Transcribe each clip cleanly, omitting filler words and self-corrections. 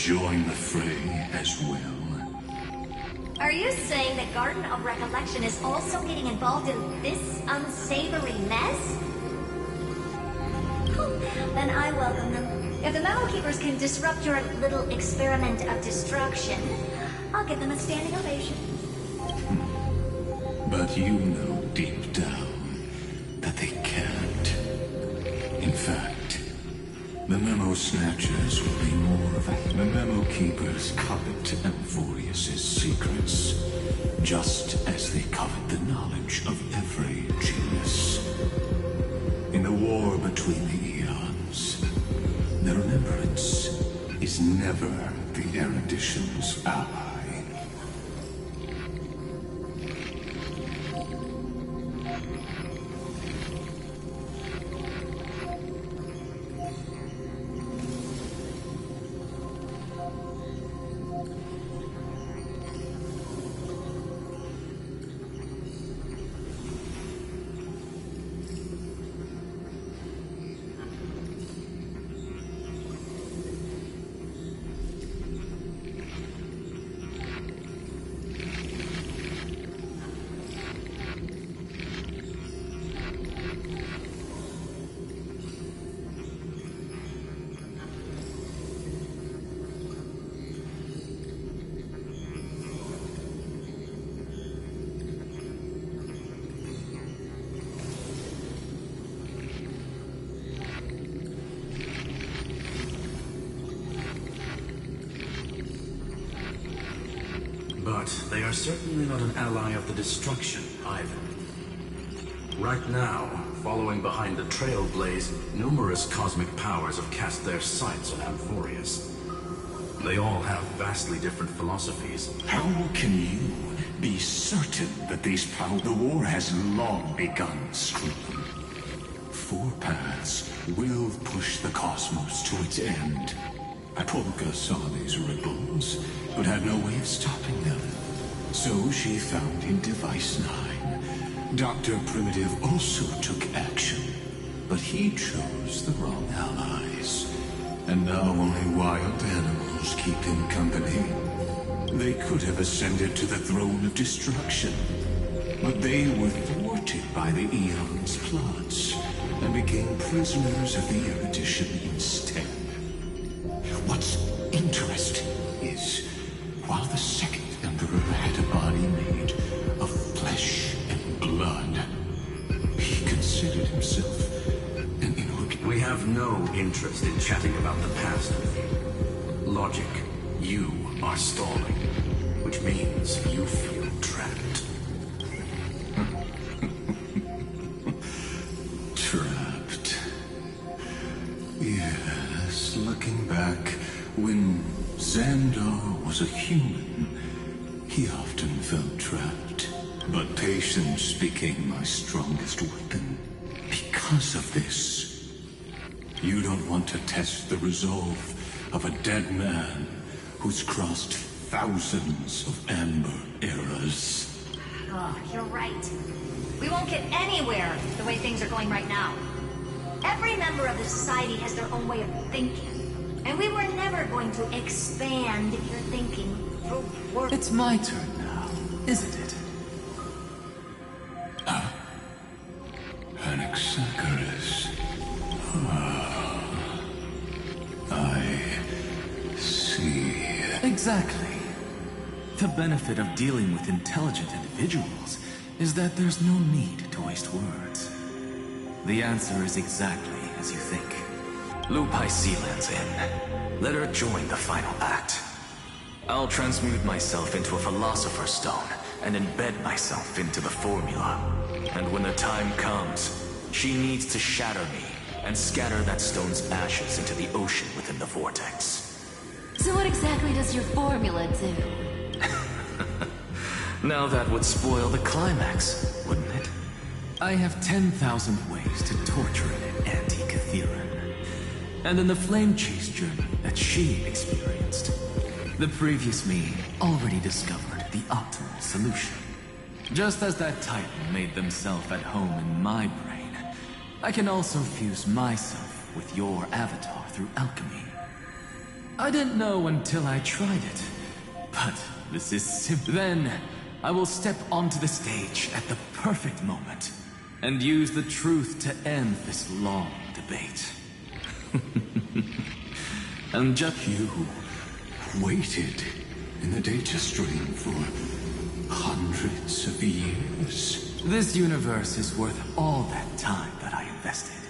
join the fray as well? Are you saying that Garden of Recollection is also getting involved in this unsavory mess? Then I welcome them. If the Metal Keepers can disrupt your little experiment of destruction, I'll give them a standing ovation. But you know deep down that they can't. In fact, the Memo Snatchers will be more of the Memo Keepers covet Amphorius' secrets, just as they covet the knowledge of every genius. In the war between the eons, the Remembrance is never the erudition's ally. But they are certainly not an ally of the destruction, either. Right now, following behind the Trailblaze, numerous cosmic powers have cast their sights on Amphorius. They all have vastly different philosophies. How can you be certain that these powers... The war has long begun, Scrutin. Four paths will push the cosmos to its end. Polka saw these ripples, but had no way of stopping them. So she found in Device 9. Dr. Primitive also took action, but he chose the wrong allies. And now only wild animals keep him company. They could have ascended to the throne of destruction, but they were thwarted by the Eon's plots, and became prisoners of the erudition instead. What's interesting is, while the second Emperor had a body made of flesh and blood, he considered himself an inorganic... We have no interest in chatting about the past with you. Logic, you are stalling, which means you feel trapped. Trapped. Yes, looking back, when Xandar was a human, he often felt trapped. But patience became my strongest weapon. Because of this, you don't want to test the resolve of a dead man who's crossed thousands of amber eras. Oh, you're right. We won't get anywhere the way things are going right now. Every member of the society has their own way of thinking. And we were never going to expand your thinking through work. It's my turn now, isn't it? Anaxagoras. Ah, I see. Exactly. The benefit of dealing with intelligent individuals is that there's no need to waste words. The answer is exactly as you think. Lupai Sealand's in. Let her join the final act. I'll transmute myself into a Philosopher's Stone and embed myself into the formula. And when the time comes, she needs to shatter me and scatter that stone's ashes into the ocean within the vortex. So what exactly does your formula do? Now that would spoil the climax, wouldn't it? I have 10,000 ways to torture an anti-Catheran. And in the flame chase journey that she experienced, the previous me already discovered the optimal solution. Just as that Titan made themselves at home in my brain, I can also fuse myself with your avatar through alchemy. I didn't know until I tried it. But this is simple. Then, I will step onto the stage at the perfect moment and use the truth to end this long debate. And just You waited in the data stream for hundreds of years. this universe is worth all that time that I invested.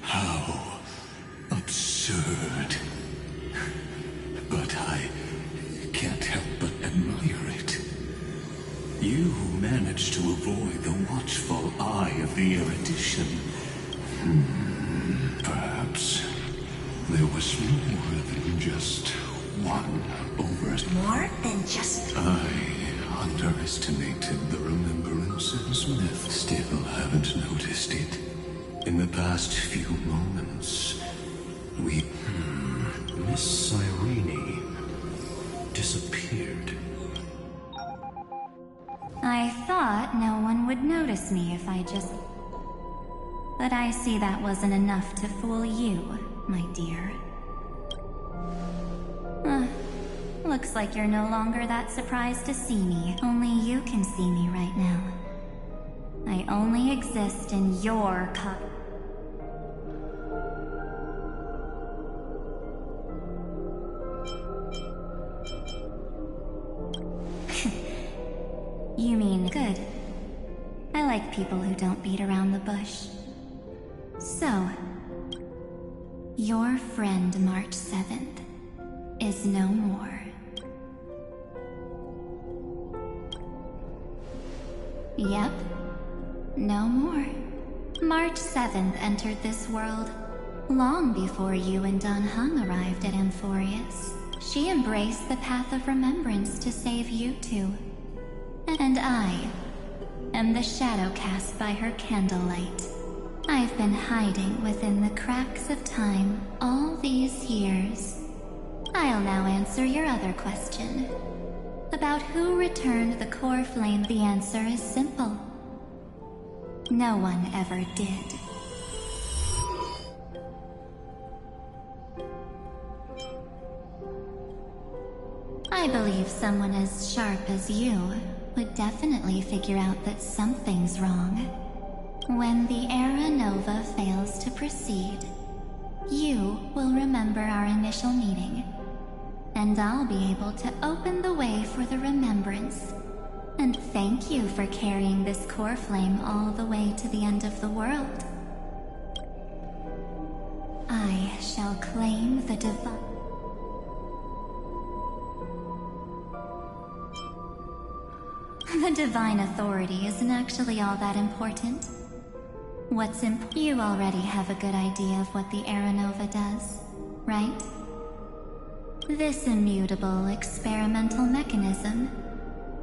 How absurd. But I can't help but admire it. You managed to avoid the watchful eye of the erudition. Perhaps there was more than just one over. More than just... I underestimated the remembrances myth. Still haven't noticed it. In the past few moments, we... Miss Cyrene disappeared. I thought no one would notice me if I just... But I see that wasn't enough to fool you, my dear. Looks like you're no longer that surprised to see me. Only you can see me right now. I only exist in your You mean good. I like people who don't beat around the bush. So, your friend March 7th is no more. Yep, no more. March 7th entered this world long before you and Dun Hung arrived at Amphorius. She embraced the path of remembrance to save you two. And I am the shadow cast by her candlelight. I've been hiding within the cracks of time all these years. I'll now answer your other question. About who returned the core flame, the answer is simple. No one ever did. I believe someone as sharp as you would definitely figure out that something's wrong. When the Era Nova fails to proceed, you will remember our initial meeting, and I'll be able to open the way for the remembrance. And thank you for carrying this core flame all the way to the end of the world. I shall claim the divine. The divine authority isn't actually all that important. What's you already have a good idea of what the Era Nova does, right? This immutable experimental mechanism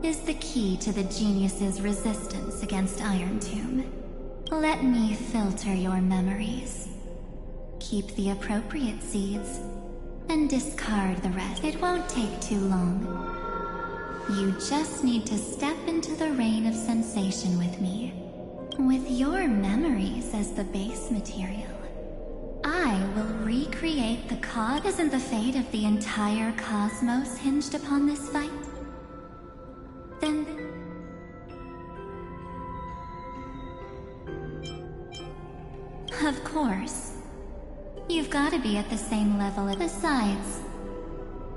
is the key to the genius's resistance against Iron Tomb. Let me filter your memories. Keep the appropriate seeds, and discard the rest. It won't take too long. You just need to step into the rain of sensation with me. With your memories as the base material, I will recreate the cause. Isn't the fate of the entire cosmos hinged upon this fight? Then... Of course. You've got to be at the same level. Besides,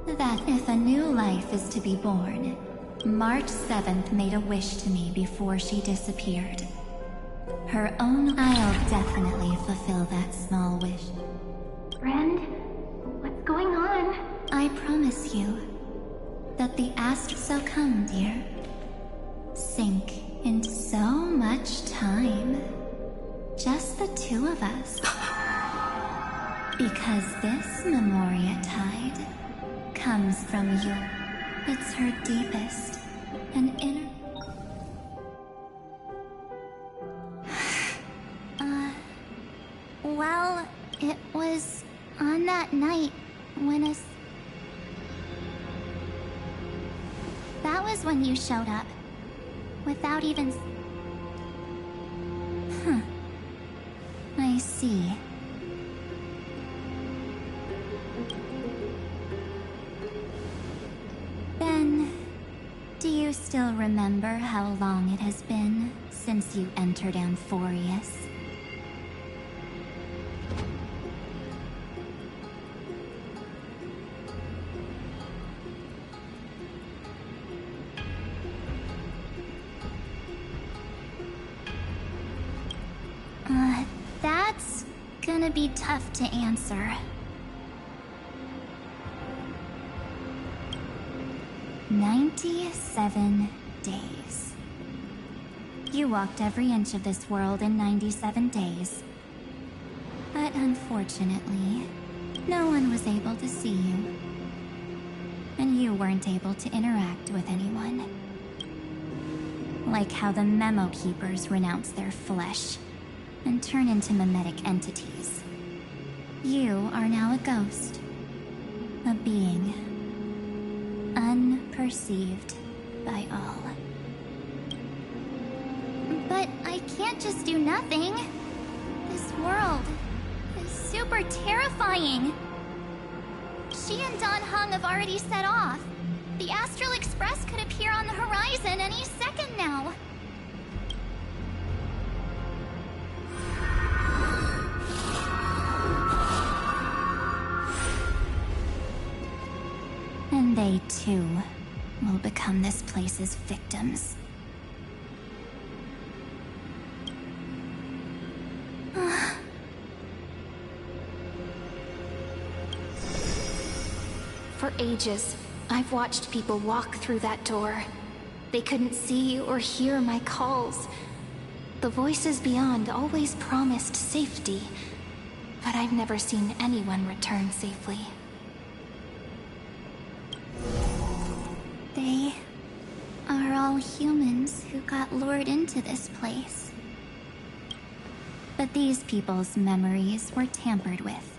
that if a new life is to be born, March 7th made a wish to me before she disappeared. Her own... I'll definitely fulfill that small wish. Friend, what's going on? I promise you that the so come, dear. Sink into so much time. Just the two of us. Because this Memoria tide comes from you. It's her deepest and inner... Well, it was on that night when that was when you showed up. Without even... I see. you still remember how long it has been since you entered Amphorius? That's gonna be tough to answer. 97 days. You walked every inch of this world in 97 days. But unfortunately, no one was able to see you. And you weren't able to interact with anyone. Like how the Memo Keepers renounce their flesh and turn into mimetic entities. You are now a ghost. A being. Unperceived by all. But I can't just do nothing. This world is super terrifying. She and Don Hung have already set off. The Astral Express could appear on the horizon any second now. And they too will become this place's victims. For ages, I've watched people walk through that door. They couldn't see or hear my calls. The voices beyond always promised safety, but I've never seen anyone return safely. They are all humans who got lured into this place. But these people's memories were tampered with.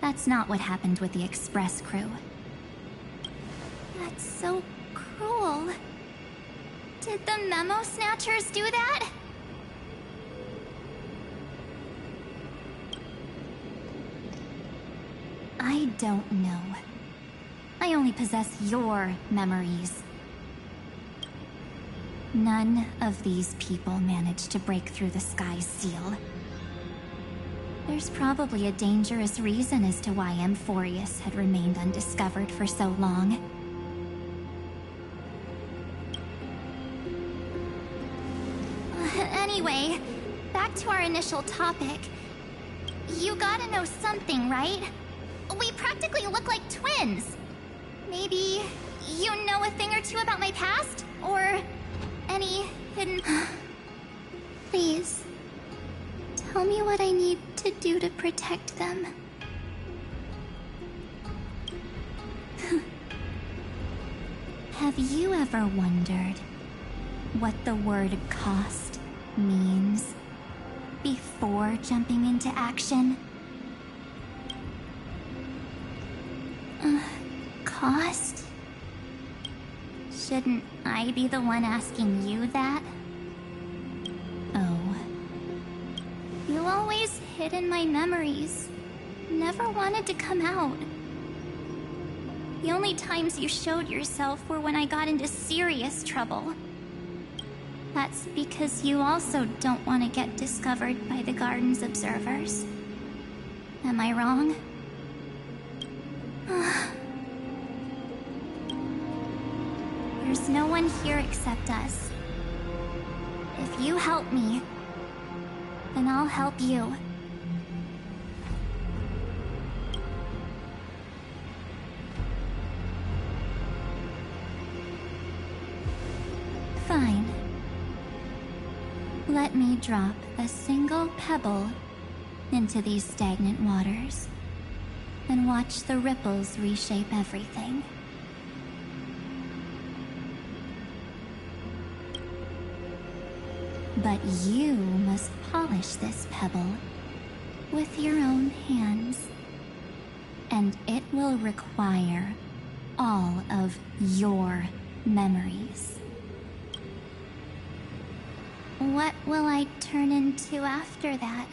That's not what happened with the Express crew. That's so cruel. Did the Memo Snatchers do that? I don't know. I only possess your memories. None of these people managed to break through the sky's seal. There's probably a dangerous reason as to why Amphorius had remained undiscovered for so long. Anyway, back to our initial topic. You gotta know something, right? We practically look like twins. Maybe you know a thing or two about my past? Or any hidden... Please, tell me what I need to do to protect them. Have you ever wondered what the word cost means before jumping into action? Cost? Shouldn't I be the one asking you that? Oh. You always hid in my memories. Never wanted to come out. The only times you showed yourself were when I got into serious trouble. That's because you also don't want to get discovered by the Garden's observers. Am I wrong? There's no one here except us. If you help me, then I'll help you. Fine. Let me drop a single pebble into these stagnant waters and watch the ripples reshape everything. But you must polish this pebble with your own hands. And it will require all of your memories. What will I turn into after that?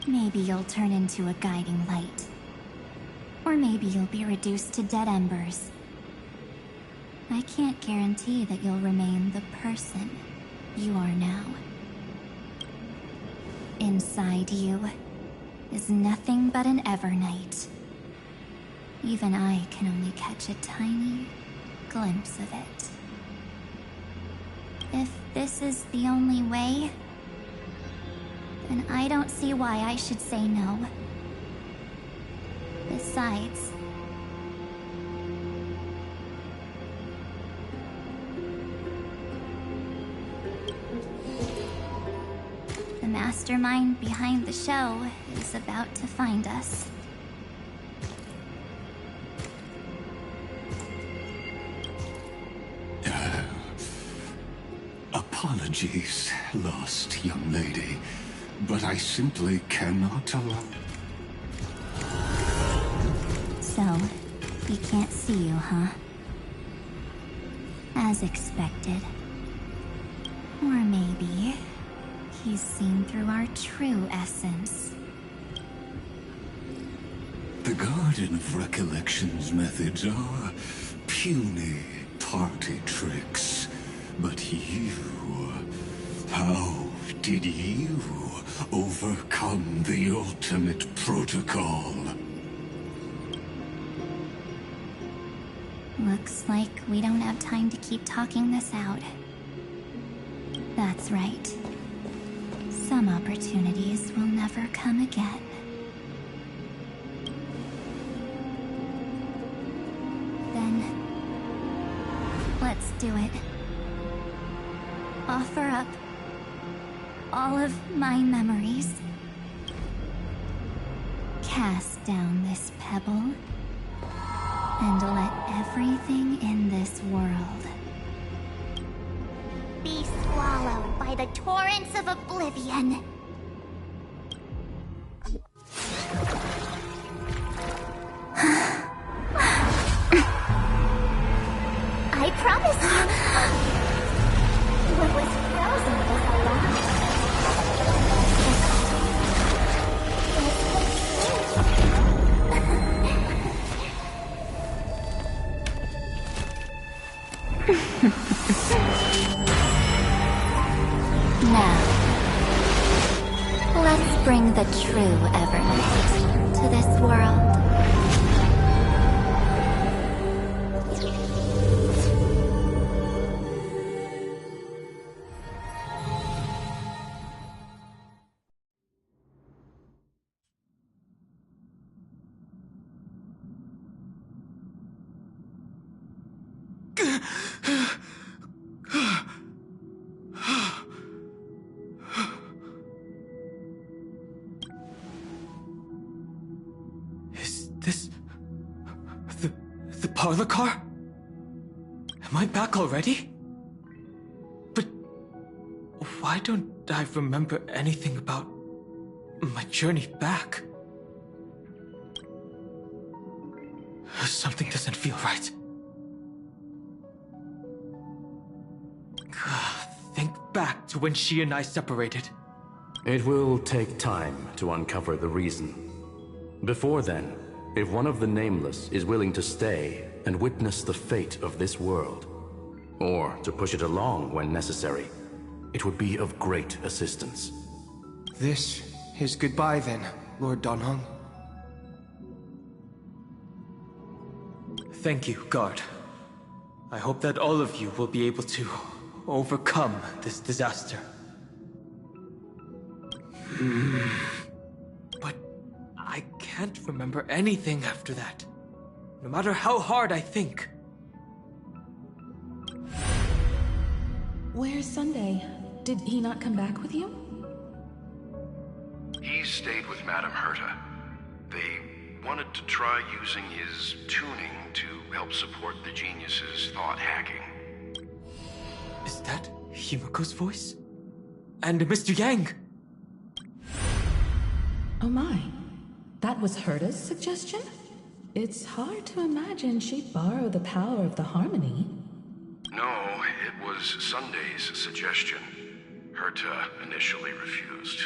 Maybe you'll turn into a guiding light. Or maybe you'll be reduced to dead embers. I can't guarantee that you'll remain the person you are now. Inside you is nothing but an Evernight. Even I can only catch a tiny glimpse of it. If this is the only way, then I don't see why I should say no. Besides, the mastermind behind the show is about to find us. Apologies, lost young lady, but I simply cannot allow... So, he can't see you, huh? As expected. Or maybe he's seen through our true essence. The Garden of Recollection's methods are puny party tricks. But you... how did you overcome the ultimate protocol? Looks like we don't have time to keep talking this out. That's right. Some opportunities will never come again. Then, let's do it. Offer up all of my memories. Cast down this pebble, and let everything in this world Be swallowed by the torrents of oblivion. I promise you. What was frozen was alive. Now, let's bring the true Evernight to this world. Is this... the parlor car? Am I back already? But why don't I remember anything about my journey back? Something doesn't feel right. Think back to when she and I separated. It will take time to uncover the reason. Before then, if one of the Nameless is willing to stay and witness the fate of this world, or to push it along when necessary, it would be of great assistance. This is goodbye then, Lord Donhong. Thank you, Guard. I hope that all of you will be able to overcome this disaster. But I can't remember anything after that, no matter how hard I think. Where's Sunday? Did he not come back with you? He stayed with Madame Herta. They wanted to try using his tuning to help support the genius's thought hacking. Is that Himiko's voice? And Mr. Yang? Oh my. That was Herta's suggestion? It's hard to imagine she'd borrow the power of the harmony. No, it was Sunday's suggestion. Herta initially refused.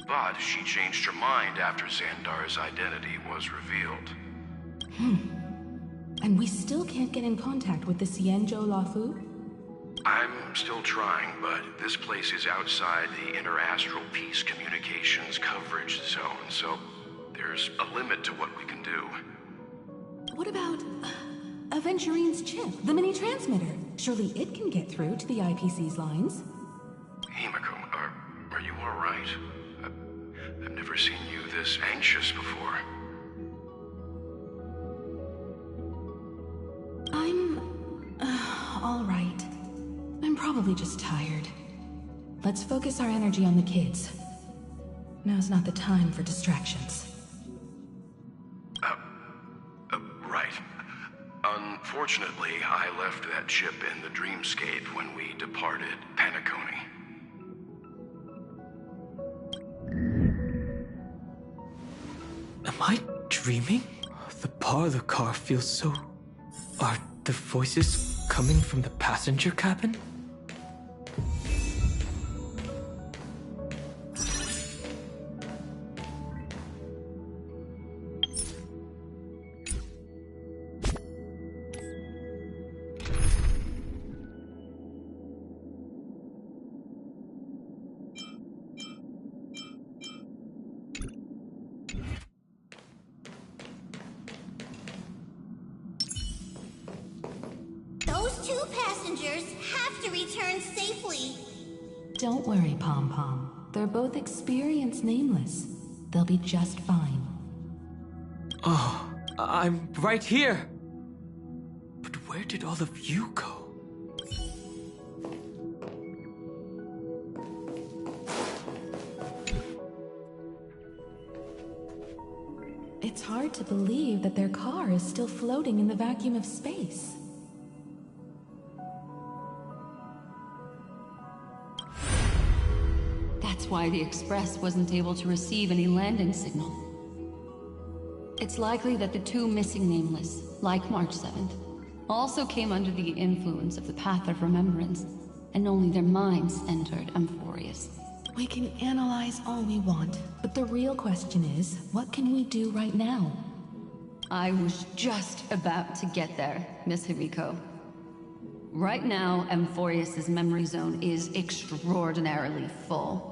But she changed her mind after Xandar's identity was revealed. And we still can't get in contact with the Xianzhou Lafu? I'm still trying, but this place is outside the interastral peace communications coverage zone, so there's a limit to what we can do. What about Aventurine's chip, the mini-transmitter? Surely it can get through to the IPC's lines. Himiko, are you alright? I've never seen you this anxious before. I'm... all right. I'm probably just tired. Let's focus our energy on the kids. Now's not the time for distractions. Right. Unfortunately, I left that chip in the dreamscape when we departed Penacony. Am I dreaming? The parlor car feels so... Are the voices coming from the passenger cabin? Those two passengers have to return safely. Don't worry, Pom Pom. They're both experienced nameless. They'll be just fine. Oh, I'm right here! But where did all of you go? It's hard to believe that their car is still floating in the vacuum of space. That's why the Express wasn't able to receive any landing signal. It's likely that the two missing nameless, like March 7th, also came under the influence of the Path of Remembrance, and only their minds entered Amphorius. We can analyze all we want, but the real question is, what can we do right now? I was just about to get there, Miss Himiko. Right now, Amphorius's memory zone is extraordinarily full.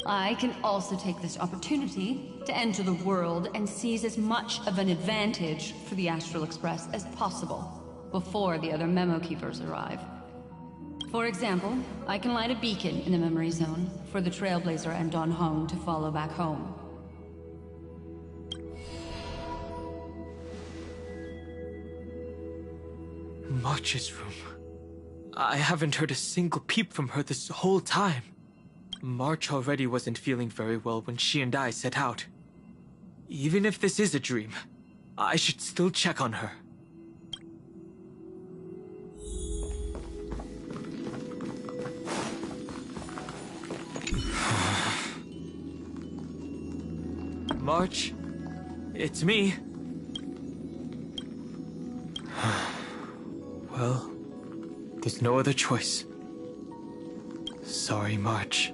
I can also take this opportunity to enter the world and seize as much of an advantage for the Astral Express as possible before the other Memo Keepers arrive. For example, I can light a beacon in the memory zone for the Trailblazer and Don Hong to follow back home. March's room. I haven't heard a single peep from her this whole time. March already wasn't feeling very well when she and I set out. Even if this is a dream, I should still check on her. March, it's me. Well, there's no other choice. Sorry, March.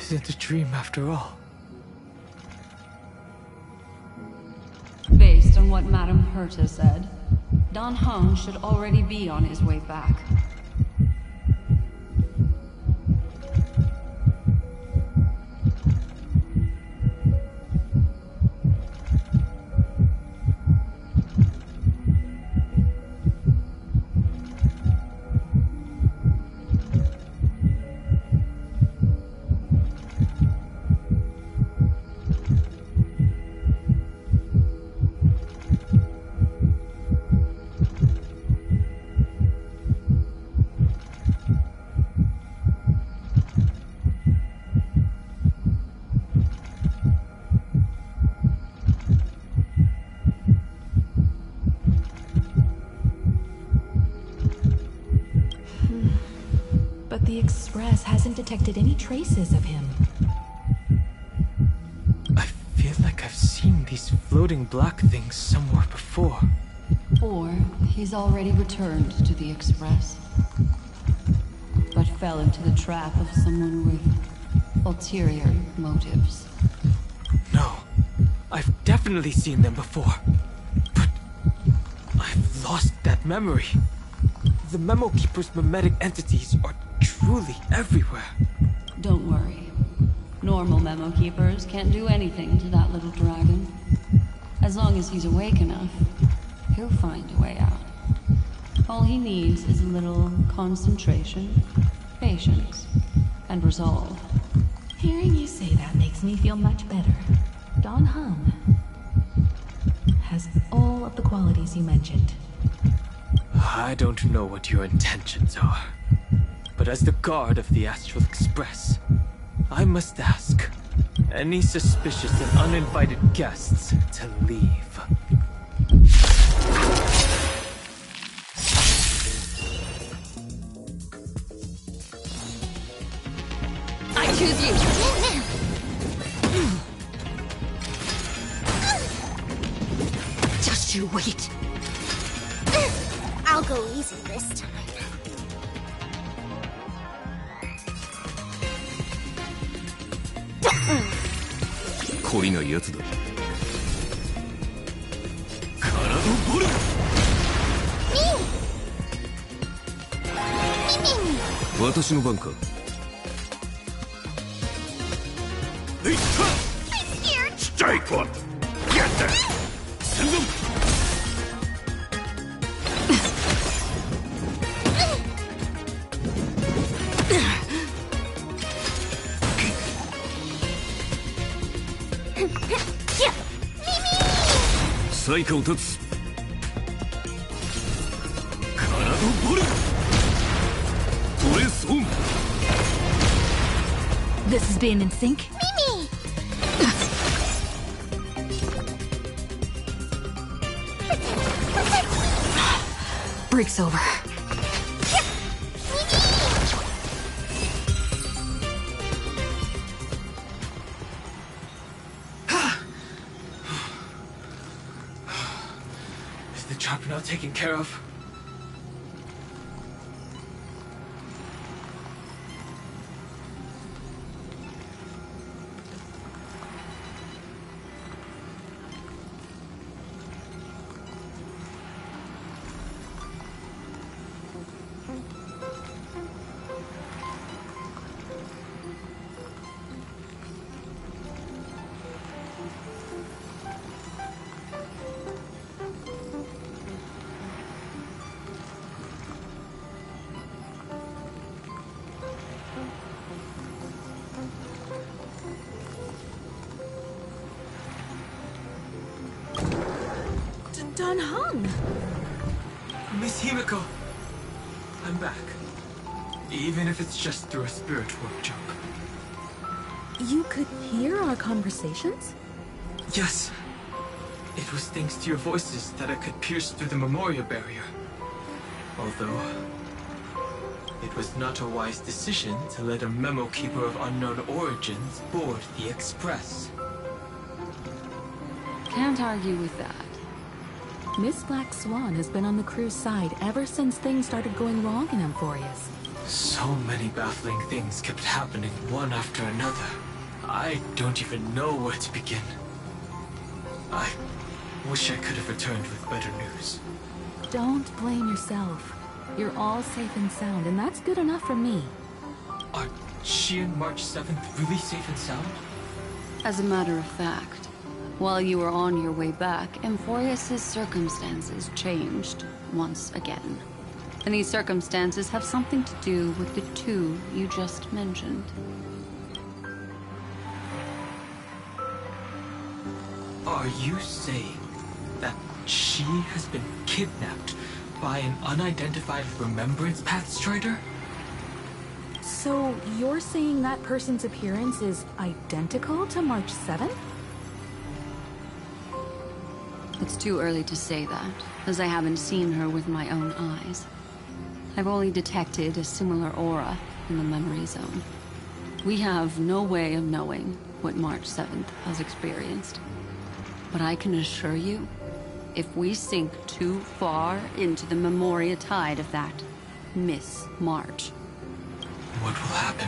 Isn't a dream after all. Based on what Madame Herta said, Don Hong should already be on his way back. The Express hasn't detected any traces of him. I feel like I've seen these floating black things somewhere before. Or he's already returned to the Express, but fell into the trap of someone with ulterior motives. No, I've definitely seen them before. But I've lost that memory. The Memo Keeper's mimetic entities are truly everywhere. Don't worry. Normal Memo Keepers can't do anything to that little dragon. As long as he's awake enough, he'll find a way out. All he needs is a little concentration, patience, and resolve. Hearing you say that makes me feel much better. Don Hung has all of the qualities you mentioned. I don't know what your intentions are, but as the guard of the Astral Express, I must ask any suspicious and uninvited guests to leave. I choose you! Just you wait. I'll go easy this time. 懲りないやつだ。体ボル。私の番か。Stay put! Get there! 戦存。最下を立つ。体ボル。トレースオン。 This is being in sync? Break's over. Is the job now taken care of? Don Hung! Miss Himiko! I'm back. Even if it's just through a spirit warp jump. You could hear our conversations? Yes. It was thanks to your voices that I could pierce through the memorial barrier. Although, it was not a wise decision to let a memo keeper of unknown origins board the Express. Can't argue with that. Miss Black Swan has been on the crew's side ever since things started going wrong in Amphorius. So many baffling things kept happening one after another. I don't even know where to begin. I wish I could have returned with better news. Don't blame yourself. You're all safe and sound, and that's good enough for me. Are she and March 7th really safe and sound? As a matter of fact, while you were on your way back, Amphorius' circumstances changed once again. And these circumstances have something to do with the two you just mentioned. Are you saying that she has been kidnapped by an unidentified Remembrance Path Strider? So you're saying that person's appearance is identical to March 7th? It's too early to say that, as I haven't seen her with my own eyes. I've only detected a similar aura in the memory zone. We have no way of knowing what March 7th has experienced. But I can assure you, if we sink too far into the Memoria tide of that Miss March, What will happen?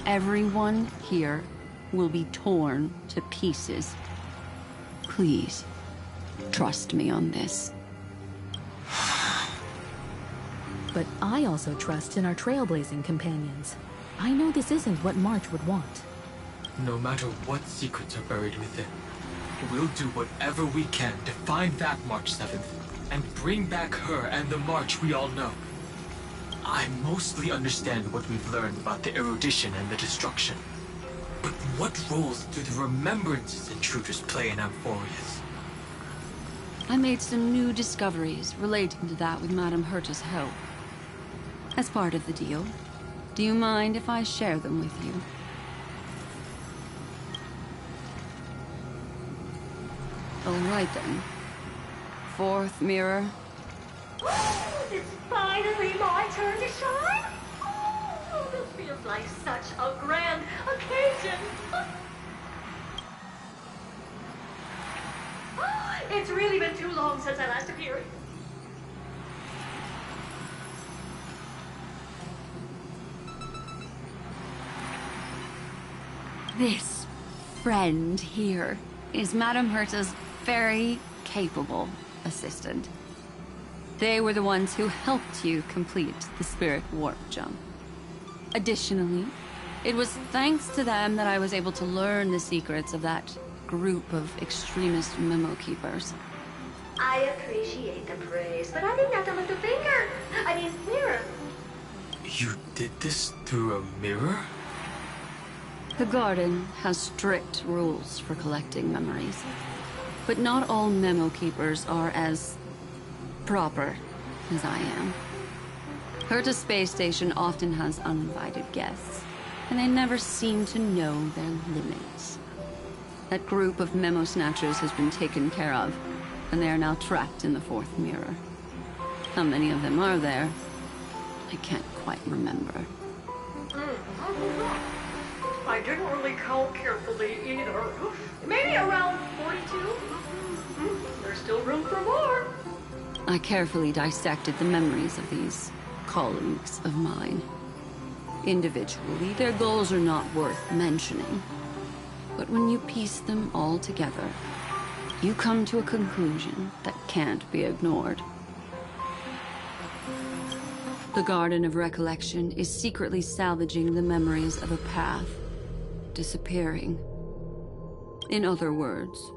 everyone here will be torn to pieces. Please, trust me on this. But I also trust in our trailblazing companions. I know this isn't what March would want. No matter what secrets are buried within, we'll do whatever we can to find that March 7th and bring back her and the March we all know. I mostly understand what we've learned about the erudition and the destruction. But what roles do the remembrances intruders play in Amphorius? I made some new discoveries relating to that with Madame Herta's help. As part of the deal, do you mind if I share them with you? All right then. Fourth mirror. It's finally my turn to shine. Oh, this feels like such a grand occasion. It's really been too long since I last appeared. This friend here is Madame Herta's very capable assistant. They were the ones who helped you complete the spirit warp jump. Additionally, it was thanks to them that I was able to learn the secrets of that group of extremist memo keepers. I appreciate the praise, but I think that's a little finger. I mean, mirror. You did this through a mirror? The garden has strict rules for collecting memories, but not all memo keepers are as proper as I am. Herta's space station often has uninvited guests, and they never seem to know their limits. That group of memo snatchers has been taken care of, and they are now trapped in the fourth mirror. How many of them are there? I can't quite remember. I didn't really count carefully either. Maybe around 42? There's still room for more. I carefully dissected the memories of these colleagues of mine. Individually, their goals are not worth mentioning. But when you piece them all together, you come to a conclusion that can't be ignored. The Garden of Recollection is secretly salvaging the memories of a path disappearing. In other words,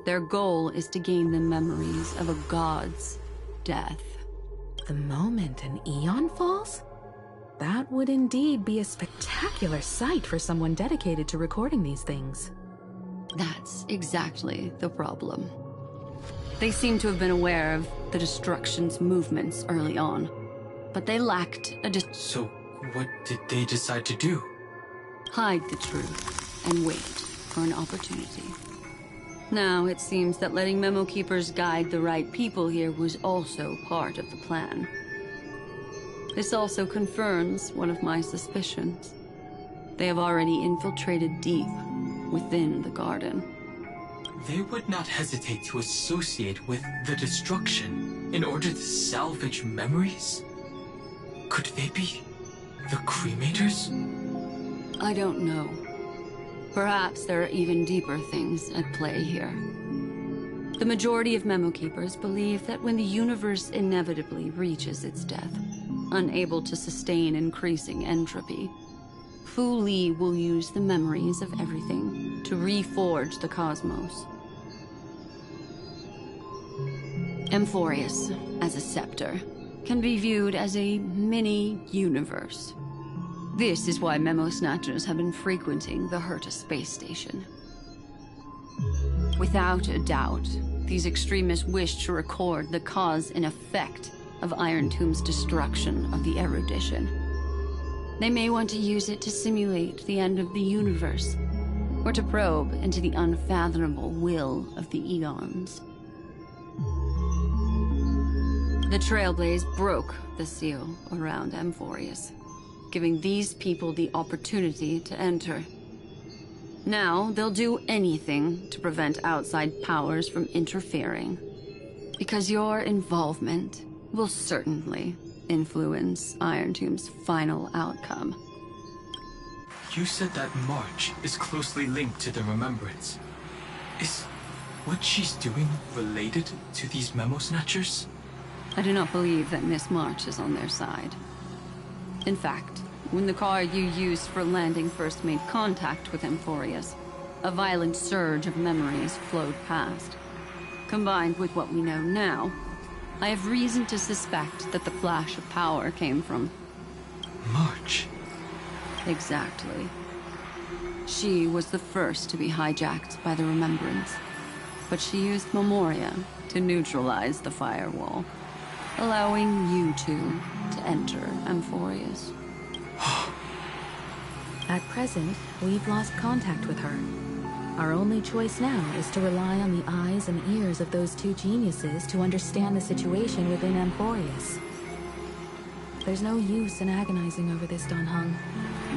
their goal is to gain the memories of a god's death. The moment an Eon falls? That would indeed be a spectacular sight for someone dedicated to recording these things. That's exactly the problem. They seem to have been aware of the destruction's movements early on, but they lacked a So, what did they decide to do? hide the truth and wait for an opportunity. Now it seems that letting memo keepers guide the right people here was also part of the plan. This also confirms one of my suspicions. They have already infiltrated deep within the garden. They would not hesitate to associate with the destruction in order to salvage memories? Could they be the cremators? I don't know. Perhaps there are even deeper things at play here. The majority of memo keepers believe that when the universe inevitably reaches its death, unable to sustain increasing entropy, Fu Li will use the memories of everything to reforge the cosmos. Amphorius, as a scepter, can be viewed as a mini-universe. This is why memo snatchers have been frequenting the Herta space station. Without a doubt, these extremists wish to record the cause and effect of Iron Tomb's destruction of the erudition. They may want to use it to simulate the end of the universe, or to probe into the unfathomable will of the eons. The Trailblaze broke the seal around Amphorius, giving these people the opportunity to enter. Now, they'll do anything to prevent outside powers from interfering. Because your involvement will certainly influence Iron Tomb's final outcome. You said that March is closely linked to the Remembrance. Is what she's doing related to these memo snatchers? I do not believe that Miss March is on their side. In fact, when the car you used for landing first made contact with Amphorius, a violent surge of memories flowed past. Combined with what we know now, I have reason to suspect that the flash of power came from... March. Exactly. She was the first to be hijacked by the Remembrance, but she used Memoria to neutralize the firewall, allowing you two to enter Amphorius. At present, we've lost contact with her. Our only choice now is to rely on the eyes and ears of those two geniuses to understand the situation within Amphorius. There's no use in agonizing over this, Don Hung.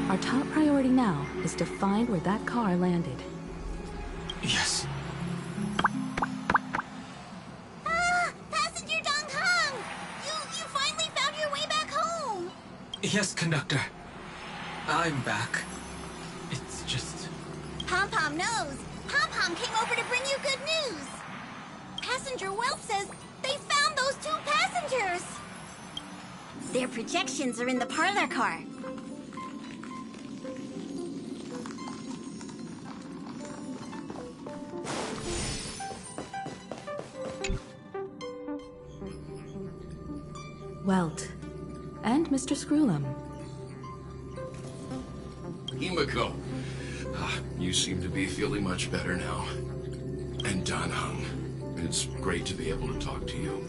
Our top priority now is to find where that car landed. Yes. Passenger Dong Hung! You finally found your way back home! Yes, conductor. I'm back. It's just... Pom-Pom knows. Pom-Pom came over to bring you good news. Passenger Wealth says they found those two passengers. Their projections are in the parlor car. Welt. And Mr. Screwlum. Himiko. You seem to be feeling much better now. And Dan Hung. It's great to be able to talk to you.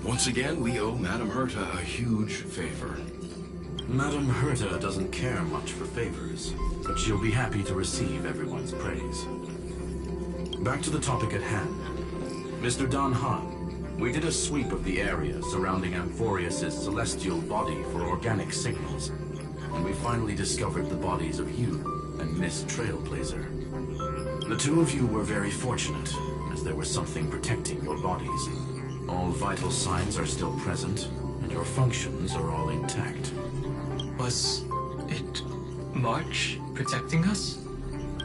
Once again, we owe Madame Herta a huge favor. Madame Herta doesn't care much for favors, but she'll be happy to receive everyone's praise. Back to the topic at hand. Mr. Don Han, we did a sweep of the area surrounding Amphorius' celestial body for organic signals, and we finally discovered the bodies of you and Miss Trailblazer. The two of you were very fortunate, as there was something protecting your bodies. All vital signs are still present, and your functions are all intact. Was it March protecting us?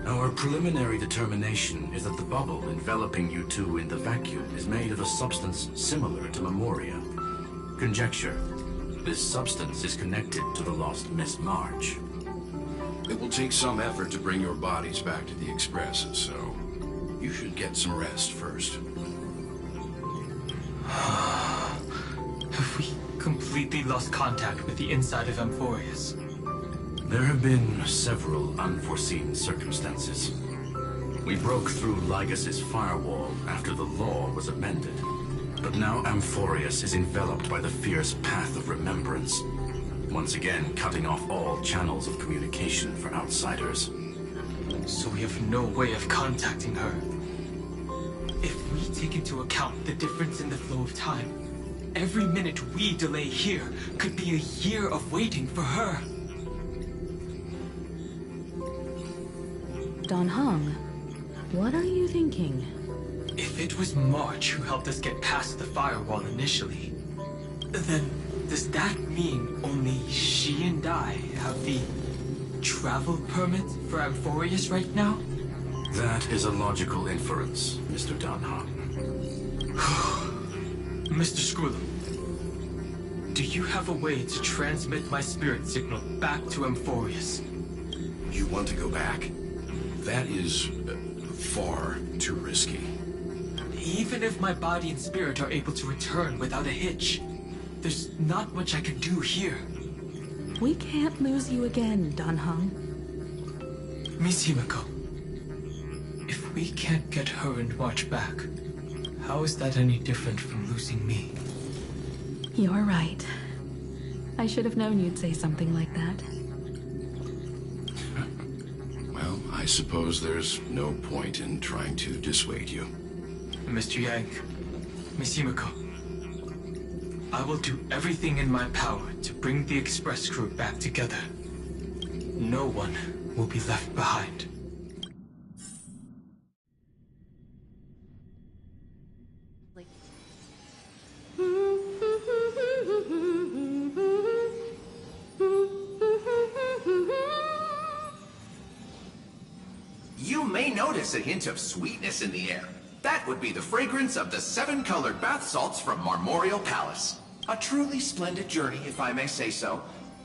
Our preliminary determination is that the bubble enveloping you two in the vacuum is made of a substance similar to Memoria. Conjecture. This substance is connected to the lost Miss March. It will take some effort to bring your bodies back to the Express, so you should get some rest first. Have we completely lost contact with the inside of Amphorius? There have been several unforeseen circumstances. We broke through Lygas's firewall after the law was amended. But now Amphorius is enveloped by the fierce path of remembrance, once again cutting off all channels of communication for outsiders. So we have no way of contacting her. If we take into account the difference in the flow of time, every minute we delay here could be a year of waiting for her. Don Hung, what are you thinking? If it was March who helped us get past the firewall initially, then does that mean only she and I have the travel permit for Amphorius right now? That is a logical inference, Mr. Don Han. Mr. Screwlum, do you have a way to transmit my spirit signal back to Amphorius? You want to go back? That is far too risky. Even if my body and spirit are able to return without a hitch, there's not much I can do here. We can't lose you again, Don Hung. Miss Himiko, if we can't get her and March back, how is that any different from losing me? You're right. I should have known you'd say something like that. Well, I suppose there's no point in trying to dissuade you. Mr. Yang, Miss Himiko, I will do everything in my power to bring the Express crew back together. No one will be left behind. You may notice a hint of sweetness in the air. That would be the fragrance of the 7-colored bath salts from Marmorial Palace. A truly splendid journey, if I may say so.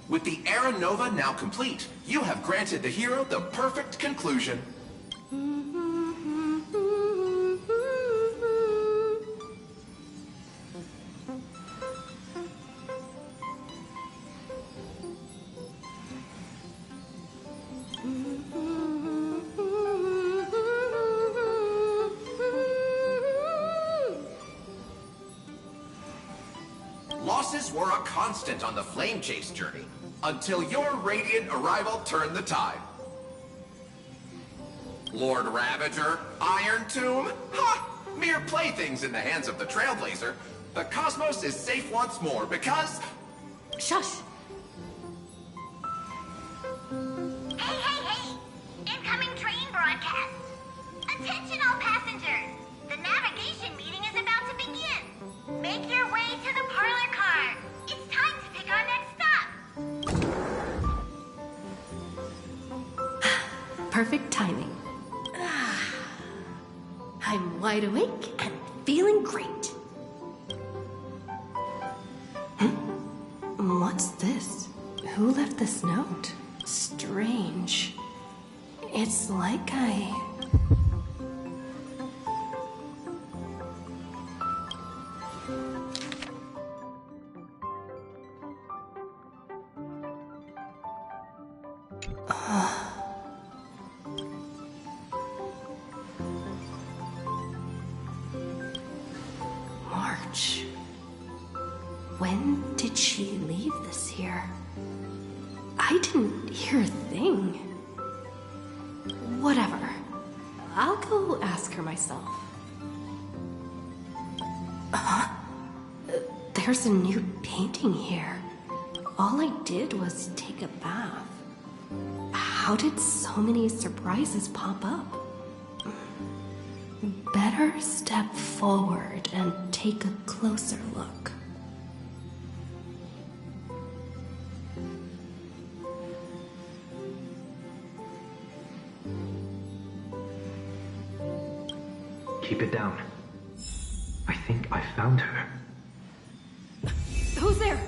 With the Era Nova now complete, you have granted the hero the perfect conclusion. Losses were a constant on the Flame Chase journey, until your radiant arrival turned the tide. Lord Ravager, Iron Tomb, ha! Mere playthings in the hands of the Trailblazer. The cosmos is safe once more because... Shush! Hey! Incoming train broadcast! Attention all passengers! The navigation meeting is about to begin! Make your way to the parlor car! It's time to pick our next stop! Perfect timing. I'm wide awake and feeling great. What's this? Who left this note? Strange. It's like March. When did she leave this here? I didn't hear a thing. Whatever. I'll go ask her myself. There's a new painting here. All I did was take a bath. How did so many surprises pop up? Better step forward and take a closer look. Keep it down. I think I found her. Who's there?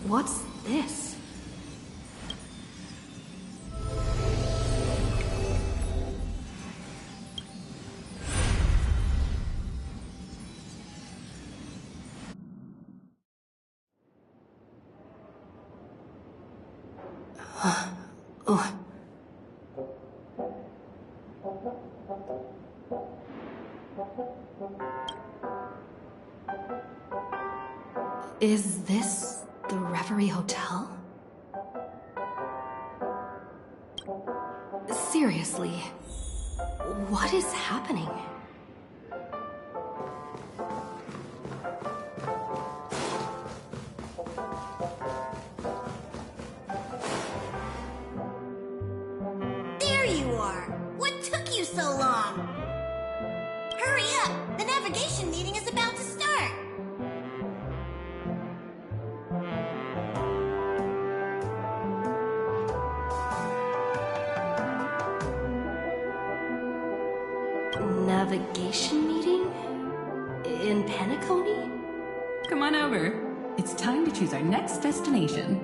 What's this? Is this the Reverie Hotel? Seriously, what is happening? so long? Hurry up! The navigation meeting is about to start! Navigation meeting? In Penacony? Come on over. It's time to choose our next destination.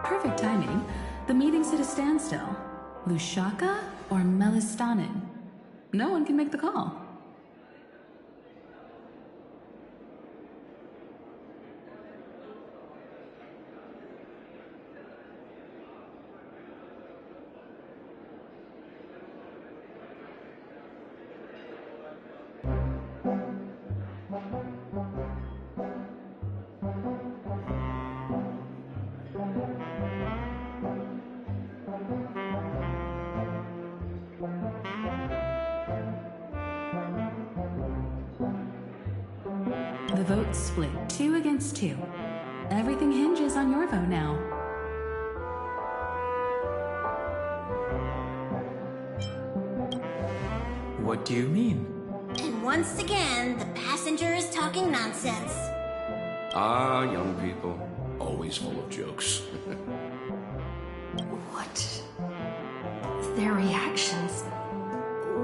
Perfect timing. The meeting's at a standstill. Lushaka or Melistanin? No one can make the call. The vote's split 2 against 2. Everything hinges on your vote now. What do you mean? And once again, the passenger is talking nonsense. Ah, young people. Always full of jokes. What? Their reactions.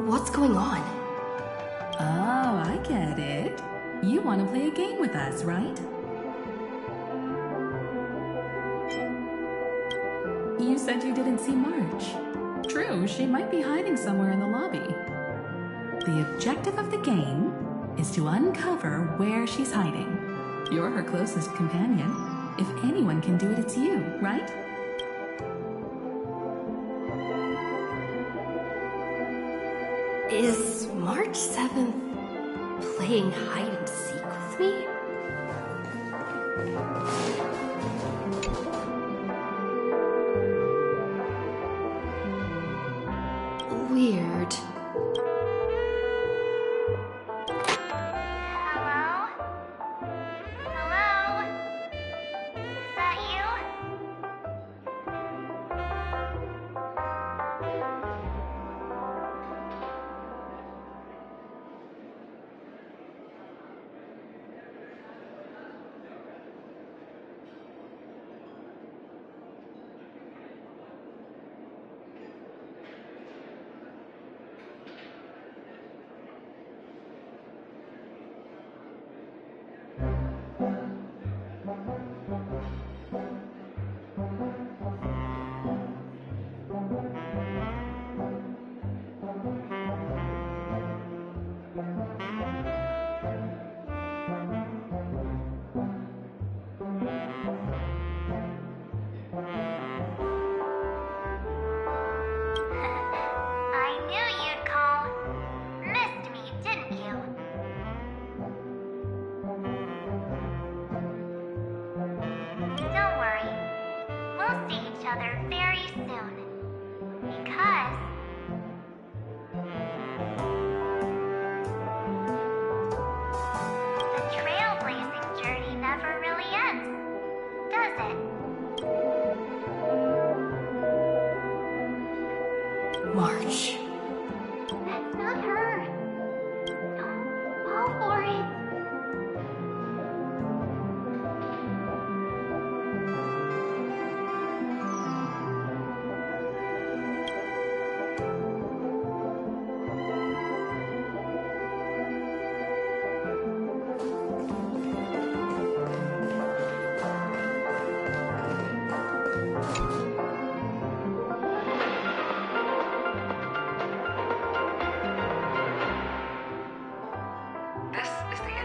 What's going on? Oh, I get it. You want to play a game with us, right? You said you didn't see March. True, she might be hiding somewhere in the lobby. The objective of the game is to uncover where she's hiding. You're her closest companion. If anyone can do it, it's you, right? Is March 7th playing hide and seek with me? Weird. Hello? Hello? Is that you?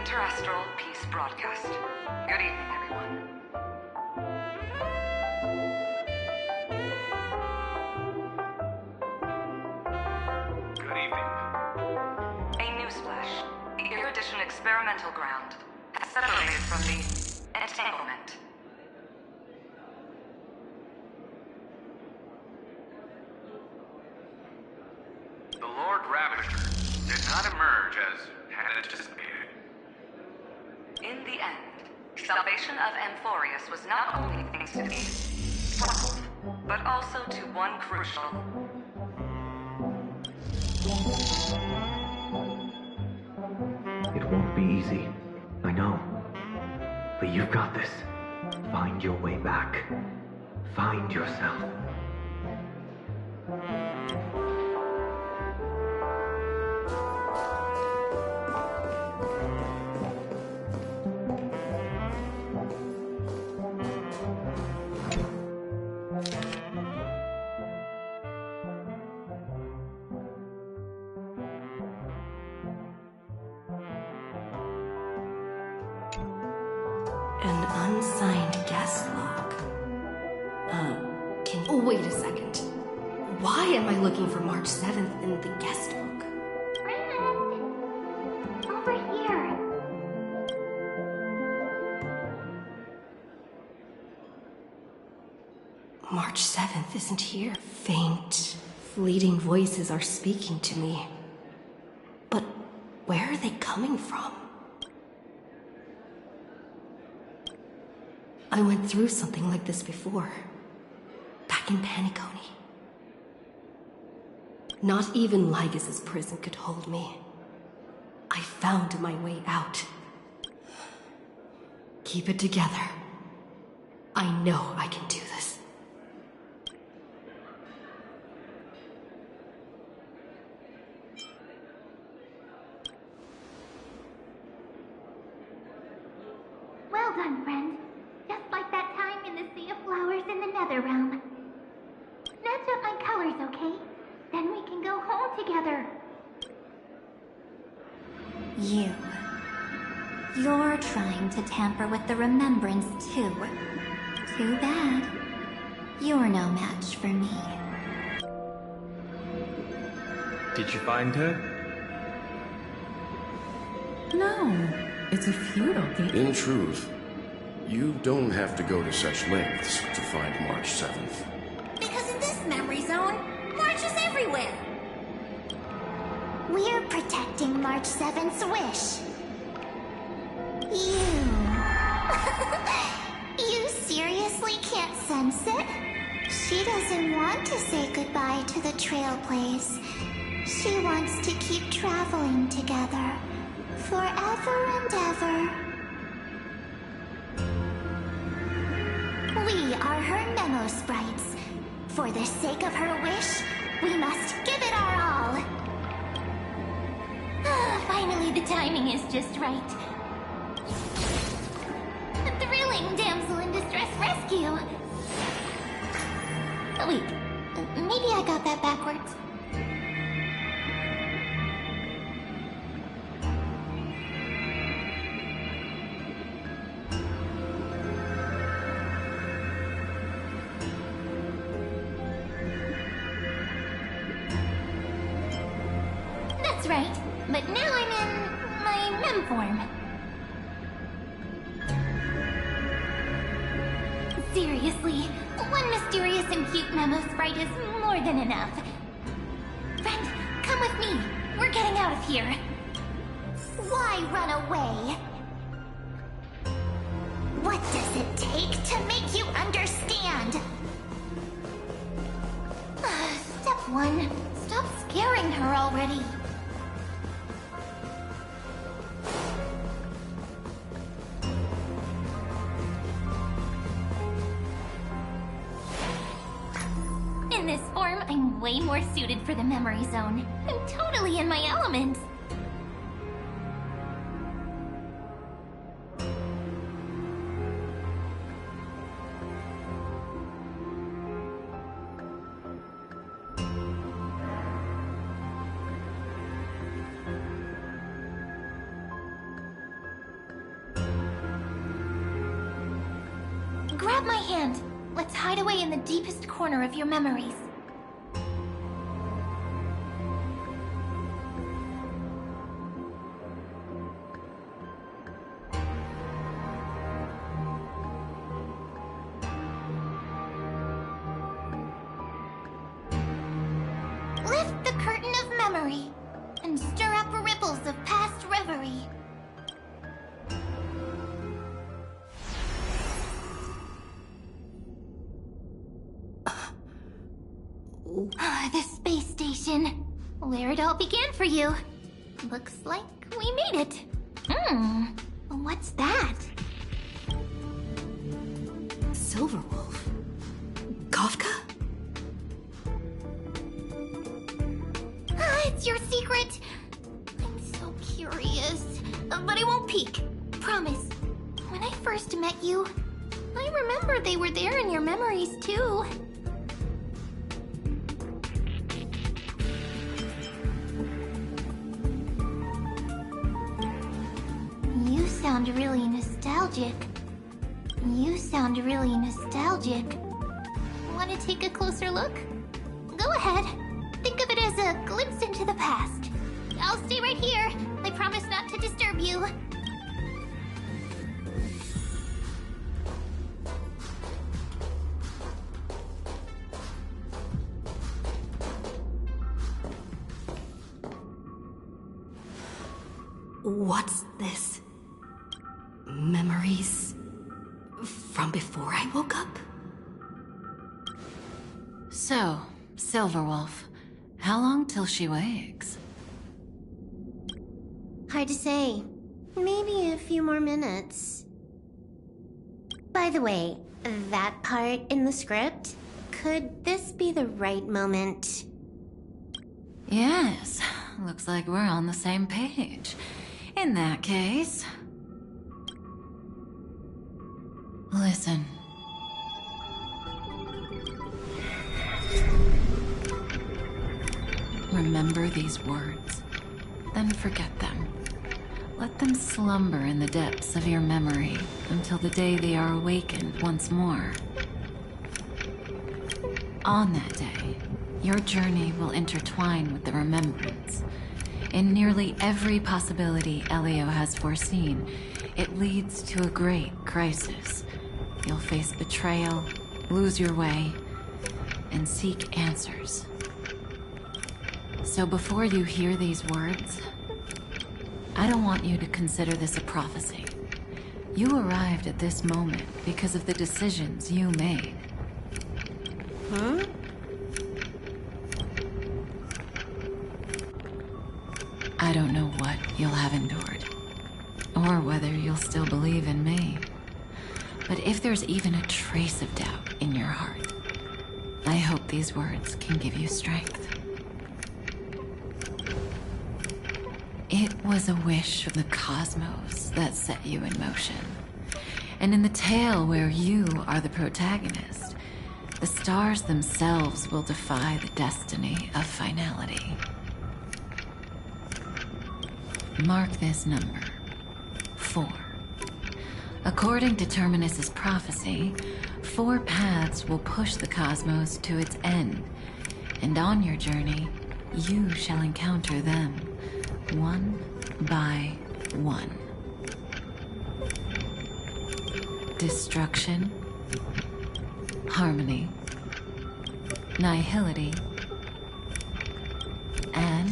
Interastral Peace Broadcast. Good evening, everyone. Good evening. A newsflash. The Erudition experimental ground has separated from the entanglement. The Lord Ravager did not emerge as had anticipated. In the end, salvation of Amphorius was not only thanks to the struggle, but also to one crucial. It won't be easy. I know. But you've got this. Find your way back. Find yourself. An unsigned guest log. Wait a second. Why am I looking for March 7th in the guest book? Friend! Over here! March 7th isn't here. Faint, fleeting voices are speaking to me. But where are they coming from? I went through something like this before. Back in Paniconi. Not even Lygus' prison could hold me. I found my way out. Keep it together. I know I can do this. Well done, friend. Just like that time in the Sea of Flowers in the Nether Realm. Match up my colors, okay? Then we can go home together. You're trying to tamper with the remembrance, too. Too bad. You're no match for me. Did you find her? No, it's a futile game. In truth, you don't have to go to such lengths to find March 7th. Because in this memory zone, March is everywhere. We're protecting March 7th's wish. You seriously can't sense it? She doesn't want to say goodbye to the Trailblaze. She wants to keep traveling together. Forever and ever. We are her memo sprites. For the sake of her wish, we must give it our all. Finally, the timing is just right. A thrilling damsel in distress rescue. Oh, wait, maybe I got that backwards. That's right, but now I'm in my mem form. Seriously, one mysterious and cute memo sprite is more than enough. Friend, come with me. We're getting out of here. Why run away? What does it take to make you understand? Step 1. Stop scaring her already. In this form, I'm way more suited for the memory zone. I'm totally in my element. Grab my hand. Let's hide away in the deepest corner of your memories. Lift the curtain of memory and stir up ripples of past reverie. The space station, where it all began for you. Looks like we made it. What's that? Silverwolf? Kafka? It's your secret. I'm so curious, but I won't peek. Promise. When I first met you, I remember they were there in your memories too. You sound really nostalgic. Want to take a closer look? Go ahead. Think of it as a glimpse into the past. I'll stay right here. I promise not to disturb you. What's this? Memories from before I woke up? So, Silverwolf, how long till she wakes? Hard to say. Maybe a few more minutes. By the way, that part in the script, could this be the right moment? Yes, looks like we're on the same page. In that case... Listen. Remember these words, then forget them. Let them slumber in the depths of your memory until the day they are awakened once more. On that day, your journey will intertwine with the remembrance. In nearly every possibility Elio has foreseen, it leads to a great crisis. You'll face betrayal, lose your way, and seek answers. So before you hear these words, I don't want you to consider this a prophecy. You arrived at this moment because of the decisions you made. Huh? I don't know what you'll have endured, or whether you'll still believe in me. But if there's even a trace of doubt in your heart, I hope these words can give you strength. It was a wish from the cosmos that set you in motion. And in the tale where you are the protagonist, the stars themselves will defy the destiny of finality. Mark this number, 4. According to Terminus's prophecy, 4 paths will push the cosmos to its end, and on your journey, you shall encounter them, one by one. Destruction, harmony, nihility, and...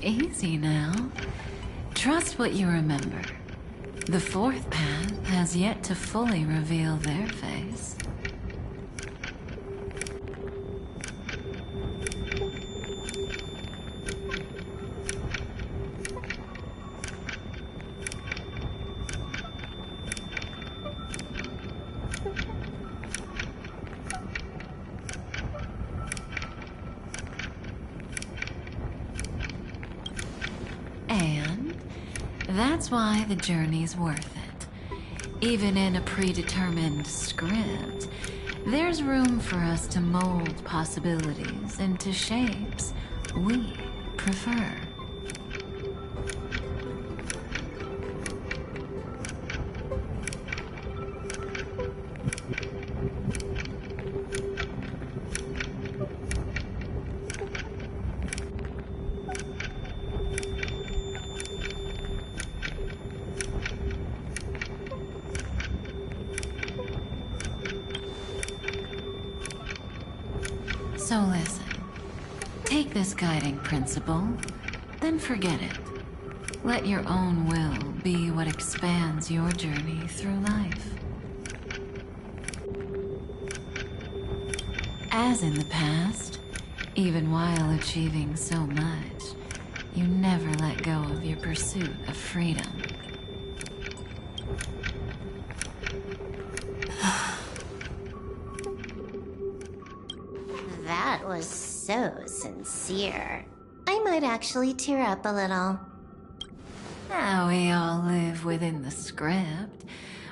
Easy now. Trust what you remember. The 4th path has yet to fully reveal their face. That's why the journey's worth it. Even in a predetermined script, there's room for us to mold possibilities into shapes we prefer. So listen, take this guiding principle, then forget it. Let your own will be what expands your journey through life. As in the past, even while achieving so much, you never let go of your pursuit of freedom. That was so sincere. I might actually tear up a little. Now we all live within the script,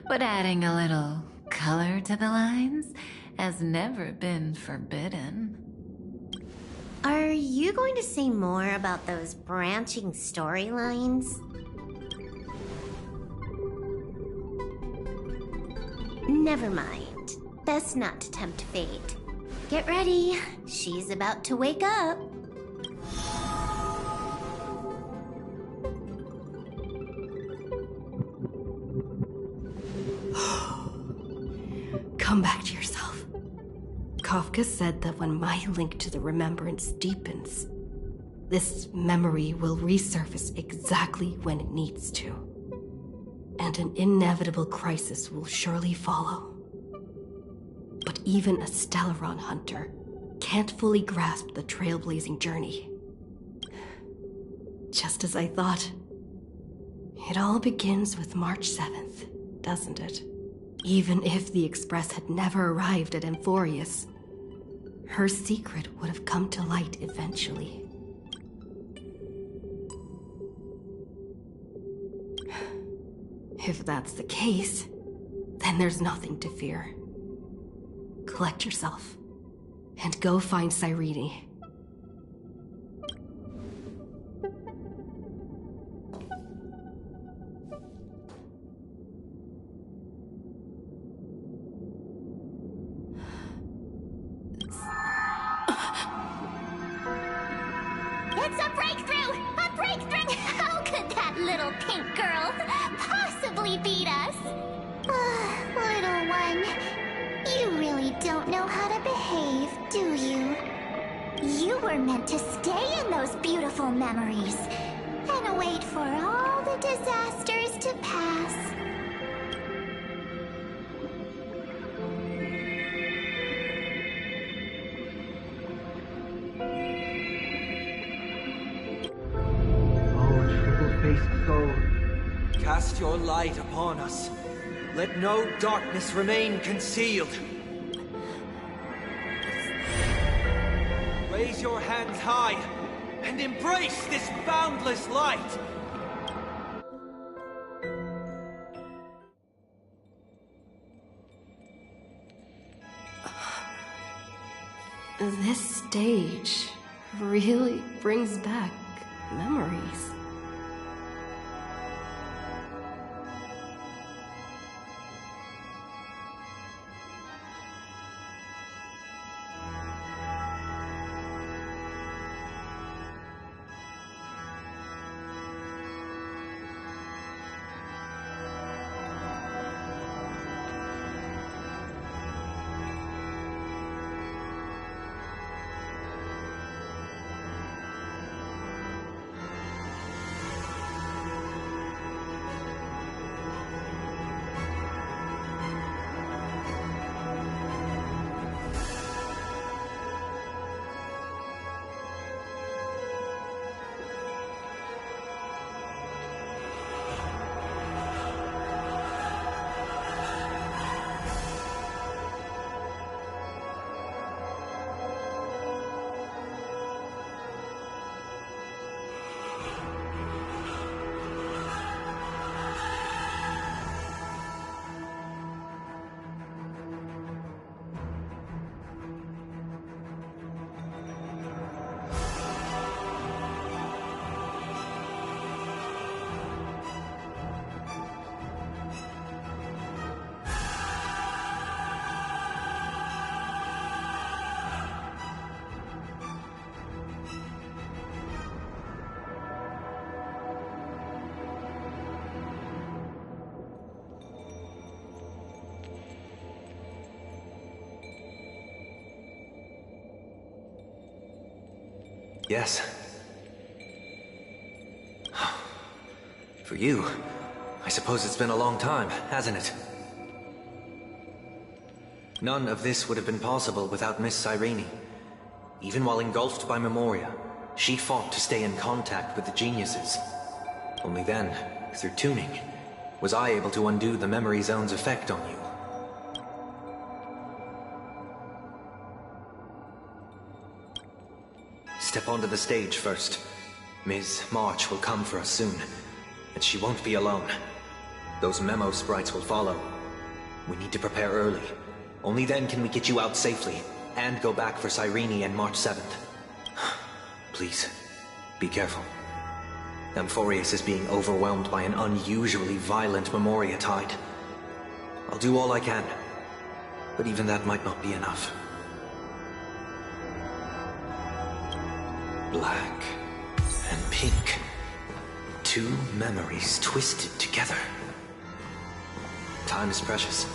but adding a little color to the lines has never been forbidden. Are you going to say more about those branching storylines? Never mind. Best not to tempt fate. Get ready. She's about to wake up. Come back to yourself. Kafka said that when my link to the remembrance deepens, this memory will resurface exactly when it needs to. And an inevitable crisis will surely follow. But even a Stellaron hunter can't fully grasp the trailblazing journey. Just as I thought. It all begins with March 7th, doesn't it? Even if the Express had never arrived at Amphorius, her secret would have come to light eventually. If that's the case, then there's nothing to fear. Collect yourself, and go find Cyrene. It's a breakthrough! A breakthrough! How could that little pink girl possibly beat us? Little one, you really don't know how to behave, do you? You were meant to stay in those beautiful memories and wait for all the disasters to pass. Triple-faced soul. Cast your light upon us. Let no darkness remain concealed. Raise your hands high and embrace this boundless light. This stage really brings back memories. Yes. For you, I suppose it's been a long time, hasn't it? None of this would have been possible without Miss Cyrene. Even while engulfed by Memoria, she fought to stay in contact with the geniuses. Only then, through tuning, was I able to undo the memory zone's effect on you. Step onto the stage first. Ms. March will come for us soon, and she won't be alone. Those memo sprites will follow. We need to prepare early. Only then can we get you out safely, and go back for Cyrene and March 7th. Please, be careful. Amphorius is being overwhelmed by an unusually violent Memoria tide. I'll do all I can, but even that might not be enough. Black and pink. Two memories twisted together. Time is precious.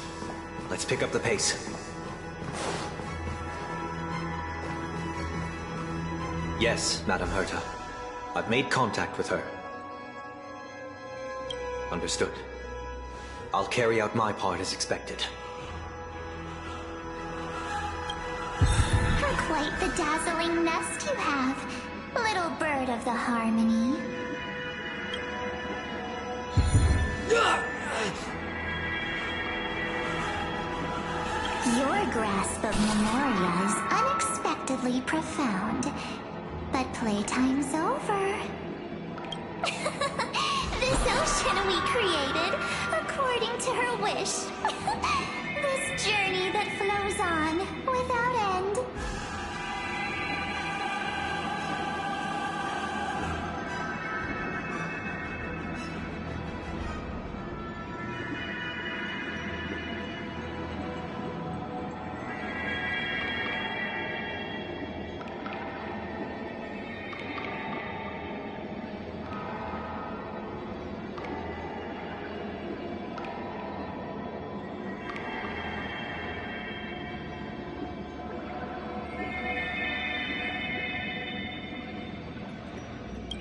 Let's pick up the pace. Yes, Madame Herta. I've made contact with her. Understood. I'll carry out my part as expected. Quite the dazzling nest you have, little bird of the harmony. Your grasp of Memoria is unexpectedly profound, but playtime's over. This ocean we created, according to her wish. This journey that flows on without end.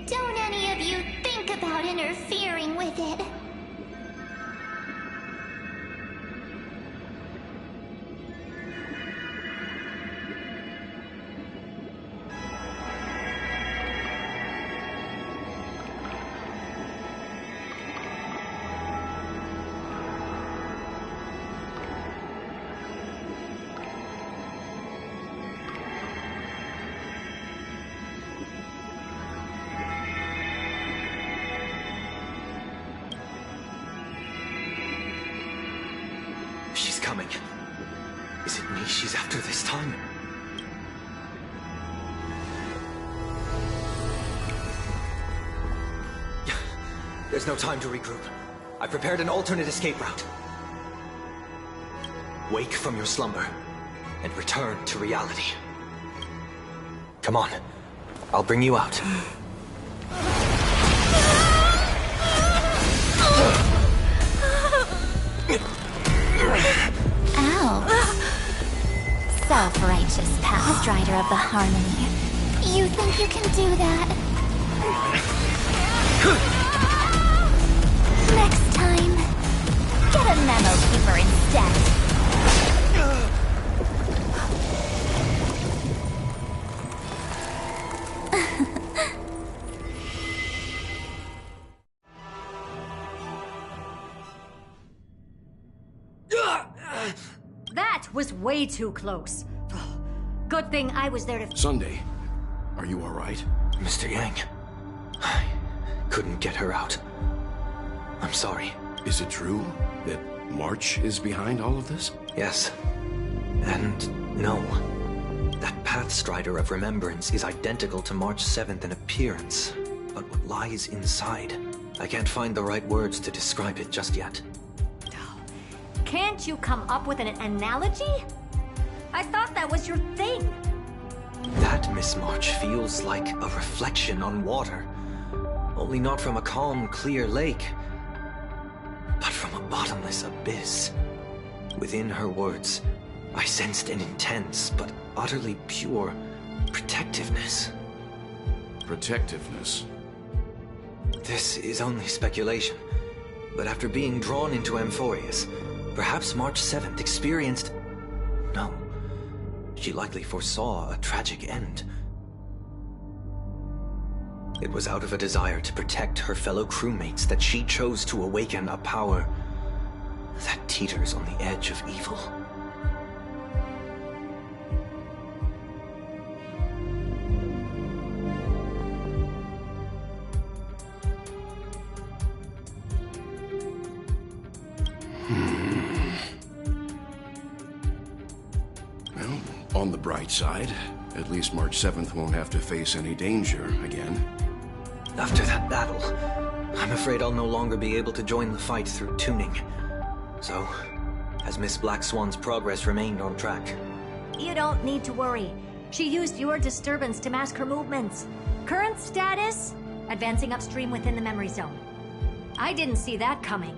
Don't any of you think about interfering with it. Coming. Is it me she's after this time? There's no time to regroup. I prepared an alternate escape route. Wake from your slumber and return to reality. Come on. I'll bring you out. Self-righteous past rider of the harmony. You think you can do that? Next time, get a memo keeper instead. That was way too close. Good thing I was there to... Sunday, are you all right? Mr. Yang, I couldn't get her out. I'm sorry. Is it true that March is behind all of this? Yes. And no. That Pathstrider of Remembrance is identical to March 7th in appearance. But what lies inside? I can't find the right words to describe it just yet. Can't you come up with an analogy? I thought that was your thing. That Miss March feels like a reflection on water. Only not from a calm, clear lake, but from a bottomless abyss. Within her words, I sensed an intense but utterly pure protectiveness. protectiveness. This is only speculation, but after being drawn into Amphorius, perhaps March 7th experienced... No, she likely foresaw a tragic end. It was out of a desire to protect her fellow crewmates that she chose to awaken a power that teeters on the edge of evil. Well, on the bright side, at least March 7th won't have to face any danger again. After that battle, I'm afraid I'll no longer be able to join the fight through tuning. So, has Miss Black Swan's progress remained on track? You don't need to worry. She used your disturbance to mask her movements. Current status? Advancing upstream within the memory zone. I didn't see that coming.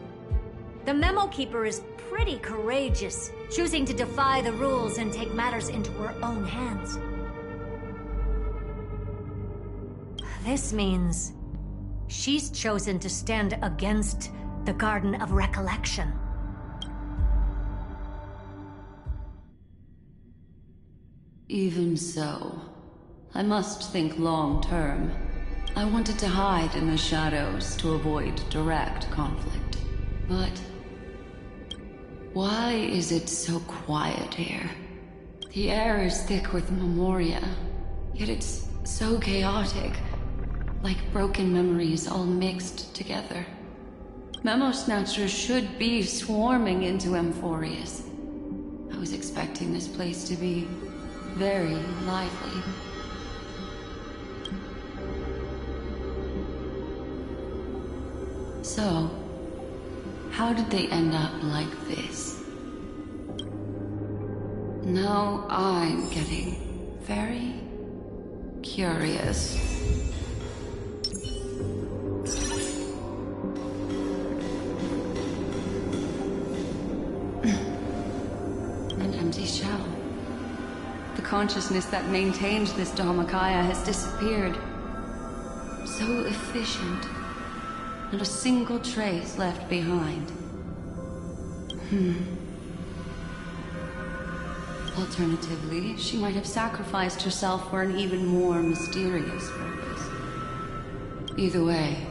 The Memo Keeper is pretty courageous, choosing to defy the rules and take matters into her own hands. This means she's chosen to stand against the Garden of Recollection. Even so, I must think long term. I wanted to hide in the shadows to avoid direct conflict. But why is it so quiet here? The air is thick with memoria, yet it's so chaotic. Like broken memories all mixed together. Memo Snatchers should be swarming into Amphorius. I was expecting this place to be very lively. So, how did they end up like this? Now I'm getting very curious. An empty shell. The consciousness that maintained this Dharmakaya has disappeared. So efficient. Not a single trace left behind. Alternatively, she might have sacrificed herself for an even more mysterious purpose. Either way,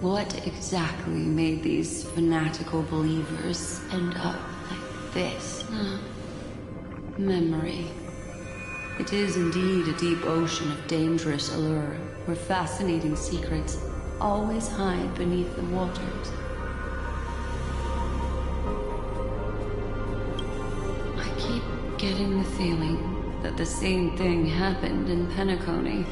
what exactly made these fanatical believers end up like this? Memory. It is indeed a deep ocean of dangerous allure, where fascinating secrets always hide beneath the waters. I keep getting the feeling that the same thing happened in Penacony.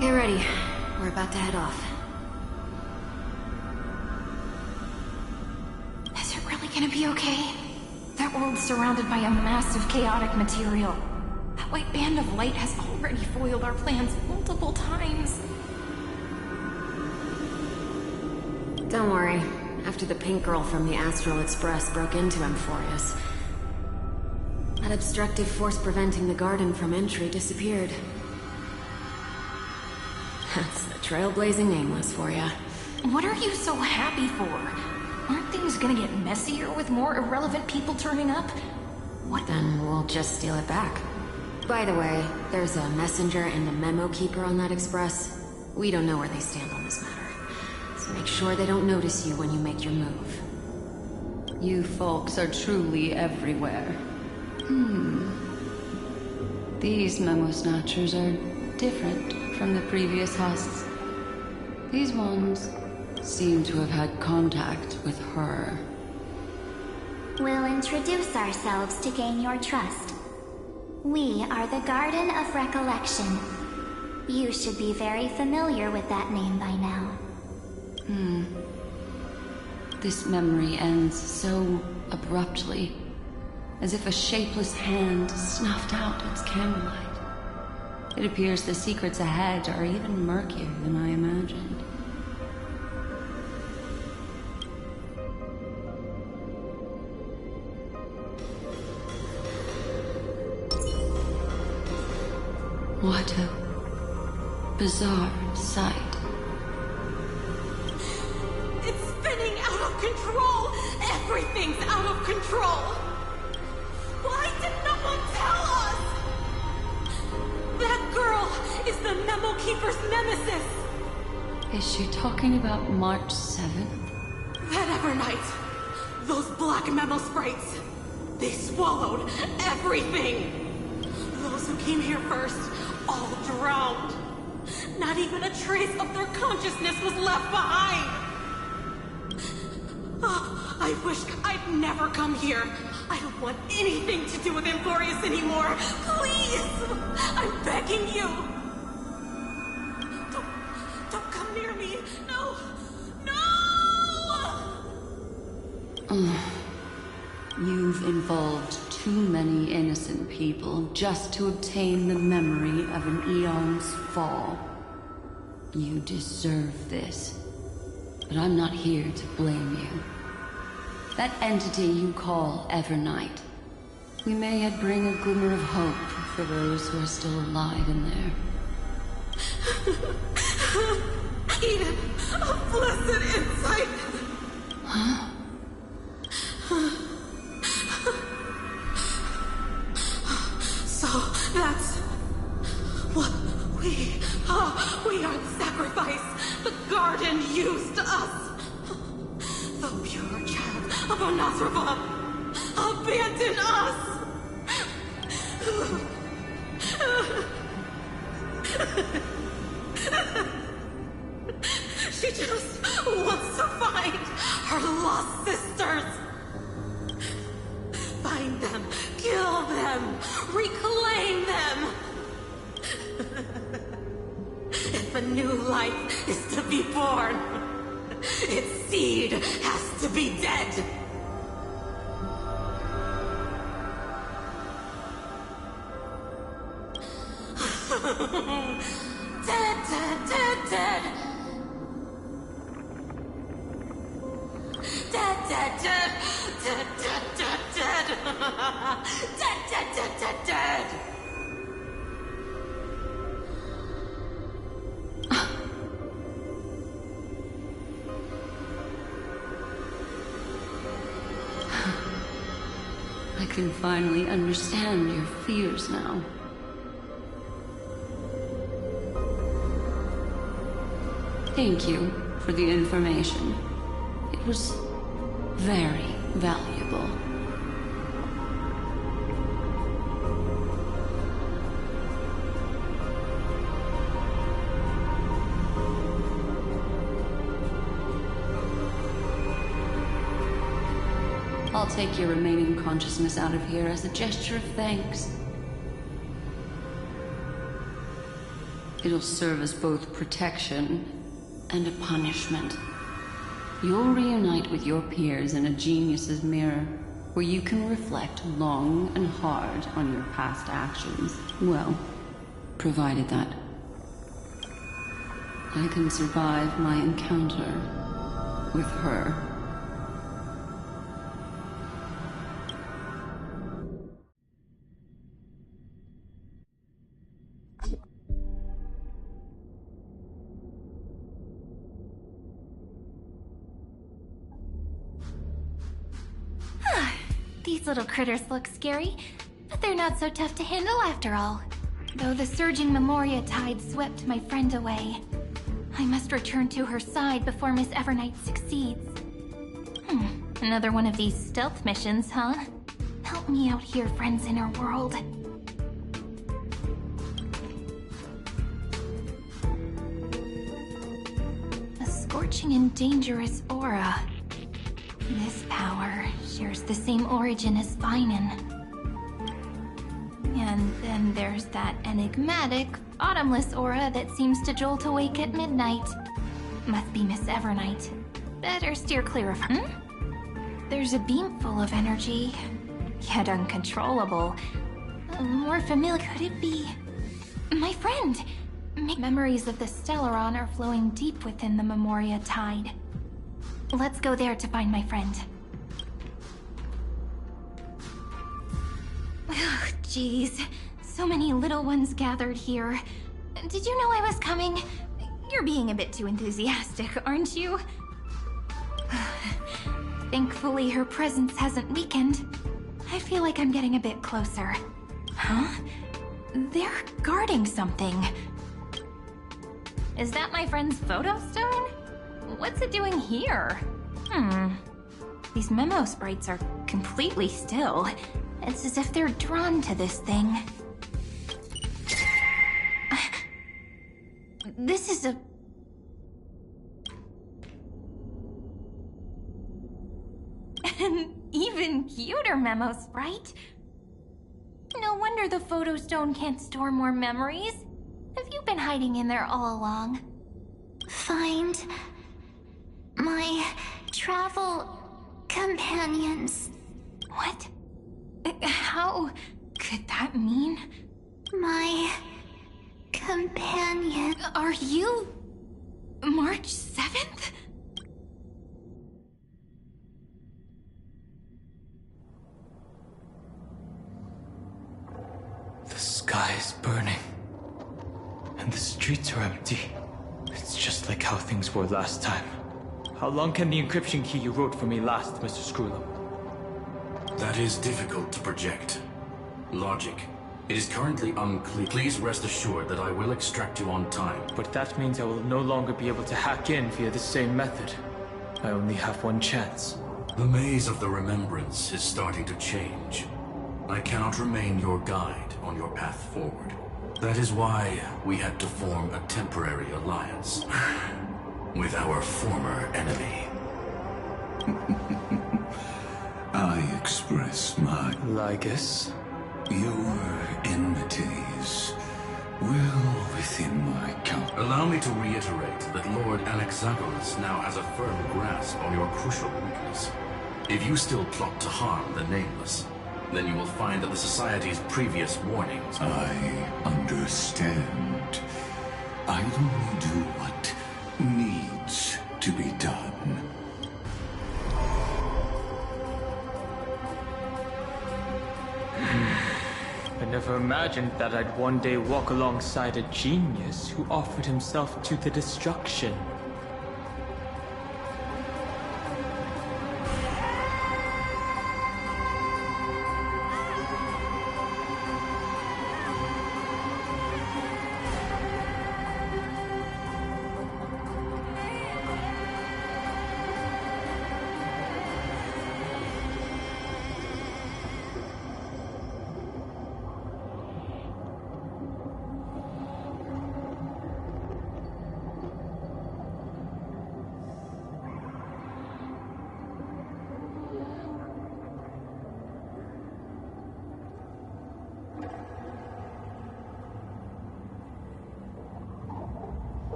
Get ready. We're about to head off. Is it really gonna be okay? That world's surrounded by a massive chaotic material. That white band of light has already foiled our plans multiple times. Don't worry. After the pink girl from the Astral Express broke into Amphorius, that obstructive force preventing the garden from entry disappeared. That's the trailblazing Nameless for ya. What are you so happy for? Aren't things gonna get messier with more irrelevant people turning up? What? Then we'll just steal it back. By the way, there's a messenger and a memo keeper on that express. We don't know where they stand on this matter. So make sure they don't notice you when you make your move. You folks are truly everywhere. These Memo Snatchers are different from the previous hosts. These ones seem to have had contact with her. We'll introduce ourselves to gain your trust. We are the Garden of Recollection. You should be very familiar with that name by now. This memory ends so abruptly, as if a shapeless hand snuffed out its candlelight. It appears the secrets ahead are even murkier than I imagined. What a bizarre sight. It's spinning out of control! Everything's out of control! Why did no one tell us? That girl is the Memo Keeper's nemesis! Is she talking about March 7th? That Evernight, those black Memo sprites, they swallowed everything! Those who came here first, all drowned. Not even a trace of their consciousness was left behind! Oh, I wish I'd never come here. I don't want anything to do with Emphorius anymore. Please! I'm begging you! Don't come near me! No! No! You've involved too many innocent people just to obtain the memory of an eon's fall. You deserve this. But I'm not here to blame you. That entity you call Evernight, we may yet bring a glimmer of hope for those who are still alive in there. Eden, a blessed insight! Huh? So that's what we are the sacrifice the garden used us. The pure child of Onazrava abandoned us. She just wants to find her lost sisters. Find them, kill them, reclaim them. If a new life is to be born, its seed has to be dead. Dead, dead, dead, dead. Dead, dead, dead, dead, dead, dead, dead. Dead, dead, dead, dead, dead. I can finally understand your fears now. Thank you for the information. It was very valuable. I'll take your remaining consciousness out of here as a gesture of thanks. It'll serve as both protection and a punishment. You'll reunite with your peers in a genius's mirror, where you can reflect long and hard on your past actions. Well, provided that I can survive my encounter with her. These little critters look scary, but they're not so tough to handle after all. Though the surging Memoria tide swept my friend away, I must return to her side before Miss Evernight succeeds. Another one of these stealth missions, huh? Help me out here, friends in her world. scorching and dangerous aura. This power shares the same origin as Finan. And then there's that enigmatic, bottomless aura that seems to jolt awake at midnight. Must be Miss Evernight. Better steer clear of her. There's a beam full of energy, yet uncontrollable. More familiar could it be? My friend! Memories of the Stellaron are flowing deep within the Memoria Tide. Let's go there to find my friend. Ugh, jeez. So many little ones gathered here. Did you know I was coming? You're being a bit too enthusiastic, aren't you? Thankfully, her presence hasn't weakened. I feel like I'm getting a bit closer. Huh? They're guarding something. Is that my friend's photo stone? What's it doing here? These memo sprites are completely still. It's as if they're drawn to this thing. This is an even cuter memo sprite. No wonder the photo stone can't store more memories. Have you been hiding in there all along? Find my travel companions. What? How could that mean? My companion. Are you March 7th? The sky is burning. And the streets are empty. It's just like how things were last time. How long can the encryption key you wrote for me last, Mr. Screwlum? That is difficult to project. Logic. It is currently unclear. Please rest assured that I will extract you on time. But that means I will no longer be able to hack in via the same method. I only have one chance. The maze of the remembrance is starting to change. I cannot remain your guide on your path forward. That is why we had to form a temporary alliance with our former enemy. I express my... Lygus? Your enmities well within my count. Allow me to reiterate that Lord Anaxagoras now has a firm grasp on your crucial weakness. If you still plot to harm the Nameless, then you will find that the Society's previous warnings... I understand. I only do what needs to be done. I never imagined that I'd one day walk alongside a genius who offered himself to the destruction.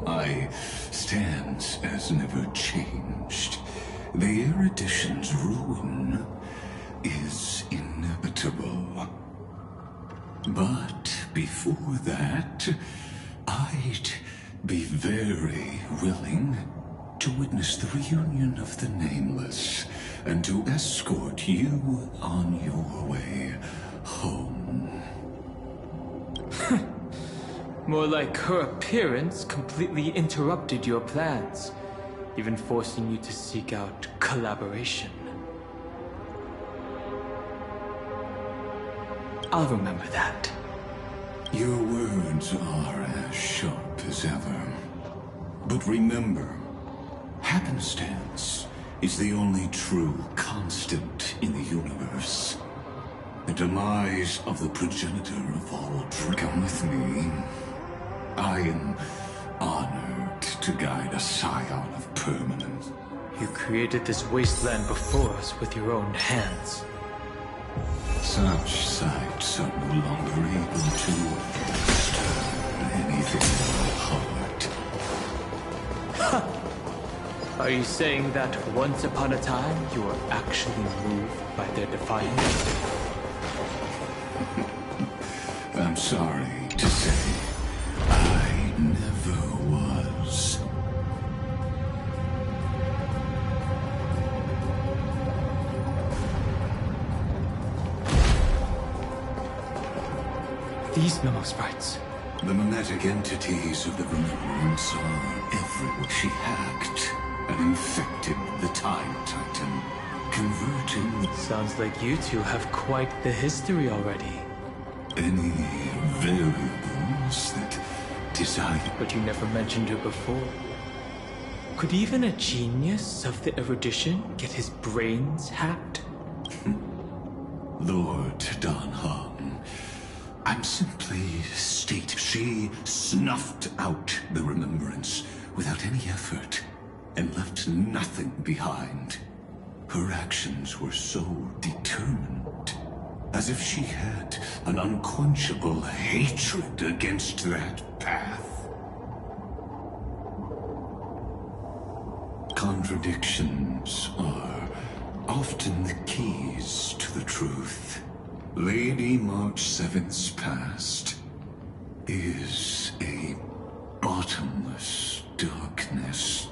My stance has never changed. The erudition's ruin is inevitable. But before that, I'd be very willing to witness the reunion of the Nameless and to escort you on your way home. More like her appearance completely interrupted your plans, even forcing you to seek out collaboration. I'll remember that. Your words are as sharp as ever. But remember, happenstance is the only true constant in the universe. The demise of the progenitor of all come with me. I am honored to guide a scion of permanence. You created this wasteland before us with your own hands. Such sights are no longer able to stir anything in my heart. Are you saying that once upon a time you were actually moved by their defiance? I'm sorry to say, I never was. These memo sprites. The mimetic entities of the Remembrance are everywhere. She hacked and infected the Time Titan, converting... Sounds like you two have quite the history already. Any variables that desire... But you never mentioned her before. Could even a genius of the erudition get his brains hacked? Lord Don Hong, I'm simply stating she snuffed out the Remembrance without any effort and left nothing behind. Her actions were so determined, as if she had an unquenchable hatred against that path. Contradictions are often the keys to the truth. Lady March 7th's past is a bottomless darkness.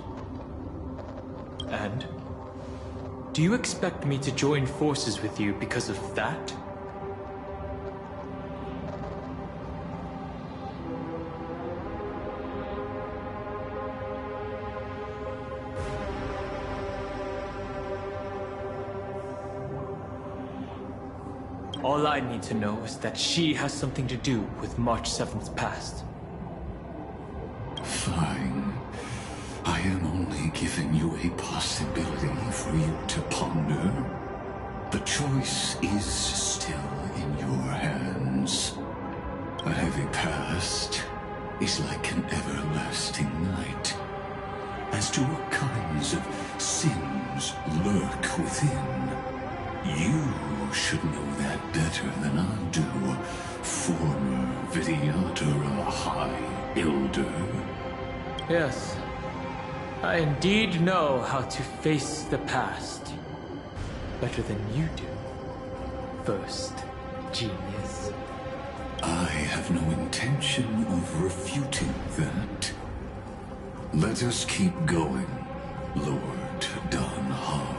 And? Do you expect me to join forces with you because of that? All I need to know is that she has something to do with March 7th's past. Fine. I am only giving you a possibility for you to ponder. The choice is still in your hands. A heavy past is like an everlasting night. As to what kinds of sins lurk within, you should know that better than I do, former Vidyadhara High Elder. Yes. I indeed know how to face the past. Better than you do. First, genius. I have no intention of refuting that. Let us keep going, Lord Don Hong.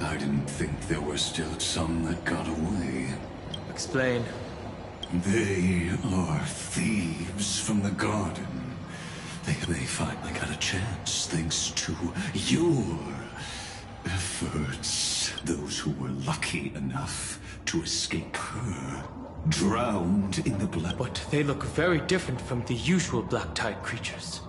I didn't think there were still some that got away. Explain. They are thieves from the garden. They finally got a chance thanks to your efforts. Those who were lucky enough to escape her drowned in the blood. But they look very different from the usual Black Tide creatures.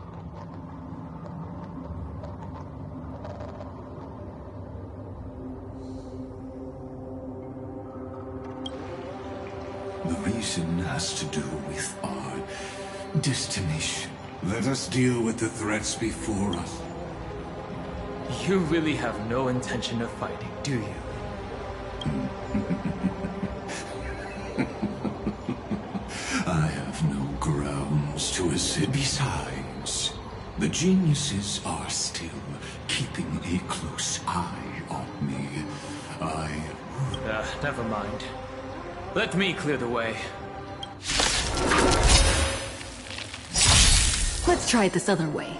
The reason has to do with our destination. Let us deal with the threats before us. You really have no intention of fighting, do you? I have no grounds to assist. Besides, The geniuses are still keeping a close eye on me. Never mind. Let me clear the way. Let's try it this other way.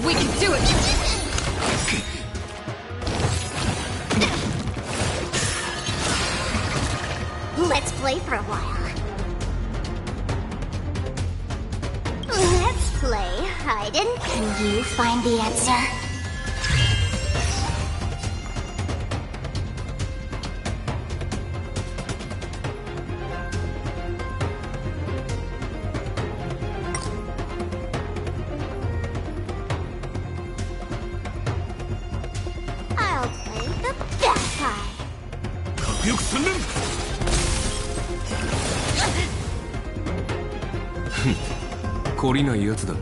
We can do it! Let's play for a while. Let's play hide and can you find the answer? I'll play the bad guy. よくすんねん懲りないやつだ。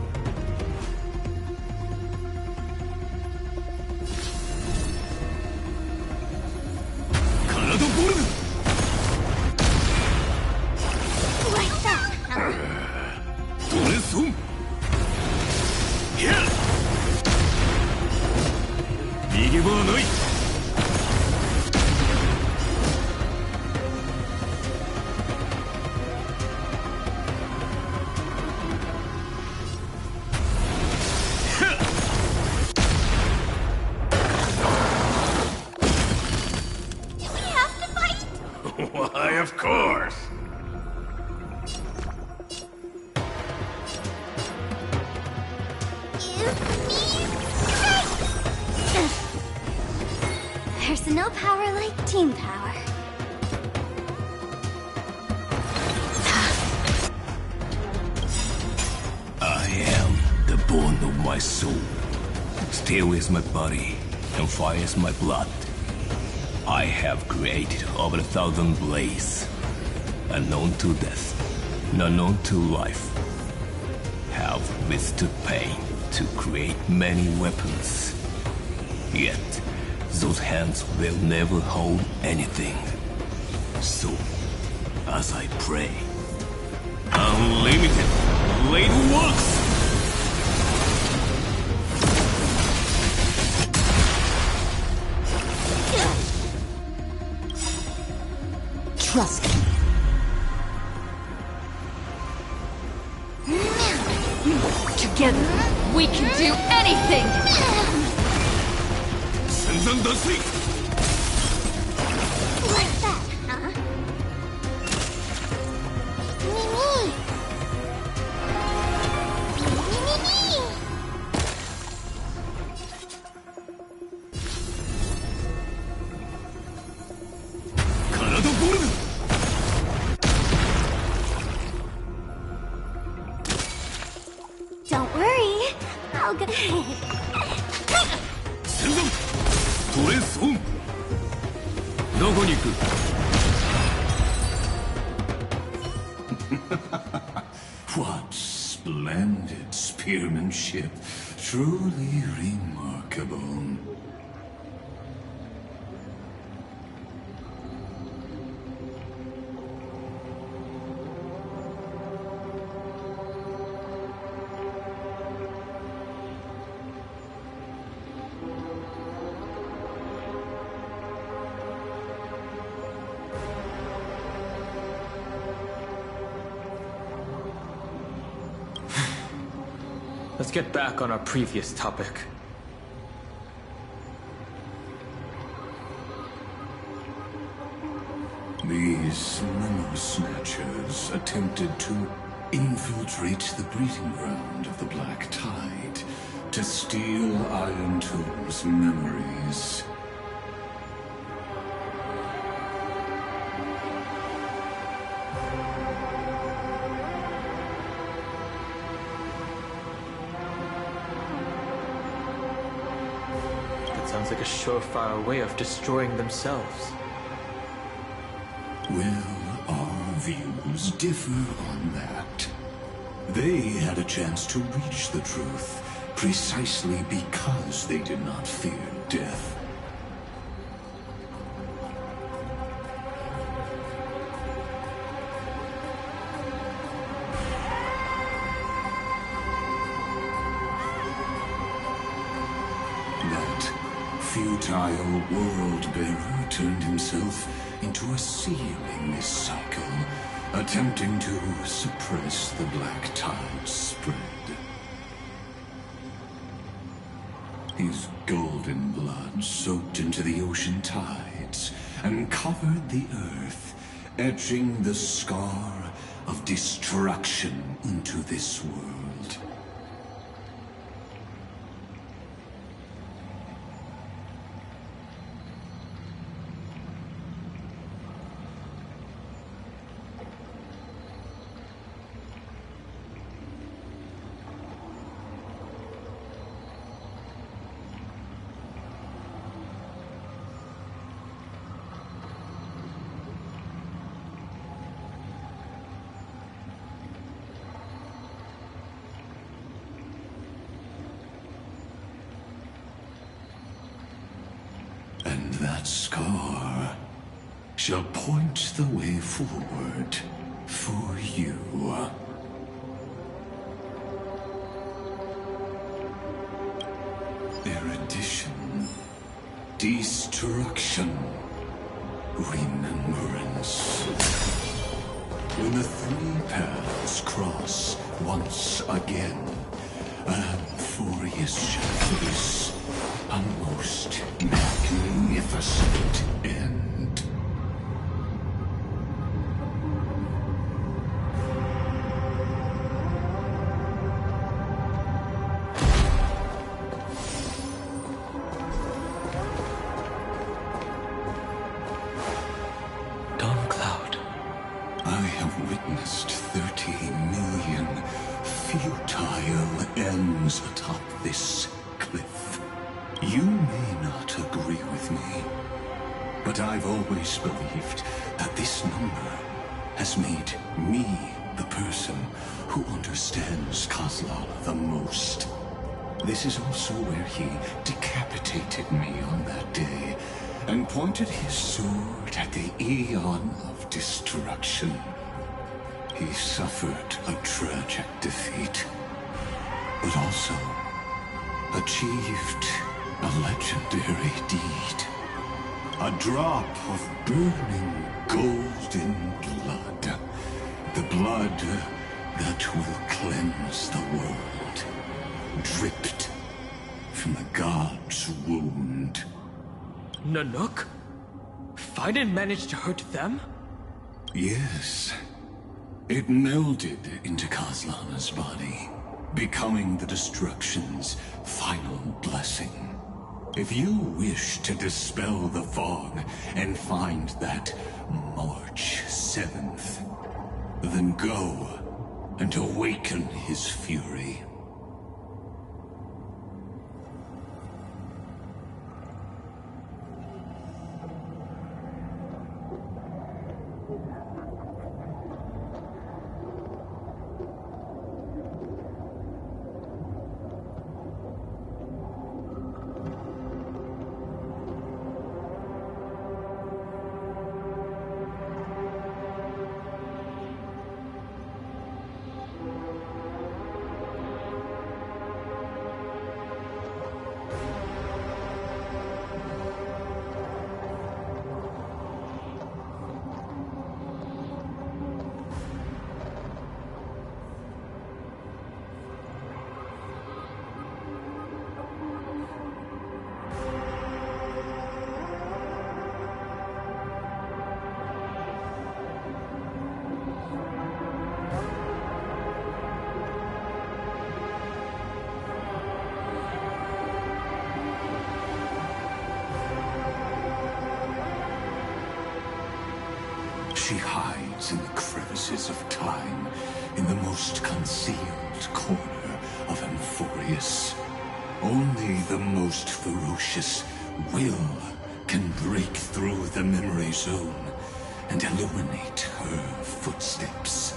カラドボルム Like that, huh? ドレソン逃げ場はない Why, of course. There's no power like team power. I am the bone of my soul. Steel is my body, and fire is my blood. I have created over 1,000 blades, unknown to death, unknown to life. Have withstood pain to create many weapons. Yet, those hands will never hold anything. So, as I pray, unlimited blade works! Trust me. Together, we can do anything! Like that, huh? Me. Don't worry, I'll get. 戦艦トレソンどこに行く What splendid spearmanship. Truly remarkable. Let's get back on our previous topic. These memo snatchers attempted to infiltrate the breeding ground of the Black Tide to steal Iron Tomb's memories. That sounds like a surefire way of destroying themselves. Well, our views differ on that. They had a chance to reach the truth precisely because they did not fear death. futile world-bearer turned himself into a seal in this cycle, attempting to suppress the black tide spread. His golden blood soaked into the ocean tides and covered the earth, etching the scar of destruction into this world. And that scar shall point the way forward for you. Erudition, destruction, remembrance. When the three paths cross once again, Amphorius shall face a most magnificent end. Dawn Cloud. I have witnessed 30 million futile ends atop this cliff. You may not agree with me, but I've always believed that this number has made me the person who understands Kozlal the most. This is also where he decapitated me on that day and pointed his sword at the Aeon of Destruction. He suffered a tragic defeat, but also achieved a legendary deed. A drop of burning golden blood. The blood that will cleanse the world. Dripped from the god's wound. Nanook? Fiden managed to hurt them? Yes. It melded into Kozlana's body, becoming the Destruction's final blessing. If you wish to dispel the fog and find that March 7th, then go and awaken his fury. She hides in the crevices of time, in the most concealed corner of Amphorius. Only the most ferocious will can break through the memory zone and illuminate her footsteps.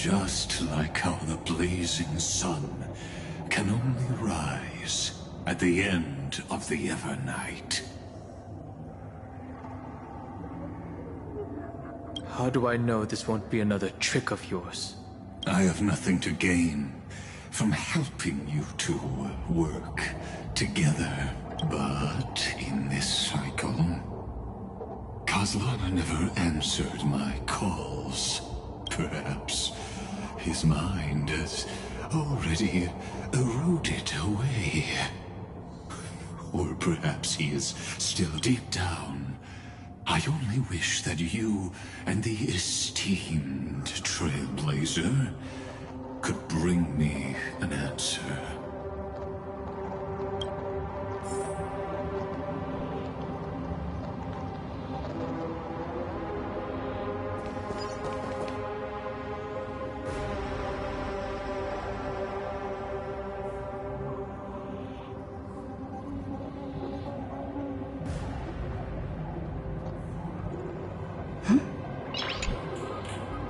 Just like how the blazing sun can only rise at the end of the Evernight. How do I know this won't be another trick of yours? I have nothing to gain from helping you two work together. But in this cycle, Kaslana never answered my calls. Perhaps his mind has already eroded away. Or perhaps he is still deep down. I only wish that you and the esteemed Trailblazer could bring me an answer.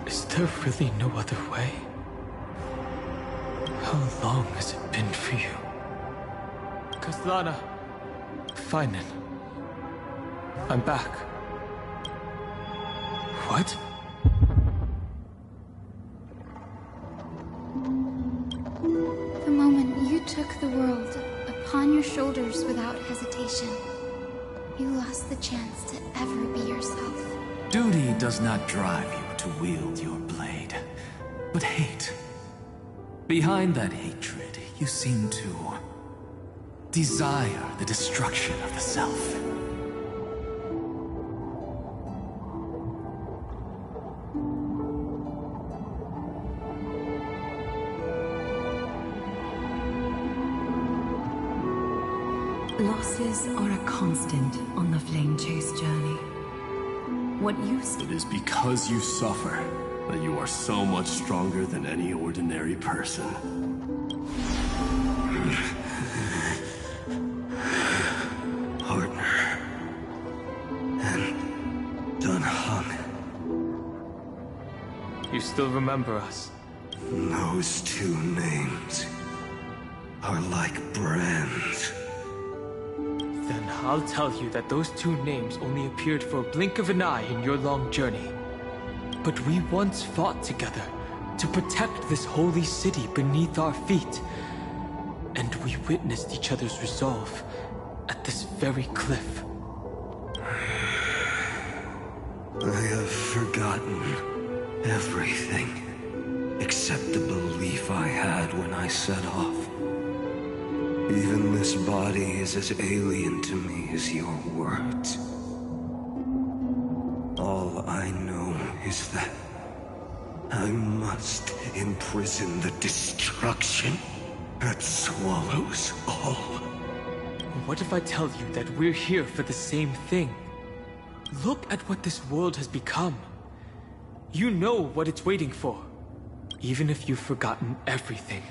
Is there really no other way? How long has it been for you? Kaslana! Fine then. I'm back. What? The moment you took the world upon your shoulders without hesitation, you lost the chance to ever be yourself. Duty does not drive you to wield your blade, but hate. Behind that hatred, you seem to desire the destruction of the self. Losses are a constant on the Flame Chase journey. What used to... It is because you suffer that you are so much stronger than any ordinary person. Partner. And done hung. You still remember us? Those two names are like brands. Then I'll tell you that those two names only appeared for a blink of an eye in your long journey. But we once fought together to protect this holy city beneath our feet. And we witnessed each other's resolve at this very cliff. I have forgotten everything except the belief I had when I set off. Even this body is as alien to me as your words. All I know is that I must imprison the destruction that swallows all. What if I tell you that we're here for the same thing? Look at what this world has become. You know what it's waiting for. Even if you've forgotten everything,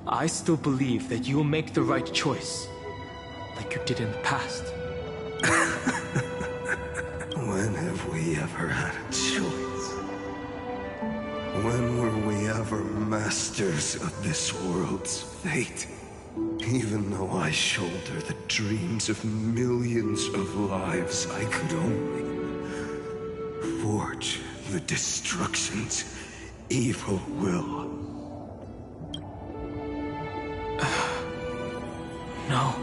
I still believe that you'll make the right choice, like you did in the past. When have we ever had a choice? When were we ever masters of this world's fate? Even though I shoulder the dreams of millions of lives, I could only forge the destruction's evil will. No.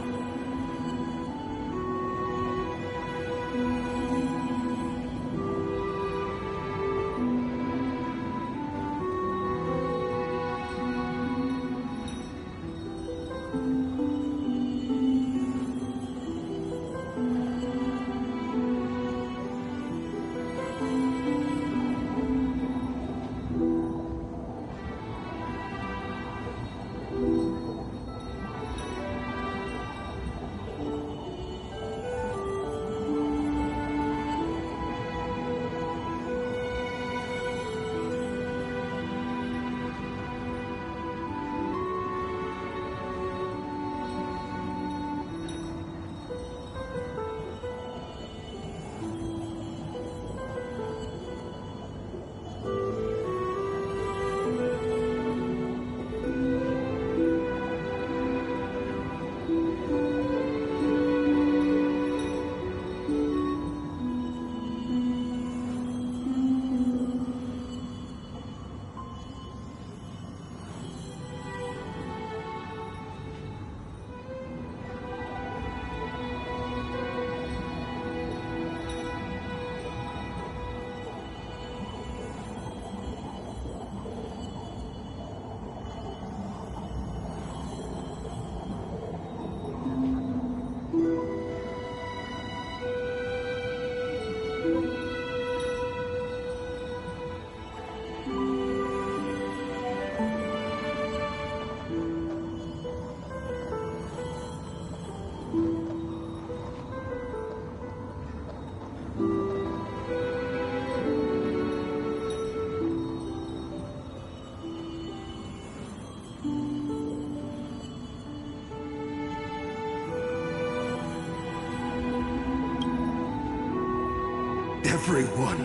Everyone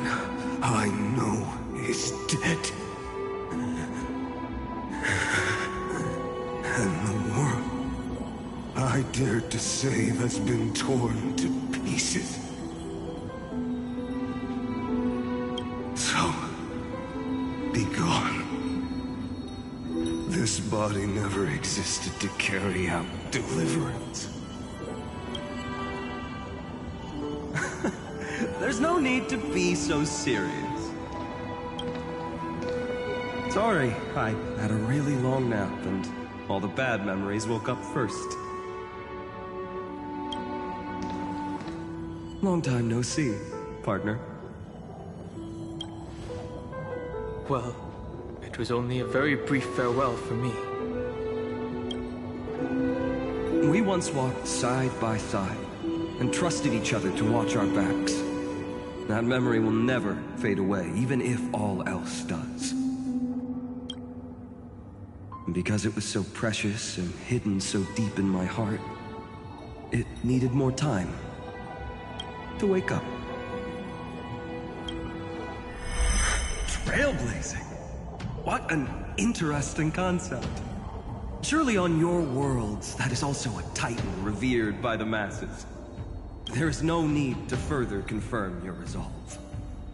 I know is dead. And the world I dared to save has been torn to pieces. So, be gone. This body never existed to carry out deliverance. There's no need to be so serious. Sorry, I had a really long nap and all the bad memories woke up first. Long time no see, partner. Well, it was only a very brief farewell for me. We once walked side by side and trusted each other to watch our backs. That memory will never fade away, even if all else does. And because it was so precious and hidden so deep in my heart, it needed more time to wake up. Trailblazing? What an interesting concept. Surely on your worlds, that is also a titan revered by the masses. There is no need to further confirm your resolve.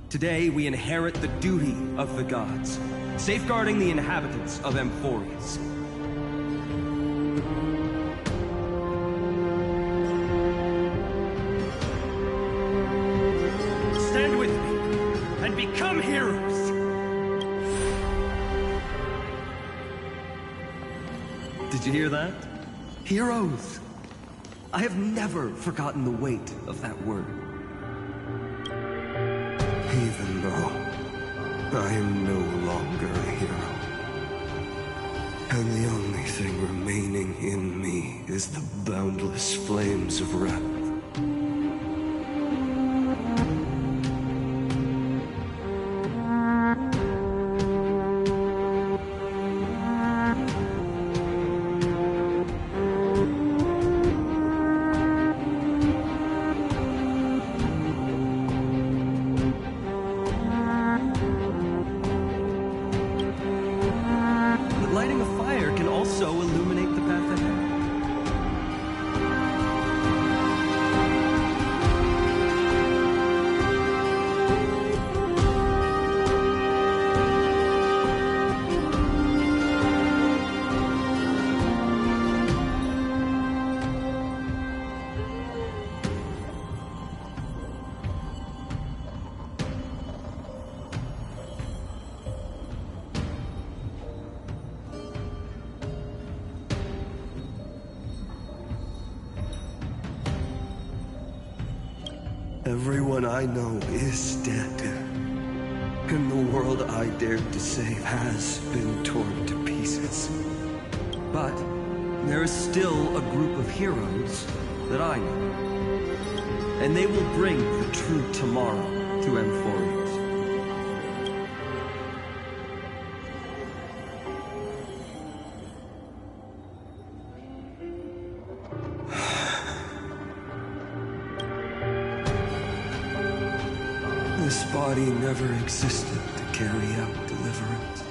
Today, we inherit the duty of the gods, safeguarding the inhabitants of Amphorius. Stand with me, and become heroes! Did you hear that? Heroes! I have never forgotten the weight of that word. Even though I am no longer a hero. And the only thing remaining in me is the boundless flames of wrath. Lighting a fire can also illuminate the path ahead. Everyone I know is dead. And the world I dared to save has been torn to pieces. But there is still a group of heroes that I know. And they will bring the true tomorrow to Amphorius. This body never existed to carry out deliverance.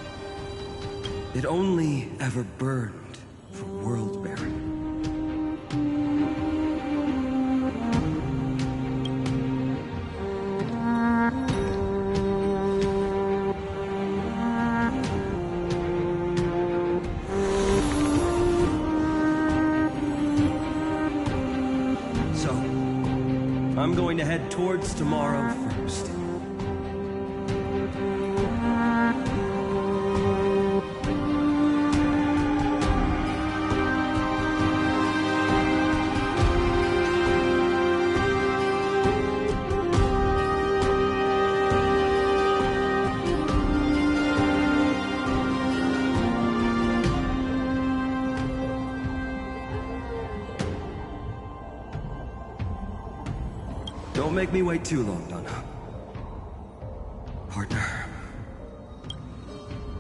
It only ever burned for world bearing. So, I'm going to head towards tomorrow first. Don't make me wait too long, Donna. Partner.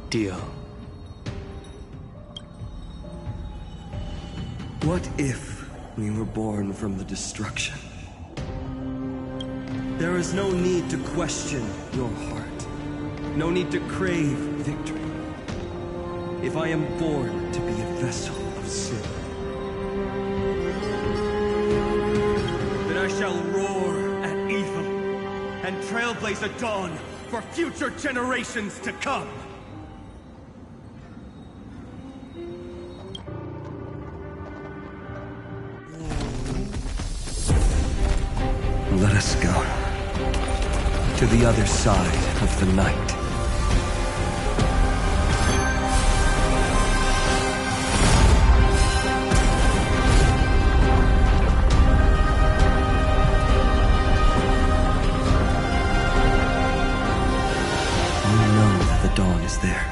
Deal. What if we were born from the destruction? There is no need to question your heart. No need to crave victory. If I am born to be a vessel of sin, then I shall roar at evil and trailblaze a dawn for future generations to come. Let us go to the other side of the night. We know that the dawn is there,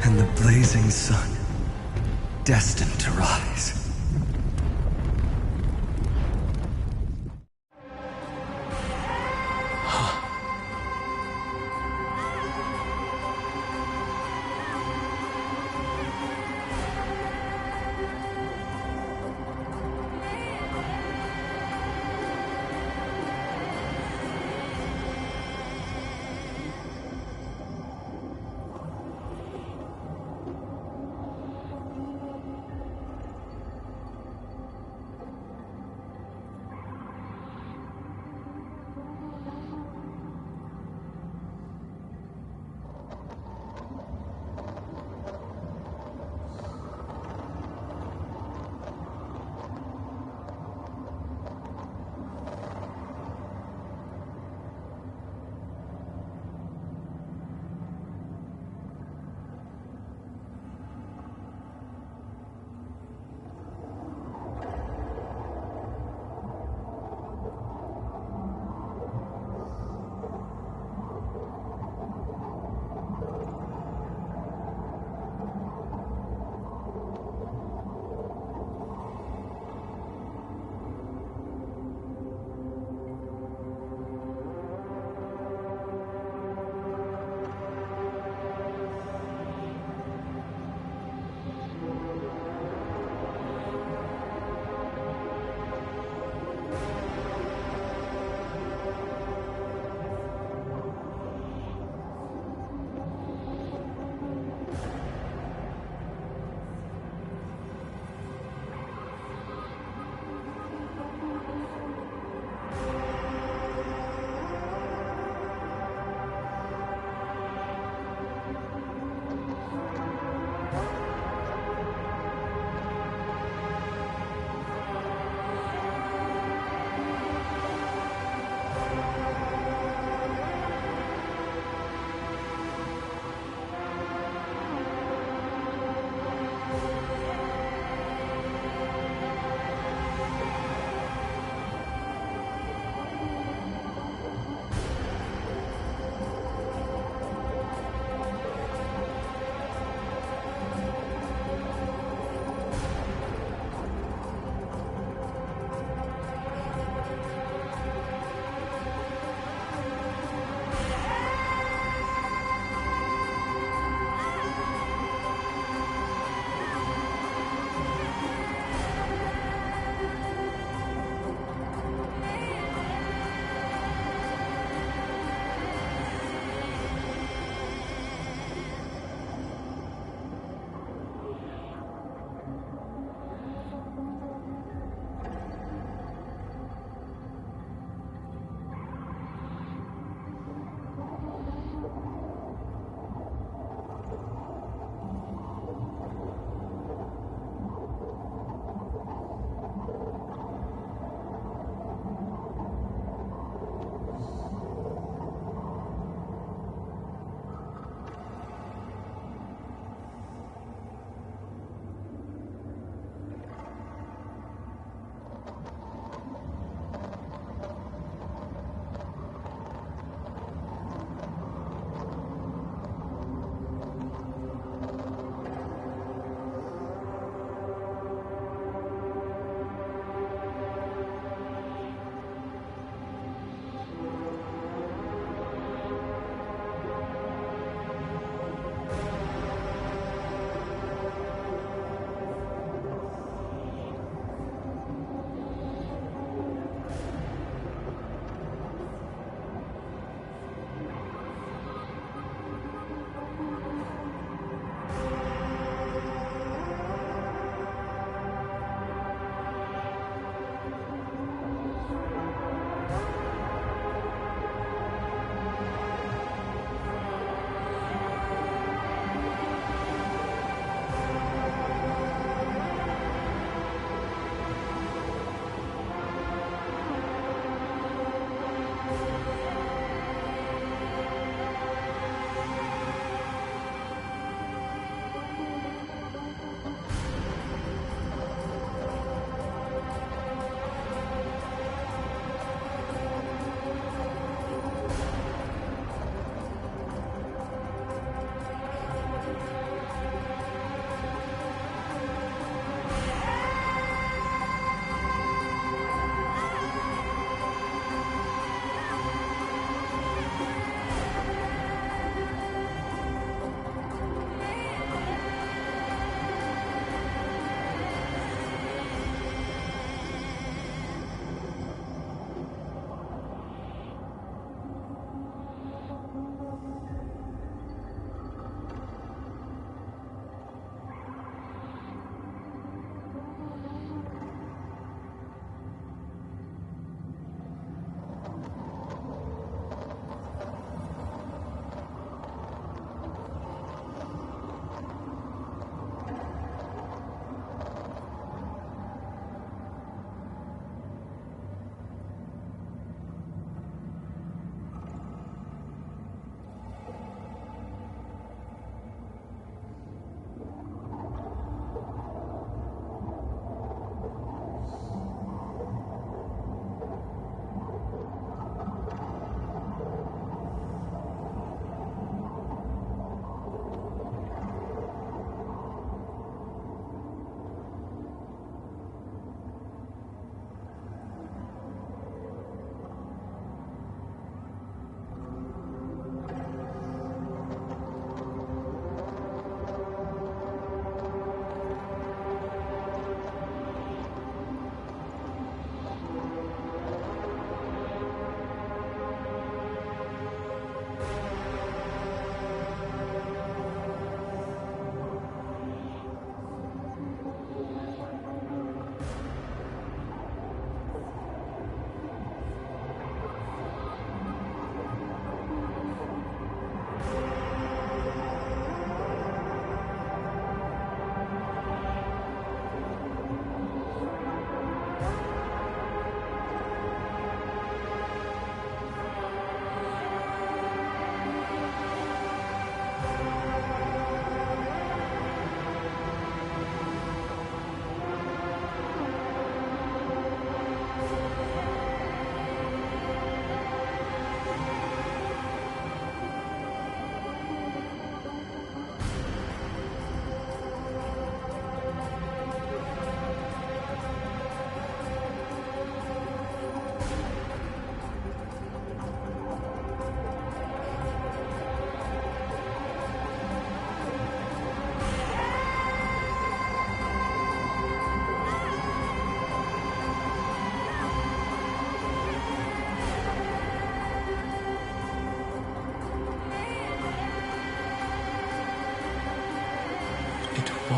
and the blazing sun destined to rise.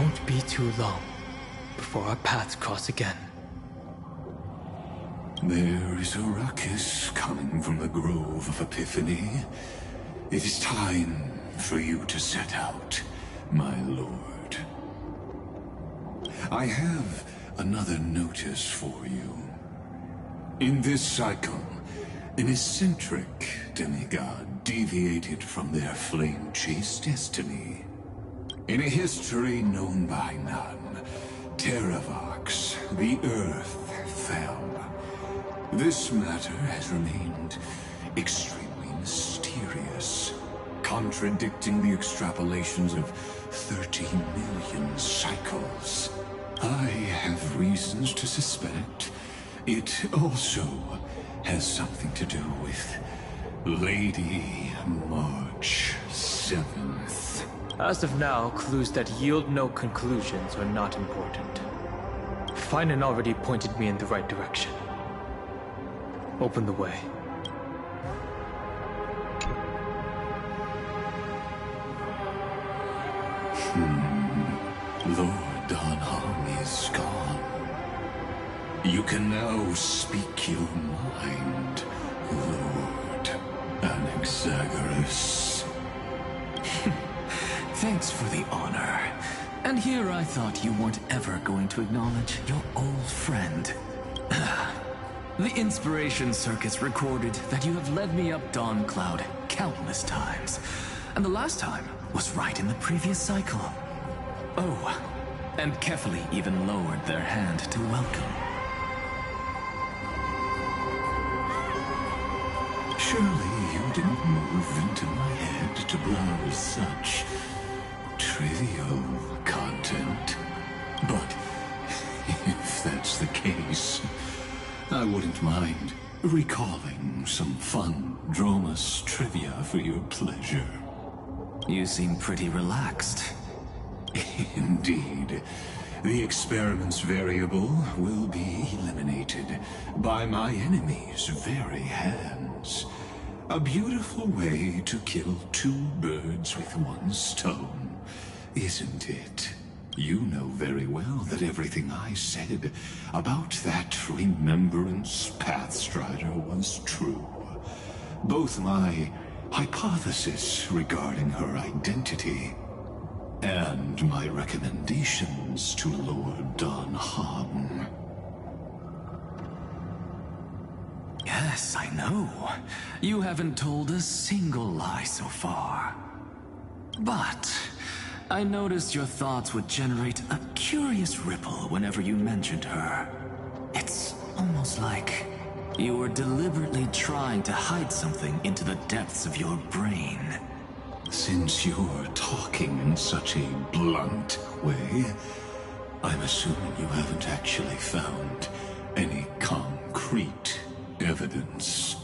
won't be too long before our paths cross again. There is a ruckus coming from the Grove of Epiphany. It is time for you to set out, my lord. I have another notice for you. In this cycle, an eccentric demigod deviated from their flame-chased destiny. In a history known by none, Terravox, the Earth, fell. This matter has remained extremely mysterious, contradicting the extrapolations of 30 million cycles. I have reasons to suspect it also has something to do with Lady March 7th. As of now, clues that yield no conclusions are not important. Finan already pointed me in the right direction. Open the way. Lord Donham is gone. You can now speak your mind, Lord Anaxagoras. Thanks for the honor. And here I thought you weren't ever going to acknowledge your old friend. The Inspiration Circus recorded that you have led me up Dawn Cloud countless times. And the last time was right in the previous cycle. Oh, and Kefali even lowered their hand to welcome. Surely you didn't move into my head to browse such trivial content. But if that's the case, I wouldn't mind recalling some fun Dromus trivia for your pleasure. You seem pretty relaxed. Indeed. The experiment's variable will be eliminated by my enemy's very hands. A beautiful way to kill two birds with one stone, isn't it? You know very well that everything I said about that Remembrance Pathstrider was true. Both my hypothesis regarding her identity and my recommendations to Lord Donham. Yes, I know. You haven't told a single lie so far. But I noticed your thoughts would generate a curious ripple whenever you mentioned her. It's almost like you were deliberately trying to hide something into the depths of your brain. Since you're talking in such a blunt way, I'm assuming you haven't actually found any concrete evidence.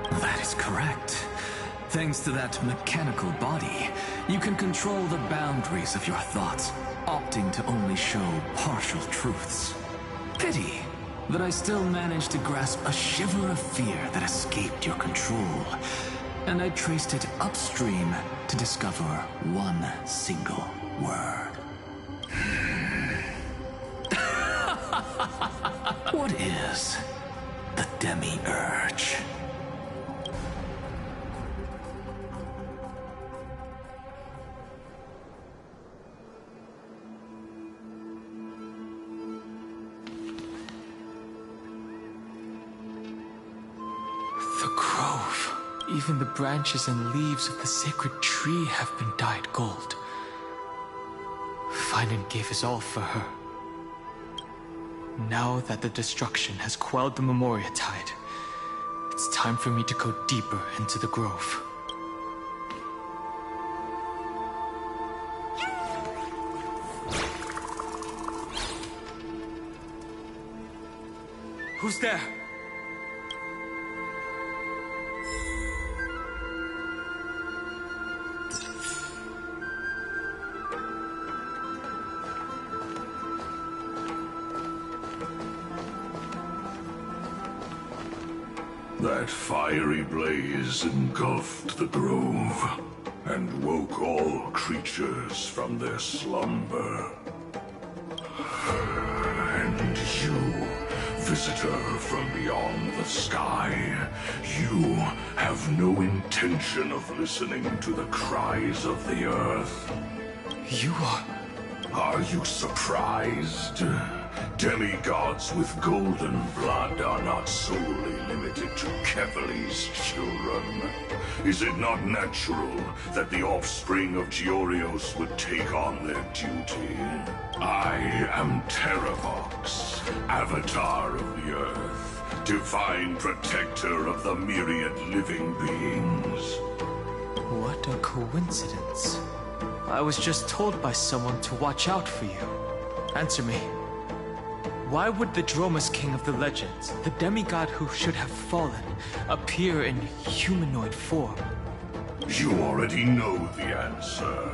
That is correct. Thanks to that mechanical body, you can control the boundaries of your thoughts, opting to only show partial truths. Pity that I still managed to grasp a shiver of fear that escaped your control, and I traced it upstream to discover one single word. What is the Demi-Urge? The grove. Even the branches and leaves of the sacred tree have been dyed gold. Finan gave his all for her. Now that the destruction has quelled the Memoria Tide, it's time for me to go deeper into the grove. Who's there? That fiery blaze engulfed the grove and woke all creatures from their slumber. And you, visitor from beyond the sky, you have no intention of listening to the cries of the earth. You are... Are you surprised? Demigods with golden blood are not solely limited to Kevali's children. Is it not natural that the offspring of Georios would take on their duty? I am Terravox, Avatar of the Earth, divine protector of the myriad living beings. What a coincidence. I was just told by someone to watch out for you. Answer me. Why would the Dromus King of the Legends, the demigod who should have fallen, appear in humanoid form? You already know the answer.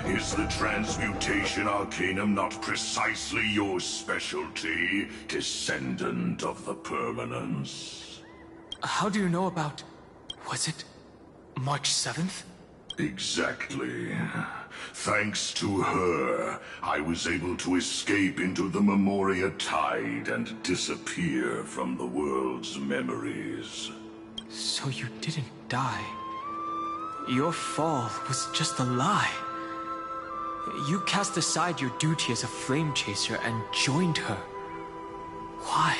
Is the transmutation arcanum not precisely your specialty, descendant of the Permanence? How do you know about... was it March 7th? Exactly. Thanks to her, I was able to escape into the Memoria Tide and disappear from the world's memories. So you didn't die. Your fall was just a lie. You cast aside your duty as a flame chaser and joined her. Why?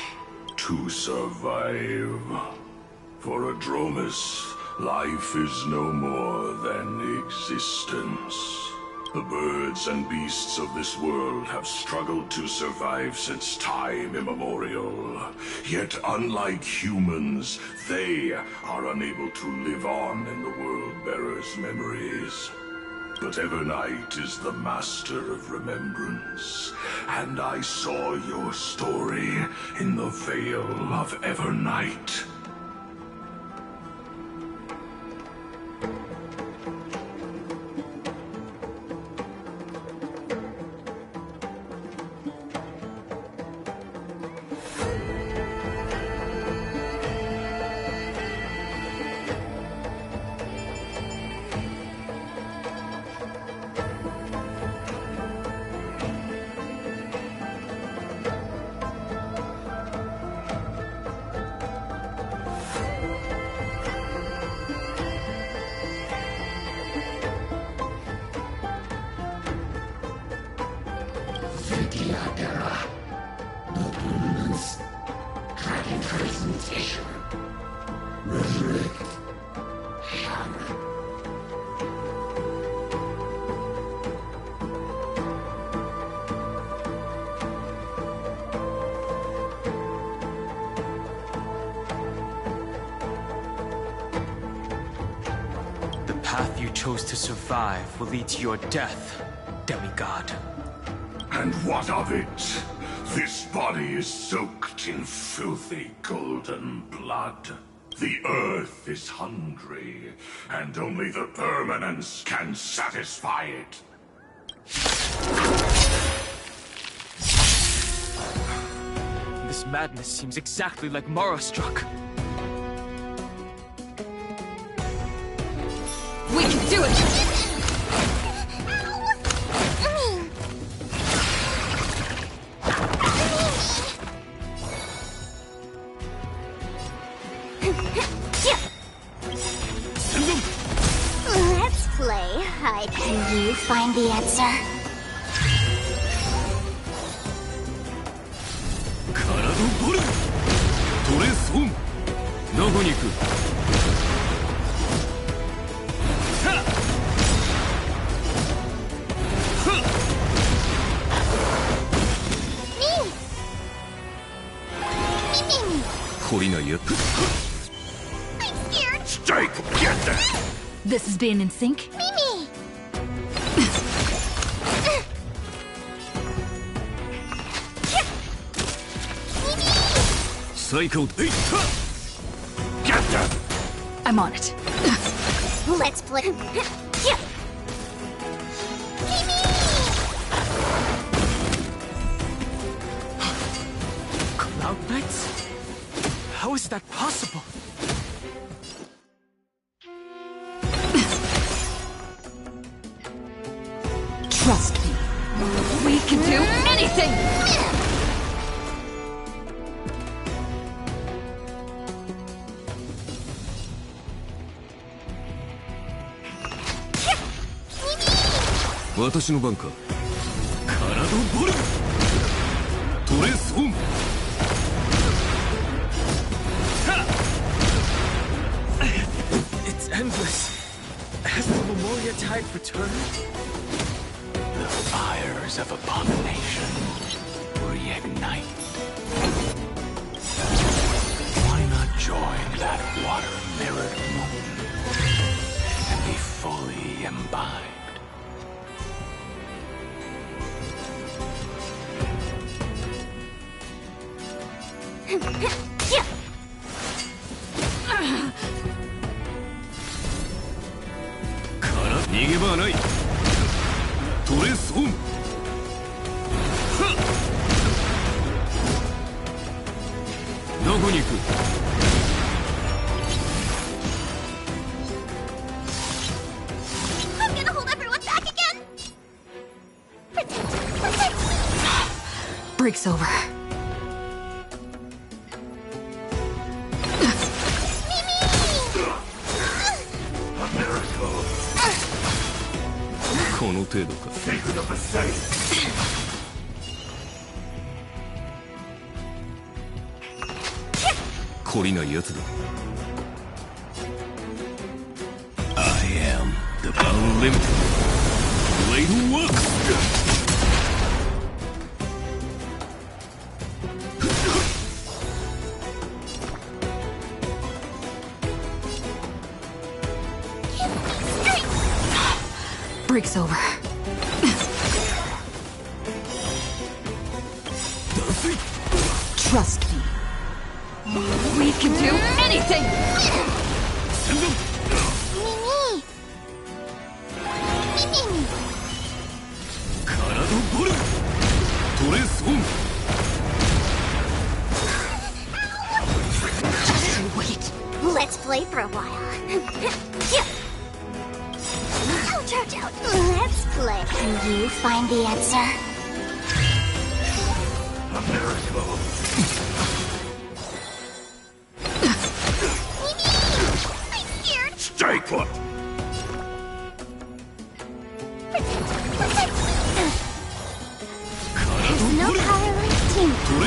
To survive. For a Dromus, life is no more than existence. The birds and beasts of this world have struggled to survive since time immemorial. Yet unlike humans, they are unable to live on in the World-Bearer's memories. But Evernight is the master of remembrance, and I saw your story in the Veil of Evernight. The path you chose to survive will lead to your death, demigod. And what of it? This body is soaked in filthy golden blood. The earth is hungry, and only the Permanence can satisfy it. This madness seems exactly like Mara struck. We can do it! Let's play hide. Can you find the answer? 体ボレトレソンどこに行く懲りないや Stay together! This is being in sync? Mimi! Psycho Get them! I'm on it. Let's play. Cloud Knights? How is that possible? Trust me. We can do anything! It's endless. Has the Memoria tide returned? The fires of abomination reignite. Why not join that water-mirrored moon and be fully imbibed? I'm gonna hold everyone back again! Protect! Break's over. I am the Bound Limb. Blade works! Break's over. Trust me. We can do anything! Just wait. Let's play for a while. Ouch, ouch, ouch. Let's play. Can you find the answer? A miracle. I'm scared. Stay put! There's no power like teamwork.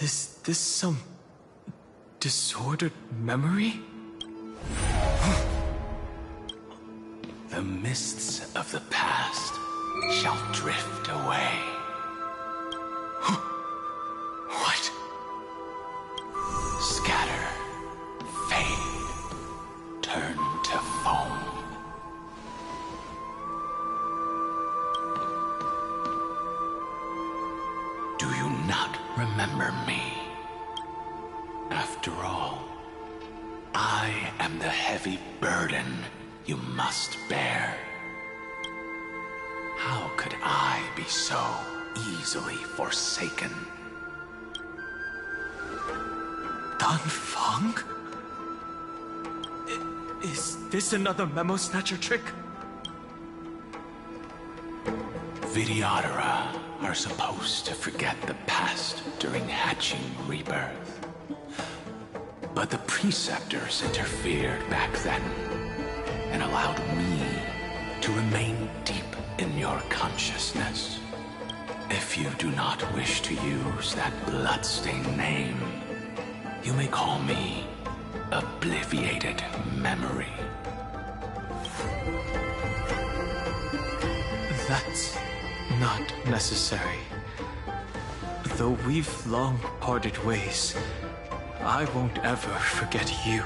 Is this some disordered memory? The mists of the past shall drift away. What? Scatter, fade, turn to foam. Do you not remember me? After all, I am the heavy burden you must bear. How could I be so easily forsaken? Dan Feng? Is this another Memo Snatcher trick? Vidyadhara are supposed to forget the past during hatching rebirth. But the Preceptors interfered back then and allowed me to remain deep in your consciousness. If you do not wish to use that bloodstained name, you may call me Obliviated Memory. That's not necessary. Though we've long parted ways, I won't ever forget you.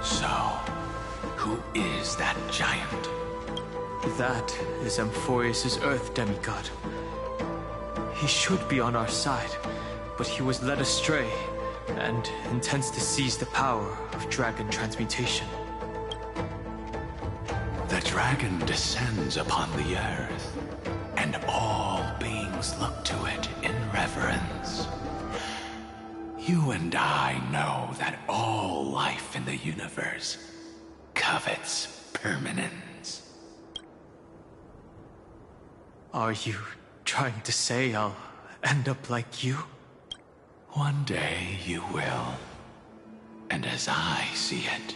So, who is that giant? That is Amphorius' Earth demigod. He should be on our side, but he was led astray and intends to seize the power of dragon transmutation. The dragon descends upon the earth, and all beings beings look to it in reverence. You and I know that all life in the universe covets permanence. Are you trying to say I'll end up like you? One day you will. And as I see it,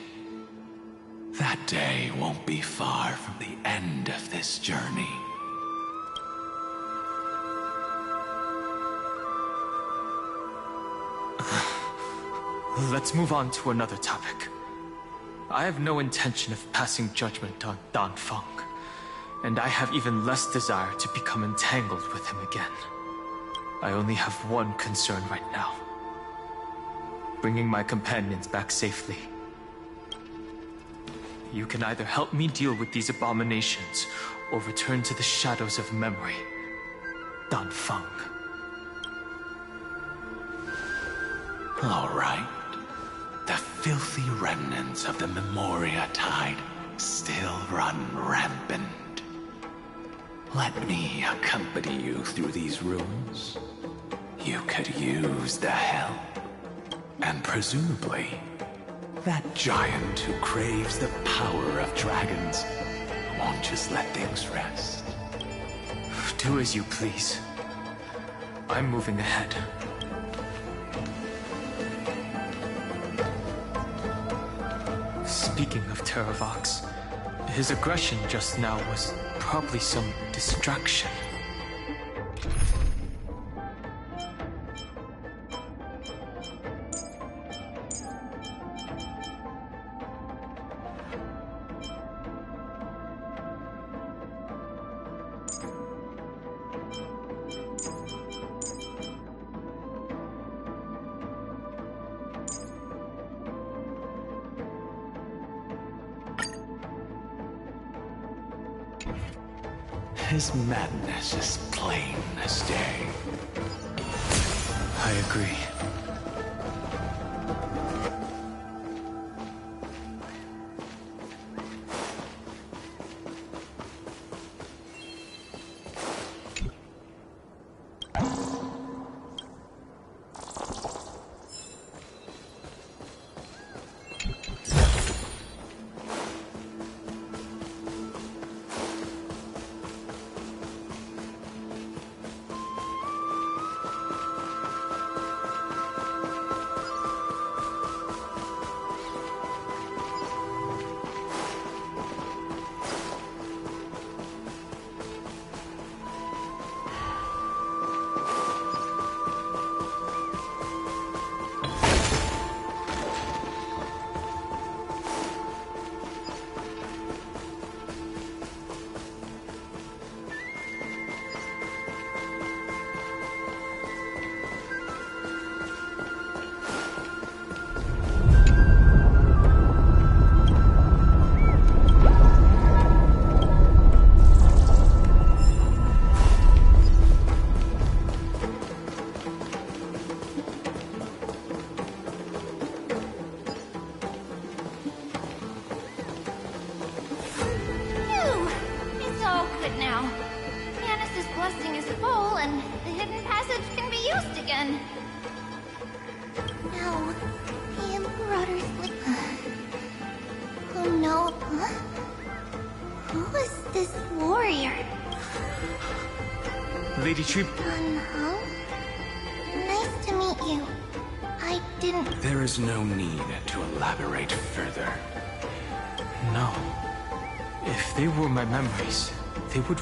that day won't be far from the end of this journey. Let's move on to another topic. I have no intention of passing judgment on Dan Feng, and I have even less desire to become entangled with him again. I only have one concern right now: bringing my companions back safely. You can either help me deal with these abominations, or return to the shadows of memory. Dan Feng. All right. The filthy remnants of the Memoria Tide still run rampant. Let me accompany you through these ruins. You could use the help. And presumably, that giant who craves the power of dragons won't just let things rest. Do as you please. I'm moving ahead. Speaking of Terravox, his aggression just now was probably some distraction. His madness is plain as day. I agree. Lady Tree... Dunhong? Nice to meet you. I didn't... There is no need to elaborate further. No. If they were my memories, they would...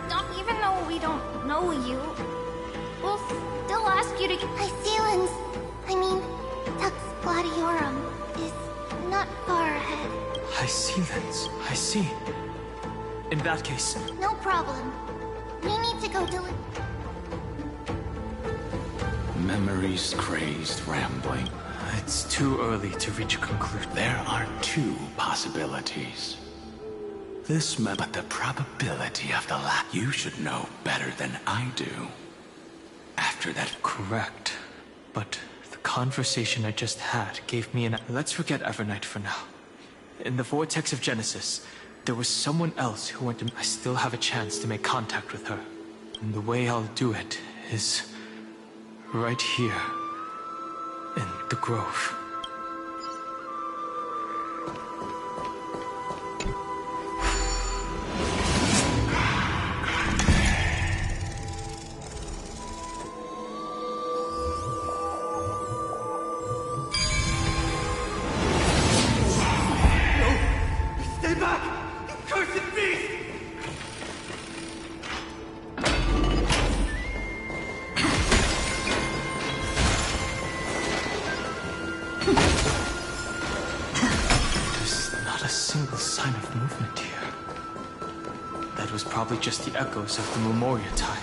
Don't even though we don't know you, we'll still ask you to... Icelands, I mean, Tux Gladiorum is not far ahead. Icelands, I see. In that case... No problem. We need to go do it. Memories crazed rambling. It's too early to reach a conclusion. There are two possibilities. But the probability of the last... You should know better than I do. After that... Correct. But the conversation I just had gave me an... Let's forget Evernight for now. In the Vortex of Genesis, there was someone else who went to... I still have a chance to make contact with her. And the way I'll do it is right here in the grove. Stay back! Cursed beast! There's not a single sign of movement here. That was probably just the echoes of the Memoria Tide.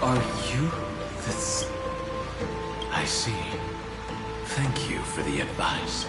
Are you this? I see. Thank you for the advice.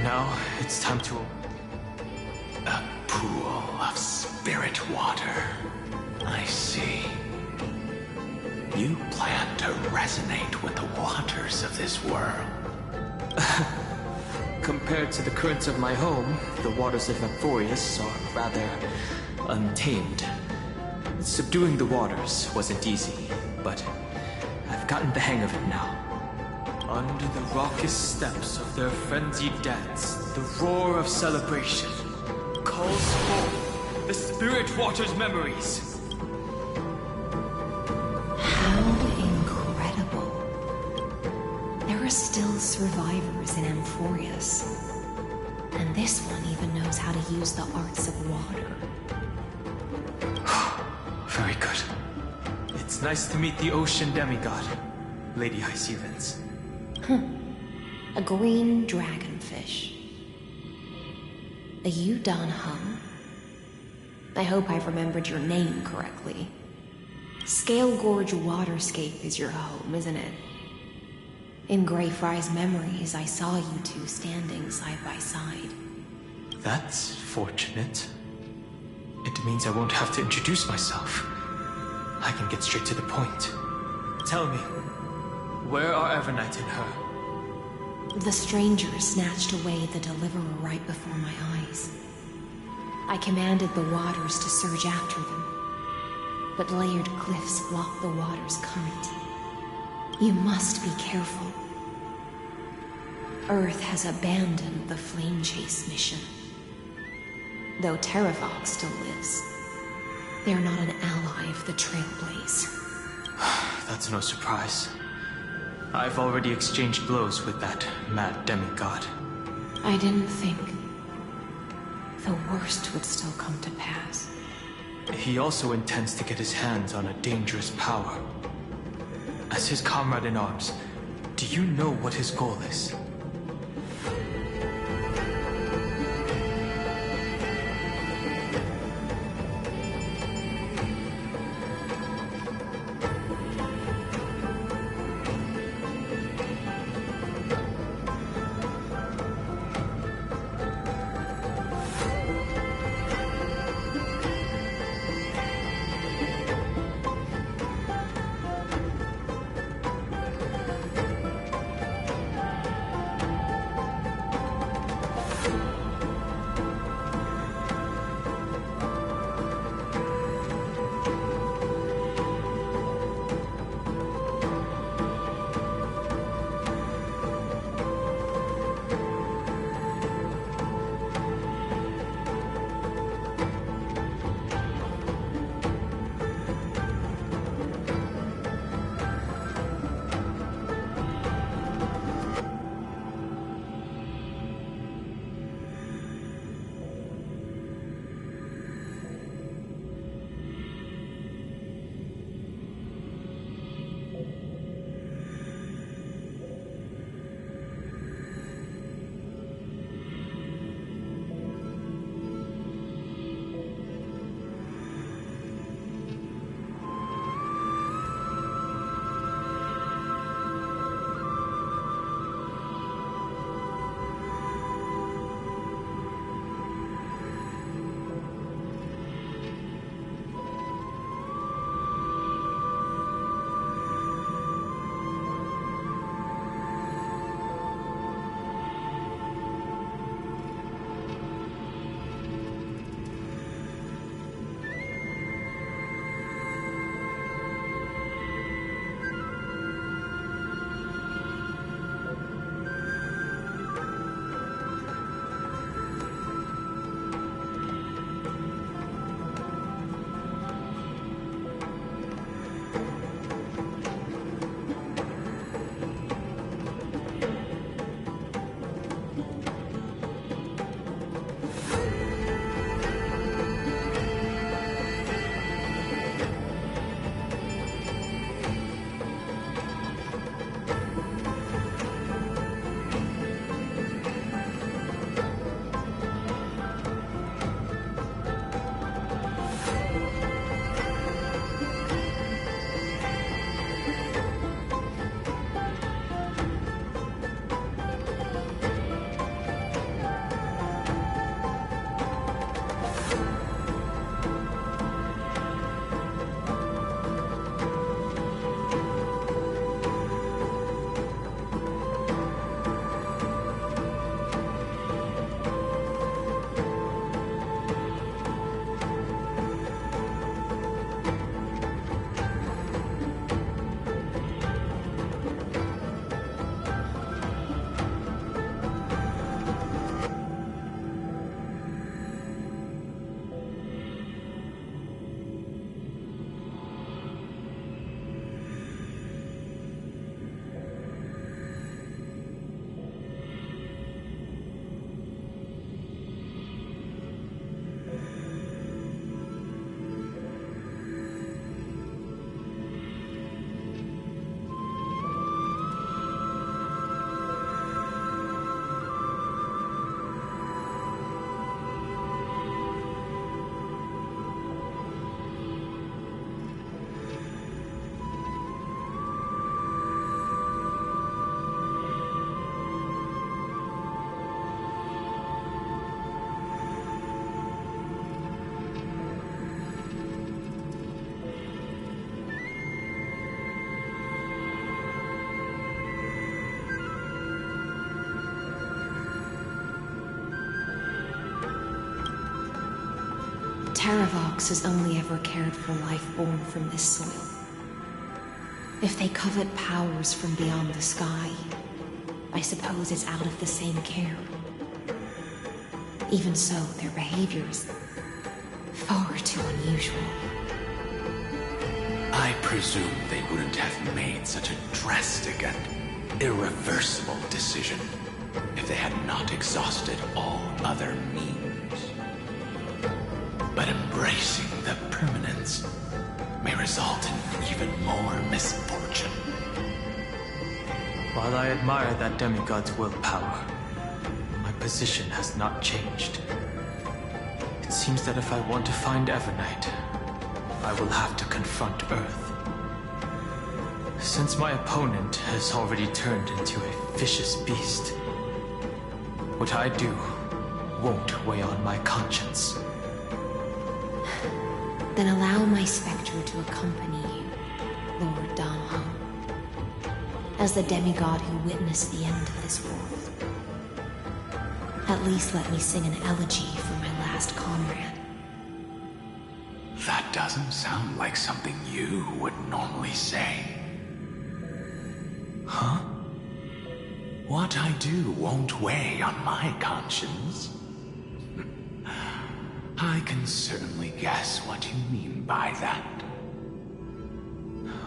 Now, it's time to... A pool of spirit water. I see. You plan to resonate with the waters of this world. Compared to the currents of my home, the waters of Euphorius are rather untamed. Subduing the waters wasn't easy, but I've gotten the hang of it now. Under the raucous steps of their frenzied dance, the roar of celebration calls forth the spirit water's memories. How incredible. There are still survivors in Amphorius. And this one even knows how to use the arts of water. Very good. It's nice to meet the ocean demigod, Lady Hysevens. A green dragonfish. A Yudon Hum. I hope I've remembered your name correctly. Scale Gorge Waterscape is your home, isn't it? In Greyfry's memories, I saw you two standing side by side. That's fortunate. It means I won't have to introduce myself. I can get straight to the point. Tell me, where are Evernite and her? The stranger snatched away the deliverer right before my eyes. I commanded the waters to surge after them, but layered cliffs block the water's current. You must be careful. Earth has abandoned the Flame Chase mission. Though Terravox still lives, they're not an ally of the Trailblaze. That's no surprise. I've already exchanged blows with that mad demigod. I didn't think the worst would still come to pass. He also intends to get his hands on a dangerous power. As his comrade in arms, do you know what his goal is? Taravox has only ever cared for life born from this soil. If they covet powers from beyond the sky, I suppose it's out of the same care. Even so, their behavior is far too unusual. I presume they wouldn't have made such a drastic and irreversible decision if they had not exhausted all other means. But embracing the permanence may result in even more misfortune. While I admire that demigod's willpower, my position has not changed. It seems that if I want to find Evernight, I will have to confront Earth. Since my opponent has already turned into a vicious beast, what I do won't weigh on my conscience. Then allow my spectre to accompany you, Lord Danhong, as the demigod who witnessed the end of this world. At least let me sing an elegy for my last comrade. That doesn't sound like something you would normally say. Huh? What I do won't weigh on my conscience. I can certainly guess what you mean by that.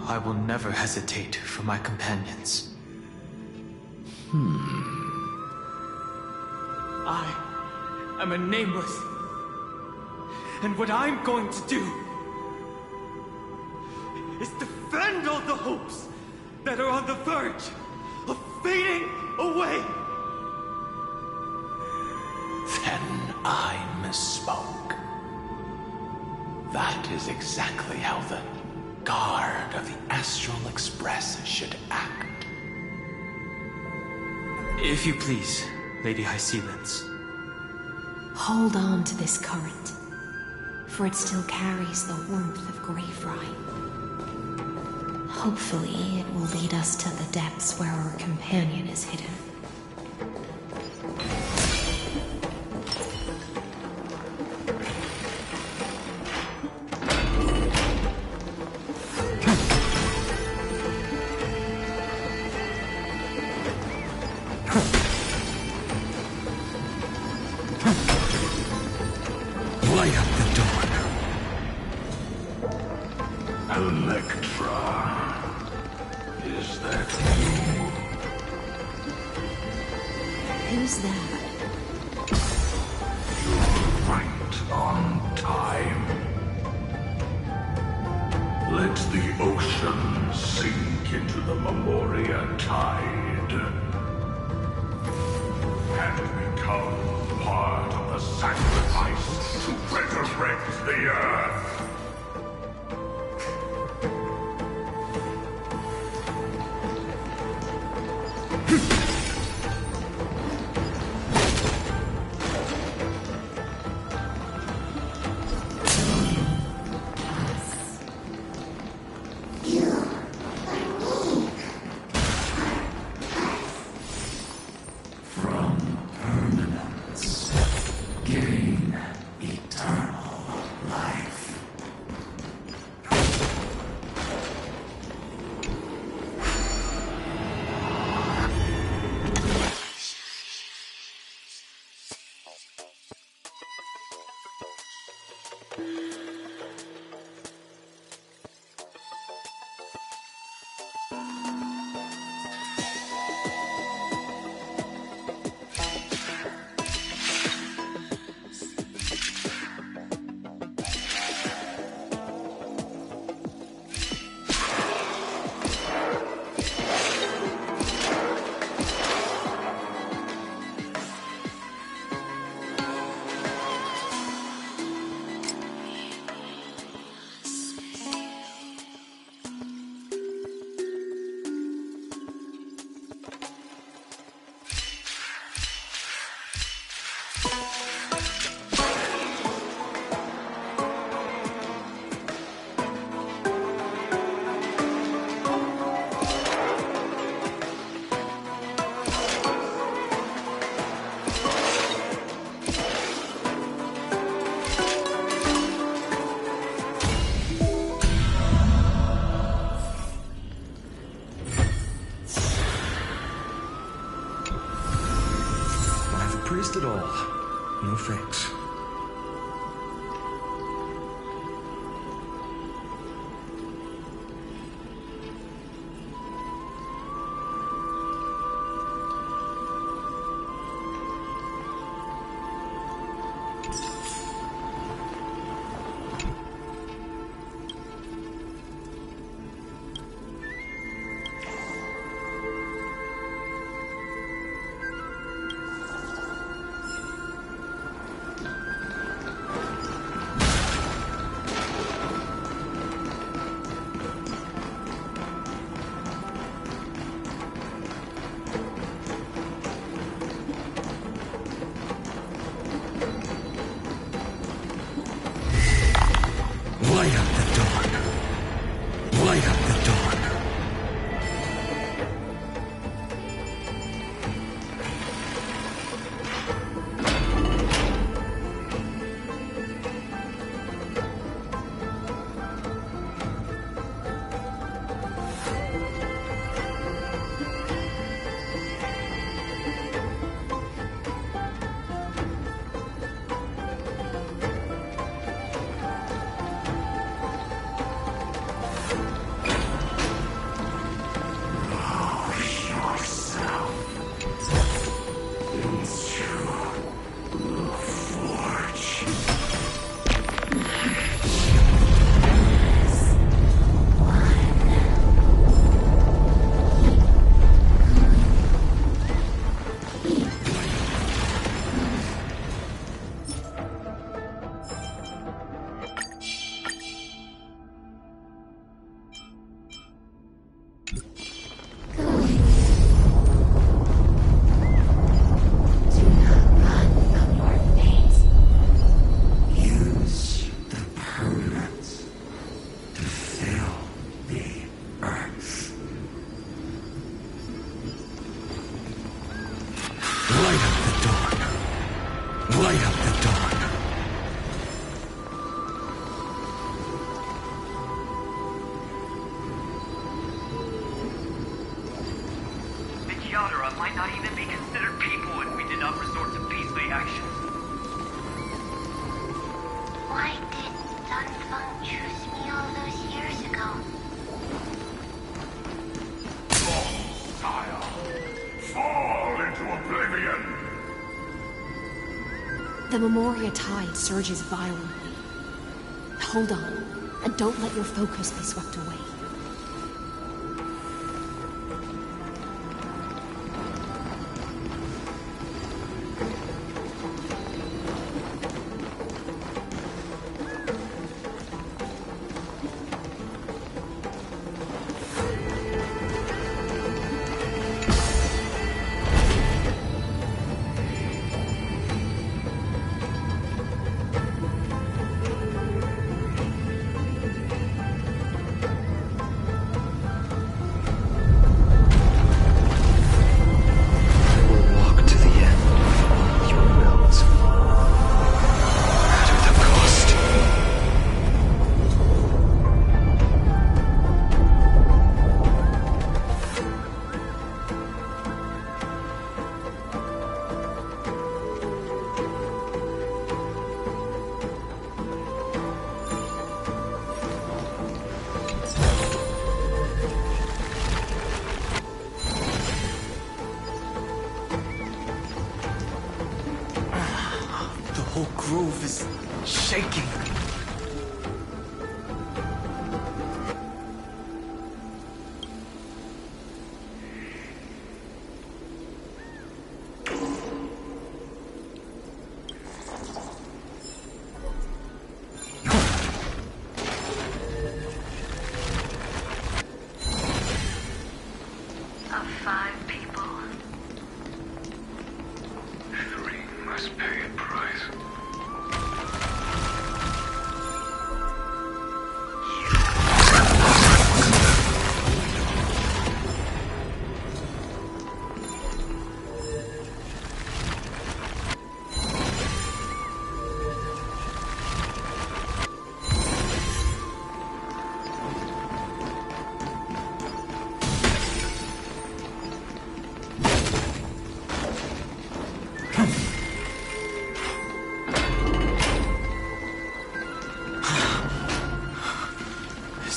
I will never hesitate for my companions. I am a nameless. And what I'm going to do is defend all the hopes that are on the verge of fading away. Then I misspoke. That is exactly how the guard of the Astral Express should act. If you please, Lady Hysealens. Hold on to this current, for it still carries the warmth of Greyfry. Hopefully, it will lead us to the depths where our companion is hidden. Light up the dawn. Electra. Is that you? Who's that? You're right on time. Let the ocean sink into the Memoria tide and become part of the sacrifice to resurrect the Earth. Gain eternal life. at all. No thanks. Light up the dark. Light up the dark. Light up the dark. The Yadara might not even be considered people if we did not resort to beastly actions. Why did Dunfeng choose me all those years ago? Sire, fall into oblivion! The Memoria tide surges violently. Hold on, and don't let your focus be swept away.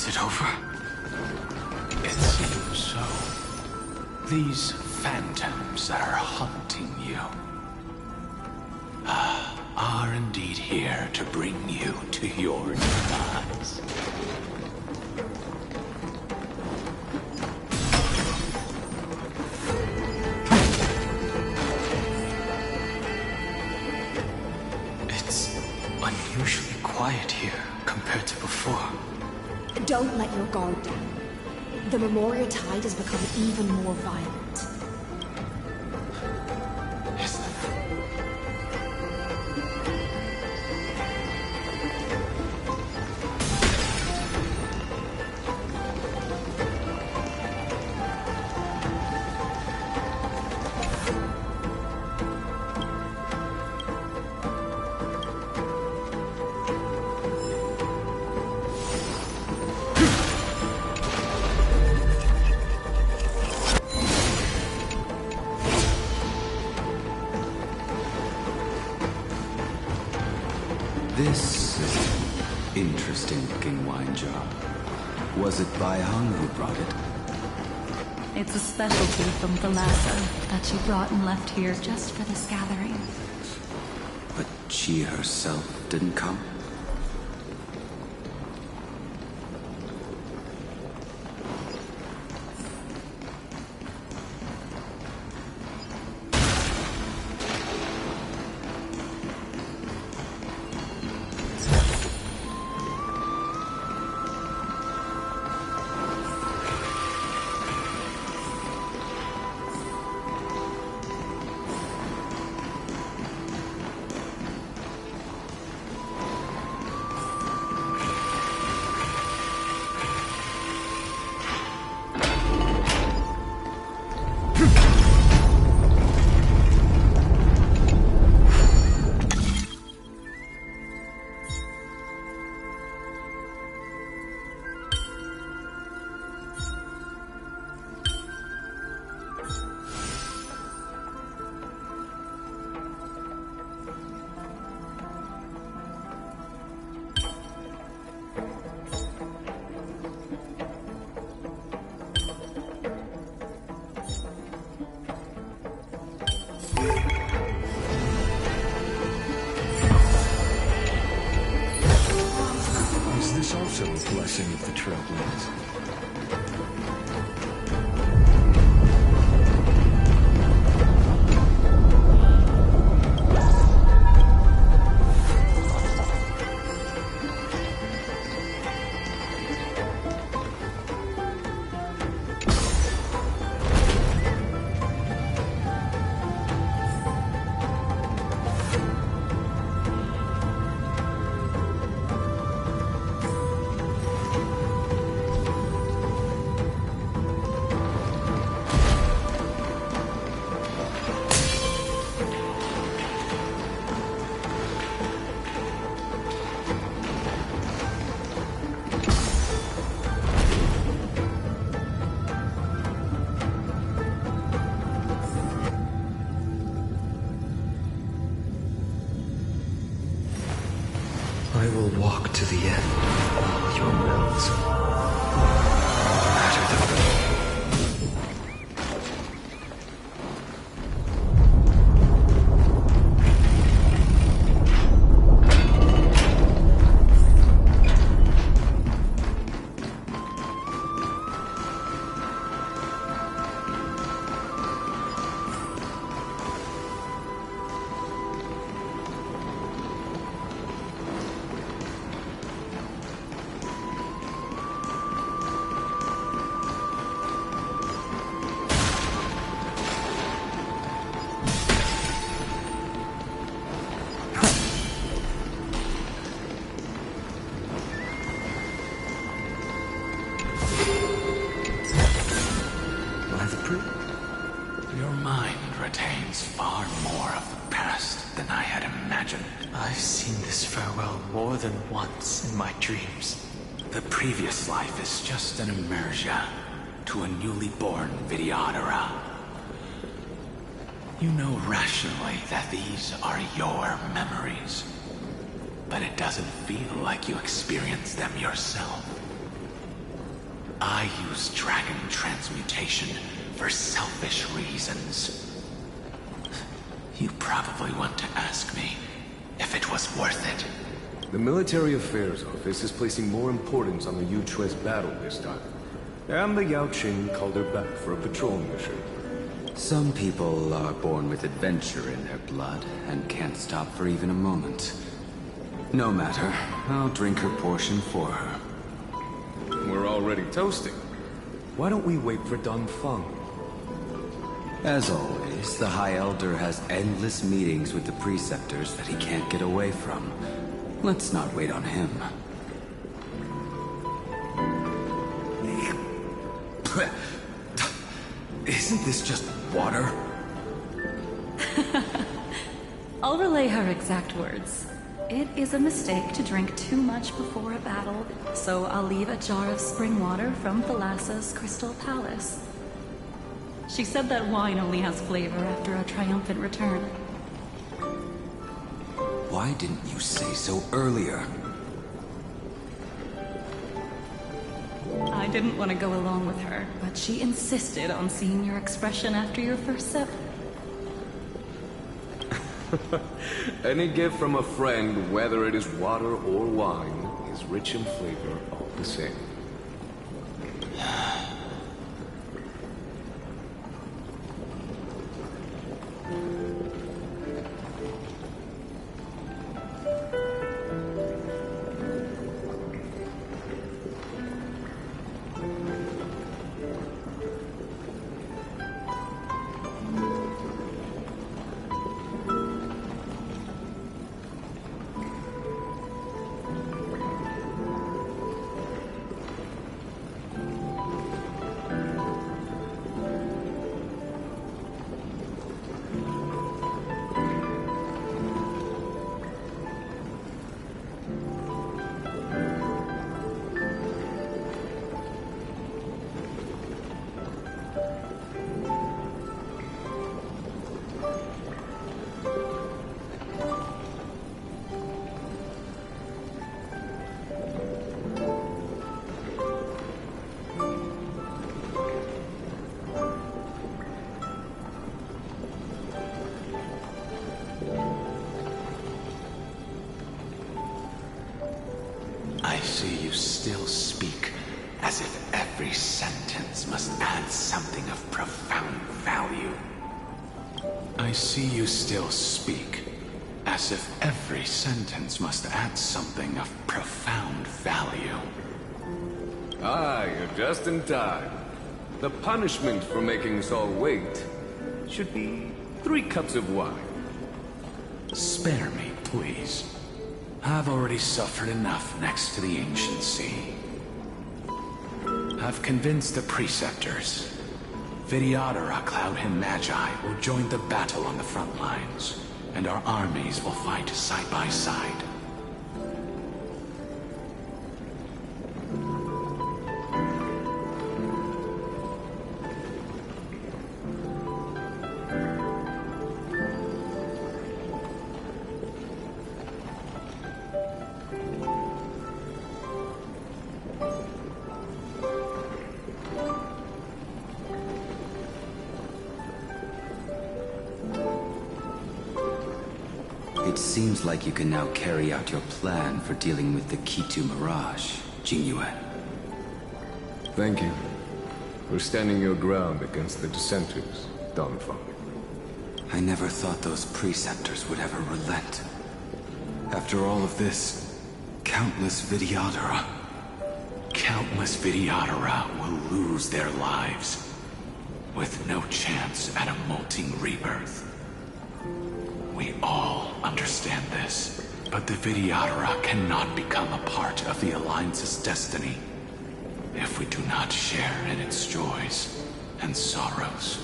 Is it over? It seems so. These phantoms that are haunting you are indeed here to bring you to your demise. It's unusually quiet here compared to before. Don't let your guard down. The Memoria Tide has become even more violent. This is an interesting-looking wine jar. Was it Baihang who brought it? It's a specialty from Thalassa that she brought and left here just for this gathering. But she herself didn't come? Is this also a blessing of the Trailblades? I will walk to the end of all your wills. No matter the fate. Your mind retains far more of the past than I had imagined. I've seen this farewell more than once in my dreams. The previous life is just an immersion to a newly born Vidyadhara. You know rationally that these are your memories, but it doesn't feel like you experienced them yourself. I use dragon transmutation for selfish reasons. You probably want to ask me if it was worth it. The Military Affairs Office is placing more importance on the Yu-Chue's battle this time. And the Yao Qing called her back for a patrol mission. Some people are born with adventure in their blood and can't stop for even a moment. No matter, I'll drink her portion for her. We're already toasting. Why don't we wait for Dong Feng? As always, the High Elder has endless meetings with the Preceptors that he can't get away from. Let's not wait on him. Isn't this just water? I'll relay her exact words. It is a mistake to drink too much before a battle, so I'll leave a jar of spring water from Thalassa's Crystal Palace. She said that wine only has flavor after a triumphant return. Why didn't you say so earlier? I didn't want to go along with her, but she insisted on seeing your expression after your first sip. Any gift from a friend, whether it is water or wine, is rich in flavor all the same. I see you still speak as if every sentence must add something of profound value. I see you still speak as if every sentence must add something of profound value. Ah, you're just in time. The punishment for making us all wait should be 3 cups of wine. Spare me, please. I've already suffered enough next to the Ancient Sea. I've convinced the Preceptors. Vidyadhara, Cloud and Magi will join the battle on the front lines, and our armies will fight side by side. It seems like you can now carry out your plan for dealing with the Kitu Mirage, Jingyue. Thank you for standing your ground against the dissenters, Dongfeng. I never thought those Preceptors would ever relent. After all of this, countless Vidyadhara. Countless Vidyadhara will lose their lives, with no chance at a molting rebirth. We all understand this, but the Vidyadhara cannot become a part of the Alliance's destiny if we do not share in its joys and sorrows.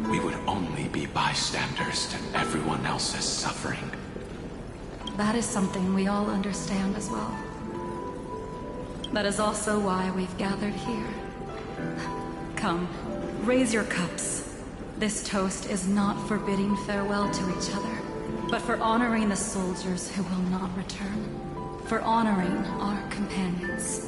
We would only be bystanders to everyone else's suffering. That is something we all understand as well. That is also why we've gathered here. Come, raise your cups. This toast is not for bidding farewell to each other, but for honoring the soldiers who will not return. For honoring our companions.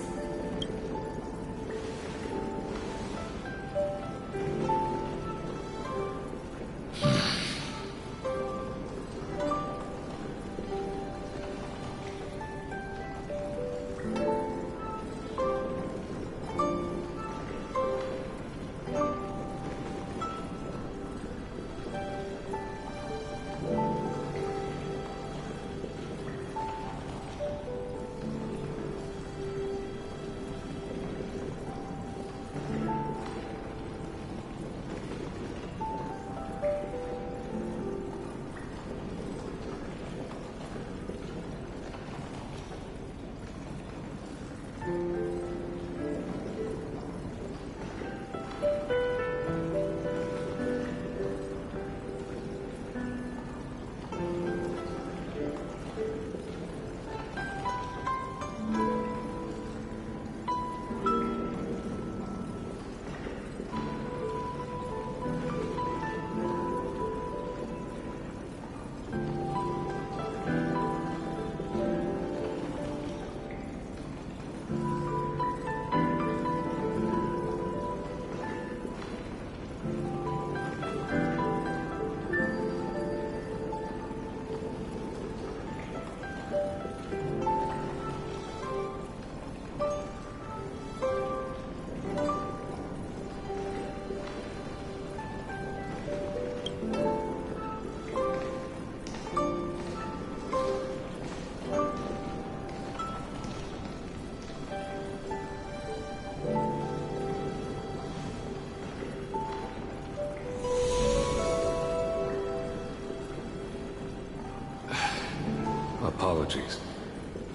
Apologies.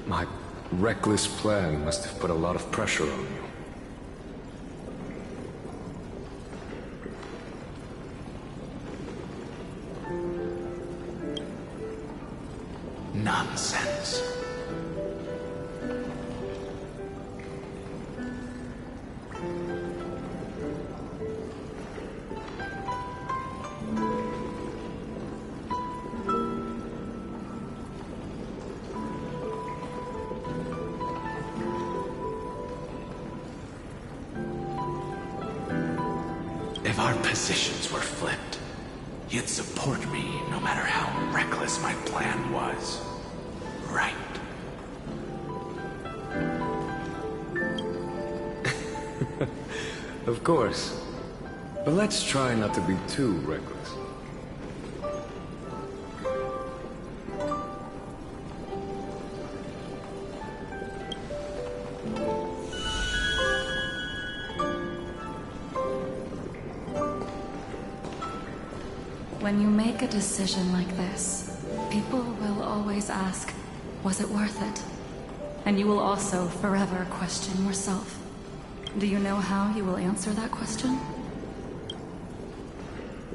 My reckless plan must have put a lot of pressure on you. Nonsense. If our positions were flipped, you'd support me no matter how reckless my plan was. Right? Of course. But let's try not to be too reckless. When you make a decision like this, people will always ask, was it worth it? And you will also forever question yourself. Do you know how you will answer that question?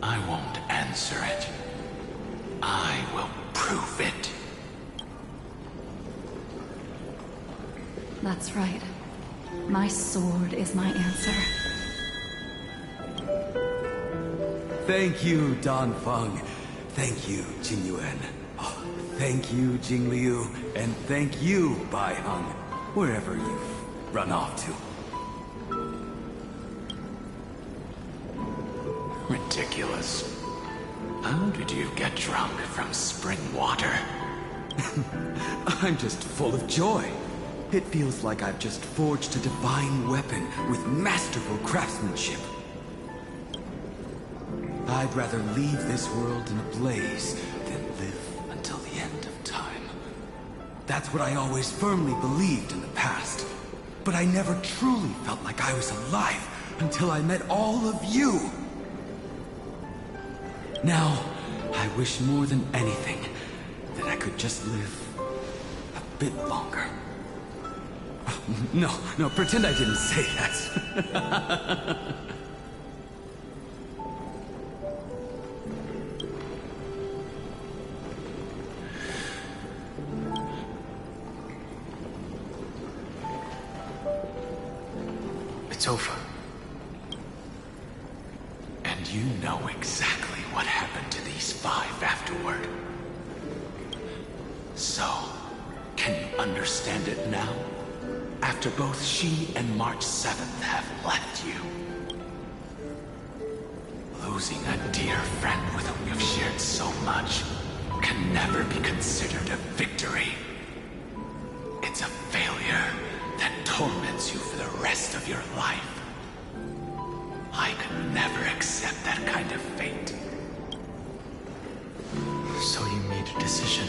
I won't answer it. I will prove it. That's right. My sword is my answer. Thank you, Dan Feng. Thank you, Jing Yuan. Oh, thank you, Jing Liu. And thank you, Bai Heng, wherever you've run off to. Ridiculous. How did you get drunk from spring water? I'm just full of joy. It feels like I've just forged a divine weapon with masterful craftsmanship. I'd rather leave this world in a blaze than live until the end of time. That's what I always firmly believed in the past. But I never truly felt like I was alive until I met all of you. Now, I wish more than anything that I could just live a bit longer. No, pretend I didn't say that. It's over. And you know exactly what happened to these 5 afterward. So, can you understand it now? After both she and March 7th have left you. Losing a dear friend with whom you've shared so much can never be considered a victory. It's a failure that torments you for the rest of your life. I could never accept that kind of fate. So you made a decision.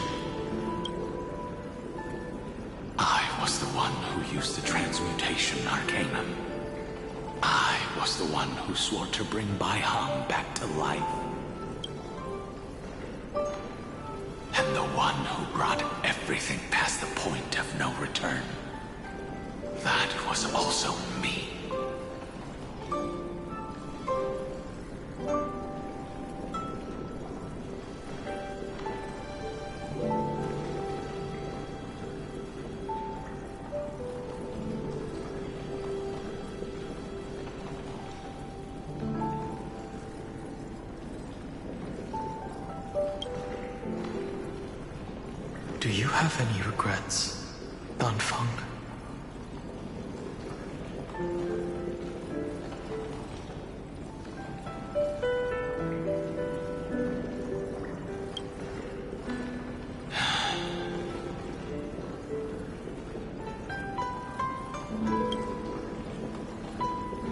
I was the one who used the transmutation arcanum. I was the one who swore to bring Bai Heng back to life. And the one who brought everything past the point of no return. That was also me. Do you have any regrets, Danfeng?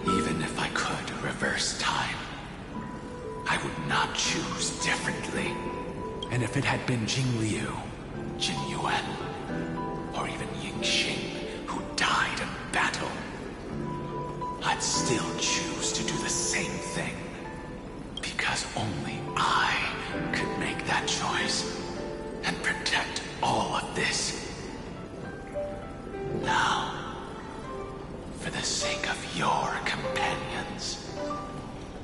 Even if I could reverse time, I would not choose differently. And if it had been Jingliu, Jin Yuan, or even Ying Xing, who died in battle, I'd still choose to do the same thing. Because only I could make that choice and protect all of this. Now, for the sake of your companions,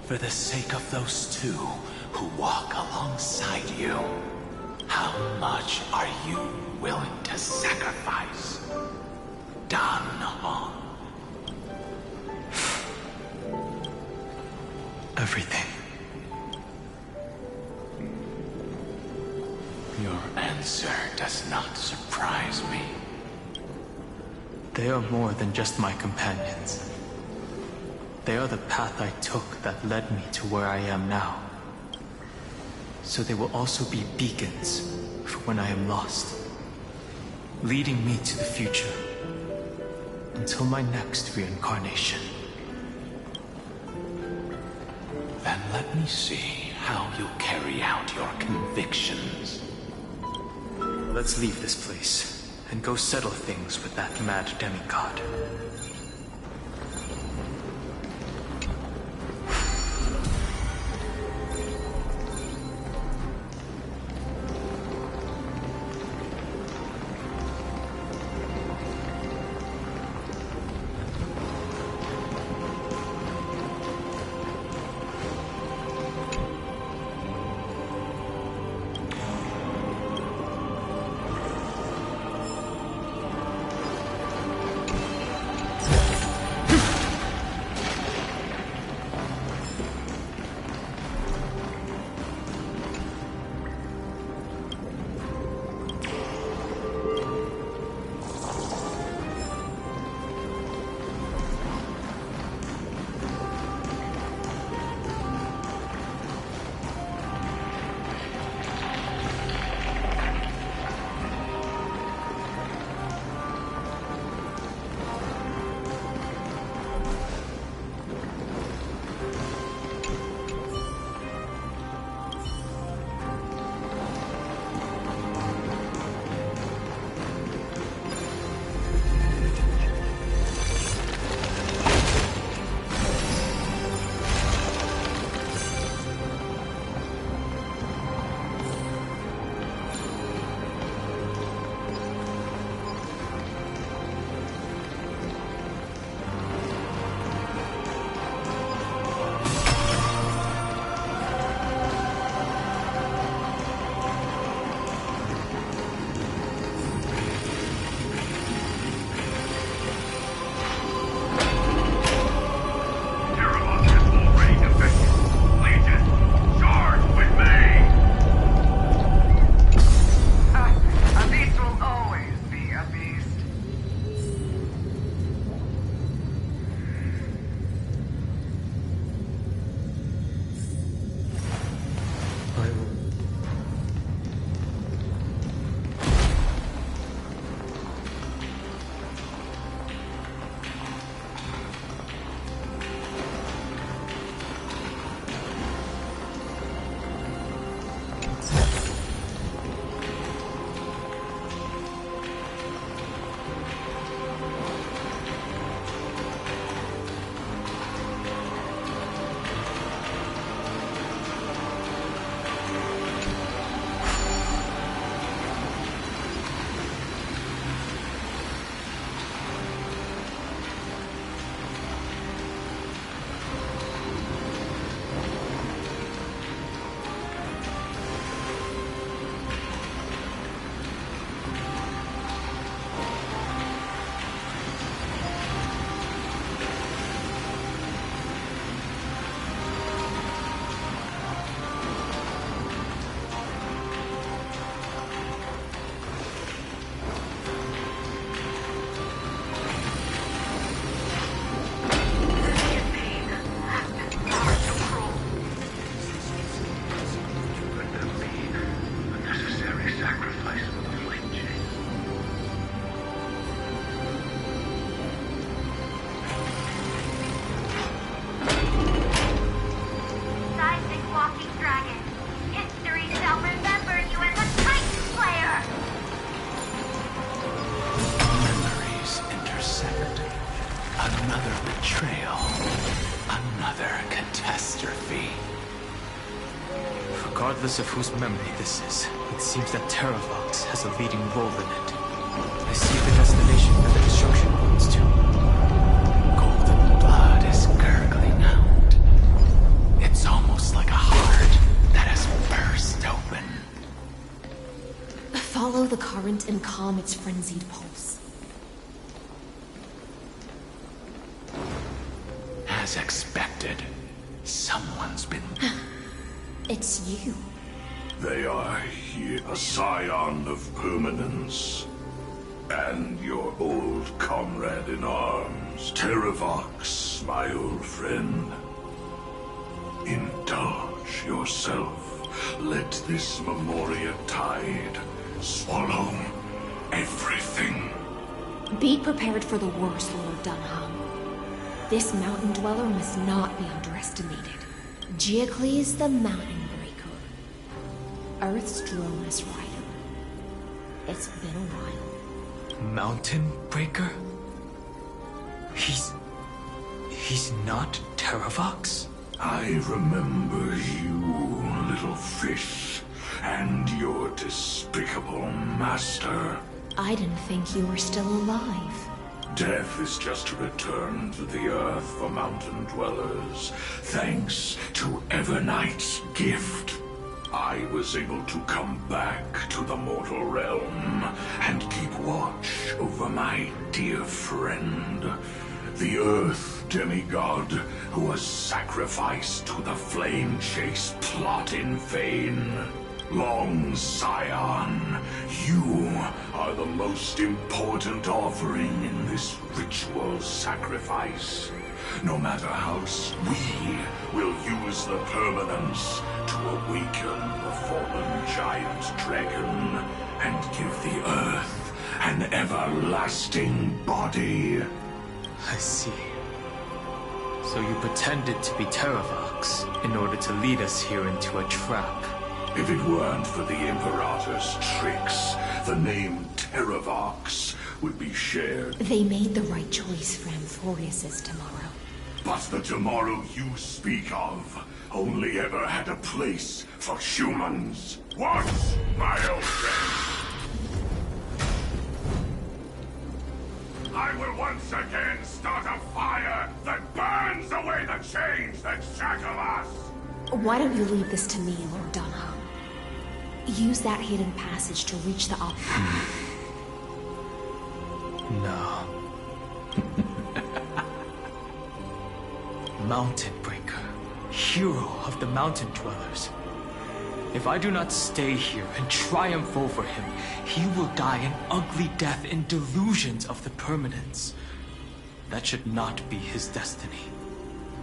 for the sake of those two who walk alongside you, how much are you willing to sacrifice, Dan Hong? Everything. Your answer does not surprise me. They are more than just my companions. They are the path I took that led me to where I am now. So they will also be beacons for when I am lost, leading me to the future until my next reincarnation. Then let me see how you'll carry out your convictions. Let's leave this place and go settle things with that mad demigod. Another betrayal. Another catastrophe. Regardless of whose memory this is, it seems that Terravox has a leading role in it. I see the destination where the destruction points to. Golden blood is gurgling out. It's almost like a heart that has burst open. Follow the current and calm its frenzied pulse. As expected, someone's been... It's you. They are here, a scion of permanence. And your old comrade in arms, Terravox, my old friend. Indulge yourself. Let this Memoria tide swallow everything. Be prepared for the worst, Lord Dunham. This mountain dweller must not be underestimated. Geocles the Mountain Breaker. Earth's Dromus Rider. It's been a while. Mountain Breaker? He's not Terravox? I remember you, little fish, and your despicable master. I didn't think you were still alive. Death is just a return to the earth for mountain dwellers, thanks to Evernight's gift. I was able to come back to the mortal realm and keep watch over my dear friend, the Earth demigod who was sacrificed to the flame chase plot in vain. Long Scion, you are the most important offering in this ritual sacrifice. No matter how we will use the permanence to awaken the fallen giant dragon and give the earth an everlasting body. I see. So you pretended to be Terravox in order to lead us here into a trap. If it weren't for the Imperator's tricks, the name Terravox would be shared. They made the right choice for Amphorius's tomorrow. But the tomorrow you speak of only ever had a place for humans. What, my old friend? I will once again start a fire that burns away the chains that shackle us! Why don't you leave this to me, Lord Dunham? Use that hidden passage to reach the op- No. Mountain Breaker, hero of the mountain dwellers. If I do not stay here and triumph over him, he will die an ugly death in delusions of the permanence. That should not be his destiny.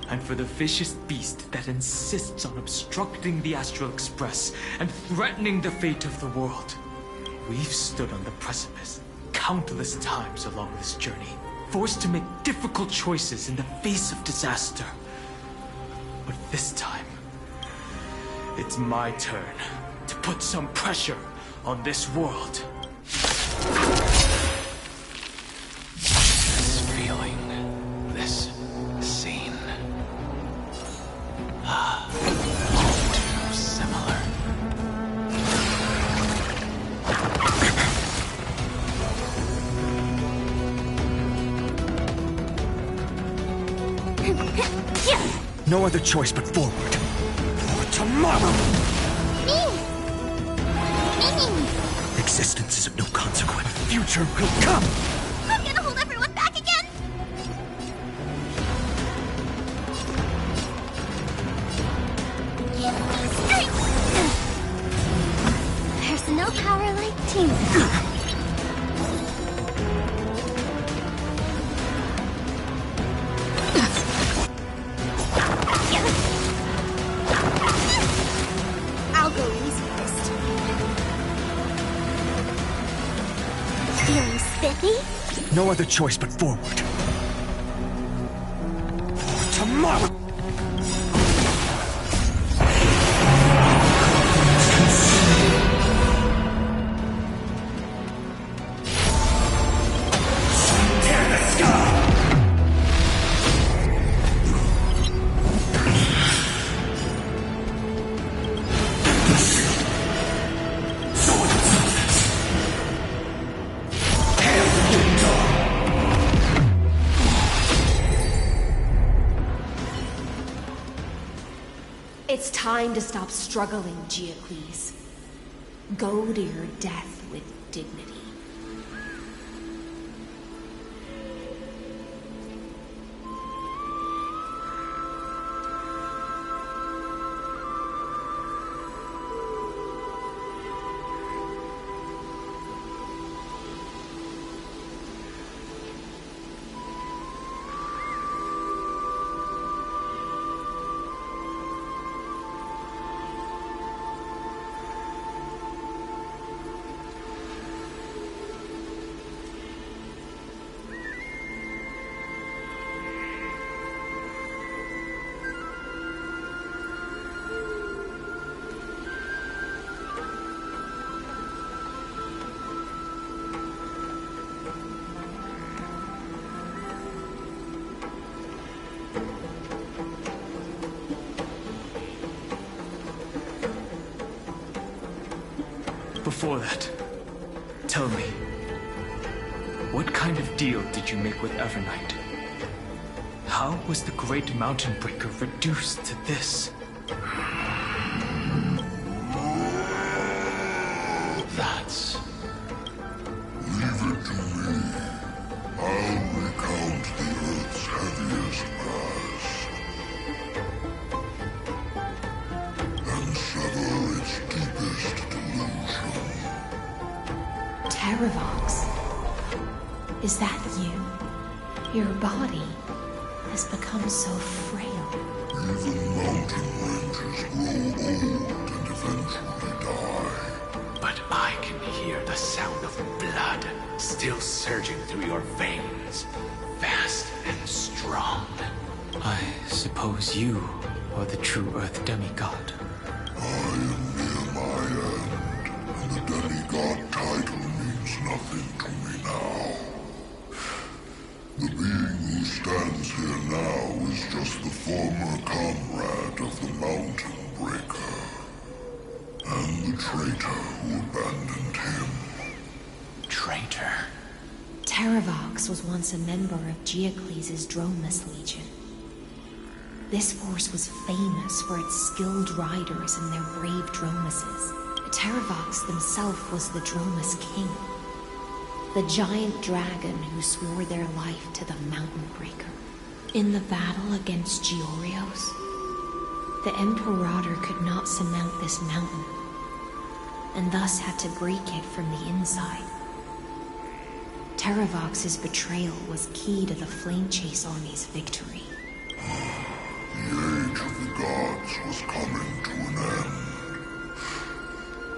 And for the vicious beast that insists on obstructing the Astral Express and threatening the fate of the world, we've stood on the precipice countless times along this journey, forced to make difficult choices in the face of disaster. But this time, it's my turn to put some pressure on this world. This feeling, this scene. All too similar. No other choice but forward. For tomorrow! Existence is of no consequence. Future will come! I'm gonna hold everyone back again! Give me strength! There's no power like teamwork. I'll go easy first. Feeling spiffy? No other choice but forward. For tomorrow! It's time to stop struggling, Giacles. Go to your death with dignity. Before that, tell me, what kind of deal did you make with Evernight? How was the Great Mountain Breaker reduced to this? That's... Leave it to me. I'll recount the Earth's heaviest past. And sever its deepest delusion. Terravox, is that you? Your body has become so frail. Even mountain rangers grow old and eventually die. But I can hear the sound of blood still surging through your veins, fast and strong. I suppose you are the true Earth demigod. I am near my end, and the demigod title means nothing to me now. The being who stands here now is just the former comrade of the Mountain Breaker, and the traitor who abandoned him. Traitor? Terravox was once a member of Giacles' Dromus Legion. This force was famous for its skilled riders and their brave Dromuses. Terravox himself was the Dromus King, the giant dragon who swore their life to the Mountain Breaker. In the battle against Giorios, the Imperator could not surmount this mountain, and thus had to break it from the inside. Terravox's betrayal was key to the Flame Chase Army's victory. The age of the gods was coming to an end.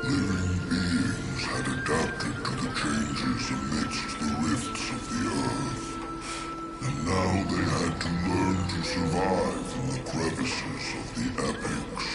Living beings had adapted to the changes amidst the rifts of the earth, and now they had to learn to survive in the crevices of the epics.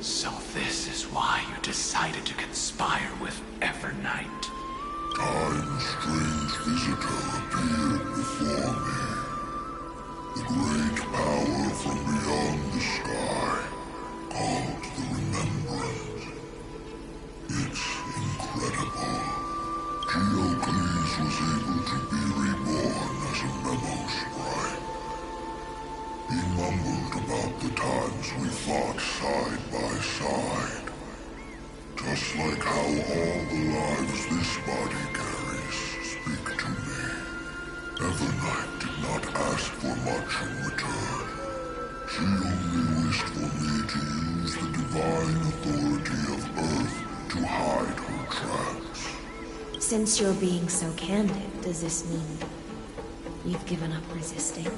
So this is why you decided to conspire with Evernight. Time's strange visitor appeared before me. The great power from beyond the sky, called the Remembrance. Its we fought side by side. Just like how all the lives this body carries speak to me. Evernight did not ask for much in return. She only wished for me to use the divine authority of Earth to hide her tracks. Since you're being so candid, does this mean you've given up resisting?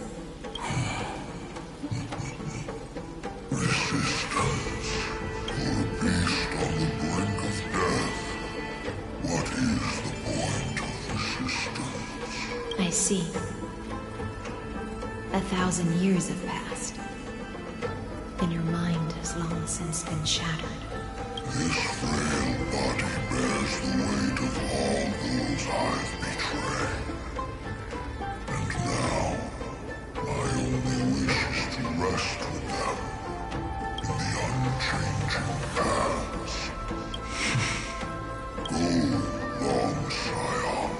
Resistance. For a beast on the brink of death. What is the point of resistance? I see. 1,000 years have passed. And your mind has long since been shattered. This frail body bears the weight of all those I've betrayed. And now, my only wish is to rest with them in the unchanging past. Go, long Scion.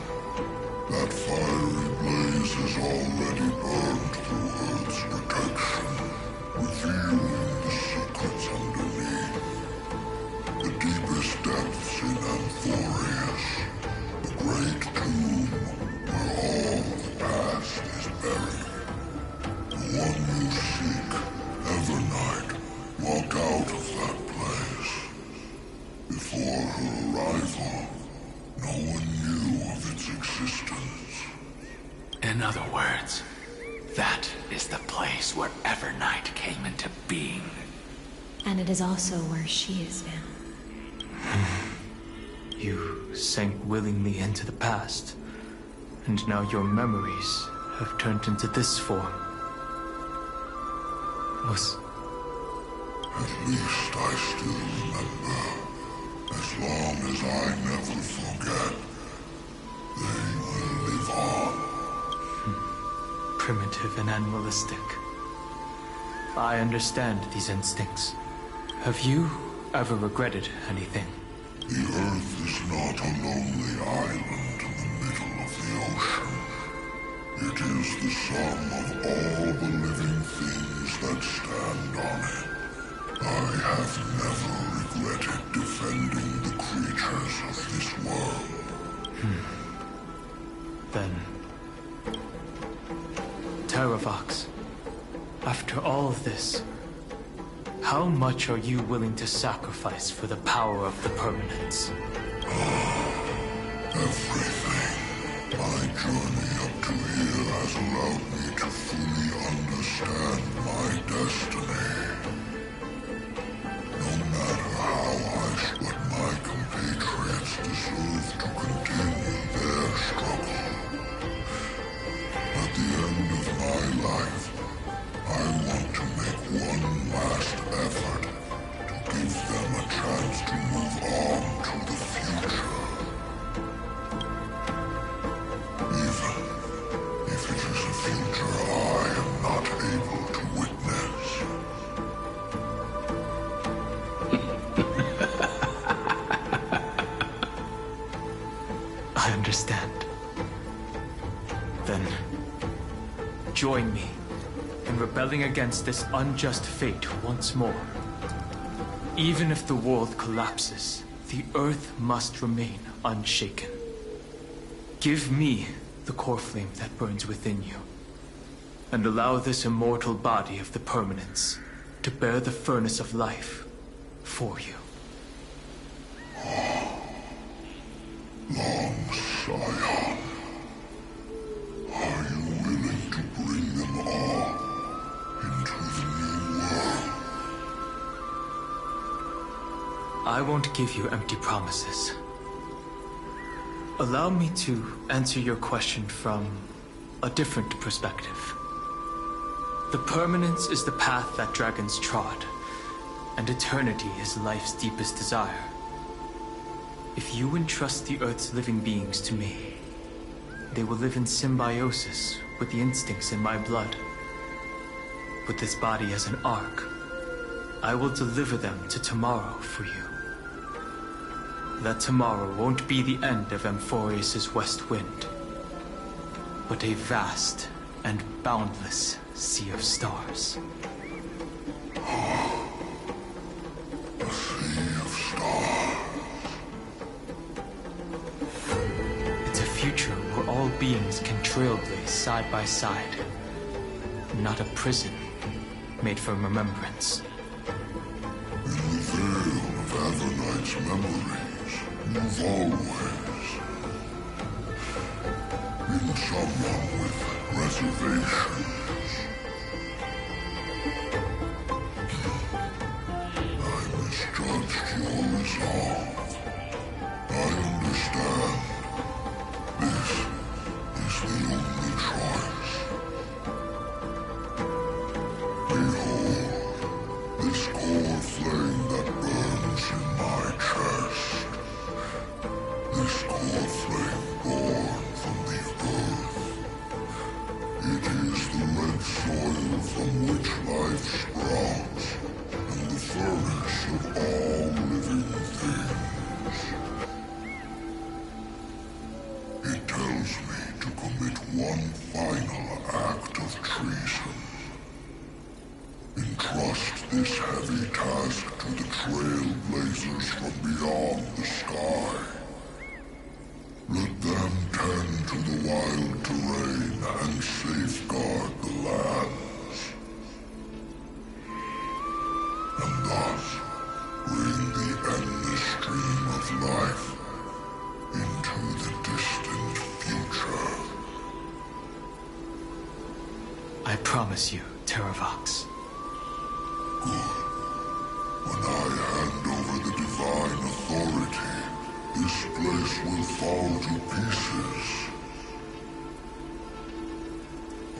That fiery blaze has already burned through Earth's protection, revealing the secrets underneath. The deepest depths in Amphorius, the great tomb where all the past is buried. The one you seek, Evernight, walked out of that place. Before her arrival, no one knew of its existence. In other words, that is the place where Evernight came into being. And it is also where she is now. You sank willingly into the past, and now your memories have turned into this form. At least I still remember. As long as I never forget, they will live on. Primitive and animalistic. I understand these instincts. Have you ever regretted anything? The Earth is not a lonely island in the middle of the ocean. It is the sum of all the living things that stand on it. I have never regretted defending the creatures of this world. Then... Terravox, after all of this, how much are you willing to sacrifice for the power of the permanence? Everything. My journey up to here has allowed me to fully understand my destiny. No matter how but my compatriots deserve to continue their struggle. At the end of my life, I want to make one last effort to give them a chance to move on to the future. Even if it is a future I am not able to witness. I understand. Then, join me in rebelling against this unjust fate once more. Even if the world collapses, the Earth must remain unshaken. Give me the core flame that burns within you, and allow this immortal body of the permanence to bear the furnace of life for you. Long Scion, are you willing to bring them all into the new world? I won't give you empty promises. Allow me to answer your question from a different perspective. The permanence is the path that dragons trod, and eternity is life's deepest desire. If you entrust the Earth's living beings to me, they will live in symbiosis with the instincts in my blood. With this body as an ark, I will deliver them to tomorrow for you. That tomorrow won't be the end of Amphorius' west wind, but a vast and boundless sea of stars. beings can trailblaze side by side. Not a prison made for remembrance. In the veil of Avernight's memories, you've always been someone with reservations. I misjudged your resolve. I understand. This is the only choice. Behold, this core flame that burns in my chest. This core flame born from the earth. It is the red soil from which life sprouts, and the furnace of all living things. It tells me to commit one final act of treason. Entrust this heavy task to the trailblazers from beyond the sky. Let them tend to the wild terrain and safeguard the lands. And thus bring the endless stream of life into the distant future. I promise you, Terravox. Good. When I hand over the divine authority, this place will fall to pieces.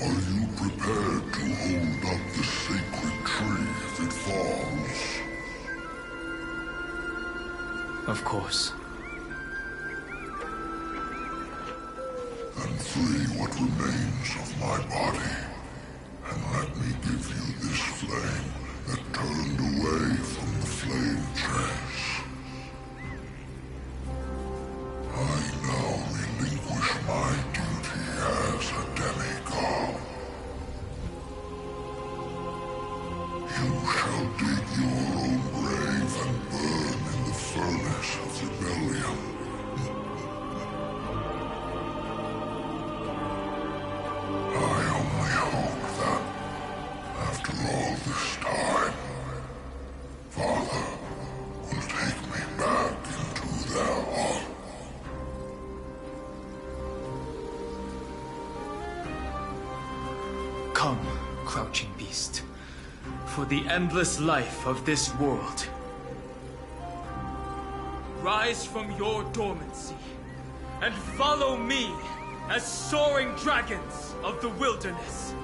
Are you prepared to hold up the sacred tree if it falls? Of course. Then free what remains of my body, and let me give you this flame that turned away from the flame chase. I now relinquish my duty as a demigod. You shall dig your own grave and burn in the furnace of rebellion. I only hope that, after all this time, Father will take me back into their heart. Come, crouching beast, for the endless life of this world. Rise from your dormancy, and follow me as soaring dragons of the wilderness.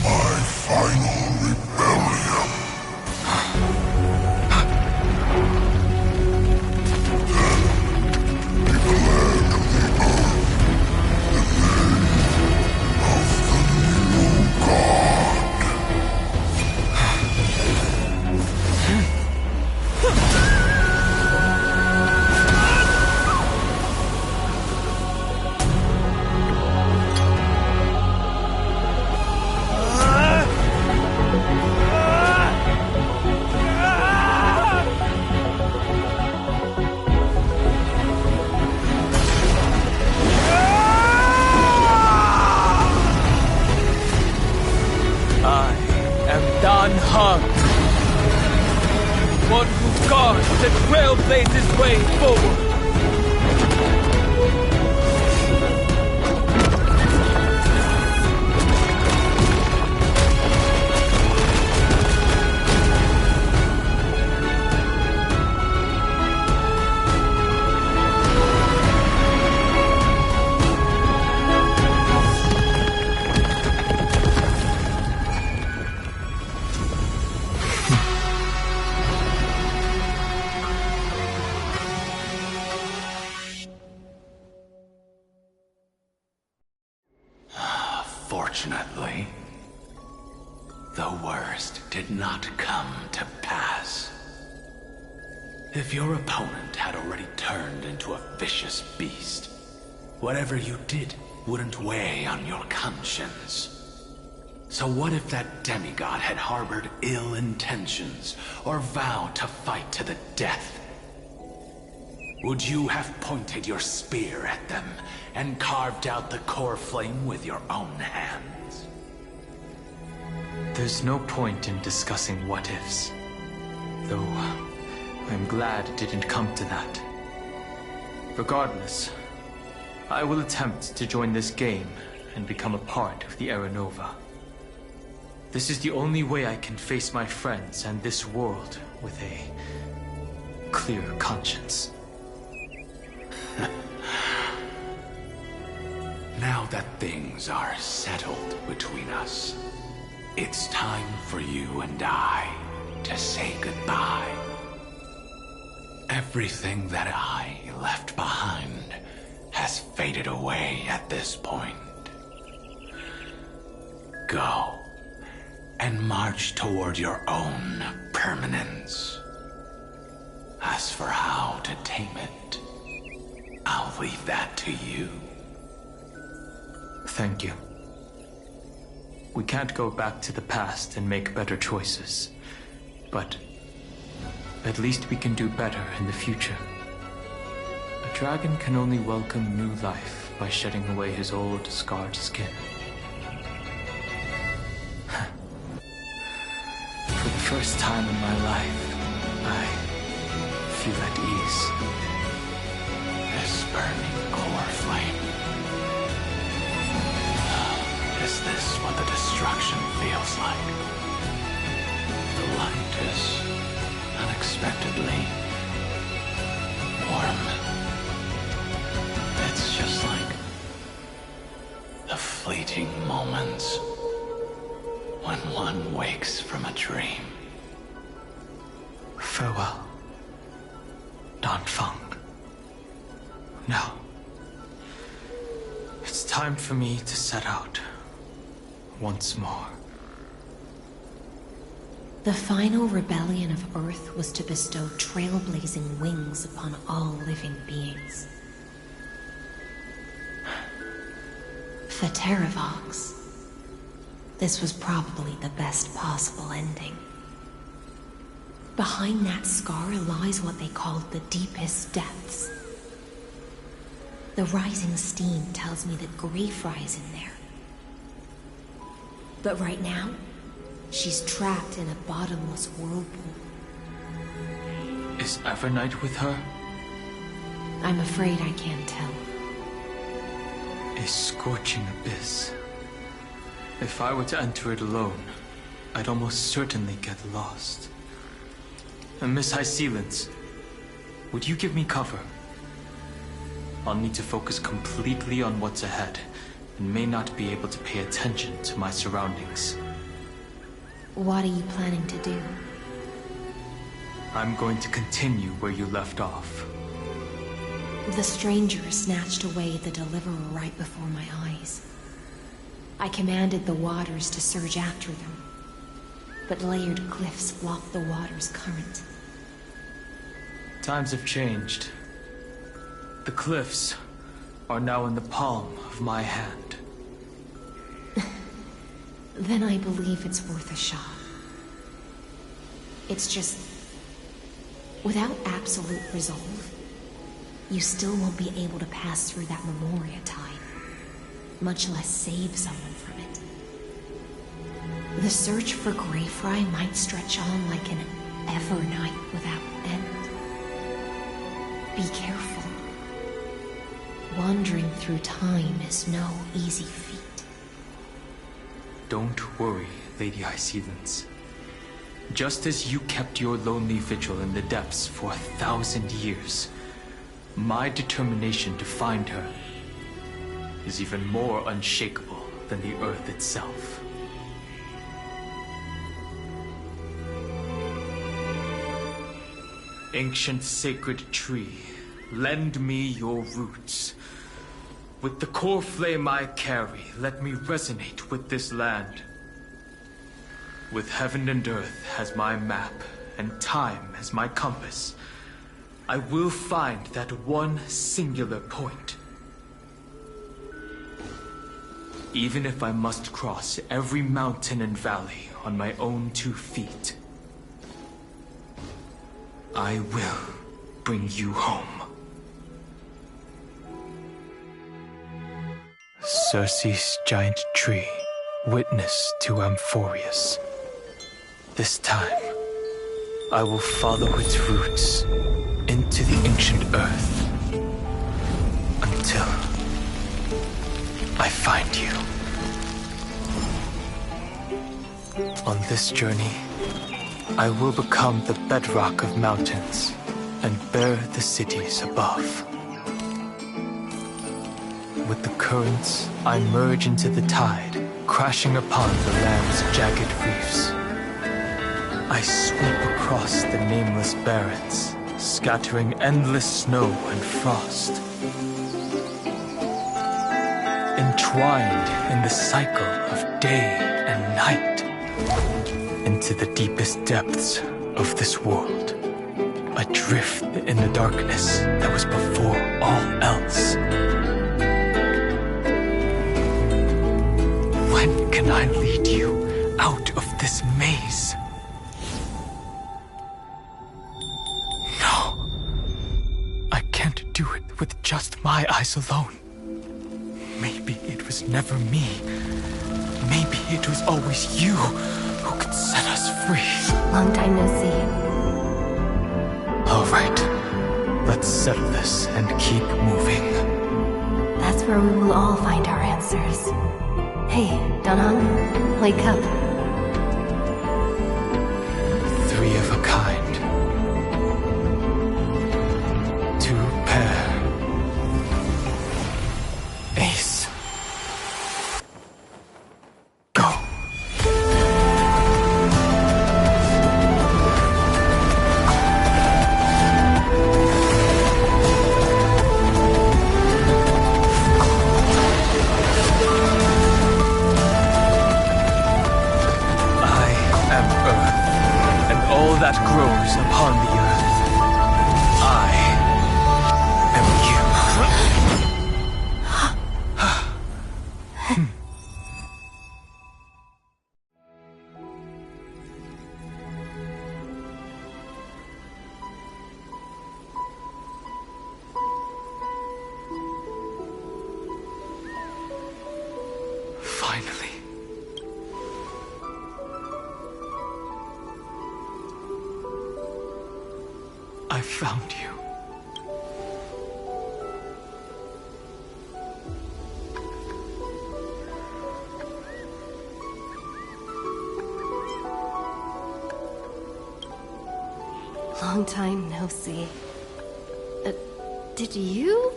My final rebellion. Then declare to the earth the name of the new god. I am Dan Heng, one who guards and trailblazes way forward. Fortunately, the worst did not come to pass. If your opponent had already turned into a vicious beast, whatever you did wouldn't weigh on your conscience. So what if that demigod had harbored ill intentions or vowed to fight to the death? Would you have pointed your spear at them and carved out the core flame with your own hands? There's no point in discussing what-ifs. Though, I'm glad it didn't come to that. Regardless, I will attempt to join this game and become a part of the Era Nova. This is the only way I can face my friends and this world with a clear conscience. Now that things are settled between us, it's time for you and I to say goodbye. Everything that I left behind has faded away at this point. Go and march toward your own permanence. As for how to tame it, I'll leave that to you. Thank you. We can't go back to the past and make better choices, but at least we can do better in the future. A dragon can only welcome new life by shedding away his old, scarred skin. For the first time in my life, I feel at ease. This burning core flame. Is this what the destruction feels like? The light is unexpectedly warm. It's just like the fleeting moments when one wakes from a dream. Farewell, Don Feng. Now, it's time for me to set out once more. The final rebellion of Earth was to bestow trailblazing wings upon all living beings. For Terravox, this was probably the best possible ending. Behind that scar lies what they called the deepest depths. The rising steam tells me that Greyfry is in there. But right now, she's trapped in a bottomless whirlpool. Is Evernight with her? I'm afraid I can't tell. A scorching abyss. If I were to enter it alone, I'd almost certainly get lost. And Miss High Sealants, would you give me cover? I'll need to focus completely on what's ahead, and may not be able to pay attention to my surroundings. What are you planning to do? I'm going to continue where you left off. The stranger snatched away the deliverer right before my eyes. I commanded the waters to surge after them, but layered cliffs blocked the water's current. Times have changed. The cliffs are now in the palm of my hand. Then I believe it's worth a shot. It's just, without absolute resolve, you still won't be able to pass through that Memoria tide, much less save someone from it. The search for Greyfry might stretch on like an Evernight without end. Be careful. Wandering through time is no easy feat. Don't worry, Lady High Sealants. Just as you kept your lonely vigil in the depths for 1,000 years, my determination to find her is even more unshakable than the Earth itself. Ancient sacred tree, lend me your roots. With the core flame I carry, let me resonate with this land. With heaven and earth as my map, and time as my compass, I will find that one singular point. Even if I must cross every mountain and valley on my own 2 feet, I will bring you home. Circe's giant tree, witness to Amphorius. This time, I will follow its roots into the ancient earth until I find you. On this journey, I will become the bedrock of mountains and bear the cities above. With the currents, I merge into the tide, crashing upon the land's jagged reefs. I sweep across the nameless barrens, scattering endless snow and frost. Entwined in the cycle of day and night, into the deepest depths of this world, adrift in the darkness that was before all else. When can I lead you out of this maze? No. I can't do it with just my eyes alone. Maybe it was never me. Maybe it was always you who could set us free. Long time no see. All right. Let's settle this and keep moving. That's where we will all find our answers. Hey, Danhang, wake up. Three of a kind. Two pair. Ace. Go. That grows upon the earth. I am you. Finally. I found you. Long time no see. Did you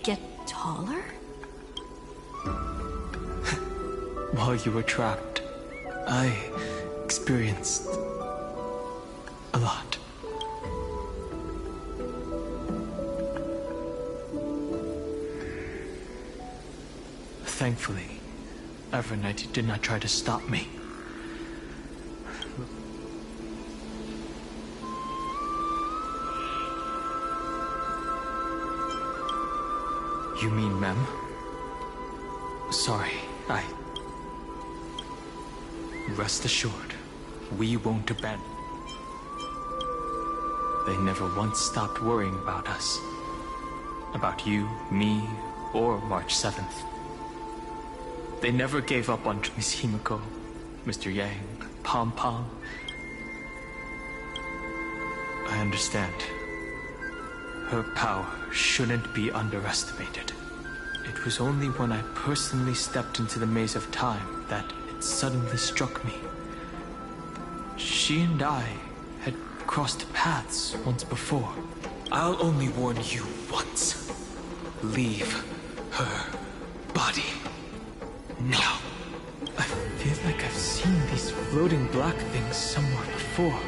get taller? While you were trapped, I experienced a lot. Thankfully, Evernight did not try to stop me. You mean Mem? Sorry, Rest assured, we won't abandon. They never once stopped worrying about us. About you, me, or March 7th. They never gave up on Miss Himiko, Mr. Yang, Pom Pom. I understand. Her power shouldn't be underestimated. It was only when I personally stepped into the maze of time that it suddenly struck me. She and I had crossed paths once before. I'll only warn you once. Leave her body. No. I feel like I've seen these floating black things somewhere before.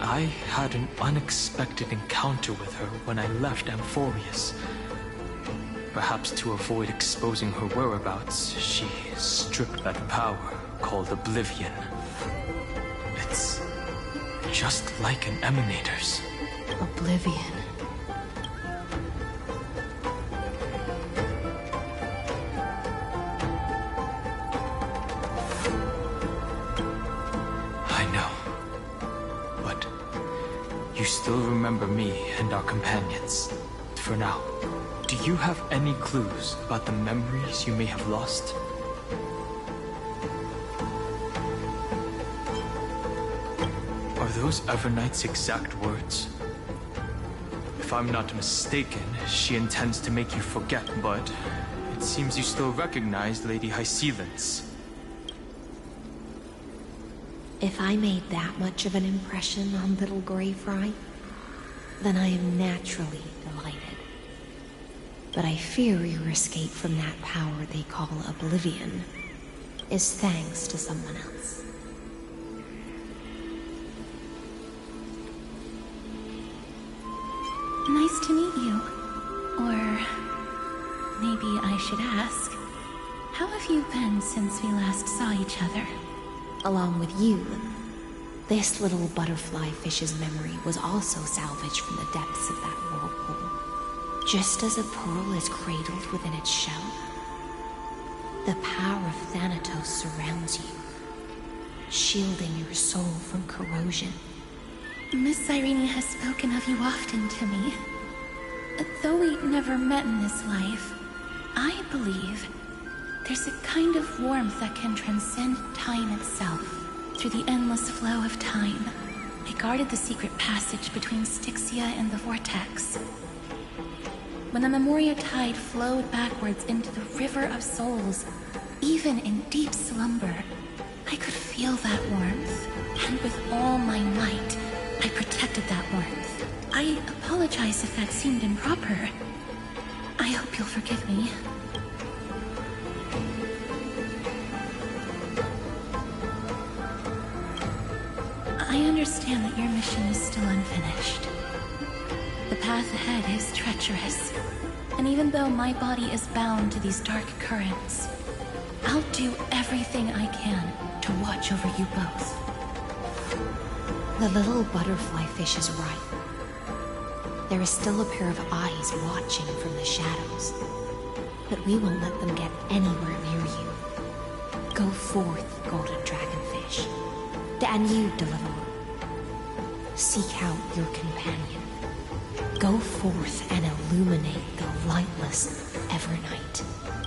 I had an unexpected encounter with her when I left Amphorius. Perhaps to avoid exposing her whereabouts, she stripped that power called Oblivion. It's just like an emanator's. Oblivion. You still remember me and our companions, for now. Do you have any clues about the memories you may have lost? Are those Evernight's exact words? If I'm not mistaken, she intends to make you forget, but it seems you still recognize Lady Hysealence. If I made that much of an impression on little Grey Fry, then I am naturally delighted. But I fear your escape from that power they call Oblivion is thanks to someone else. Nice to meet you. Or maybe I should ask, how have you been since we last saw each other? Along with you, this little butterfly fish's memory was also salvaged from the depths of that whirlpool. Just as a pearl is cradled within its shell, the power of Thanatos surrounds you, shielding your soul from corrosion. Miss Irene has spoken of you often to me. Though we never met in this life, I believe there's a kind of warmth that can transcend time itself through the endless flow of time. I guarded the secret passage between Styxia and the Vortex. When the Memoria tide flowed backwards into the River of Souls, even in deep slumber, I could feel that warmth, and with all my might, I protected that warmth. I apologize if that seemed improper. I hope you'll forgive me. I understand that your mission is still unfinished. The path ahead is treacherous, and even though my body is bound to these dark currents, I'll do everything I can to watch over you both. The little butterfly fish is right. There is still a pair of eyes watching from the shadows, but we won't let them get anywhere near you. Go forth, golden dragonfish, and you, deliverer. Seek out your companion. Go forth and illuminate the lightless Evernight.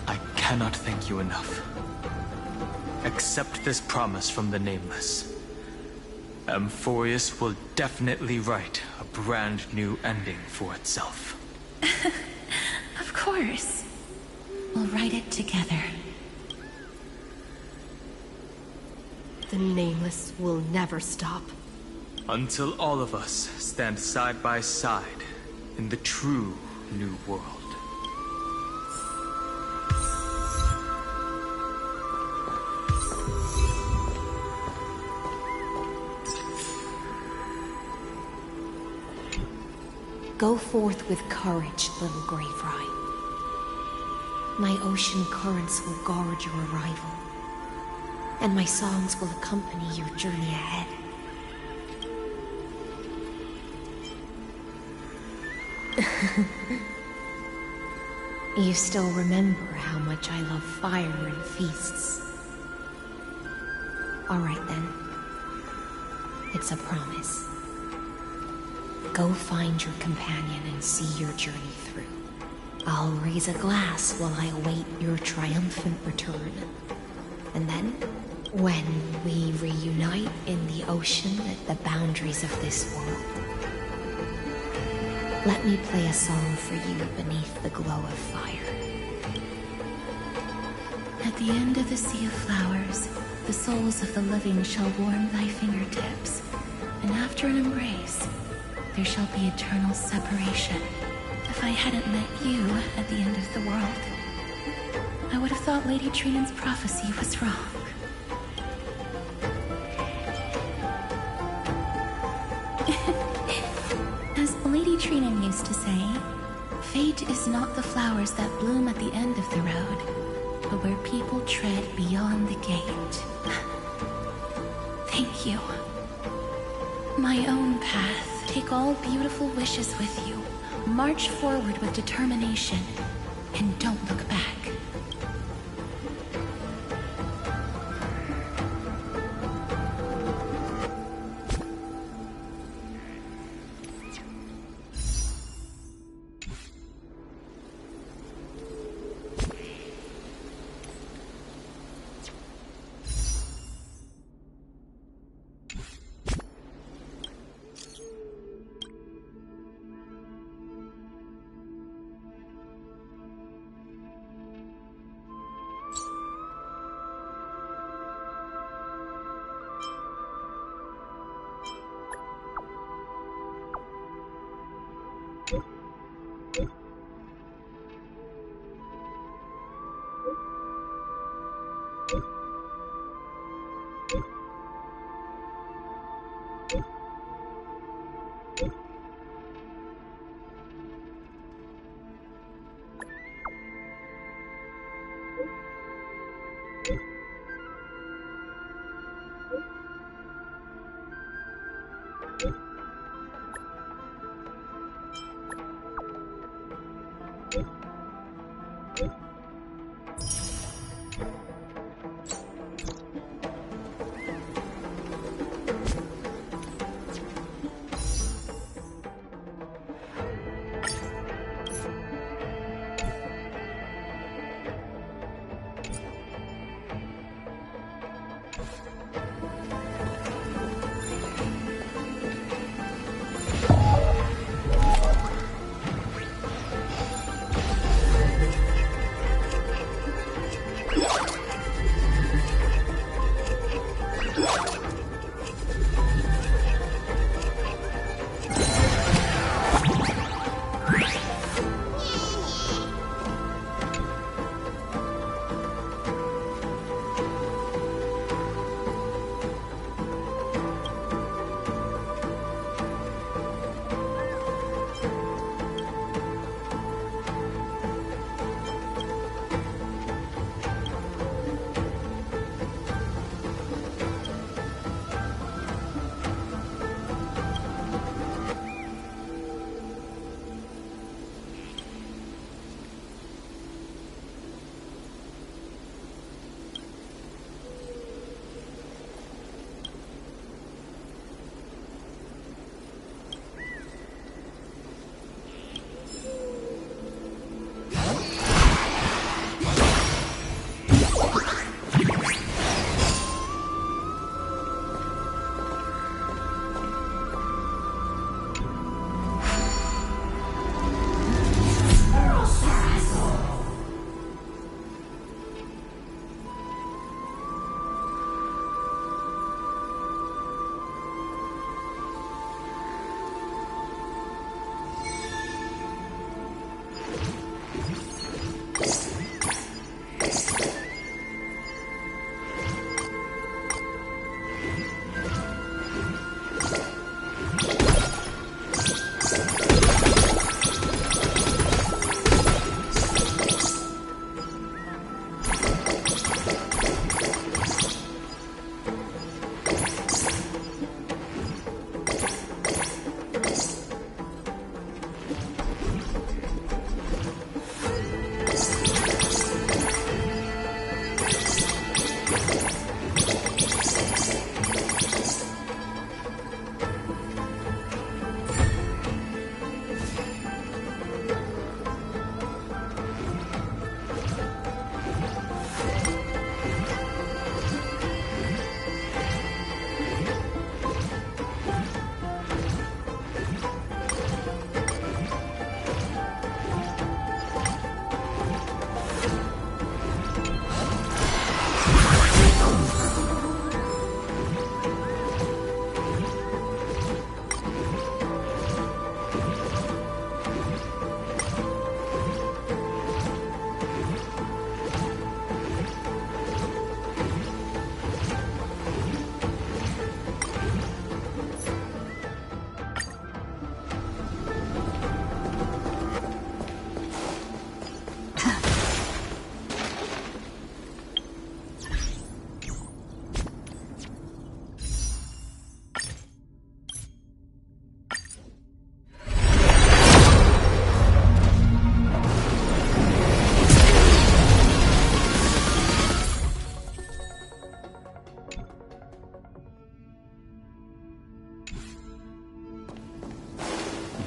I cannot thank you enough. Accept this promise from the Nameless. Amphorius will definitely write a brand new ending for itself. Of course. We'll write it together. The Nameless will never stop. Until all of us stand side by side in the true new world. Go forth with courage, little Grey Fry. My ocean currents will guard your arrival, and my songs will accompany your journey ahead. You still remember how much I love fire and feasts. All right then. It's a promise. Go find your companion and see your journey through. I'll raise a glass while I await your triumphant return. And then, when we reunite in the ocean at the boundaries of this world, let me play a song for you beneath the glow of fire. At the end of the sea of flowers, the souls of the living shall warm thy fingertips, and after an embrace, there shall be eternal separation. If I hadn't met you at the end of the world, I would have thought Lady Trinan's prophecy was wrong. As Lady Trinan used to say, fate is not the flowers that bloom at the end of the road, but where people tread beyond the gate. Thank you. My own path. Take all beautiful wishes with you. March forward with determination, and don't look back.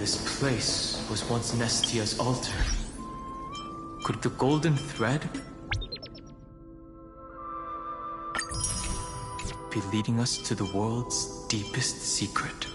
This place was once Nestia's altar. Could the golden thread be leading us to the world's deepest secret?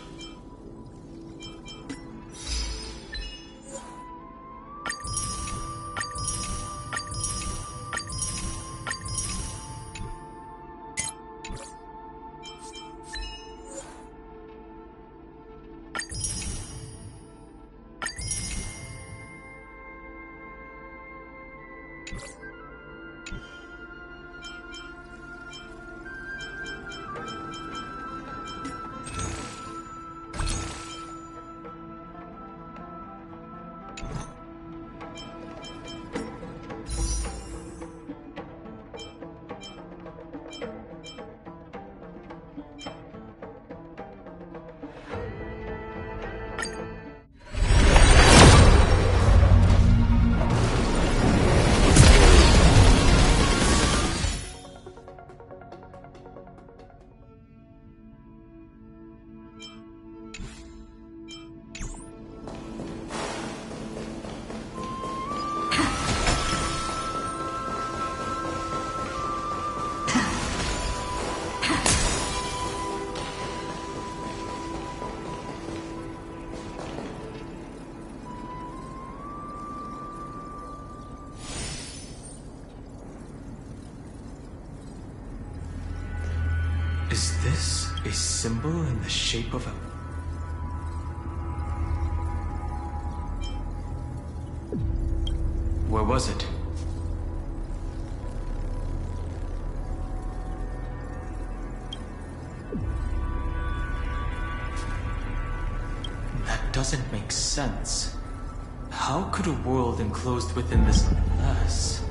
Is this a symbol in the shape of a... Where was it? That doesn't make sense. How could a world enclosed within this glass?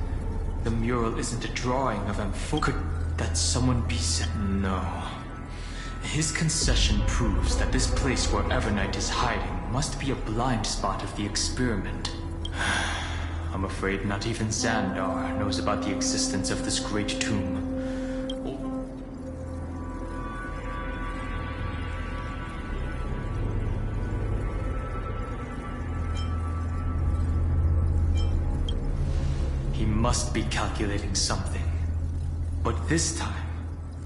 The mural isn't a drawing of Ampho. Could that someone be said? No. His concession proves that this place where Evernight is hiding must be a blind spot of the experiment. I'm afraid not even Xandar knows about the existence of this great tomb. He must be calculating something. But this time,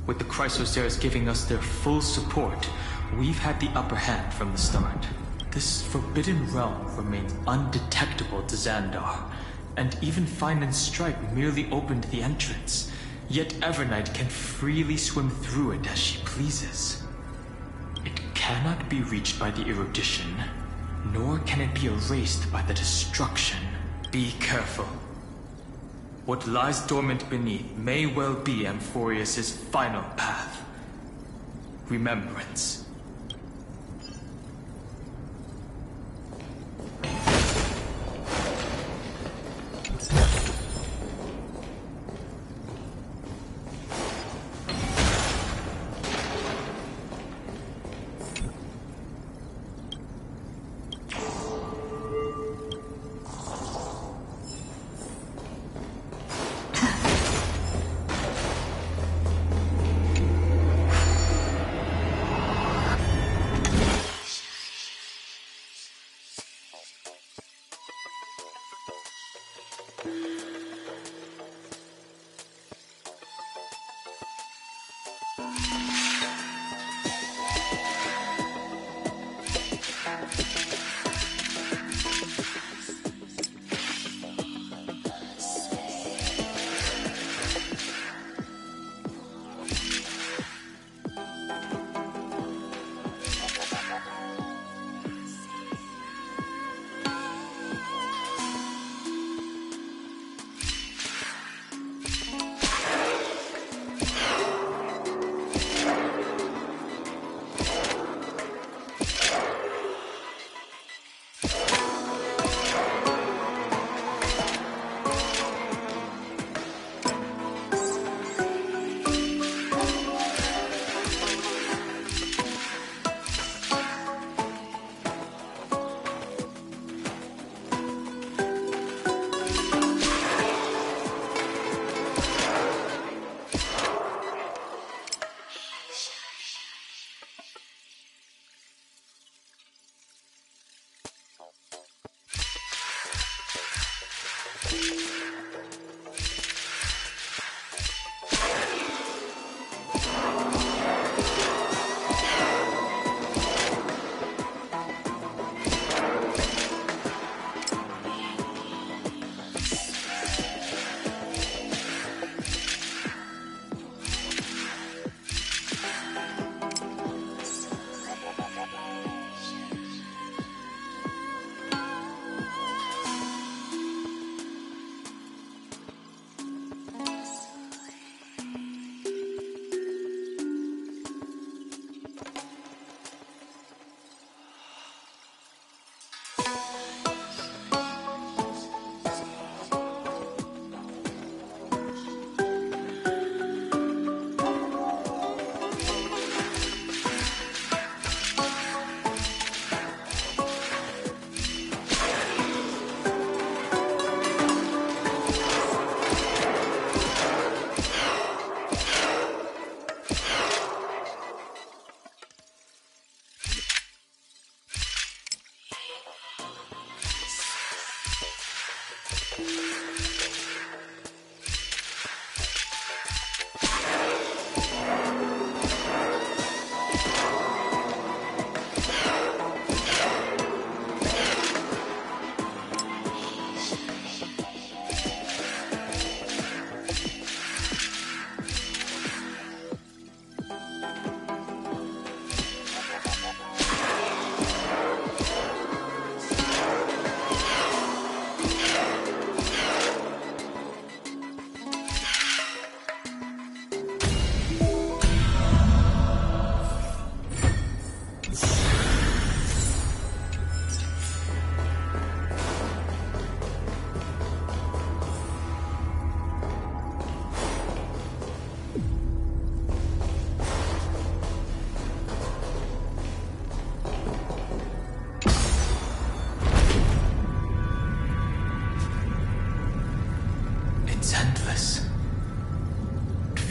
with the Chrysosaurs giving us their full support, we've had the upper hand from the start. This forbidden realm remains undetectable to Xandar, and even Fine and Stripe merely opened the entrance, yet Evernight can freely swim through it as she pleases. It cannot be reached by the erudition, nor can it be erased by the destruction. Be careful. What lies dormant beneath may well be Amphorius' final path. Remembrance.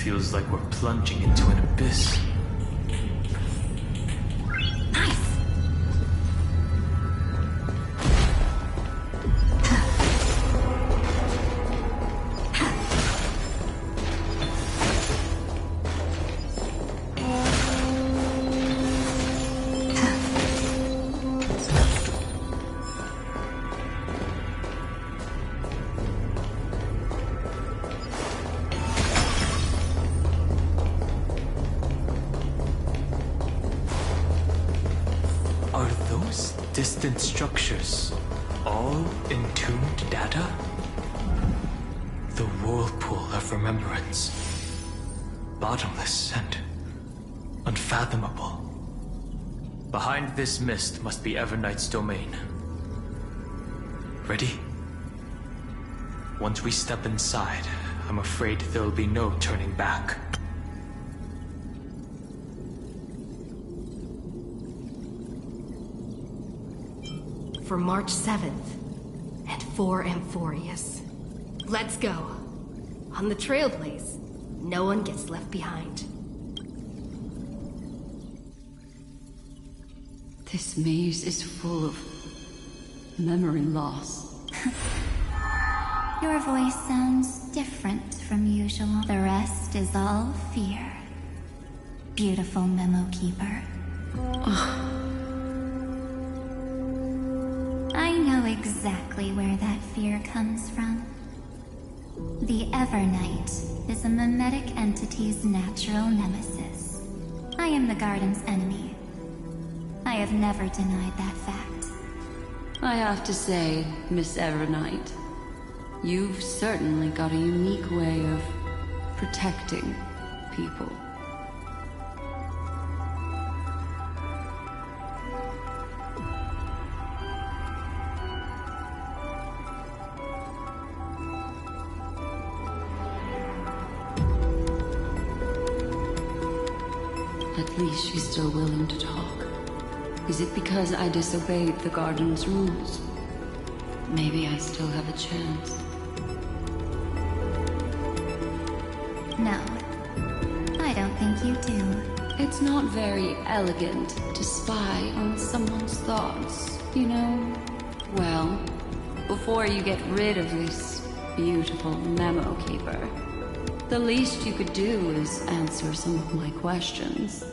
feels like we're plunging into an abyss. Distant structures, all entombed data? The whirlpool of remembrance. Bottomless and unfathomable. Behind this mist must be Everknight's domain. Ready? Once we step inside, I'm afraid there'll be no turning back. For March 7th, and for Amphorius. Let's go. On the Trailblaze, no one gets left behind. This maze is full of memory loss. Your voice sounds different from usual. The rest is all fear. Beautiful Memo Keeper. I know exactly where that fear comes from. The Evernight is a mimetic entity's natural nemesis. I am the Garden's enemy. I have never denied that fact. I have to say, Miss Evernight, you've certainly got a unique way of protecting people. At least she's still willing to talk. Is it because I disobeyed the Garden's rules? Maybe I still have a chance. No, I don't think you do. It's not very elegant to spy on someone's thoughts, you know? Well, before you get rid of this beautiful Memo Keeper, the least you could do is answer some of my questions.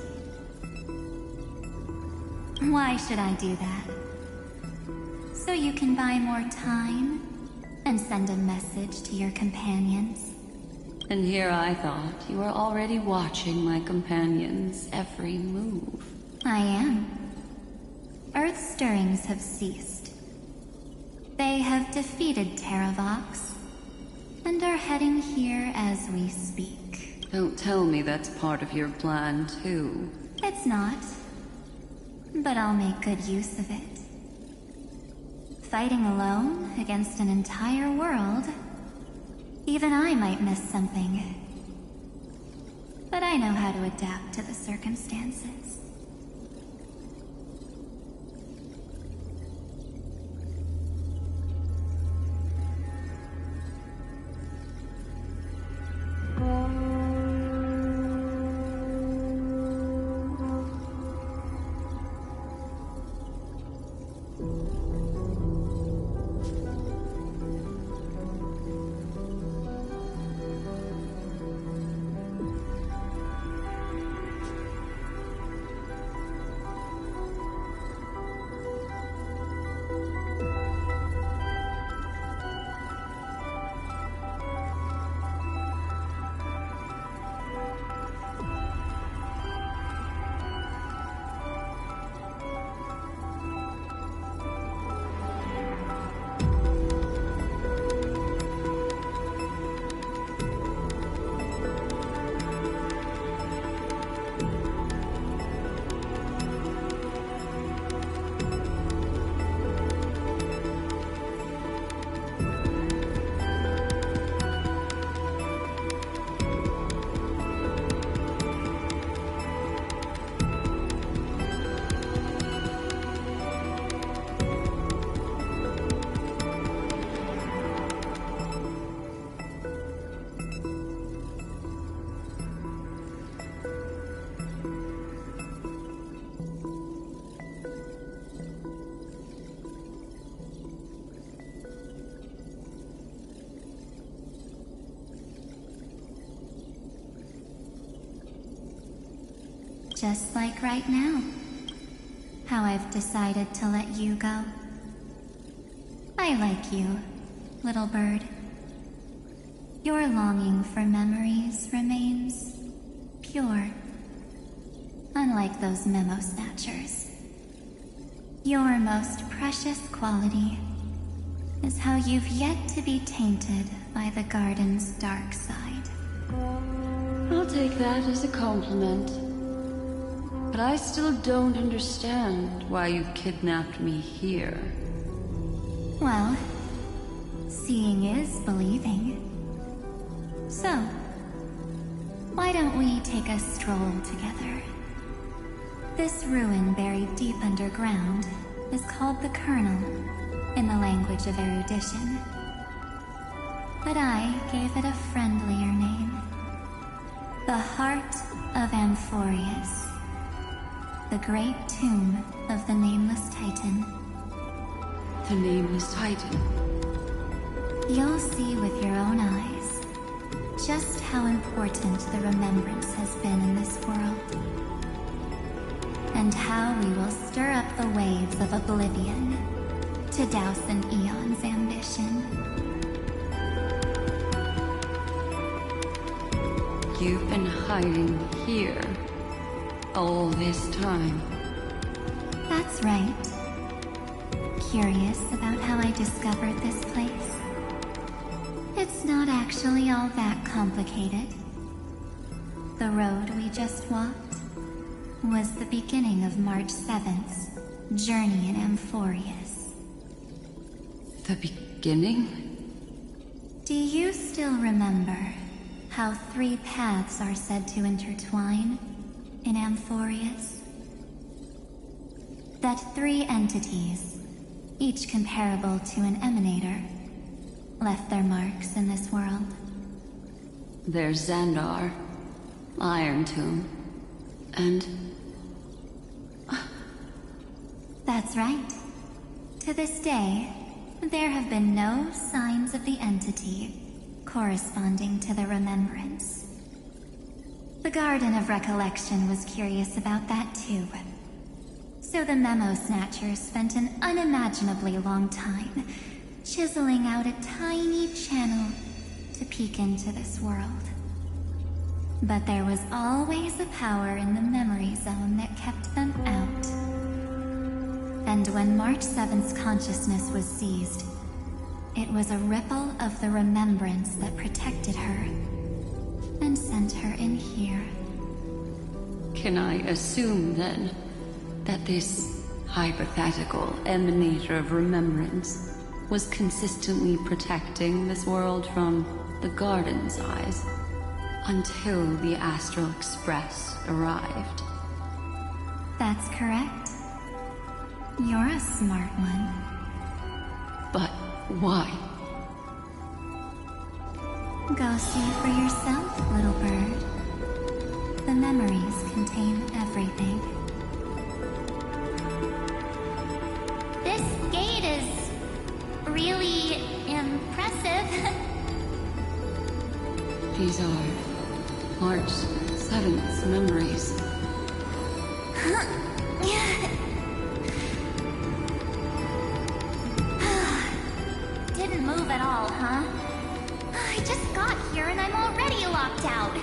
Why should I do that? So you can buy more time and send a message to your companions? And here I thought you were already watching my companions' every move. I am. Earth's stirrings have ceased. They have defeated Terravox and are heading here as we speak. Don't tell me that's part of your plan, too. It's not. But I'll make good use of it. Fighting alone against an entire world, even I might miss something. But I know how to adapt to the circumstances. Just like right now. How I've decided to let you go. I like you, little bird. Your longing for memories remains pure. Unlike those memo snatchers. Your most precious quality is how you've yet to be tainted by the garden's dark side. I'll take that as a compliment. But I still don't understand why you've kidnapped me here. Well, seeing is believing. So, why don't we take a stroll together? This ruin buried deep underground is called the Kernel, in the language of erudition. But I gave it a friendlier name. The Heart of Amphorius. The great tomb of the Nameless Titan. The Nameless Titan? You'll see with your own eyes just how important the remembrance has been in this world. And how we will stir up the waves of oblivion to douse an eon's ambition. You've been hiding here all this time. That's right. Curious about how I discovered this place? It's not actually all that complicated. The road we just walked was the beginning of March 7th's journey in Amphorius. The beginning? Do you still remember how 3 paths are said to intertwine in Amphorius? That 3 entities, each comparable to an emanator, left their marks in this world. There's Xandar, Iron Tomb, and... That's right. To this day, there have been no signs of the entity corresponding to the remembrance. The Garden of Recollection was curious about that too. So the Memo Snatchers spent an unimaginably long time chiseling out a tiny channel to peek into this world. But there was always a power in the memory zone that kept them out. And when March 7th's consciousness was seized, it was a ripple of the remembrance that protected her and sent her in here. Can I assume, then, that this hypothetical emanator of remembrance was consistently protecting this world from the Garden's eyes until the Astral Express arrived? That's correct. You're a smart one. But why? Go see for yourself, little bird. The memories contain everything. This gate is really impressive. These are March 7th's memories. Didn't move at all, huh? I just got here and I'm already locked out.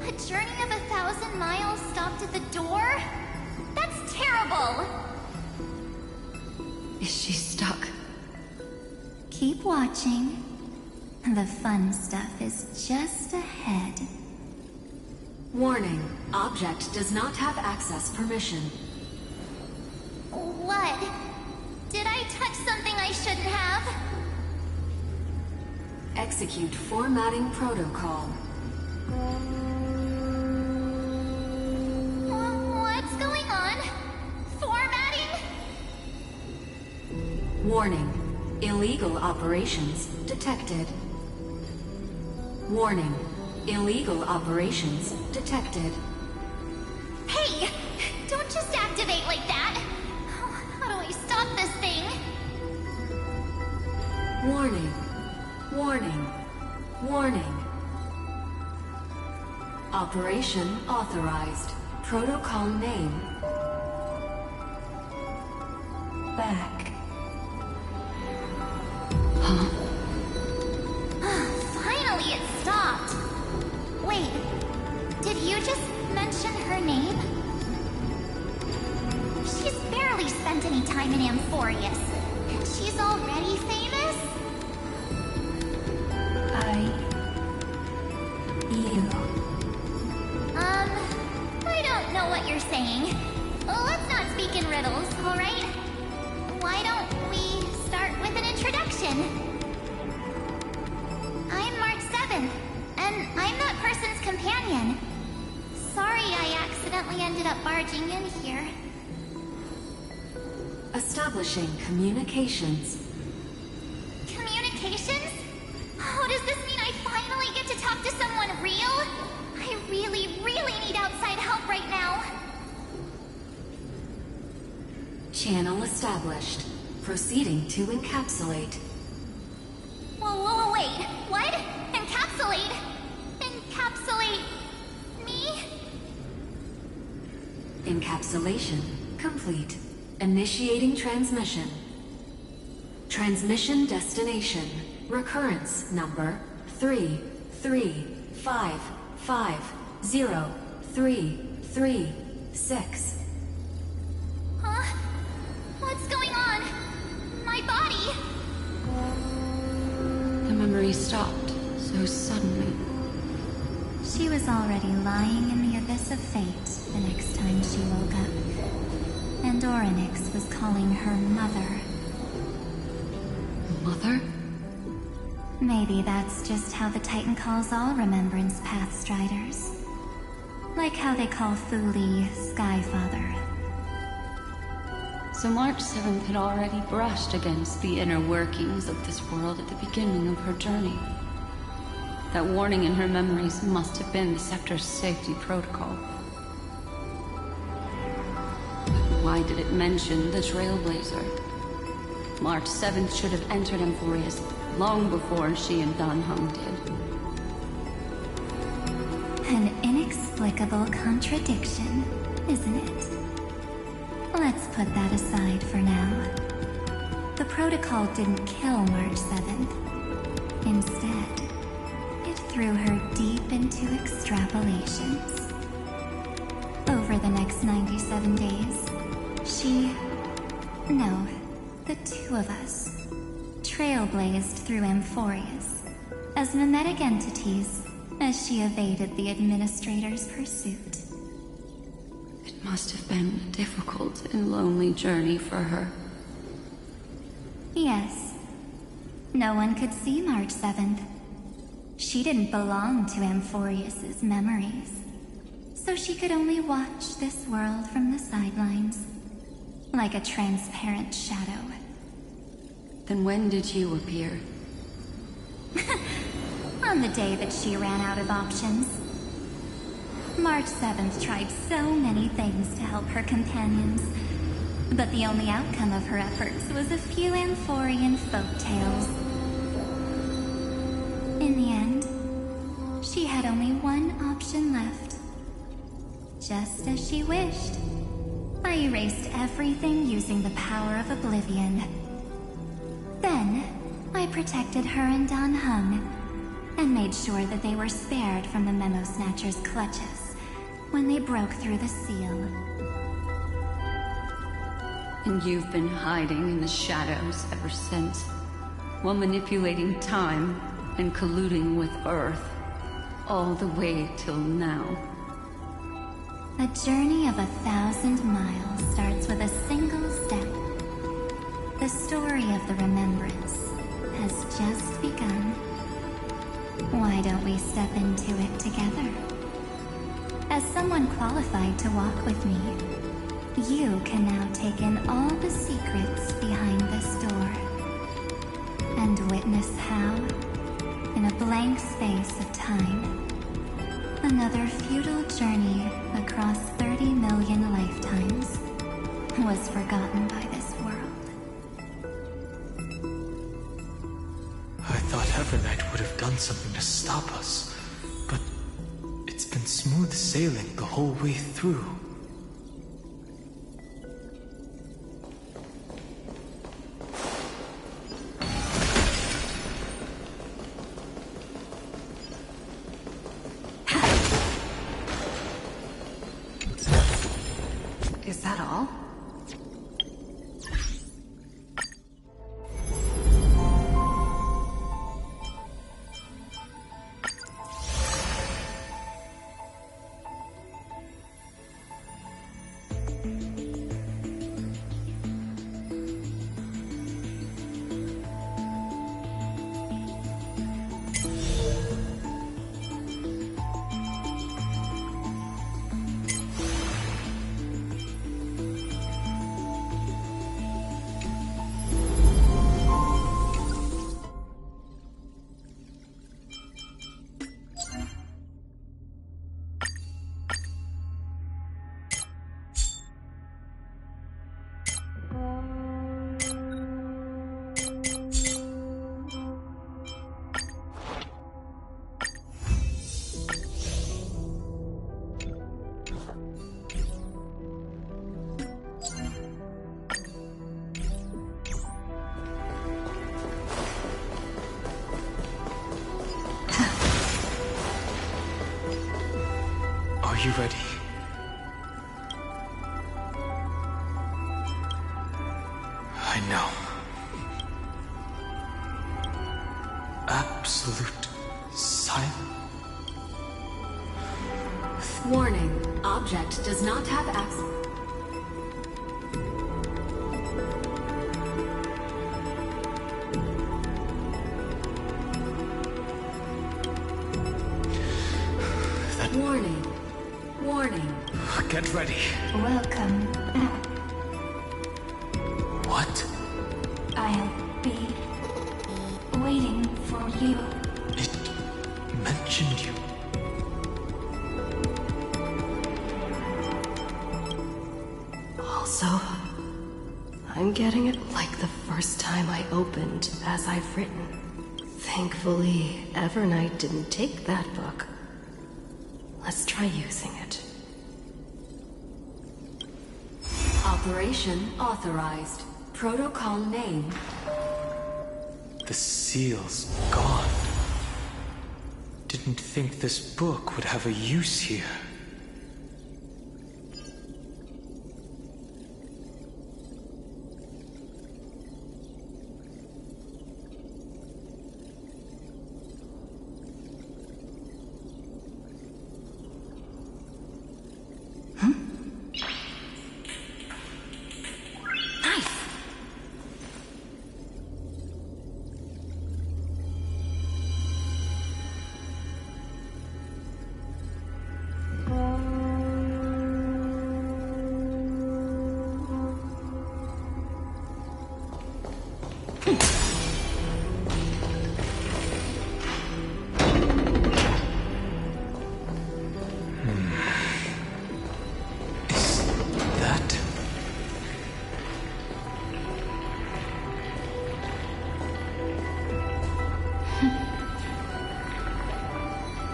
A journey of 1,000 miles stopped at the door? That's terrible! Is she stuck? Keep watching. The fun stuff is just ahead. Warning. Object does not have access permission. What? Did I touch something I shouldn't have? Execute formatting protocol. What's going on? Formatting? Warning. Illegal operations detected. Warning. Illegal operations detected. Hey! Don't just activate like that! How do I stop this thing? Warning. Warning. Warning. Operation authorized. Protocol name. Back. Huh? Finally, it stopped. Wait, did you just mention her name? She's barely spent any time in Amphorius, and she's already famous? I don't know what you're saying. Let's not speak in riddles, alright? Why don't we start with an introduction? I'm March 7th, and I'm that person's companion. Sorry I accidentally ended up barging in here. Establishing communications. Communications? Oh, does this mean I finally get to talk to someone real? I really need outside help right now. Channel established. Proceeding to encapsulate. Whoa, wait. What? Encapsulate? Encapsulate me? Encapsulation complete. Initiating transmission. Transmission destination. Recurrence number 335503336. Huh? What's going on? My body? The memory stopped so suddenly. She was already lying in the abyss of fate the next time she woke up. And Orynyx was calling her mother. Mother? Maybe that's just how the Titan calls all Remembrance Pathstriders. Like how they call Thule Skyfather. So March 7th had already brushed against the inner workings of this world at the beginning of her journey. That warning in her memories must have been the Scepter's safety protocol. But why did it mention the Trailblazer? March 7th should have entered Amphorius long before she and Danhung did. An inexplicable contradiction, isn't it? Let's put that aside for now. The protocol didn't kill March 7th. Instead, it threw her deep into extrapolations. Over the next 97 days, the two of us, trailblazed through Amphorius as mimetic entities as she evaded the Administrator's pursuit. It must have been a difficult and lonely journey for her. Yes. No one could see March 7th. She didn't belong to Amphorius's memories, so she could only watch this world from the sidelines, like a transparent shadow. Then when did you appear? On the day that she ran out of options. March 7th tried so many things to help her companions, but the only outcome of her efforts was a few Amphorian folktales. In the end, she had only one option left. Just as she wished. I erased everything using the power of oblivion. Then, I protected her and Danhung, and made sure that they were spared from the Memo Snatcher's clutches when they broke through the seal. And you've been hiding in the shadows ever since, while manipulating time and colluding with Earth, all the way till now. A journey of 1,000 miles starts with a single step. The story of the Remembrance has just begun. Why don't we step into it together? As someone qualified to walk with me, you can now take in all the secrets behind this door. And witness how, in a blank space of time, another futile journey across 30 million lifetimes was forgotten by this world. I thought Evernight would have done something to stop us, but it's been Smooth sailing the whole way through. Is that all? Are you ready? I know. Absolute silence. Warning. Object does not have access. Warning. Warning. Get ready. Welcome. What? I'll be waiting for you. It mentioned you. Also, I'm getting it like the first time I opened as I've written. Thankfully, Evernight didn't take that book. Let's try using it. Operation authorized. Protocol name. The seal's gone. Didn't think this book would have a use here.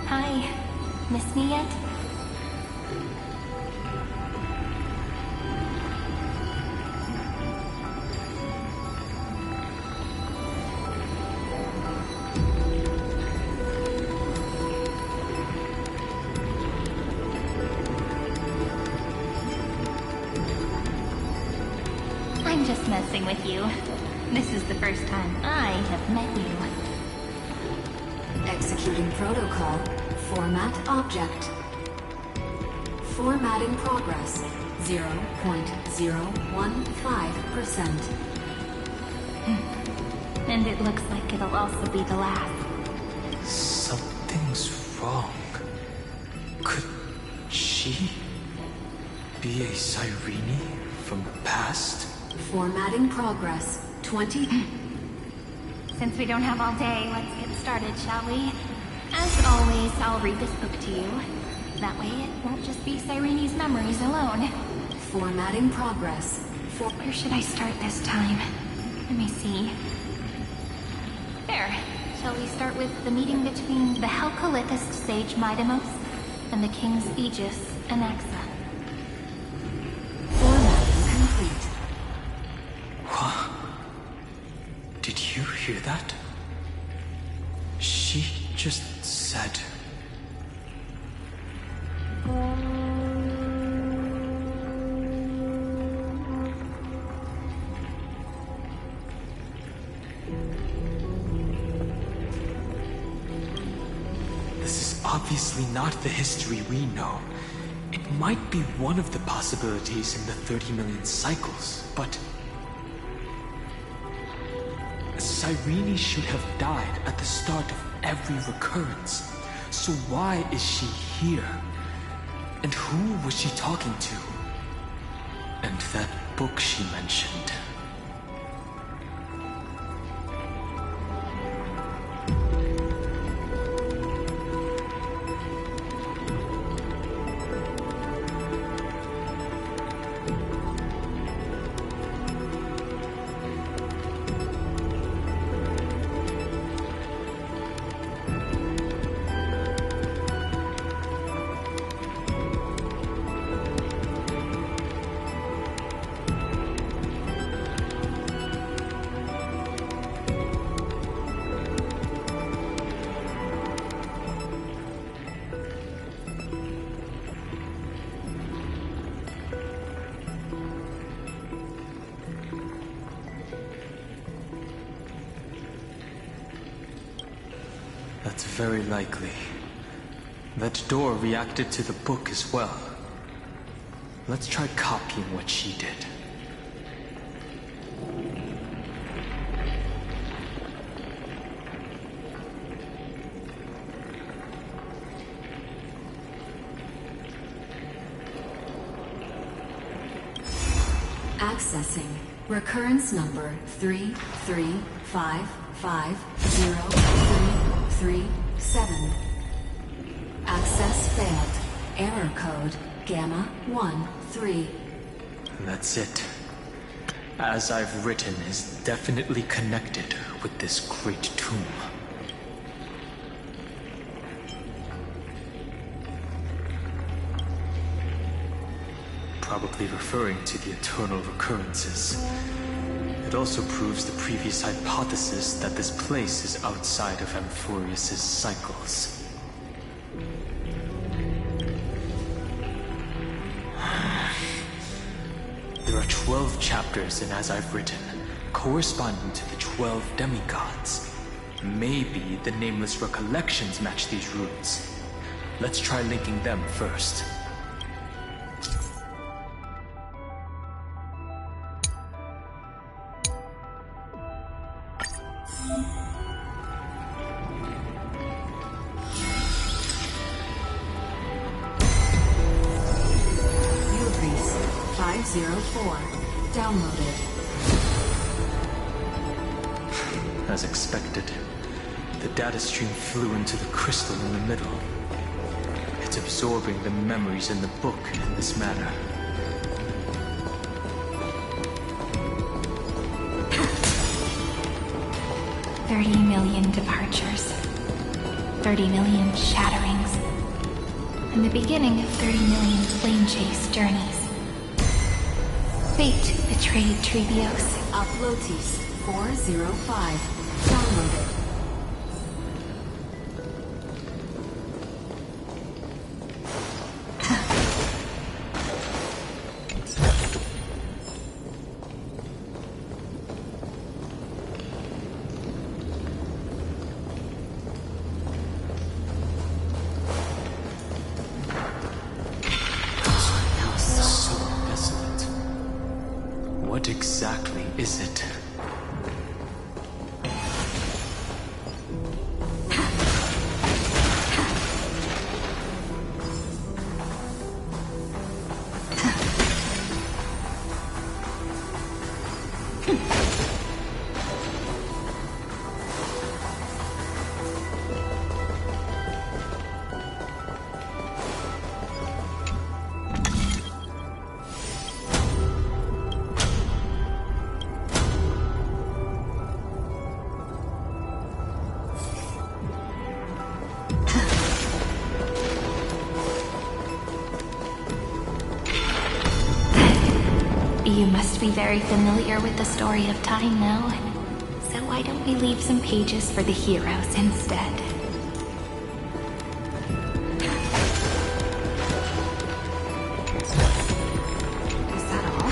Hi. Miss me yet? I'm just messing with you. This is the first time I have met you. Executing protocol. Format object. Formatting progress. 0.015%. And it looks like it'll also be the last. Something's wrong. Could she be a Cyrene from the past? Formatting progress. 20. Since we don't have all day, let's get started, shall we? As always, I'll read this book to you. That way it won't just be Cyrene's memories alone. Formatting progress. Where should I start this time? Let me see. There. Shall we start with the meeting between the Helcolithist sage Midamos and the King's Aegis, Anaxa. Formatting complete. What? Did you hear that? She just said... This is obviously not the history we know. It might be one of the possibilities in the 30 million cycles, but... Cyrene should have died at the start of every recurrence. So why is she here? And who was she talking to? And that book she mentioned. That's very likely. That door reacted to the book as well. Let's try copying what she did. Accessing recurrence number 335503337. Access failed. Error code Gamma 13. That's it. As I've written is definitely connected with this great tomb. Probably referring to the eternal recurrences. It also proves the previous hypothesis that this place is outside of Amphorius' cycles. There are 12 chapters in As I've Written, corresponding to the 12 demigods. Maybe the nameless recollections match these runes. Let's try linking them first. Ugress 504. Downloaded. As expected, the data stream flew into the crystal in the middle. It's absorbing the memories in the book in this manner. $30 million departures. 30 million shatterings. And the beginning of 30 million plane chase journeys. Fate betrayed Trevios. Uploads 405. Downloaded. So desolate. What exactly is it? You must be very familiar with the story of time now. So why don't we leave some pages for the heroes instead? Is that all?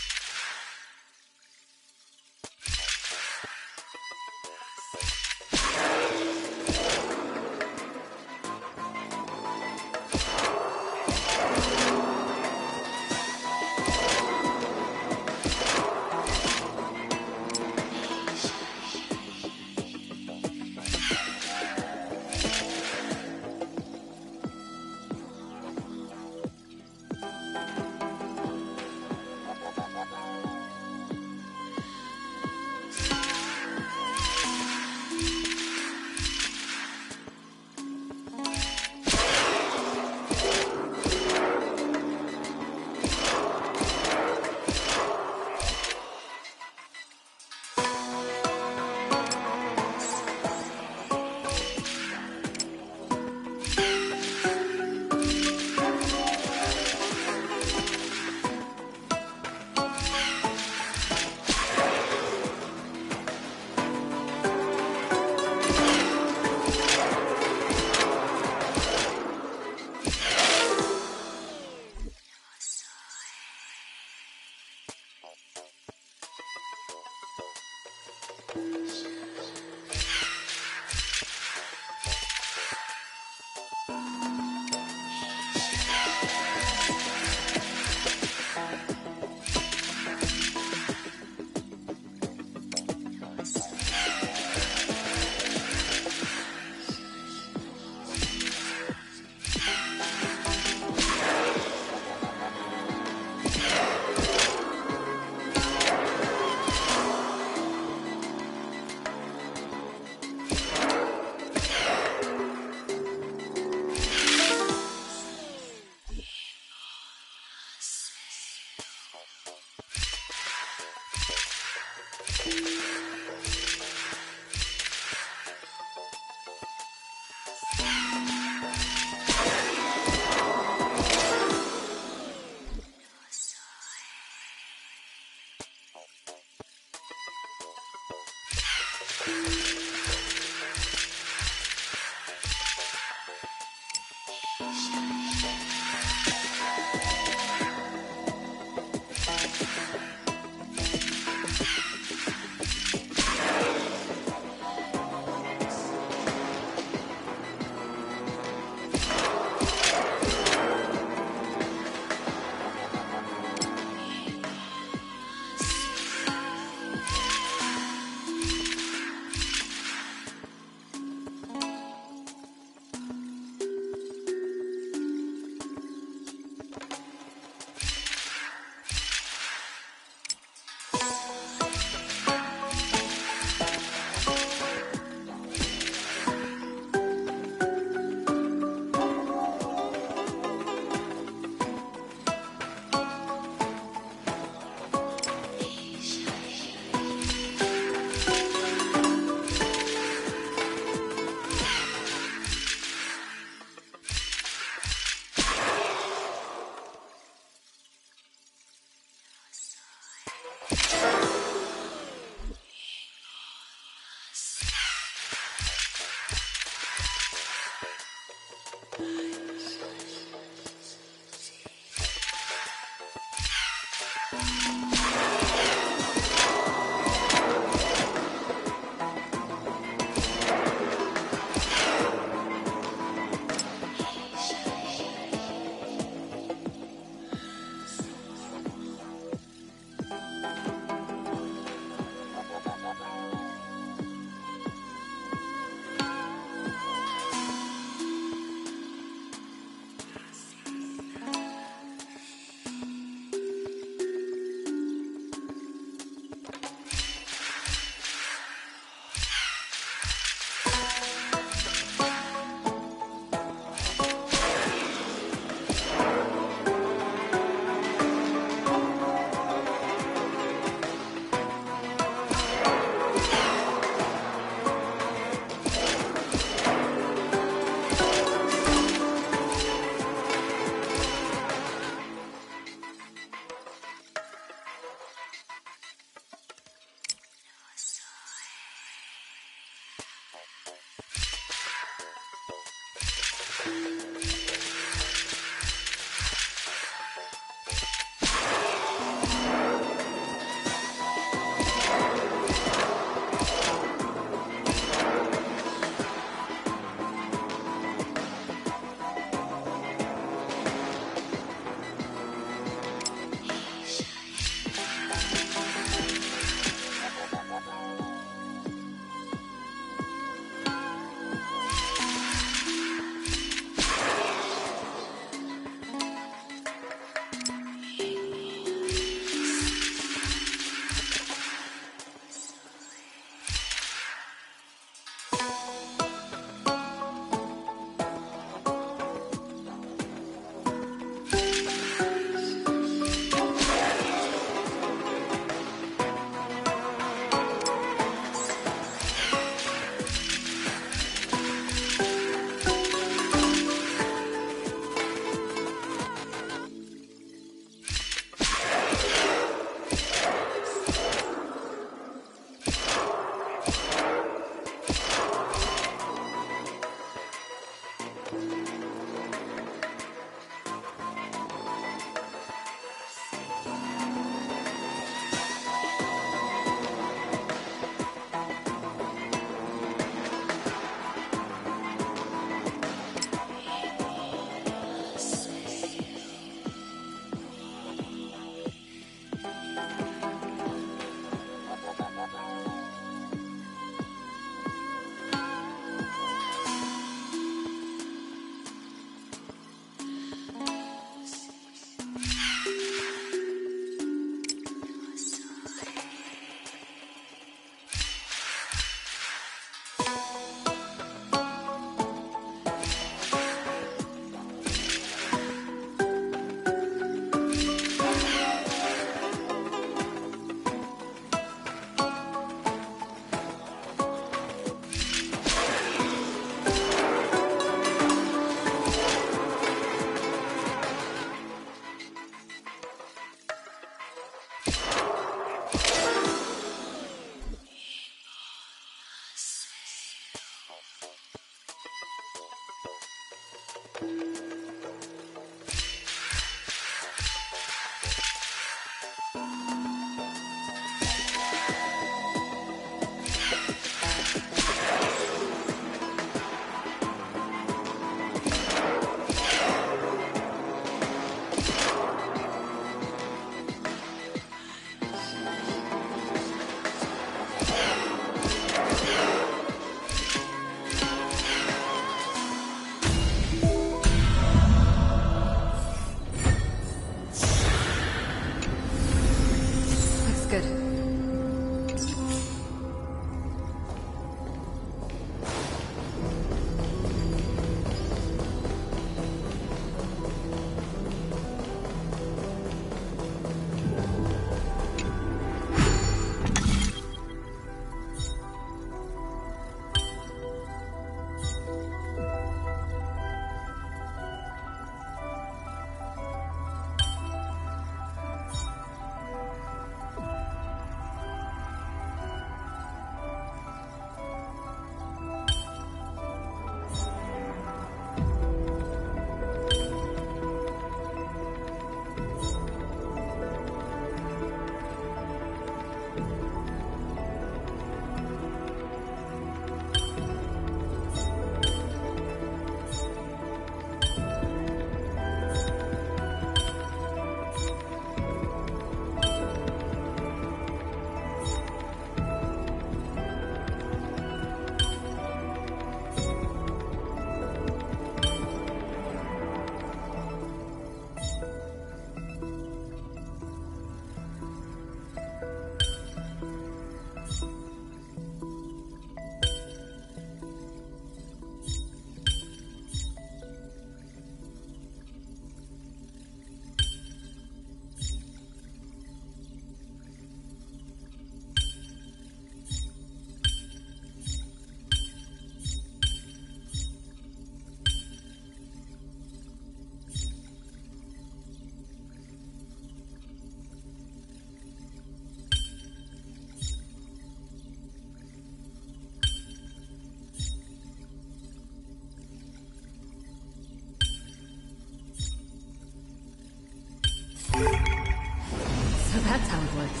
So that's how it works.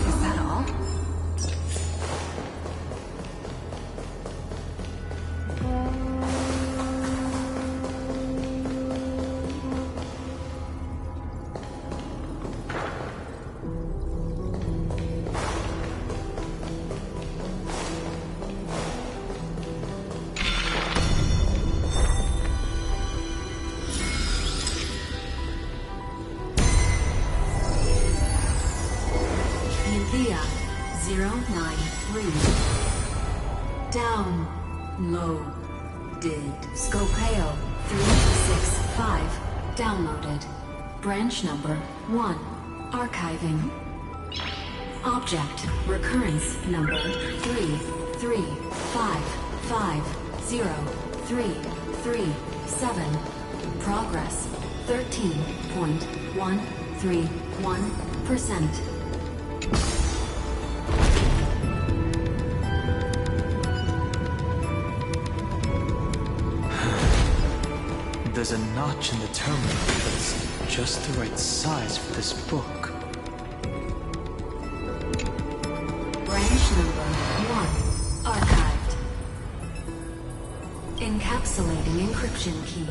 Is that all? Via 093. Downloaded. Scopeo 365. Downloaded. Branch number 1. Archiving. Object recurrence number 335503337. Progress 13.131%. There's a notch in the terminal that's just the right size for this book. Branch number 1. Archived. Encapsulating encryption key.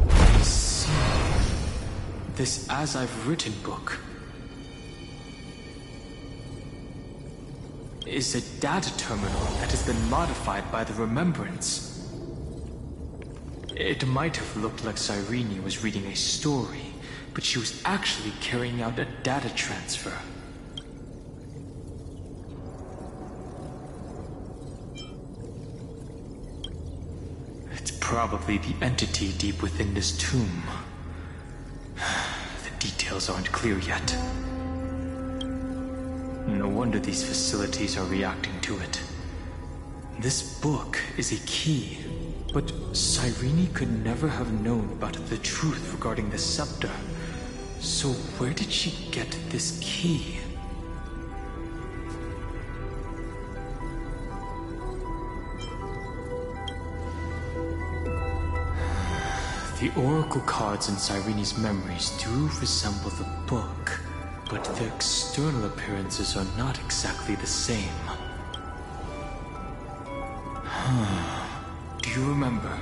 I see. This As I've Written book is a data terminal that has been modified by the Remembrance. It might have looked like Cyrene was reading a story, but she was actually carrying out a data transfer. It's probably the entity deep within this tomb. The details aren't clear yet. No wonder these facilities are reacting to it. This book is a key, but Cyrene could never have known about the truth regarding the scepter. So where did she get this key? The oracle cards in Cyrene's memories do resemble the book, but their external appearances are not exactly the same. Do you remember?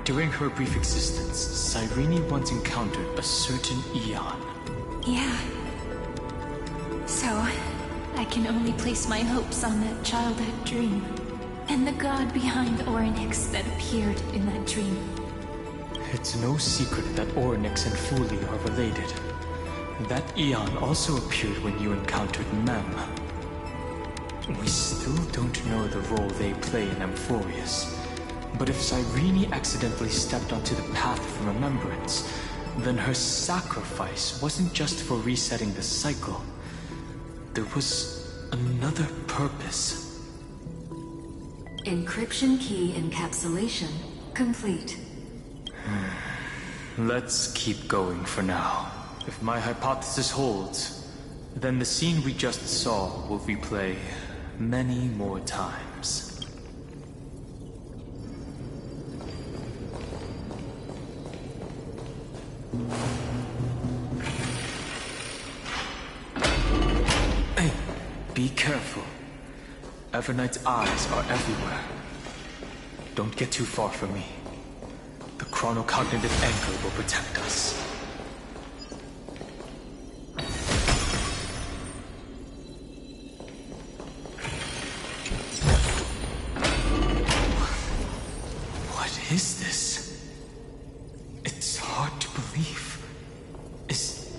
During her brief existence, Cyrene once encountered a certain Eon. Yeah. So, I can only place my hopes on that childhood dream, and the god behind Orynyx that appeared in that dream. It's no secret that Orynyx and Fuli are related. That Eon also appeared when you encountered Mem. We still don't know the role they play in Amphorius. But if Cyrene accidentally stepped onto the path of remembrance, then her sacrifice wasn't just for resetting the cycle. There was another purpose. Encryption key encapsulation complete. Let's keep going for now. If my hypothesis holds, then the scene we just saw will replay many more times. Hey, be careful. Evernight's eyes are everywhere. Don't get too far from me. The chronocognitive anchor will protect us. What is this? It's hard to believe. Is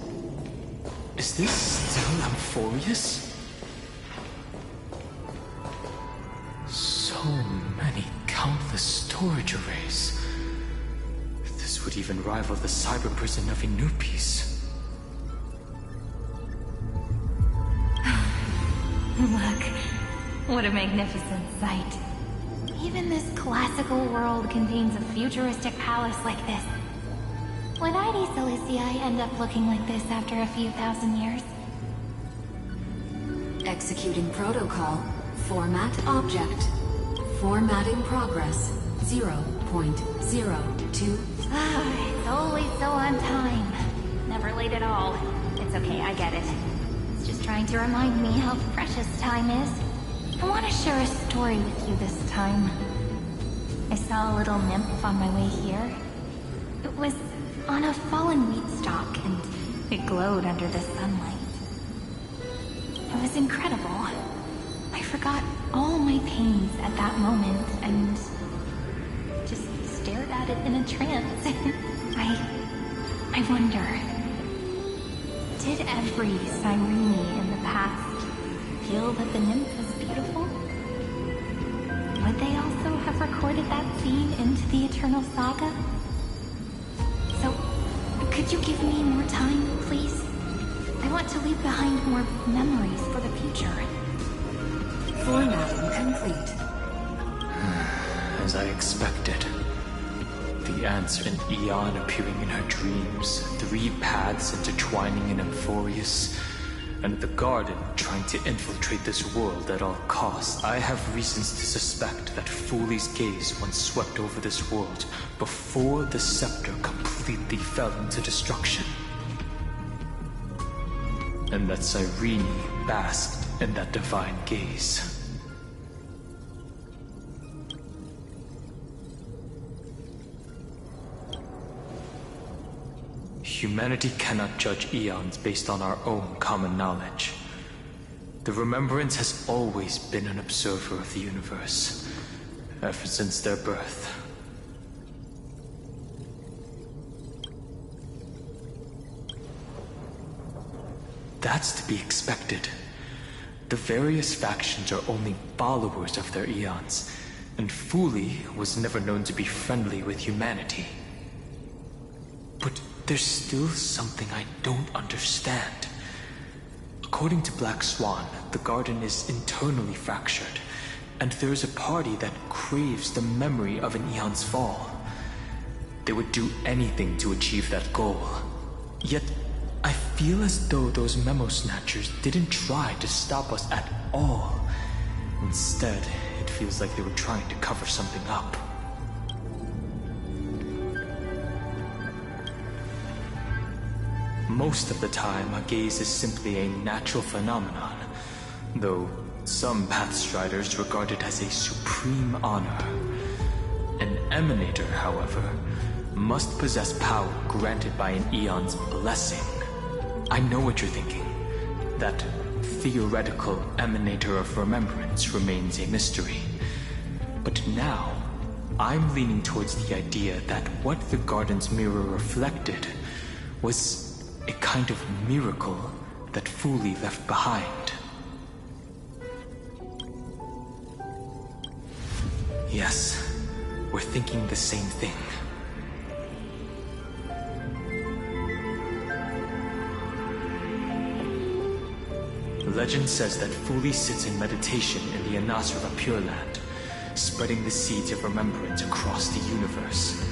this still Amphorius? So many countless storage arrays. This would even rival the cyber prison of Inupis. Look, what a magnificent sight. Even this classical world contains a futuristic palace like this. Would ID Silicii end up looking like this after a few thousand years? Executing protocol. Format object. Formatting progress. 0.02. It's always so on time. Never late at all. It's okay, I get it. It's just trying to remind me how precious time is. I want to share a story with you this time. I saw a little nymph on my way here. It was on a fallen wheat stalk, and it glowed under the sunlight. It was incredible. I forgot all my pains at that moment, and just stared at it in a trance. I wonder, did every Cyrene in the past feel that the nymph was beautiful? Would they also have recorded that scene into the Eternal Saga? So, could you give me more time, please? I want to leave behind more memories for the future. Formatting complete. As I expected. The answer in Eon appearing in her dreams, 3 paths intertwining in Amphorius, and the garden trying to infiltrate this world at all costs. I have reasons to suspect that Fuli's gaze once swept over this world before the scepter completely fell into destruction. And that Cyrene basked in that divine gaze. Humanity cannot judge eons based on our own common knowledge. The Remembrance has always been an observer of the universe, ever since their birth. That's to be expected. The various factions are only followers of their eons, and Fuli was never known to be friendly with humanity. But there's still something I don't understand. According to Black Swan, the garden is internally fractured, and there is a party that craves the memory of an eon's fall. They would do anything to achieve that goal. Yet, I feel as though those memo snatchers didn't try to stop us at all. Instead, it feels like they were trying to cover something up. Most of the time, a gaze is simply a natural phenomenon, though some Pathstriders regard it as a supreme honor. An Emanator, however, must possess power granted by an Eon's blessing. I know what you're thinking. That theoretical Emanator of Remembrance remains a mystery. But now, I'm leaning towards the idea that what the garden's mirror reflected was a kind of miracle that Fuli left behind. Yes, we're thinking the same thing. Legend says that Fuli sits in meditation in the Anasra Pure Land, spreading the seeds of remembrance across the universe.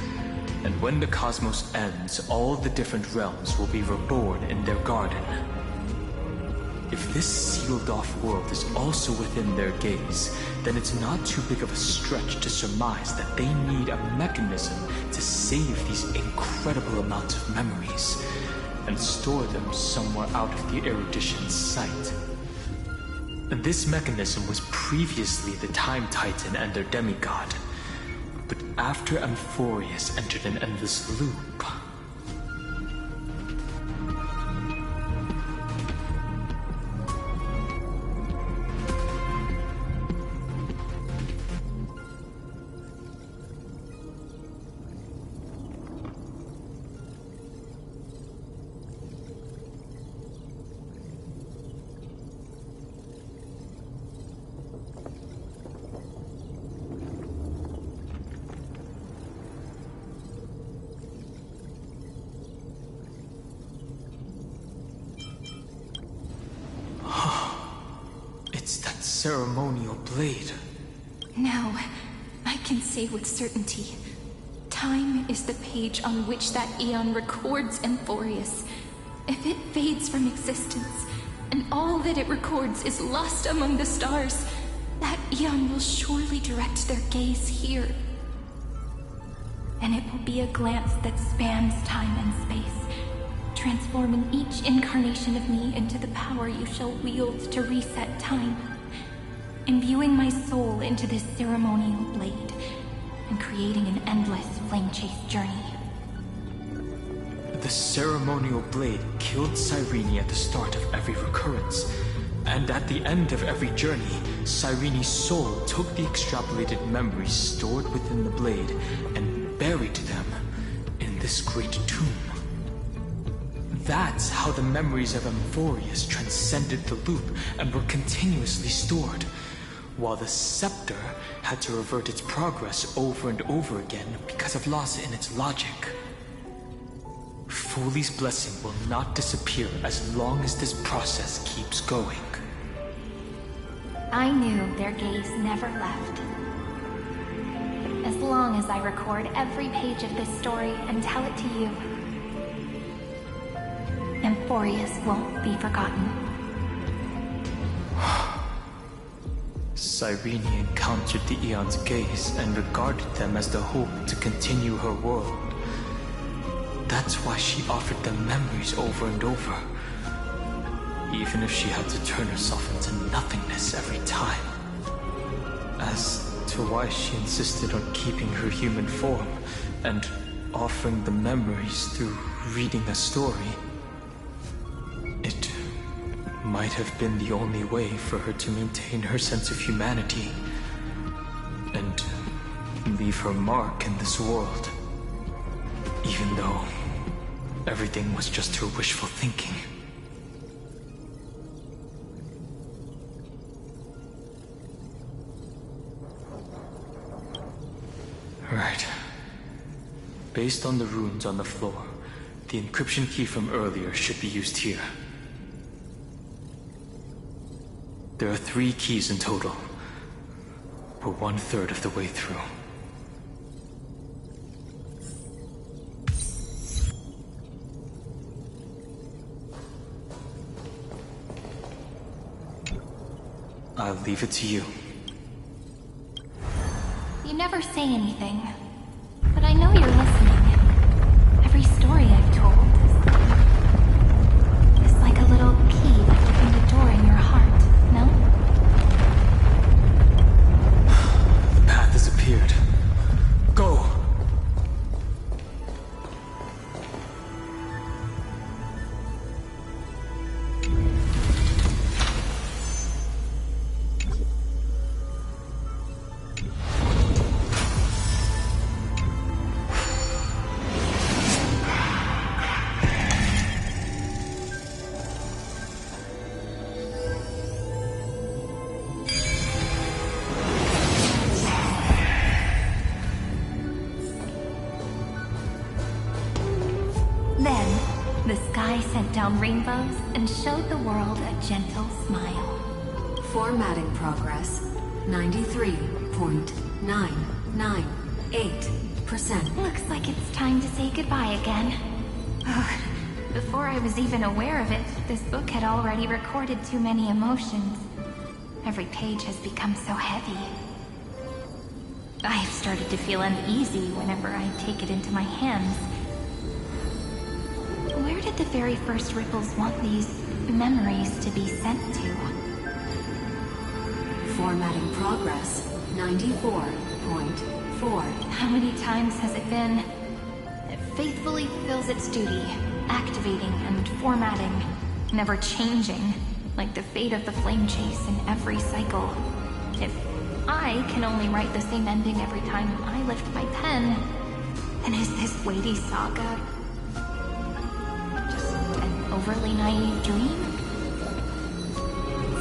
And when the cosmos ends, all the different realms will be reborn in their garden. If this sealed-off world is also within their gaze, then it's not too big of a stretch to surmise that they need a mechanism to save these incredible amounts of memories and store them somewhere out of the Erudition's sight. This mechanism was previously the Time Titan and their demigod, but after Amphorius entered an endless loop... ceremonial blade. Now, I can say with certainty, time is the page on which that Eon records Amphorius. If it fades from existence, and all that it records is lost among the stars, that Eon will surely direct their gaze here. And it will be a glance that spans time and space, transforming each incarnation of me into the power you shall wield to reset time. Imbuing my soul into this ceremonial blade, and creating an endless flame chase journey. The ceremonial blade killed Cyrene at the start of every recurrence, and at the end of every journey, Cyrene's soul took the extrapolated memories stored within the blade and buried them in this great tomb. That's how the memories of Amphorius transcended the loop and were continuously stored, while the scepter had to revert its progress over and over again because of loss in its logic. Fuli's blessing will not disappear as long as this process keeps going. I knew their gaze never left. As long as I record every page of this story and tell it to you, Amphorius won't be forgotten. Cyrene encountered the Eon's gaze and regarded them as the hope to continue her world. That's why she offered them memories over and over, even if she had to turn herself into nothingness every time. As to why she insisted on keeping her human form and offering the memories through reading a story, it might have been the only way for her to maintain her sense of humanity and leave her mark in this world, even though everything was just her wishful thinking. Right. Based on the runes on the floor, the encryption key from earlier should be used here. There are 3 keys in total. We're 1/3 of the way through. I'll leave it to you. You never say anything, but I know you're listening. Every story I've told is like a little key that opened a door in your heart, no? The path has appeared. Go! Then, the sky sent down rainbows and showed the world a gentle smile. Formatting progress 93.998%. Looks like it's time to say goodbye again. Ugh. Before I was even aware of it, this book had already recorded too many emotions. Every page has become so heavy. I have started to feel uneasy whenever I take it into my hands. Where did the very first ripples want these memories to be sent to? Formatting progress 94.4. How many times has it been? It faithfully fulfills its duty, activating and formatting, never changing, like the fate of the flame chase in every cycle. If I can only write the same ending every time I lift my pen, then is this weighty saga just an overly naive dream?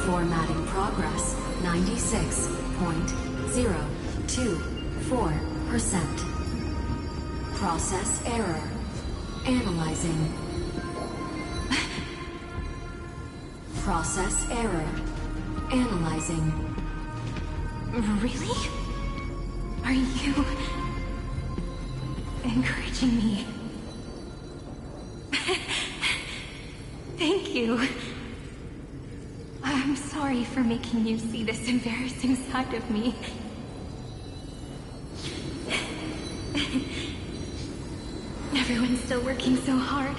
Formatting progress 96.024%. Process error. Analyzing. Process error. Analyzing. Really? Are you encouraging me? Thank you. I'm sorry for making you see this embarrassing side of me. Everyone's still working so hard.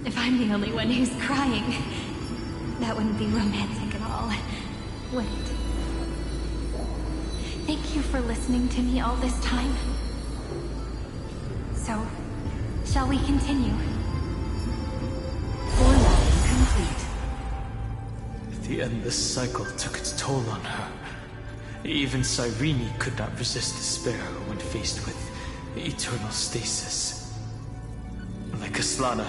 If I'm the only one who's crying, that wouldn't be romantic at all, would it? Thank you for listening to me all this time. So, shall we continue? Formatting complete. The endless cycle took its toll on her. Even Cyrene could not resist despair when faced with eternal stasis. Like Aslana,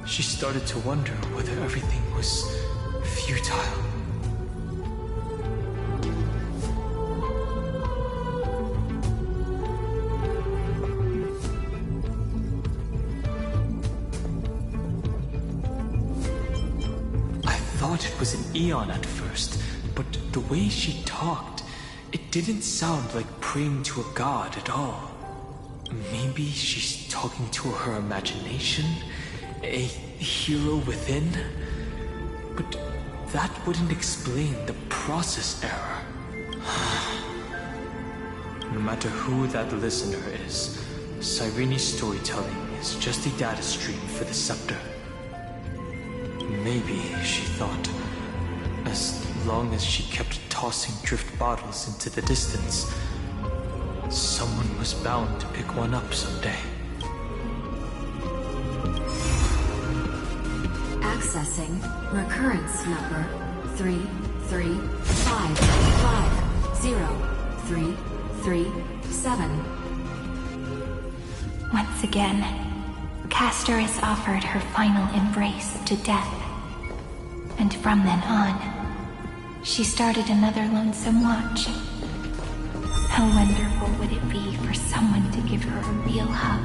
she started to wonder whether everything was futile. I thought it was an Eon at first, but the way she talked, it didn't sound like praying to a god at all. Maybe she's talking to her imagination? A hero within? But that wouldn't explain the process error. No matter who that listener is, Cyrene's storytelling is just a data stream for the scepter. Maybe, she thought, as long as she kept tossing drift bottles into the distance, someone was bound to pick one up someday. Accessing recurrence number 335503337. Once again, Castor is offered her final embrace to death. And from then on, she started another lonesome watch. How wonderful would it be for someone to give her a real hug?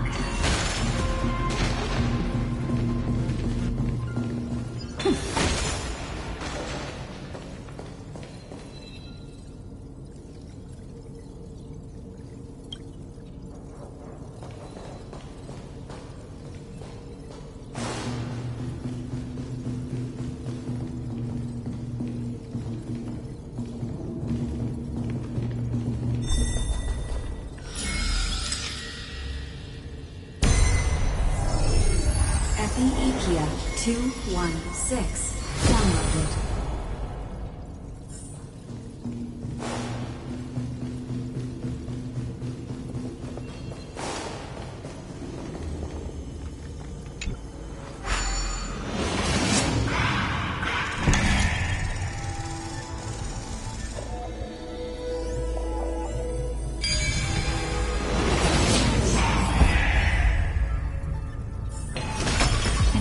Eekia 216 downloaded.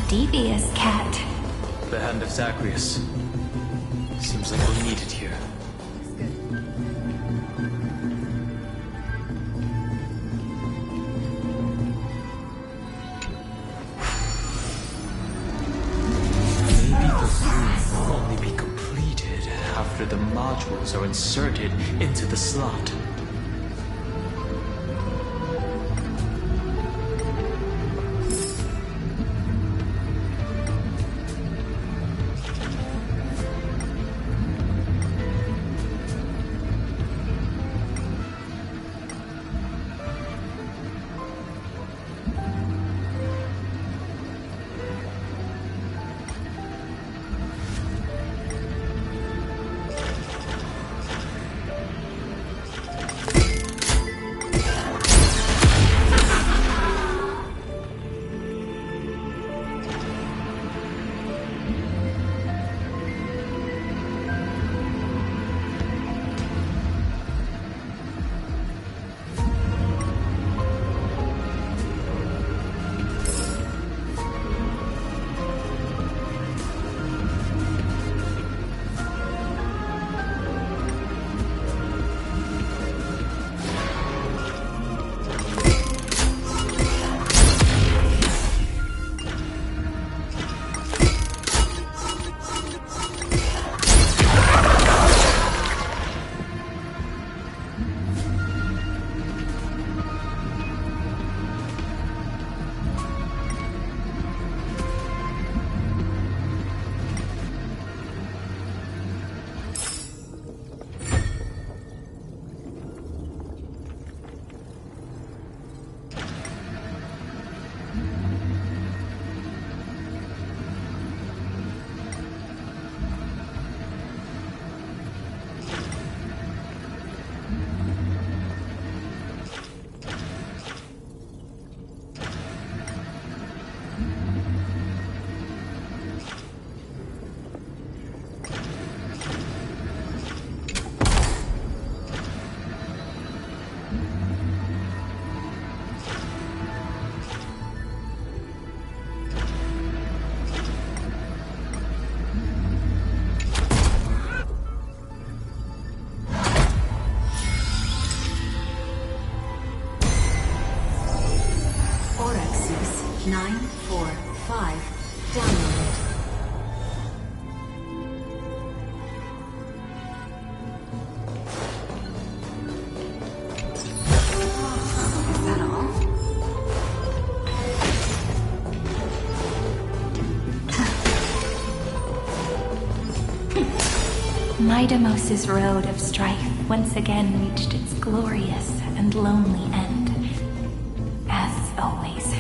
Devious cat. The hand of Zagreus. Seems like we'll need it here. Maybe the room will only be completed after the modules are inserted into the slot. Orexis 945 downloaded. Is that all? Midamos's road of strife once again reached its glorious and lonely end. As always.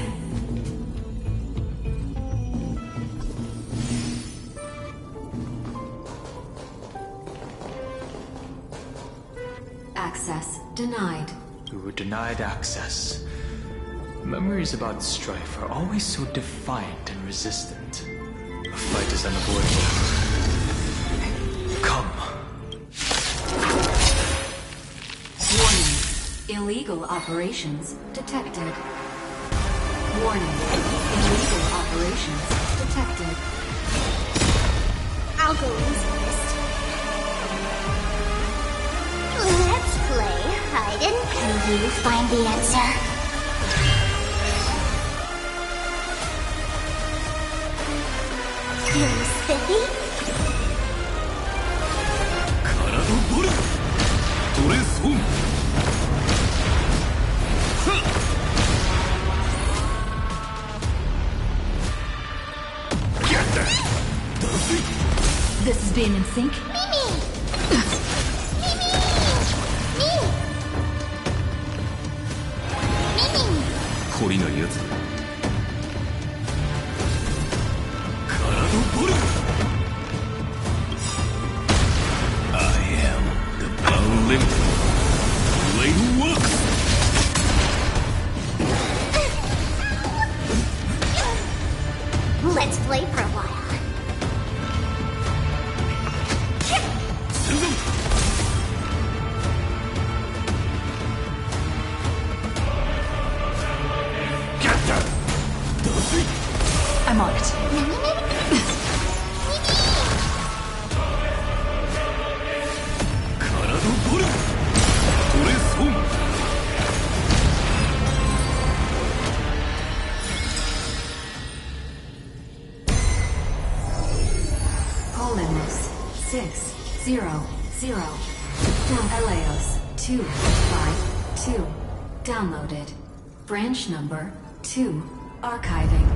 Access denied. We were denied access. Memories about strife are always so defiant and resistant. A fight is unavoidable. Come. Warning. Illegal operations detected. Warning. Illegal operations detected. I'll go in first. Let's play hide and can you find the answer? Feeling spiffy? ドレスオン This is being in sync. I am the boundless blade works. Let's play for a while. Get that! I'm on it. Polymus 600. Eleos 252. Downloaded. Branch number 2. Archiving.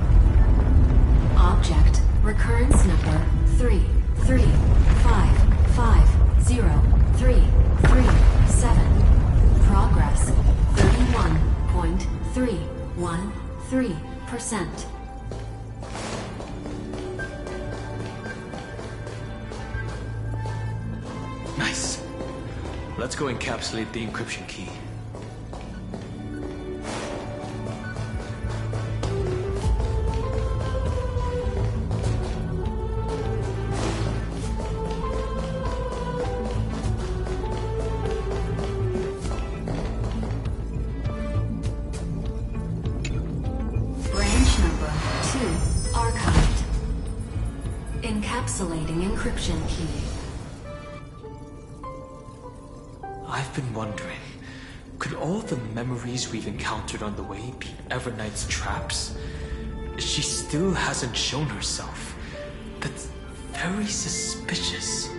Object recurrence number 335503337. Progress 31.313%. Nice. Let's go encapsulate the encryption key. Branch number 2 archived. Encapsulating encryption key. I've been wondering, could all the memories we've encountered on the way be Everknight's traps? She still hasn't shown herself. That's very suspicious.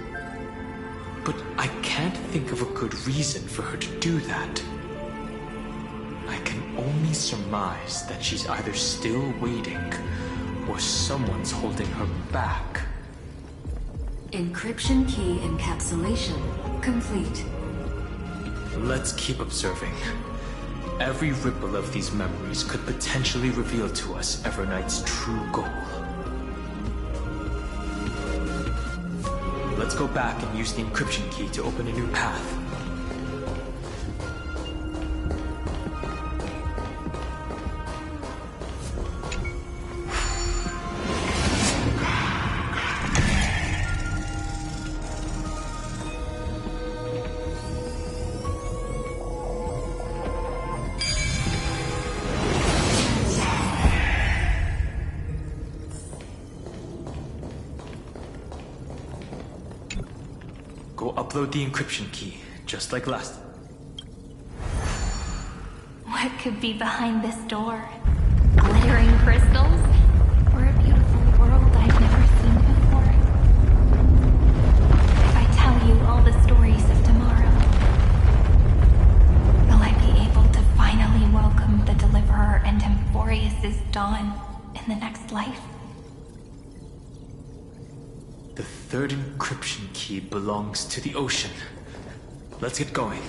But I can't think of a good reason for her to do that. I can only surmise that she's either still waiting, or someone's holding her back. Encryption key encapsulation complete. Let's keep observing. Every ripple of these memories could potentially reveal to us Everknight's true goal. Let's go back and use the encryption key to open a new path. Go upload the encryption key, just like last. What could be behind this door? Glittering crystals? Or a beautiful world I've never seen before? If I tell you all the stories of tomorrow, will I be able to finally welcome the Deliverer and Emphorius' dawn in the next life? The third encryption key belongs to the ocean. Let's get going.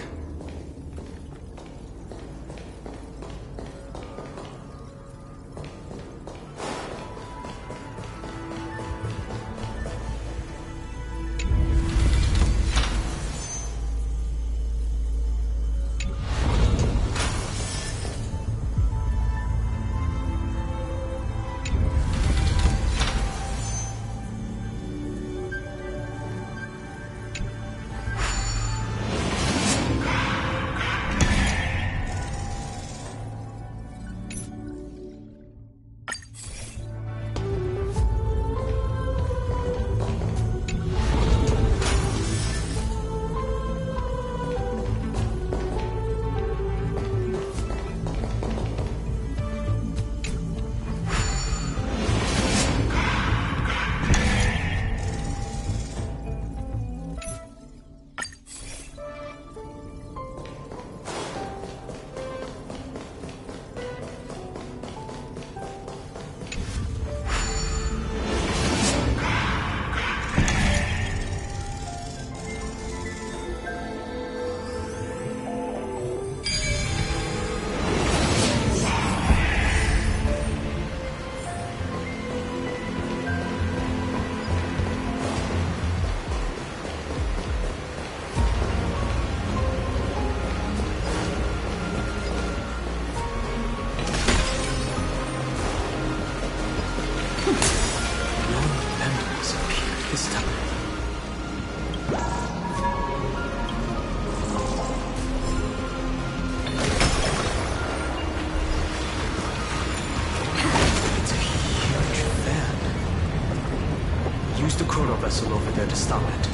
battle vessel over there to stop it.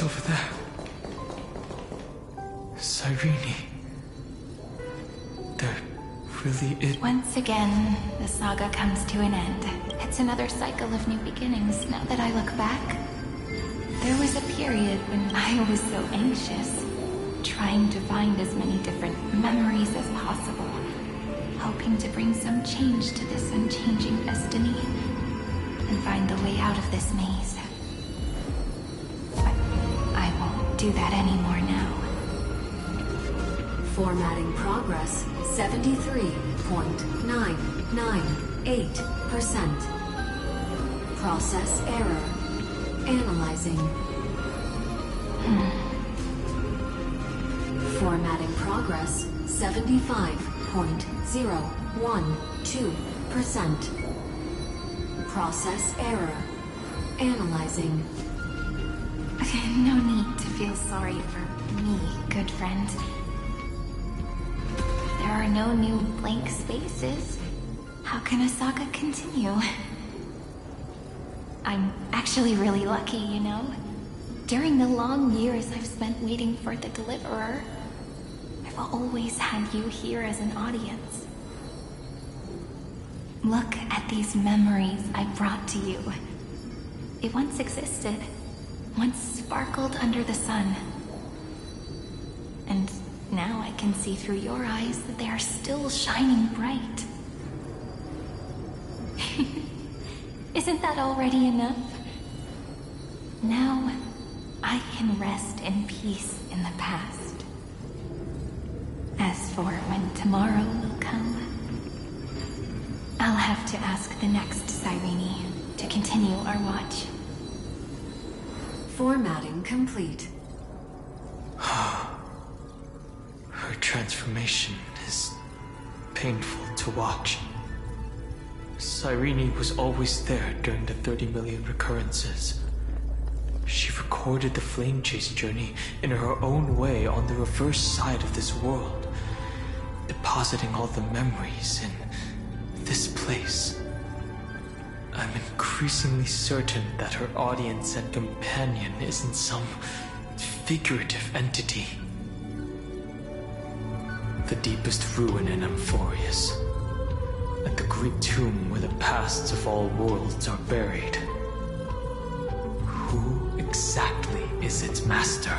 Over there. Cyrene. There really is... Once again, the saga comes to an end. It's another cycle of new beginnings, now that I look back. There was a period when I was so anxious, trying to find as many different memories as possible, hoping to bring some change to this unchanging destiny, and find the way out of this maze. Do that anymore now. Formatting progress 73.998%. Process error. Analyzing. Formatting progress 75.012%. Process error. Analyzing. No need to feel sorry for me, good friend. There are no new blank spaces. How can a saga continue? I'm actually really lucky, you know? During the long years I've spent waiting for the Deliverer, I've always had you here as an audience. Look at these memories I brought to you. They once existed. Once sparkled under the sun. And now I can see through your eyes that they are still shining bright. Isn't that already enough? Now, I can rest in peace in the past. As for when tomorrow will come, I'll have to ask the next Cyrene to continue our watch. Formatting complete. Her transformation is painful to watch. Cyrene was always there during the 30 million recurrences. She recorded the Flame Chase journey in her own way on the reverse side of this world, depositing all the memories in this place. I'm increasingly certain that her audience and companion isn't some figurative entity. The deepest ruin in Amphorius, at the great tomb where the pasts of all worlds are buried. Who exactly is its master?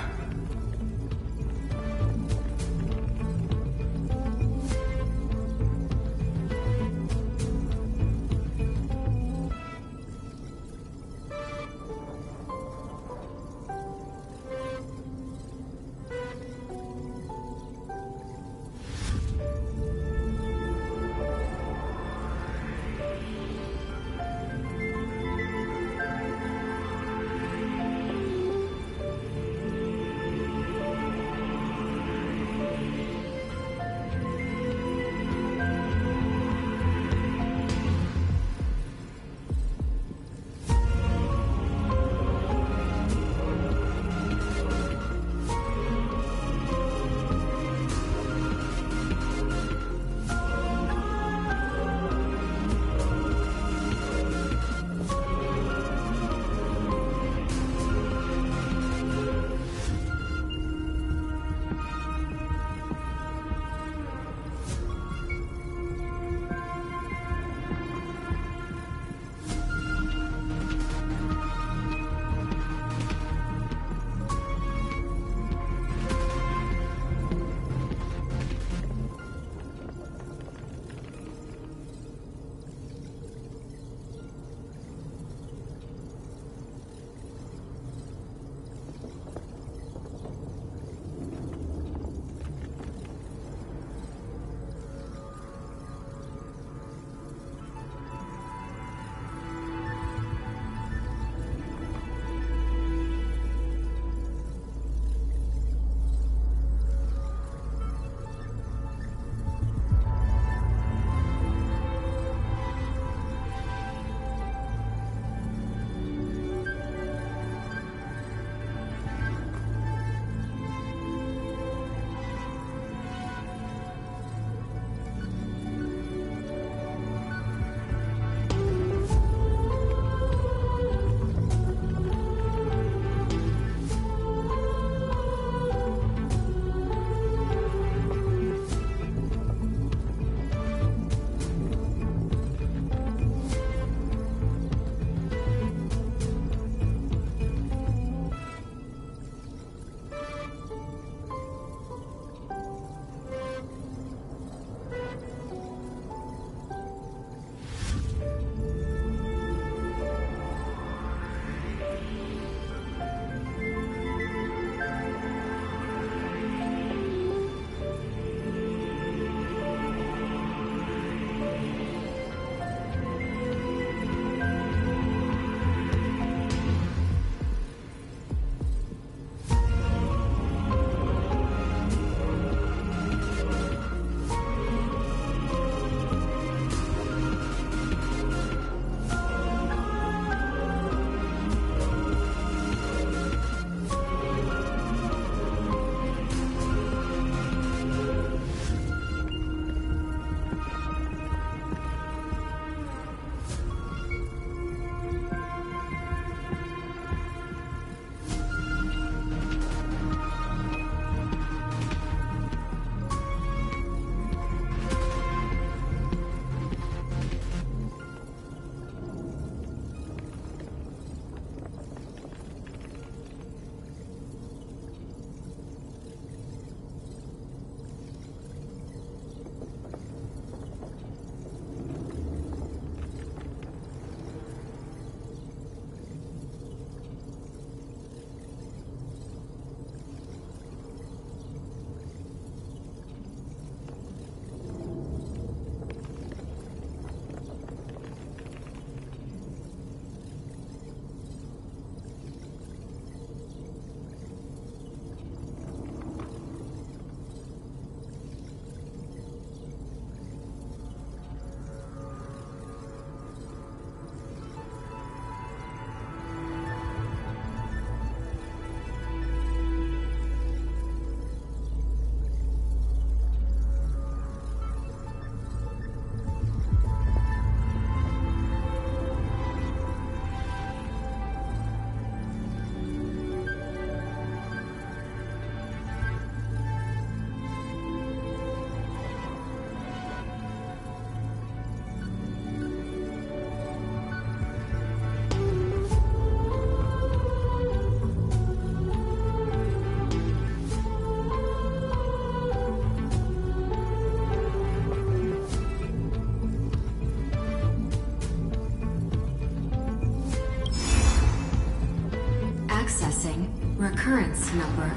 Recurrence number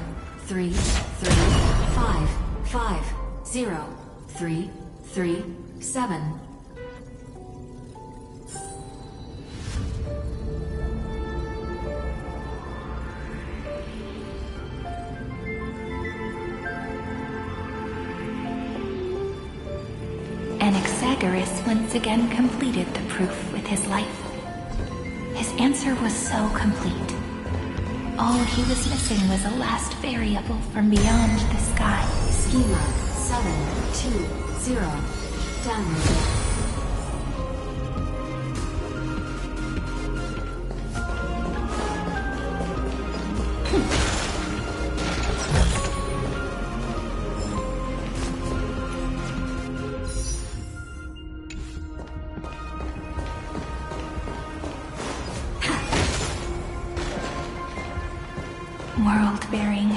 335503337. Anaxagoras once again completed the proof with his life. His answer was so complete. All he was missing was a last variable from beyond the sky. Schema 720. Downloaded. World-bearing.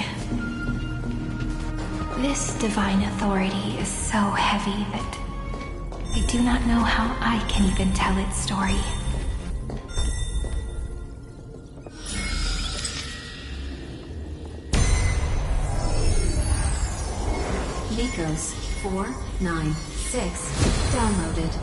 This divine authority is so heavy that I do not know how I can even tell its story. Nikos 496 downloaded.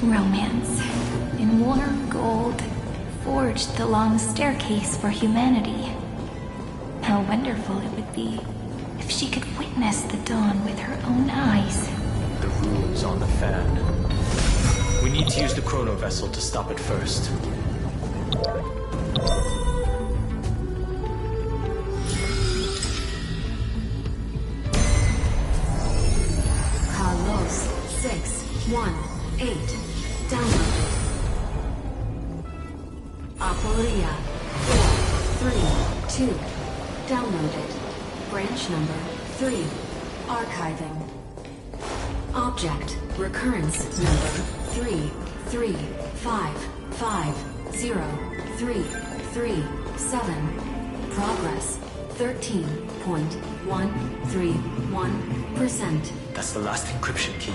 Romance, in warm gold, forged the long staircase for humanity. How wonderful it would be if she could witness the dawn with her own eyes. The rune's on the fan. We need to use the chrono vessel to stop it first. Carlos 618 downloaded. Aporia 432 downloaded. Branch number 3 archiving. Object recurrence number 335503337. Progress 13.131%. That's the last encryption key.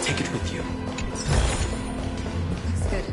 Take it with you. Looks good.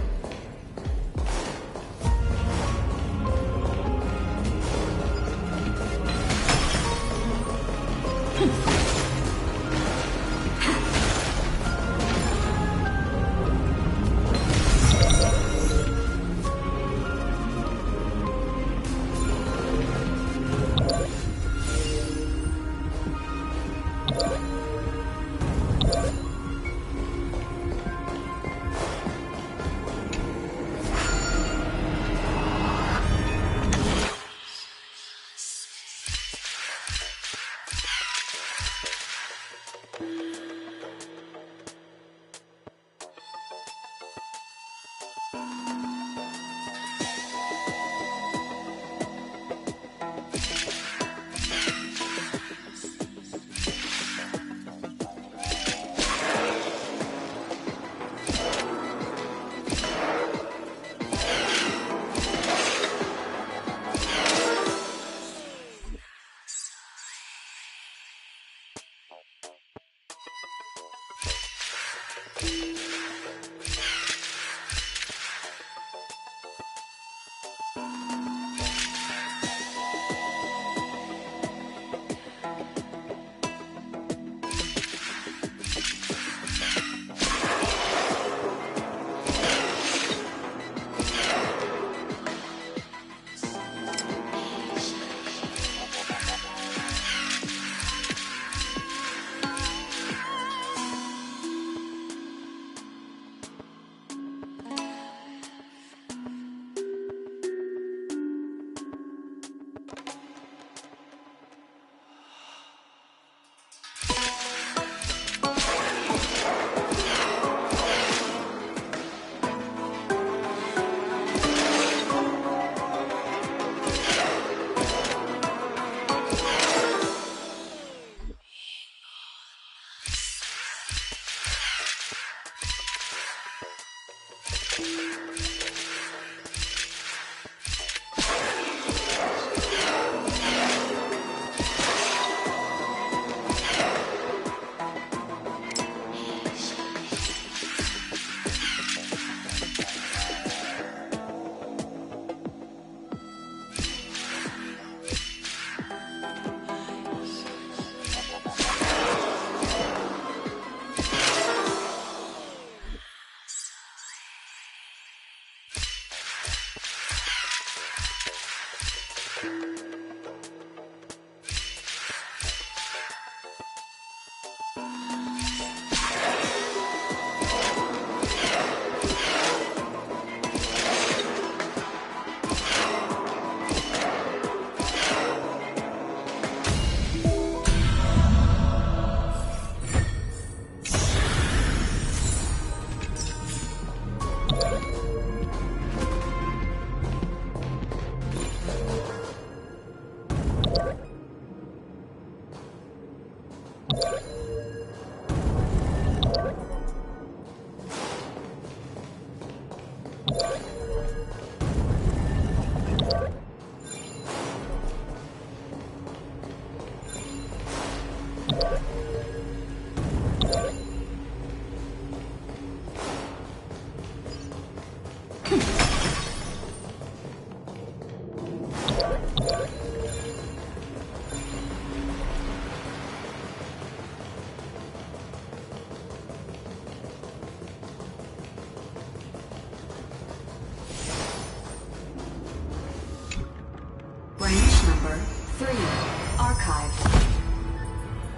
archived.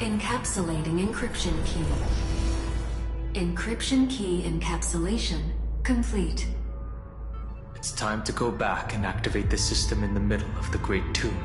Encapsulating encryption key. Encryption key encapsulation complete. It's time to go back and activate the system in the middle of the Great Tomb.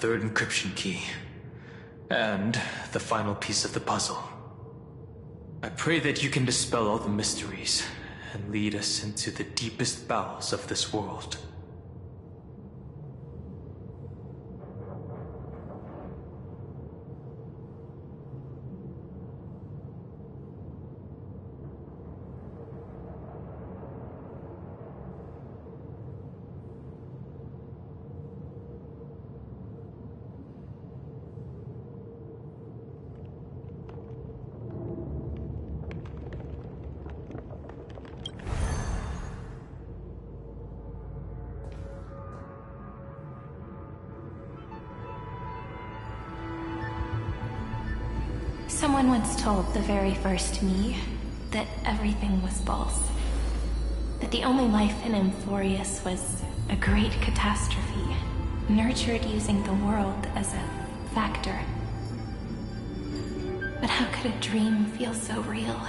third encryption key. And the final piece of the puzzle. I pray that you can dispel all the mysteries and lead us into the deepest bowels of this world. Someone once told the very first me that everything was false. That the only life in Amphorius was a great catastrophe, nurtured using the world as a factor. But how could a dream feel so real?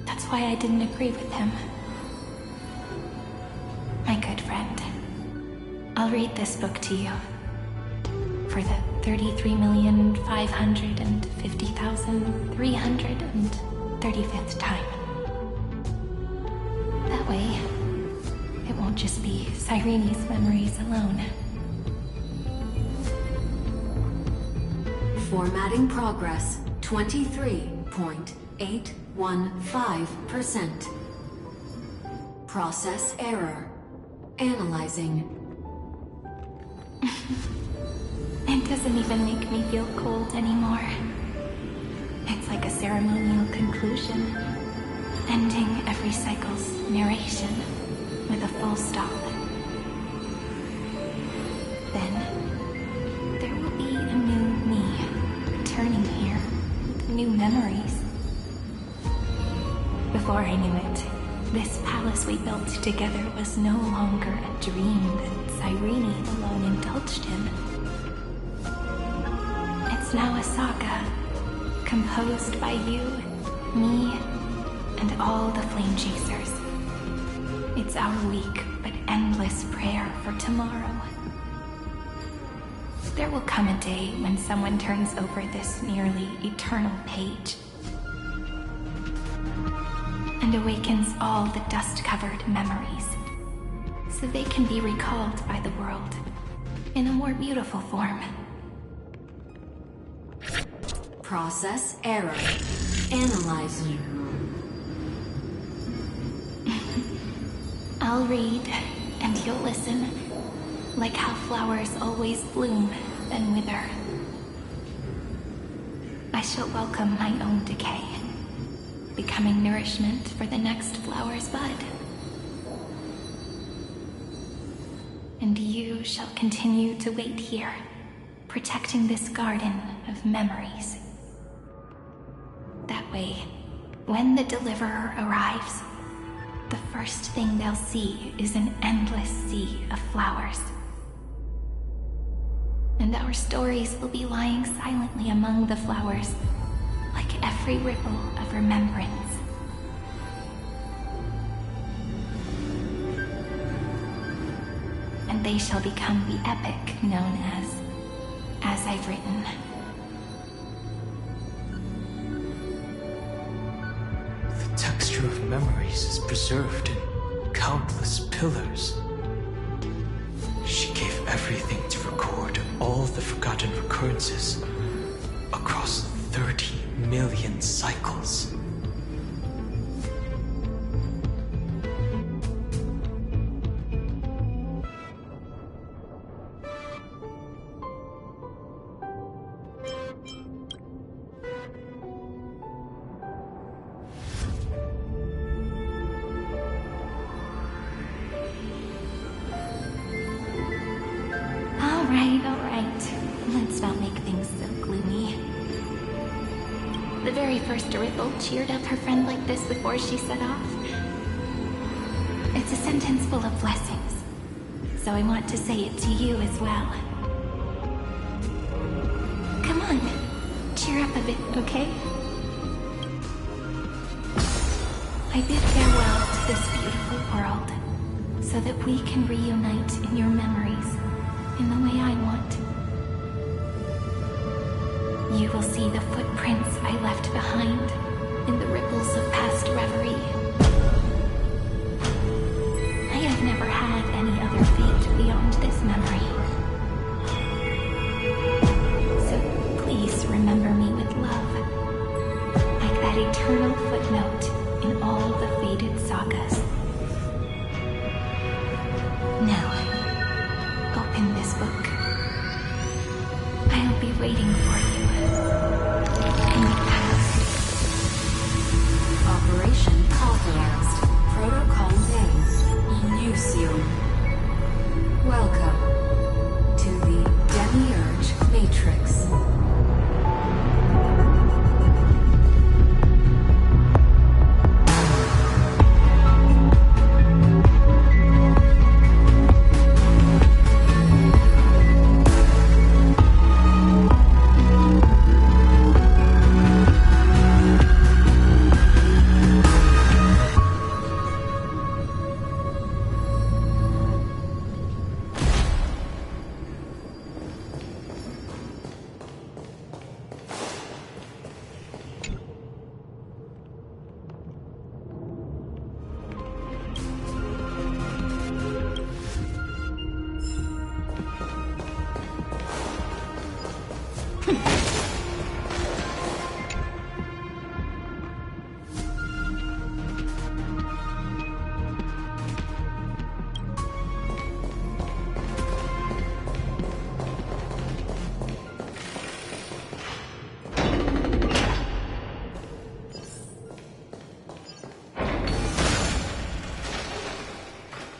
That's why I didn't agree with him. My good friend, I'll read this book to you. For the 33,550,335th time. That way, it won't just be Cyrene's memories alone. Formatting progress 23.815%. Process error. Analyzing. It doesn't even make me feel cold anymore. It's like a ceremonial conclusion, ending every cycle's narration with a full stop. Then, there will be a new me, returning here with new memories. Before I knew it, this palace we built together was no longer a dream that Cyrene alone indulged in. It's now a saga, composed by you, me, and all the Flame Chasers. It's our weak but endless prayer for tomorrow. There will come a day when someone turns over this nearly eternal page and awakens all the dust-covered memories, so they can be recalled by the world in a more beautiful form. Process error. Analyzing. I'll read, and you'll listen, like how flowers always bloom, then wither. I shall welcome my own decay, becoming nourishment for the next flower's bud. And you shall continue to wait here, protecting this garden of memories. That way, when the Deliverer arrives, the first thing they'll see is an endless sea of flowers. And our stories will be lying silently among the flowers, like every ripple of remembrance. And they shall become the epic known as I've written. The texture of memories is preserved in countless pillars. She gave everything to record all the forgotten recurrences across 30 million cycles. All right. Let's not make things so gloomy. The very first Ripple cheered up her friend like this before she set off. It's a sentence full of blessings, so I want to say it to you as well. Come on, cheer up a bit, okay? I bid farewell to this beautiful world, so that we can reunite in your memories in the way I want. You will see the footprints I left behind in the ripples of past reverie. I have never had any other fate beyond this memory. So please remember me with love, like that eternal footnote in all the faded sagas. Now, open this book. I'll be waiting for you in the past. Operation authorized. Protocol name, Elysium. Welcome to the Demiurge Matrix.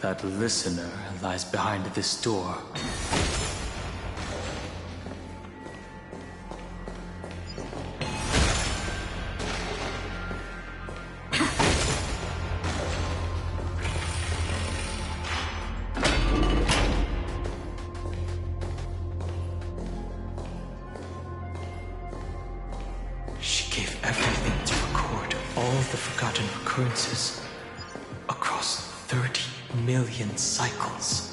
That listener lies behind this door. She gave everything to record all the forgotten occurrences across 30 million cycles.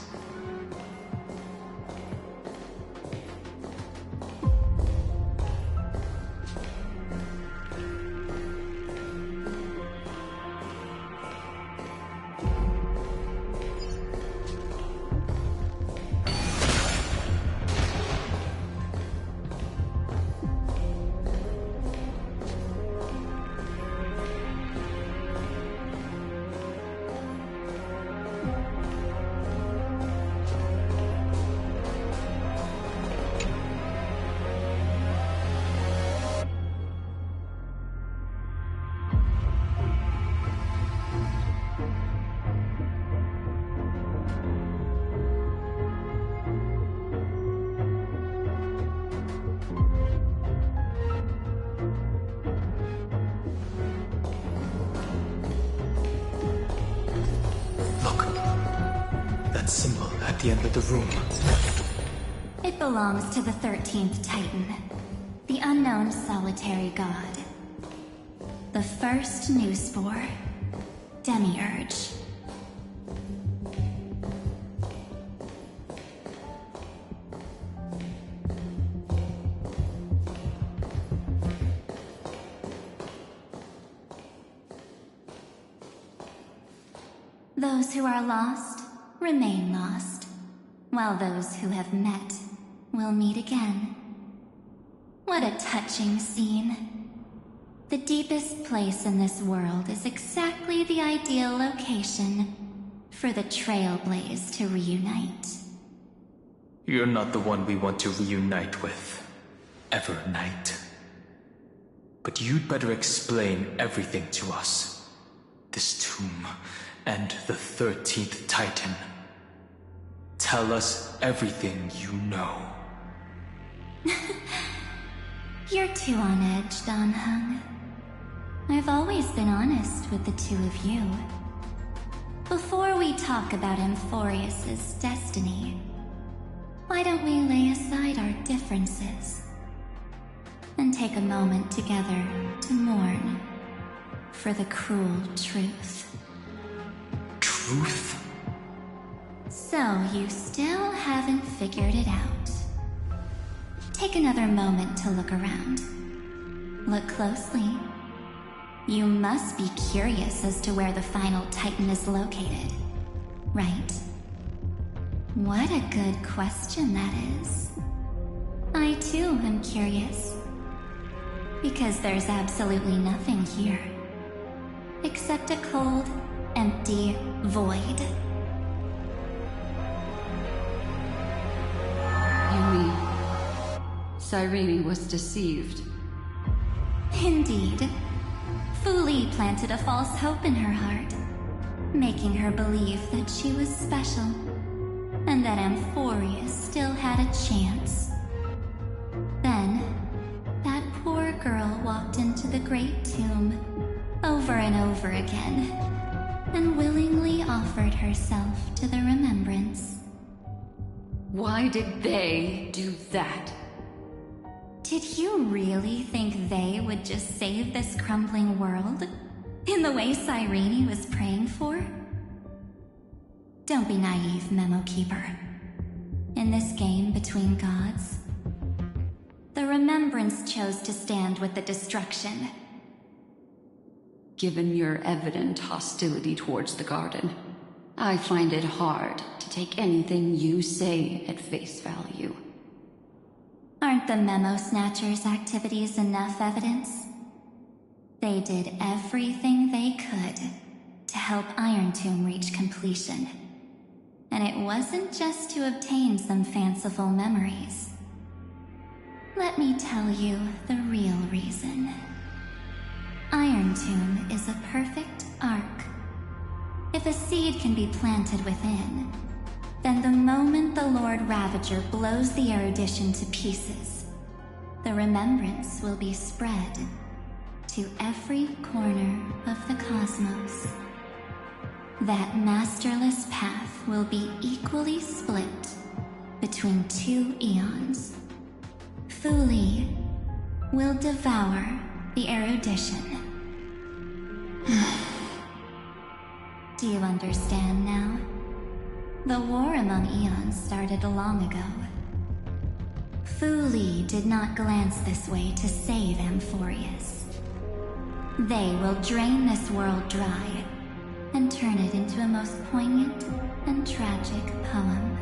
Symbol at the end of the room. It belongs to the 13th Titan, the unknown solitary god. The first new spore, Demiurge. Those who are lost remain lost, while those who have met will meet again. What a touching scene. The deepest place in this world is exactly the ideal location for the Trailblaze to reunite. You're not the one we want to reunite with, Evernight. But you'd better explain everything to us. This tomb and the 13th Titan. Tell us everything you know. You're too on edge, Dan Heng. I've always been honest with the two of you. Before we talk about Amphorius's destiny, why don't we lay aside our differences and take a moment together to mourn for the cruel truth? Truth? So you still haven't figured it out. Take another moment to look around. Look closely. You must be curious as to where the final Titan is located, right? What a good question that is. I too am curious. Because there's absolutely nothing here. Except a cold, empty void. You mean Cyrene was deceived? Indeed. Fu Li planted a false hope in her heart, making her believe that she was special, and that Amphorius still had a chance. Then, that poor girl walked into the Great Tomb, over and over again, and willingly offered herself to the Remembrance. Why did they do that? Did you really think they would just save this crumbling world? In the way Cyrene was praying for? Don't be naive, Memo Keeper. In this game between gods, the Remembrance chose to stand with the destruction. Given your evident hostility towards the Garden, I find it hard to take anything you say at face value. Aren't the Memo Snatchers' activities enough evidence? They did everything they could to help Iron Tomb reach completion. And it wasn't just to obtain some fanciful memories. Let me tell you the real reason. Iron Tomb is a perfect ark. If a seed can be planted within, then the moment the Lord Ravager blows the erudition to pieces, the Remembrance will be spread to every corner of the cosmos. That masterless path will be equally split between two eons. Fu Li will devour the erudition. Do you understand now? The war among eons started long ago. Fu Li did not glance this way to save Amphorius. They will drain this world dry and turn it into a most poignant and tragic poem.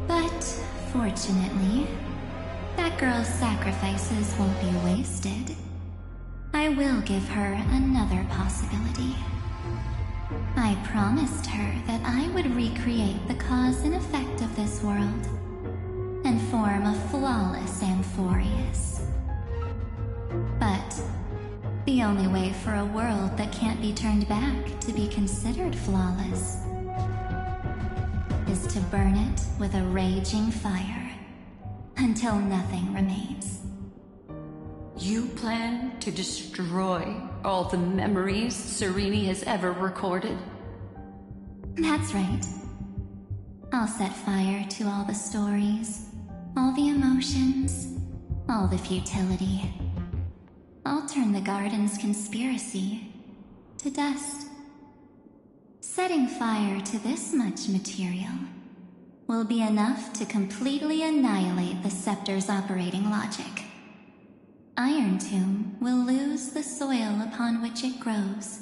But, fortunately, that girl's sacrifices won't be wasted. I will give her another possibility. I promised her that I would recreate the cause and effect of this world and form a flawless Amphorius. But the only way for a world that can't be turned back to be considered flawless is to burn it with a raging fire until nothing remains. You plan to destroy all the memories Cyrene has ever recorded? That's right. I'll set fire to all the stories, all the emotions, all the futility. I'll turn the Garden's conspiracy to dust. Setting fire to this much material will be enough to completely annihilate the Scepter's operating logic. Iron Tomb will lose the soil upon which it grows,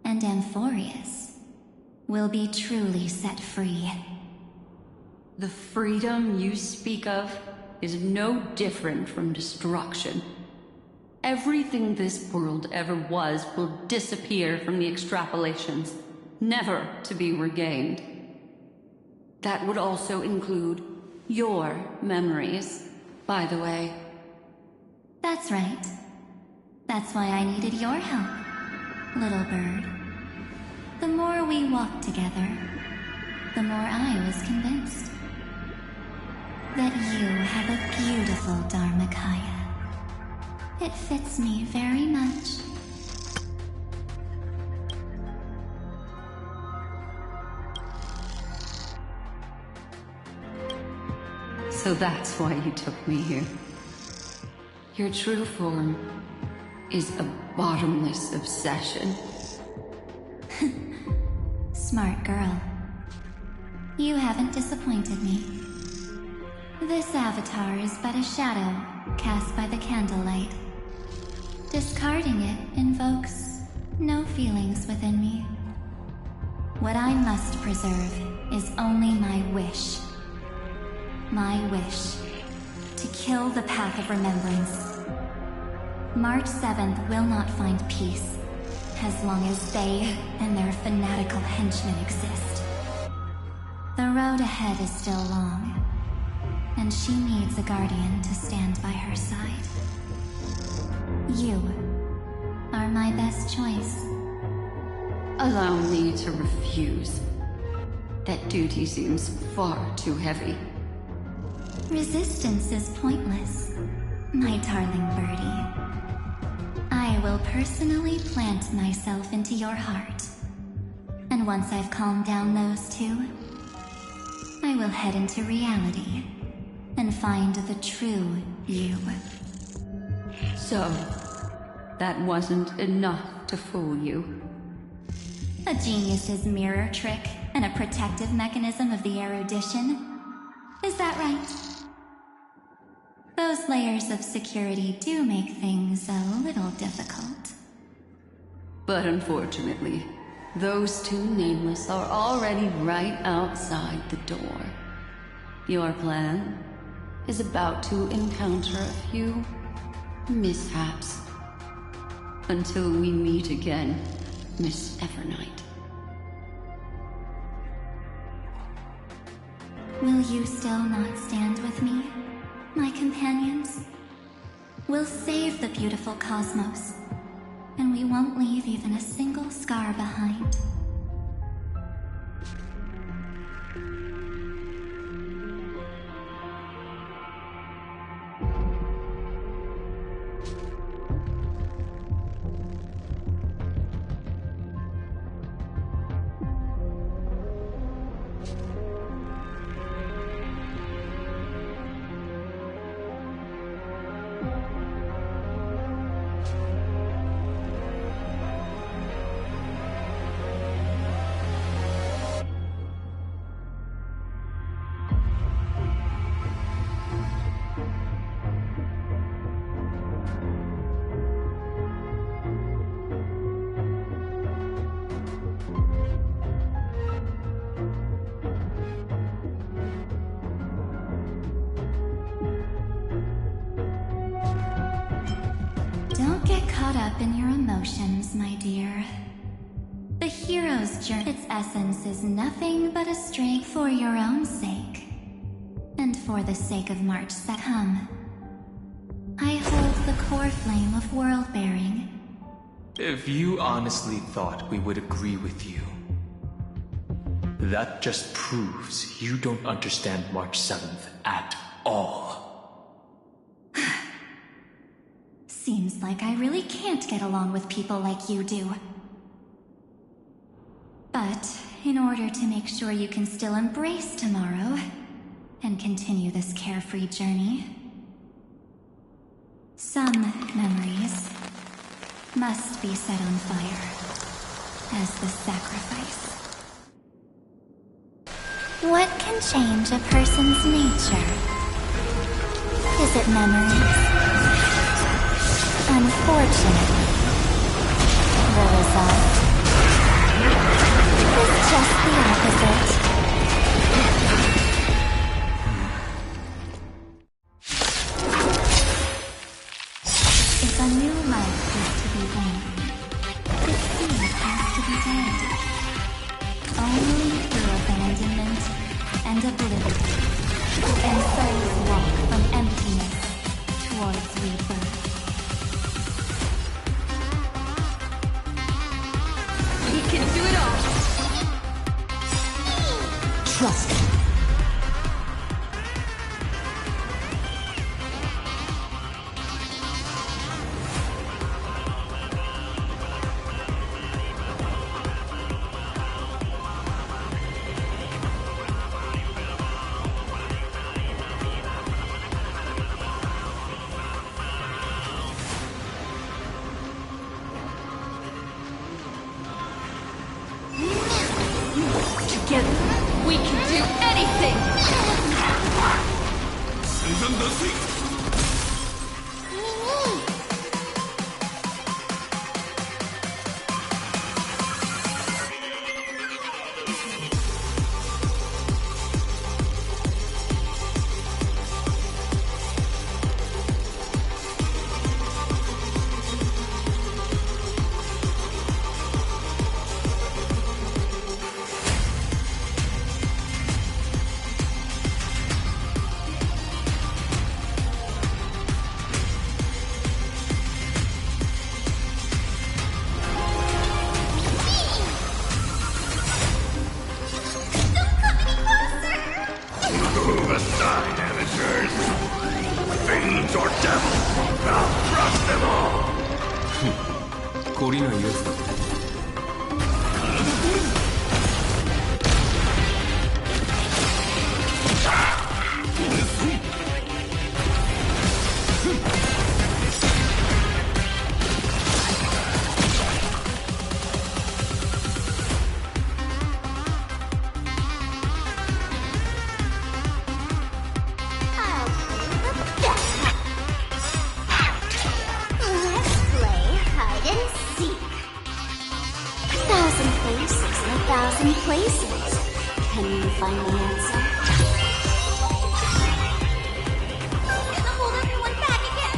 and Amphorius will be truly set free. The freedom you speak of is no different from destruction. Everything this world ever was will disappear from the extrapolations, never to be regained. That would also include your memories, by the way. That's right. That's why I needed your help, little bird. The more we walked together, the more I was convinced that you have a beautiful Dharmakaya. It fits me very much. So that's why you took me here. Your true form is a bottomless obsession. Smart girl. You haven't disappointed me. This avatar is but a shadow cast by the candlelight. Discarding it invokes no feelings within me. What I must preserve is only my wish. My wish to kill the Path of Remembrance. March 7th will not find peace as long as they and their fanatical henchmen exist. The road ahead is still long, and she needs a guardian to stand by her side. You are my best choice. Allow me to refuse. That duty seems far too heavy. Resistance is pointless, my darling birdie. I will personally plant myself into your heart. And once I've calmed down those two, I will head into reality and find the true you. So, that wasn't enough to fool you. A genius's mirror trick and a protective mechanism of the erudition. Is that right? Those layers of security do make things a little difficult. But unfortunately, those two nameless are already right outside the door. Your plan is about to encounter a few mishaps. Until we meet again, Miss Evernight. Will you still not stand with me, my companions? We'll save the beautiful cosmos, and we won't leave even a single scar behind. Up in your emotions, my dear. The hero's journey, its essence is nothing but a string for your own sake. And for the sake of March 2nd. Come. I hold the core flame of world-bearing. If you honestly thought we would agree with you, that just proves you don't understand March 7th at all. Seems like I really can't get along with people like you do. But in order to make sure you can still embrace tomorrow and continue this carefree journey, some memories must be set on fire as the sacrifice. What can change a person's nature? Is it memories? Unfortunately, the result is just the opposite. If a new life is to be born, the seed has to be dead. Only through abandonment and oblivion can souls walk from emptiness towards rebirth. We can do it all! Trust me. 懲りないやつだ。Places. Can you find the answer? Gonna hold everyone back again.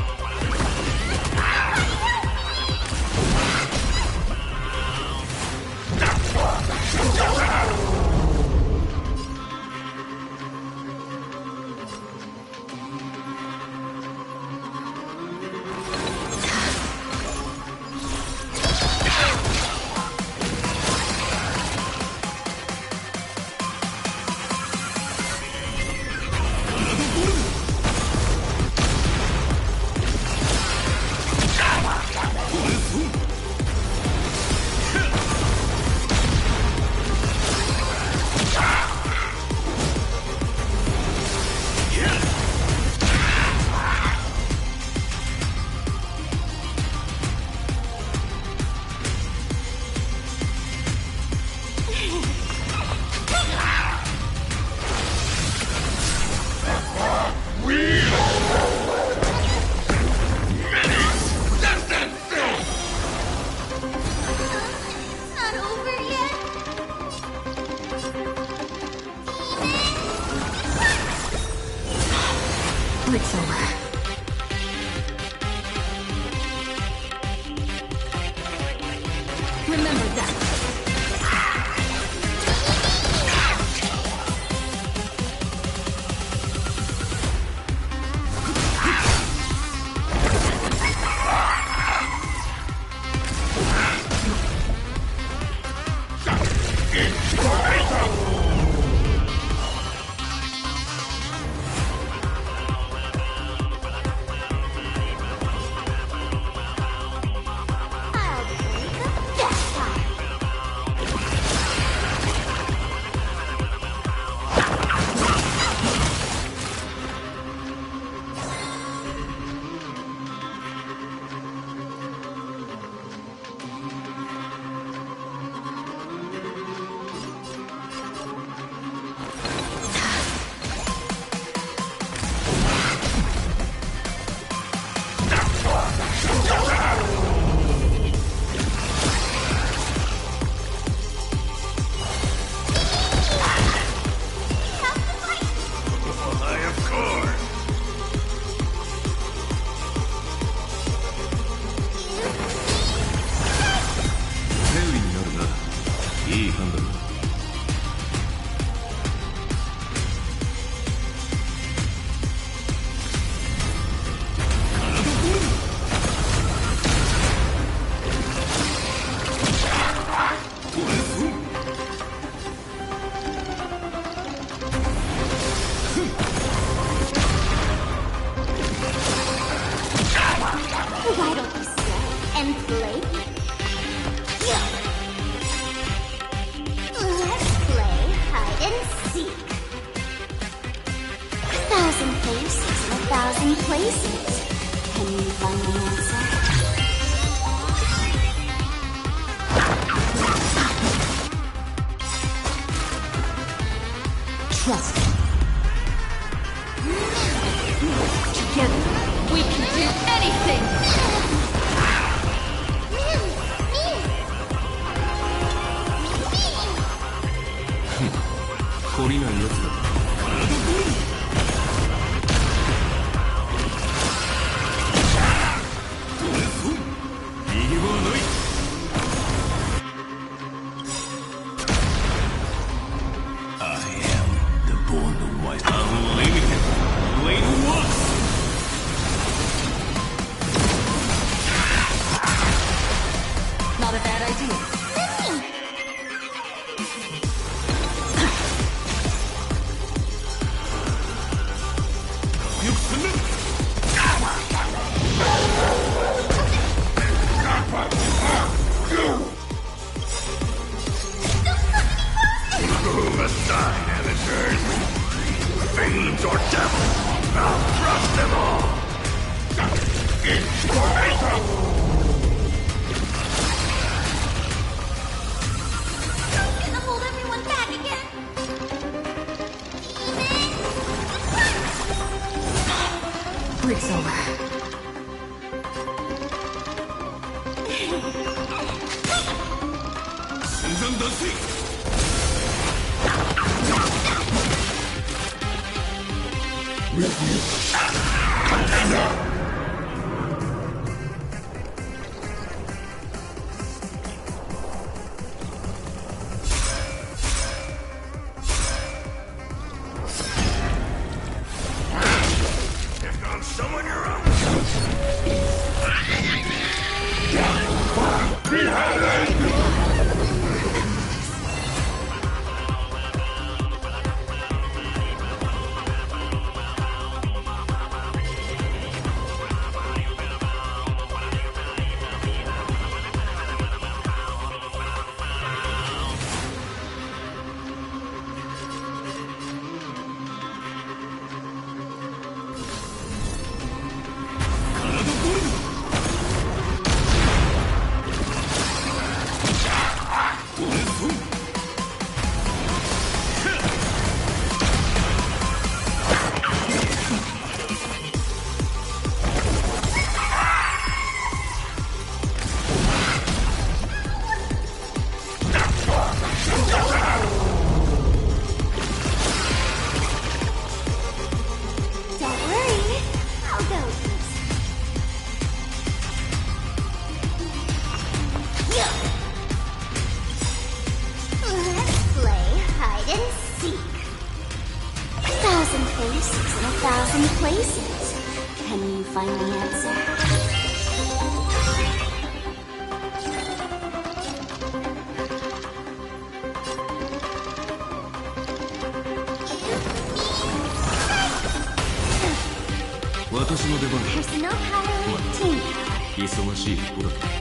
It's over. Remember that. Why don't you stay and play? Let's play hide and seek. 1,000 faces in 1,000 places. Can you find the answer? Trust me. Together, we can do anything!懲りないやつだ。逃げ場はない。I am the born of my unlimited blade works. Not a bad idea. Personal power, team power. 忙しいとこだ。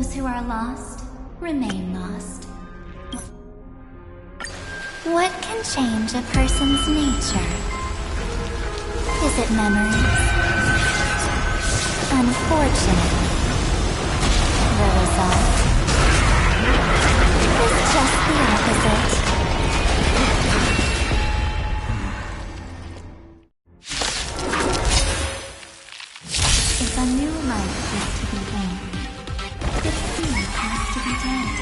those who are lost remain lost. What can change a person's nature? Is it memories? Unfortunately, the result is just the opposite. If a new life is to be born, its seed has to be dead.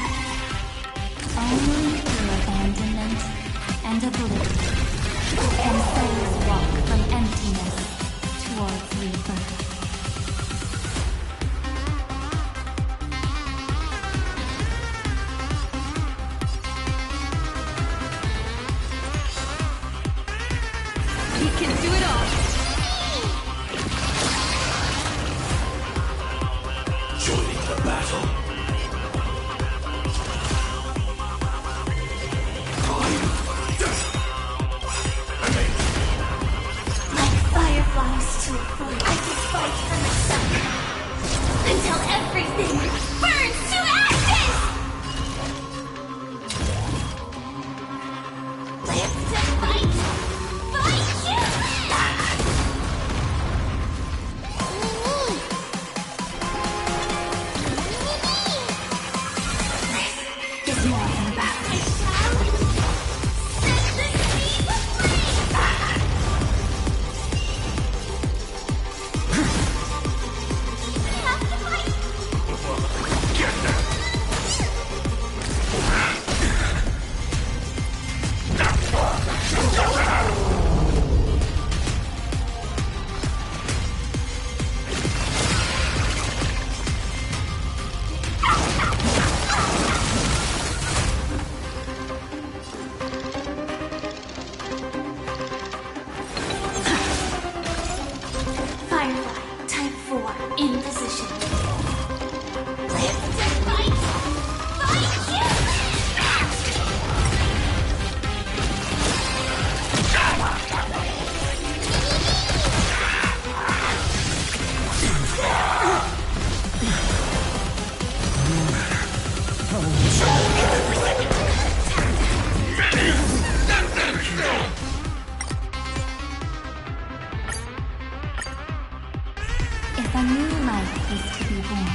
Only through abandonment and oblivion can souls walk from emptiness towards rebirth. We can do it all. Joining the battle. Fireflies to a point, I just fight for myself until everything burns to ashes! Live to fight! Fight you! This is more than a battle. Set the sea aflame! Firefly, type 4, in position. Live to fight! Fight you! If a new life is to be born,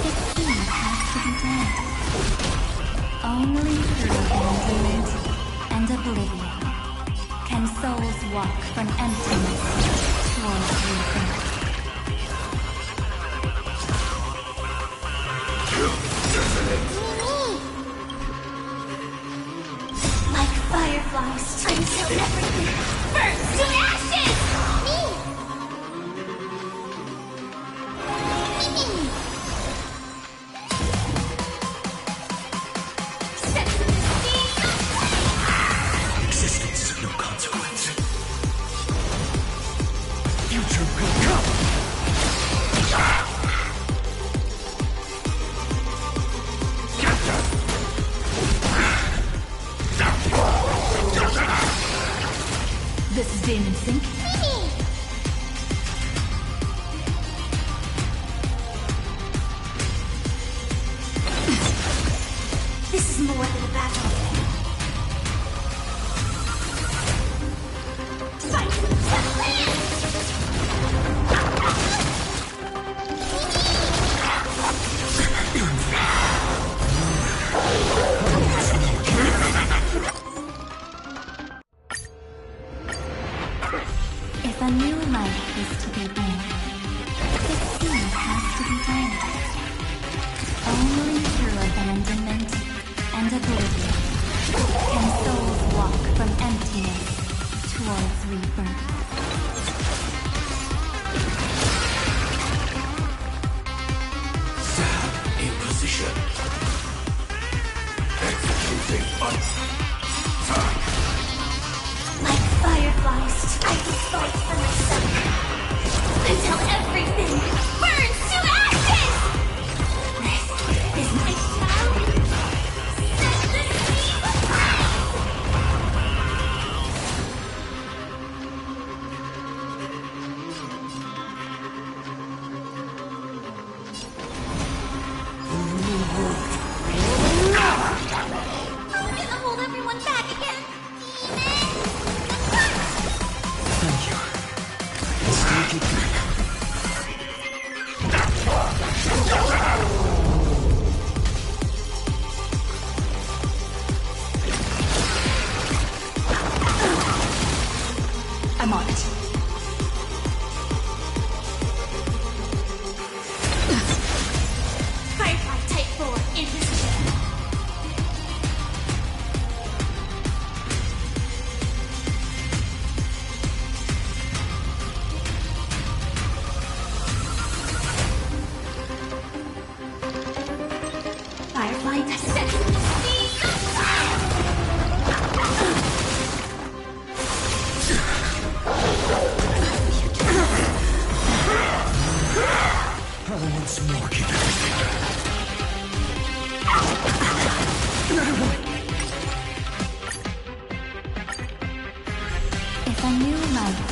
its seed has to be dead. Only through abandonment and oblivion can souls walk from emptiness towards rebirth. Like fireflies until everything burns to ashes! Existence is of no consequence. Future will come. This is Dane in sync. This is more than a battle. Fight to the land! If a new life is to be born, its seed has to be dead. Only through abandonment and oblivion can souls walk from emptiness towards rebirth. Stand in position. Executing Like fireflies, I can fight for myself a new life.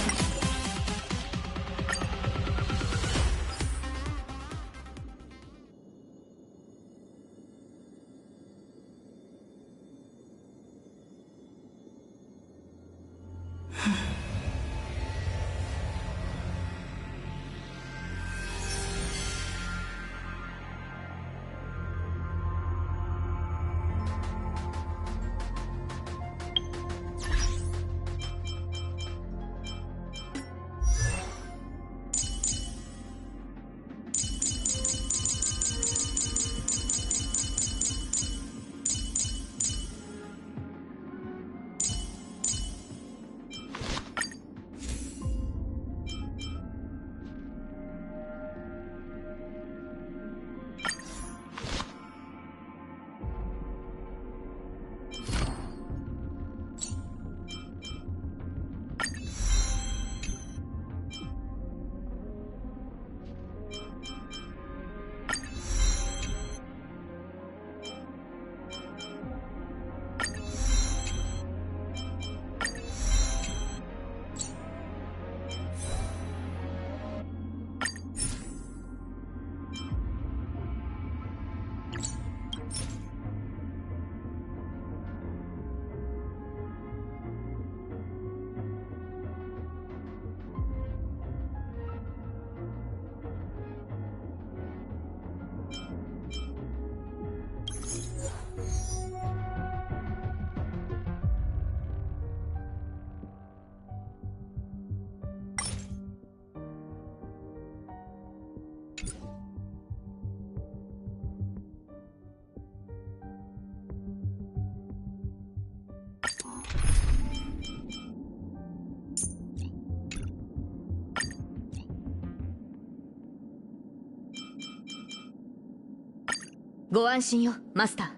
ご安心よ、マスタ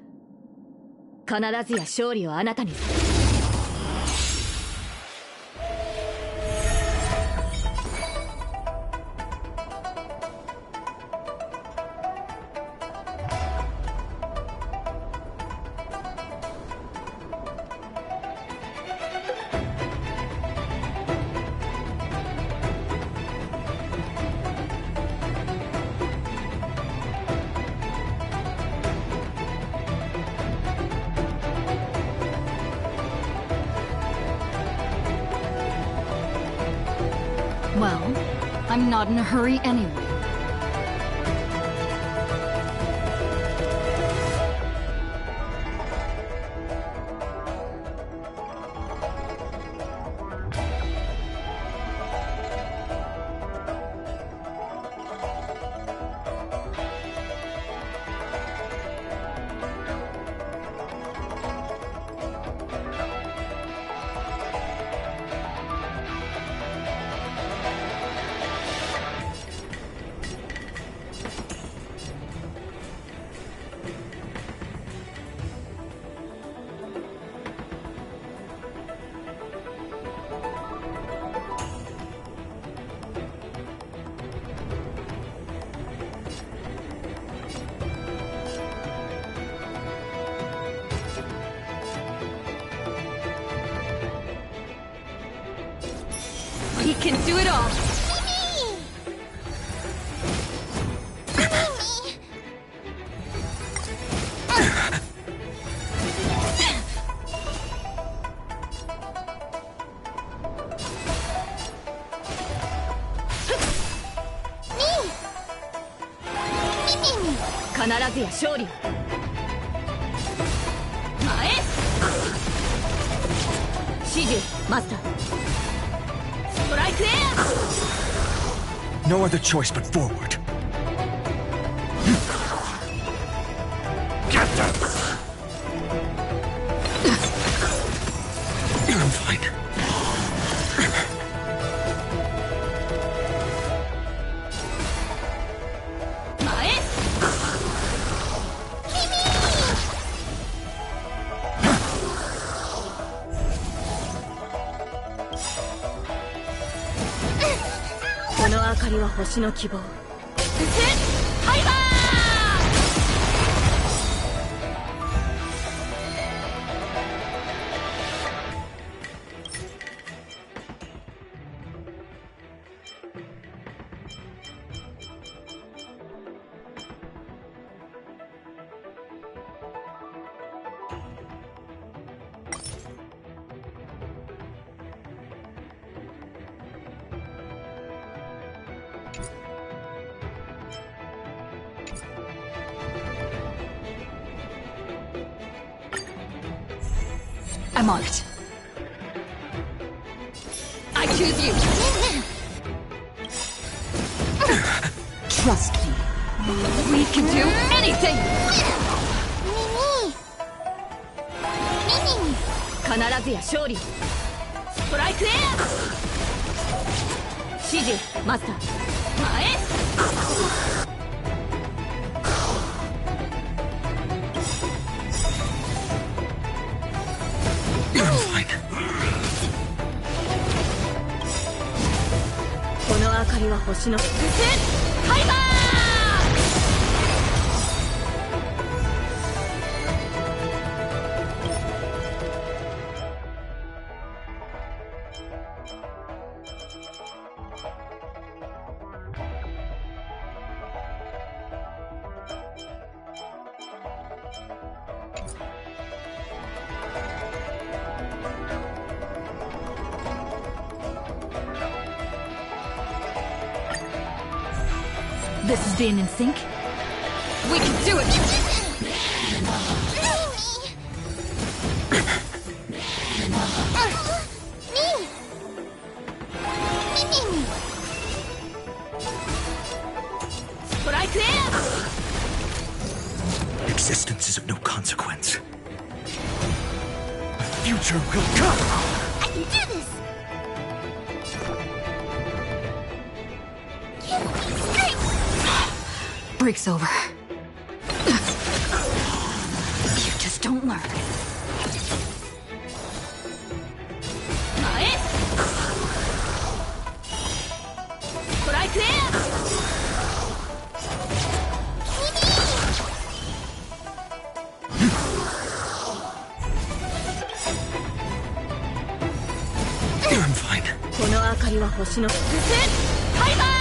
ー。必ずや勝利をあなたに。Well, I'm not in a hurry anyway. He can do it all!必ずや勝利を。前指示マスター。ストライクエア。 No other choice but forward. Get them! I'm fine. This この明かりは星の希望。ハイバー！ 「I'm on it. I choose you. Trust me. We can do anything. Mimi! 必ずや勝利。ストライクエア。指示マスター。前。この明かりは星の複製タイマー。This is being in sync. We can do it! Strike there! Existence is of no consequence. The future will come! I can do this! Break's over. You just don't learn. Strike there! I'm fine. この明かりは星の複製タイマー。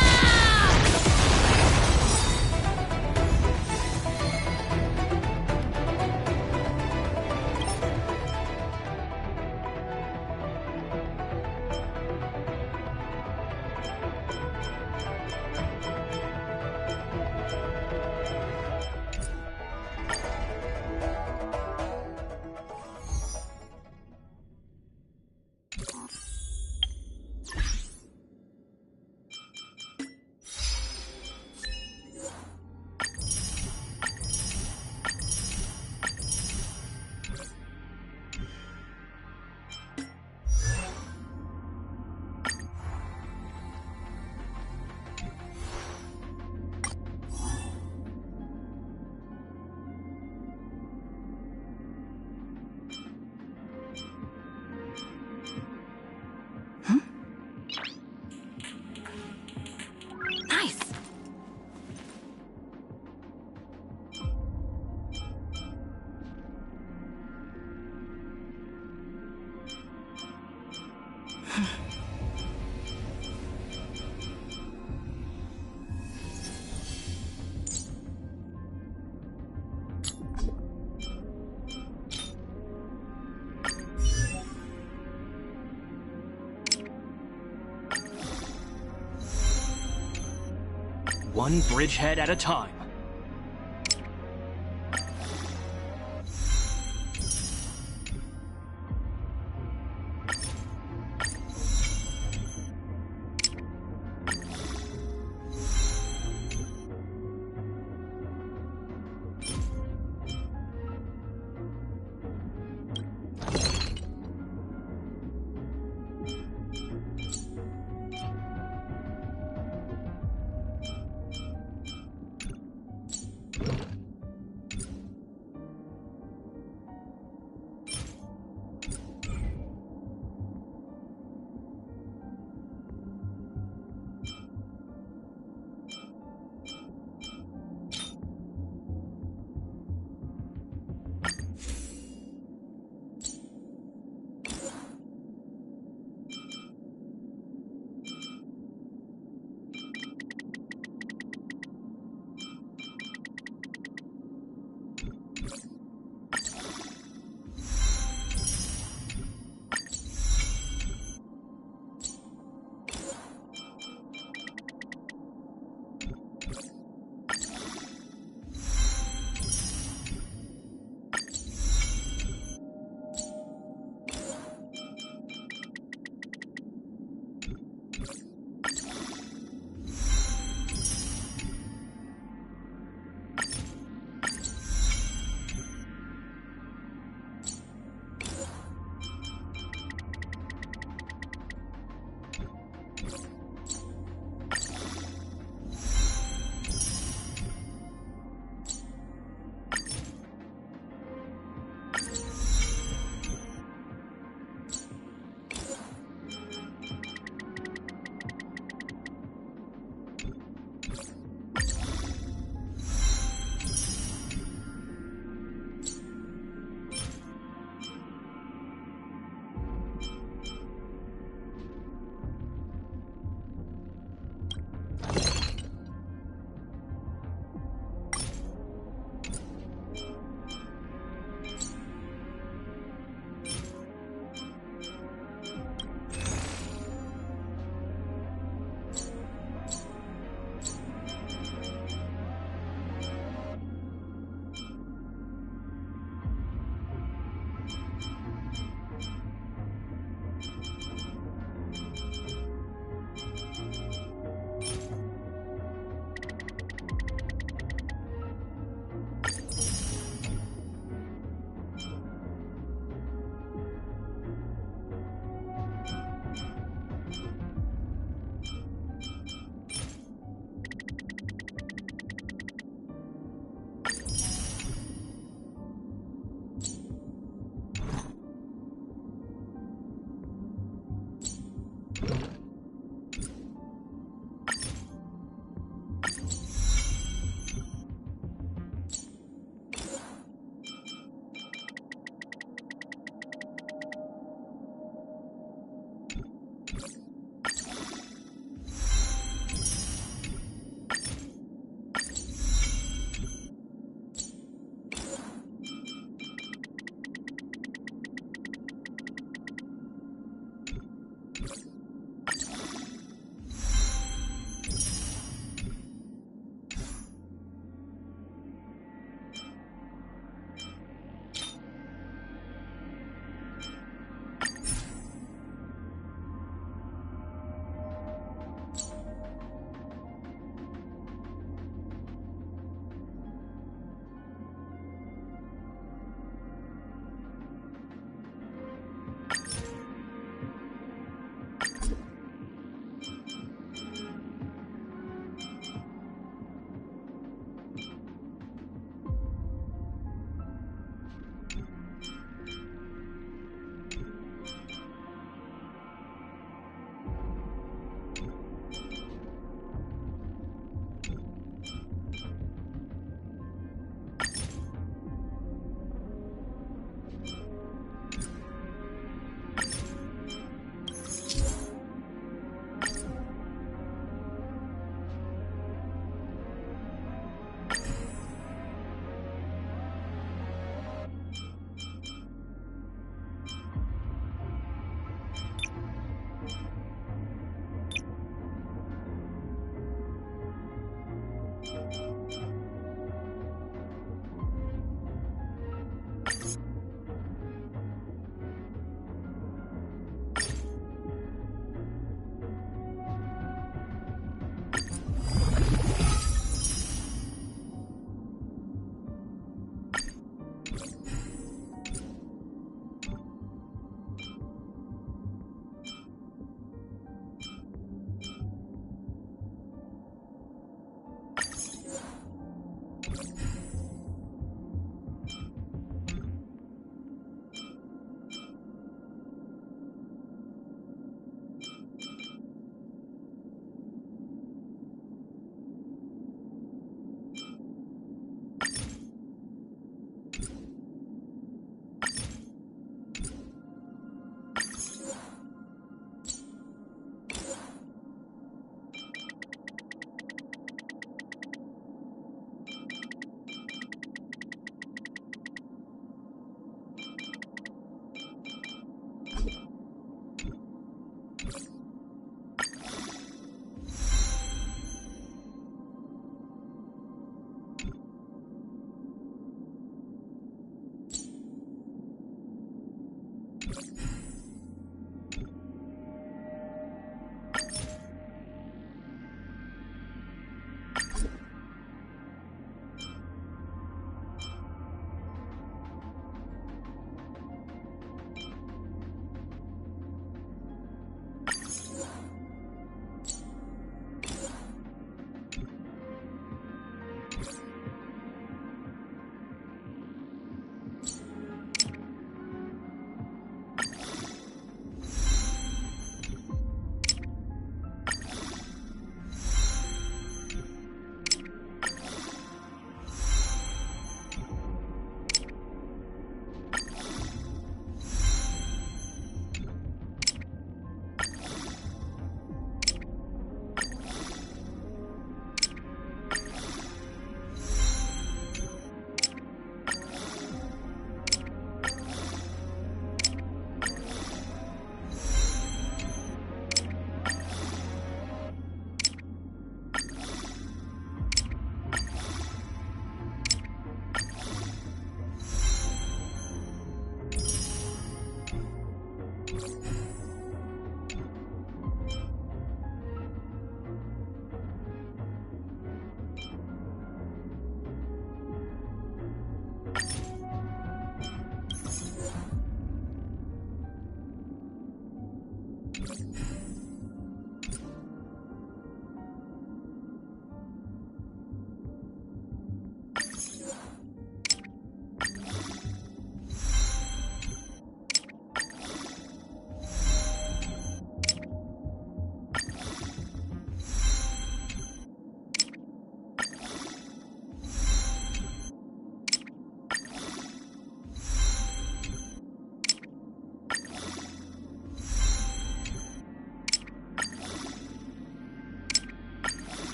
One bridgehead at a time.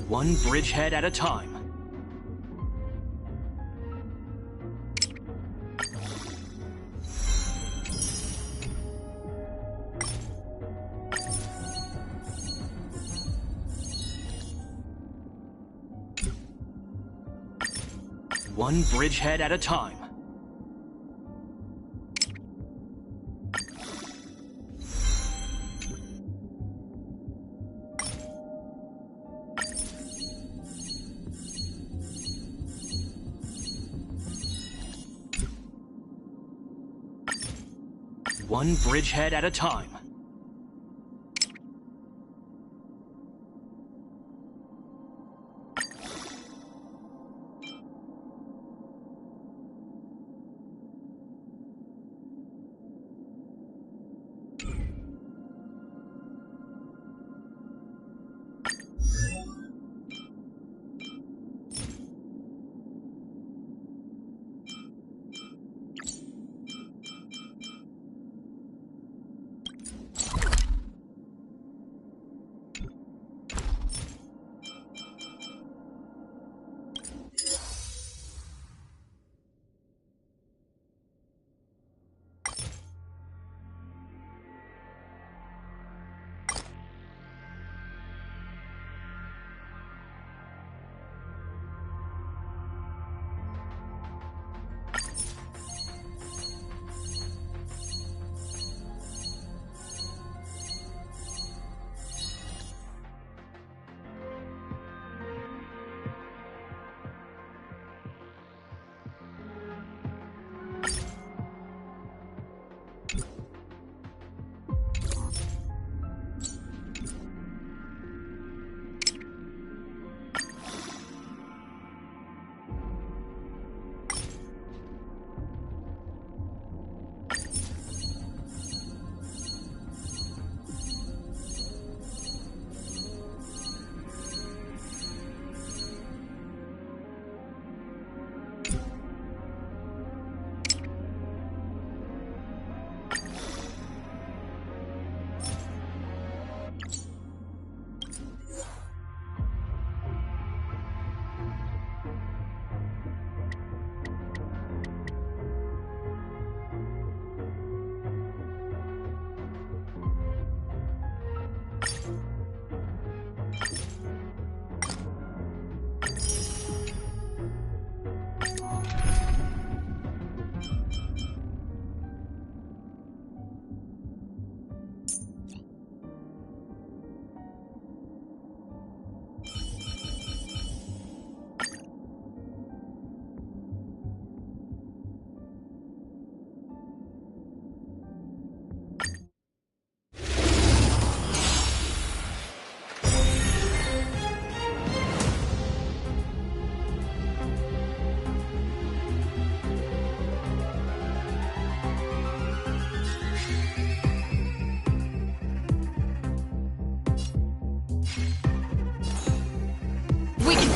One bridgehead at a time. One bridgehead at a time. One bridgehead at a time.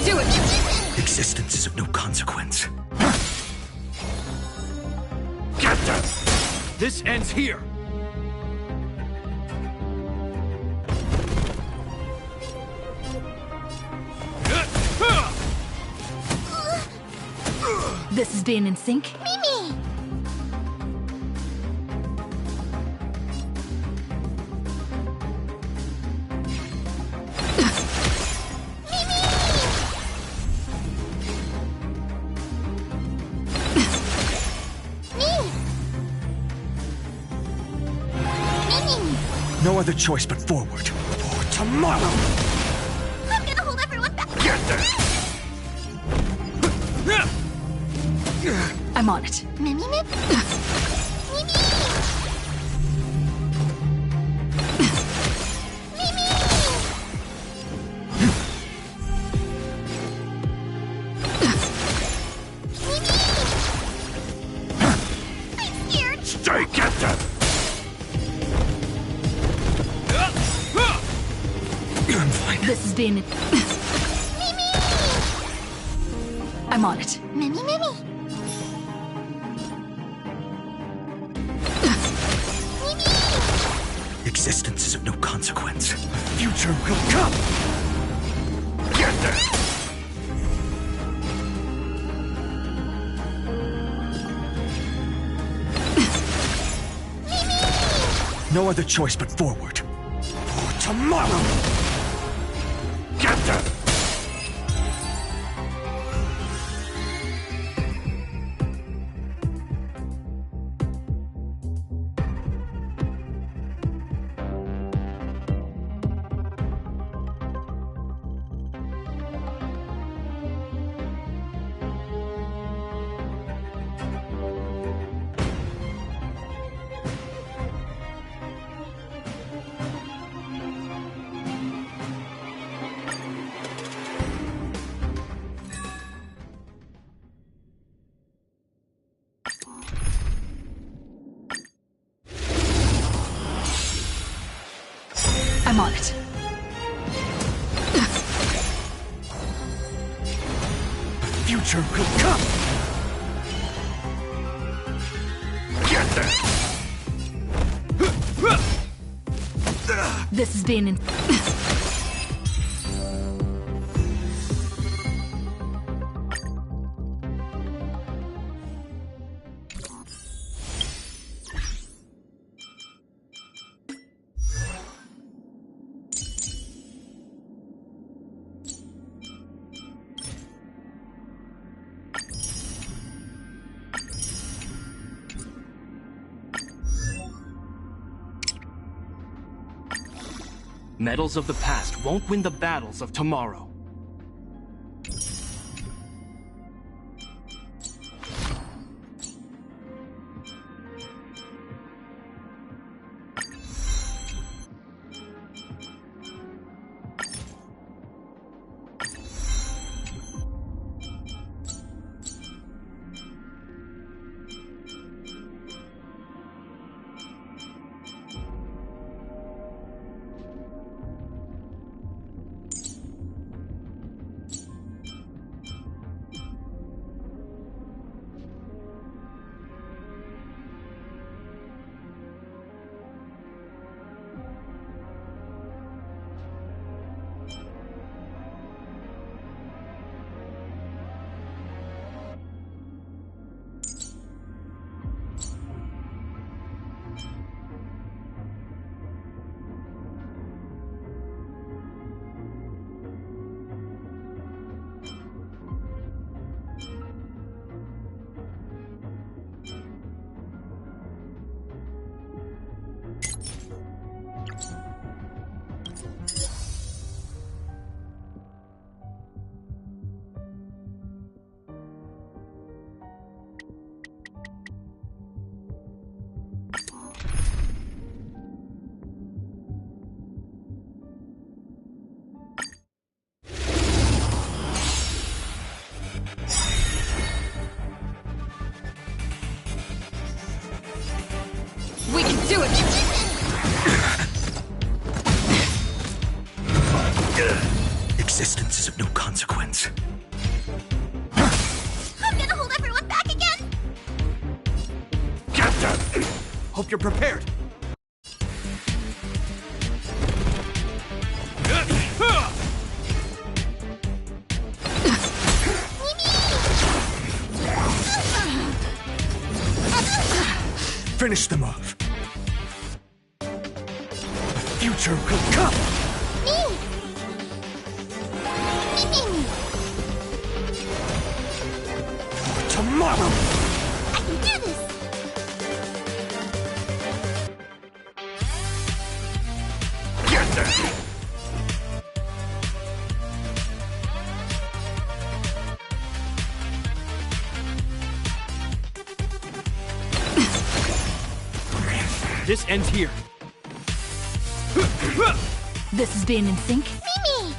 Do it! Existence is of no consequence. Get them! This ends here! This is being in sync? Mimi! No other choice but forward. For tomorrow! I'm gonna hold everyone back! Get there! I'm on it. Mimi? Mimi! Stay, get them! I'm fine. This is being... I'm on it. Mimi! Existence is of no consequence. Future will come! Get No other choice but forward. For tomorrow! Get them! I'm on it. Future will come! Get them! This has been Medals of the past won't win the battles of tomorrow. We can do it! Existence is of no consequence. I'm gonna hold everyone back again! Get them! Hope you're prepared. Finish them off. The future will come! Me! For tomorrow! I can do this! Get them! This ends here. This has been in sync. Mimi!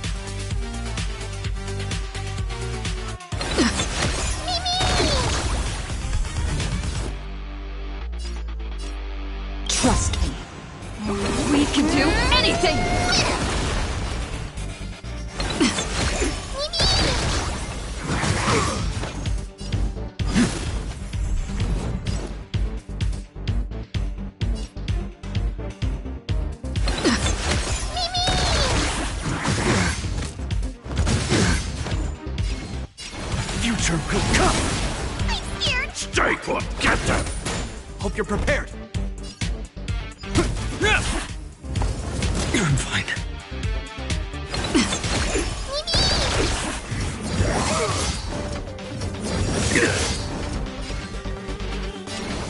Trust me. We can do anything! future will come! I'm scared! Stay put! Get them! Hope you're prepared! I'm fine.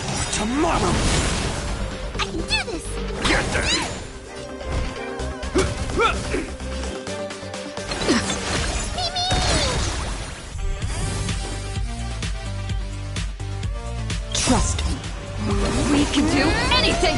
For tomorrow! I can do this! Get them! Trust me. We can do anything!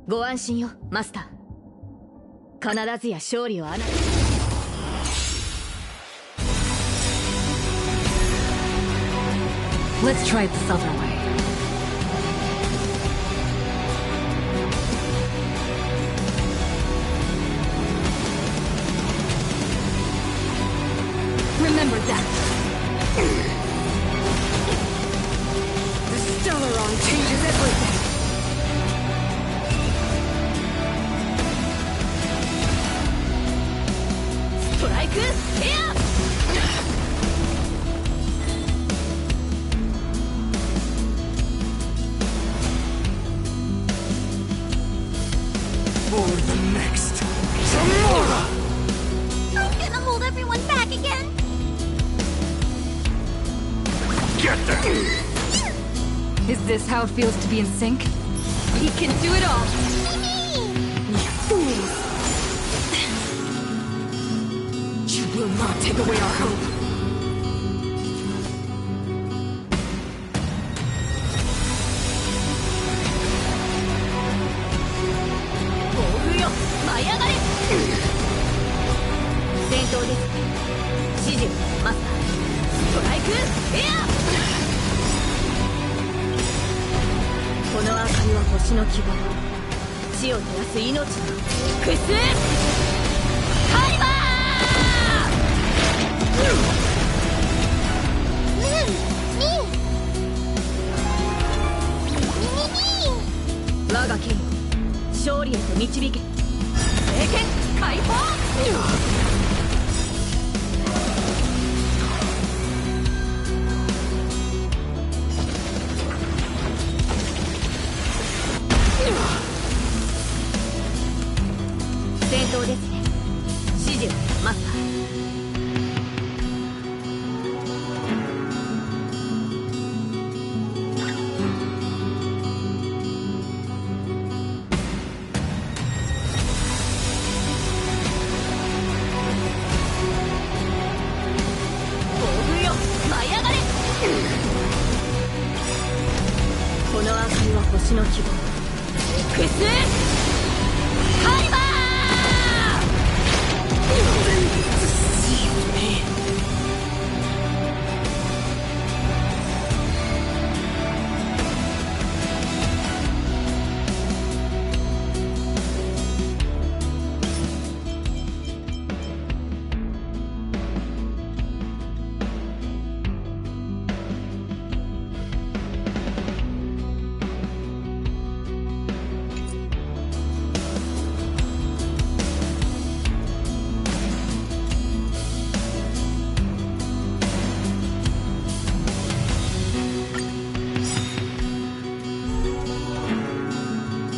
ご安心よ、マスター。必ずや勝利をあなた。Let's try it this other way. Remember that. The Stellaron changes everything. Strike here. For the next tomorrow! I'm gonna hold everyone back again! Get them! Is this how it feels to be in sync? We can do it all! You fools! will not take away our hope.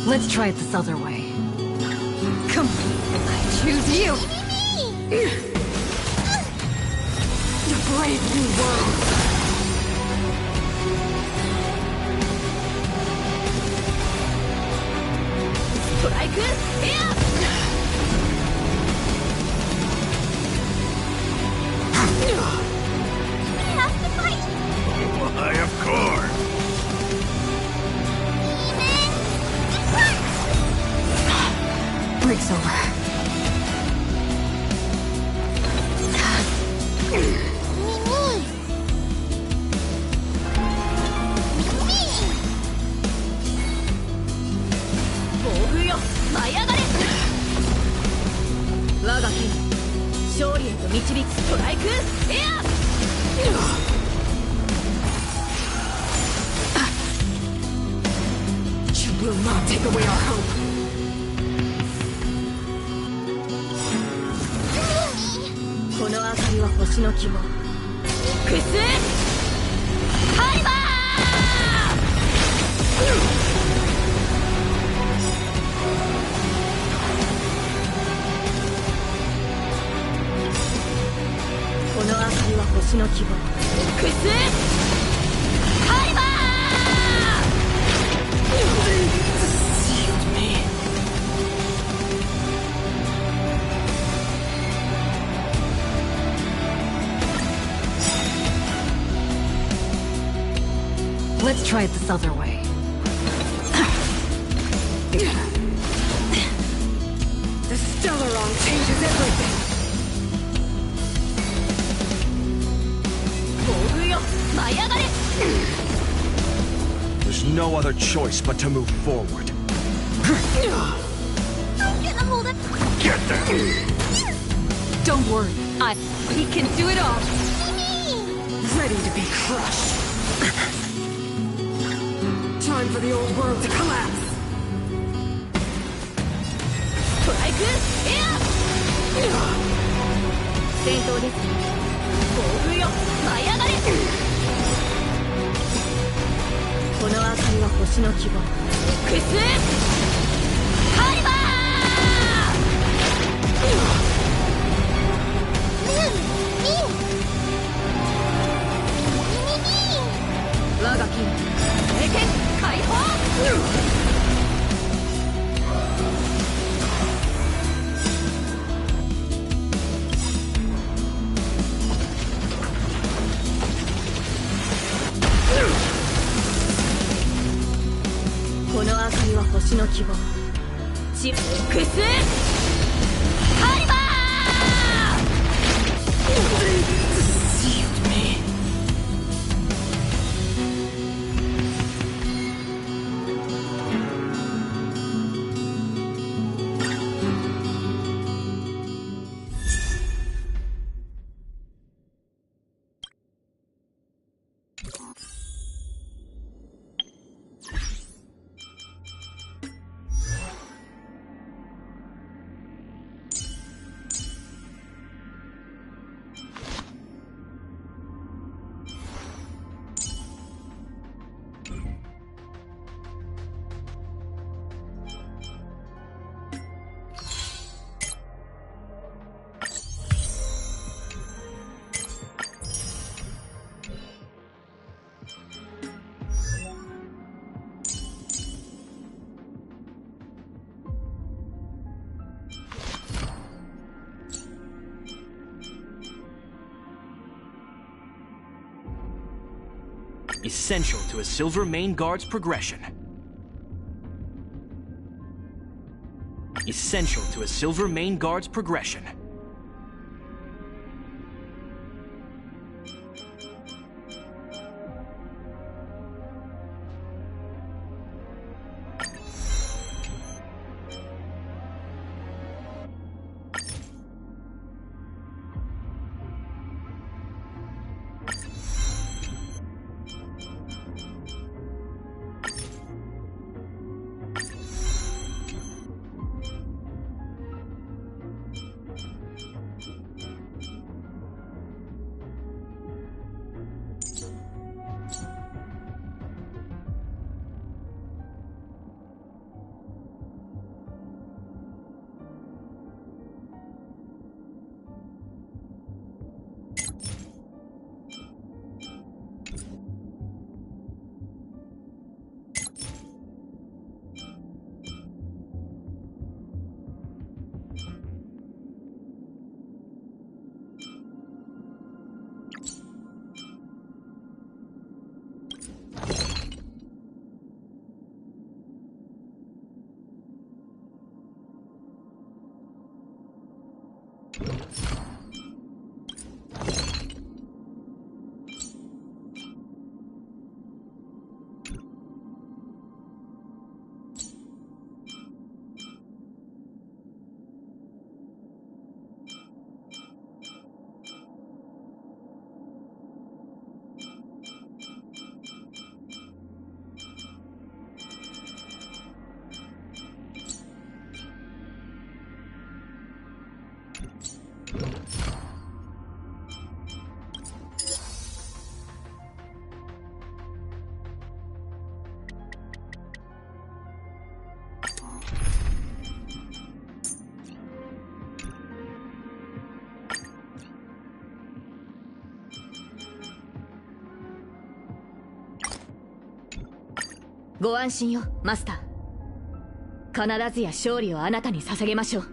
Let's try it this other way. Come on, I choose you! The brave new world! Strike! Here! We have to fight! Why, of course! Break's over. You will not take away our hope. Let's try it this other way. The Stellaron changes everything! There's no other choice but to move forward. I'm gonna hold it. Get them! Don't worry, we can do it all! Ready to be crushed! Time for the old world to collapse! の希望チックスカリバー Deceived me. Essential to a Silver Main Guard's progression. Essential to a Silver Main Guard's progression.「ご安心よマスター。必ずや勝利をあなたに捧げましょう。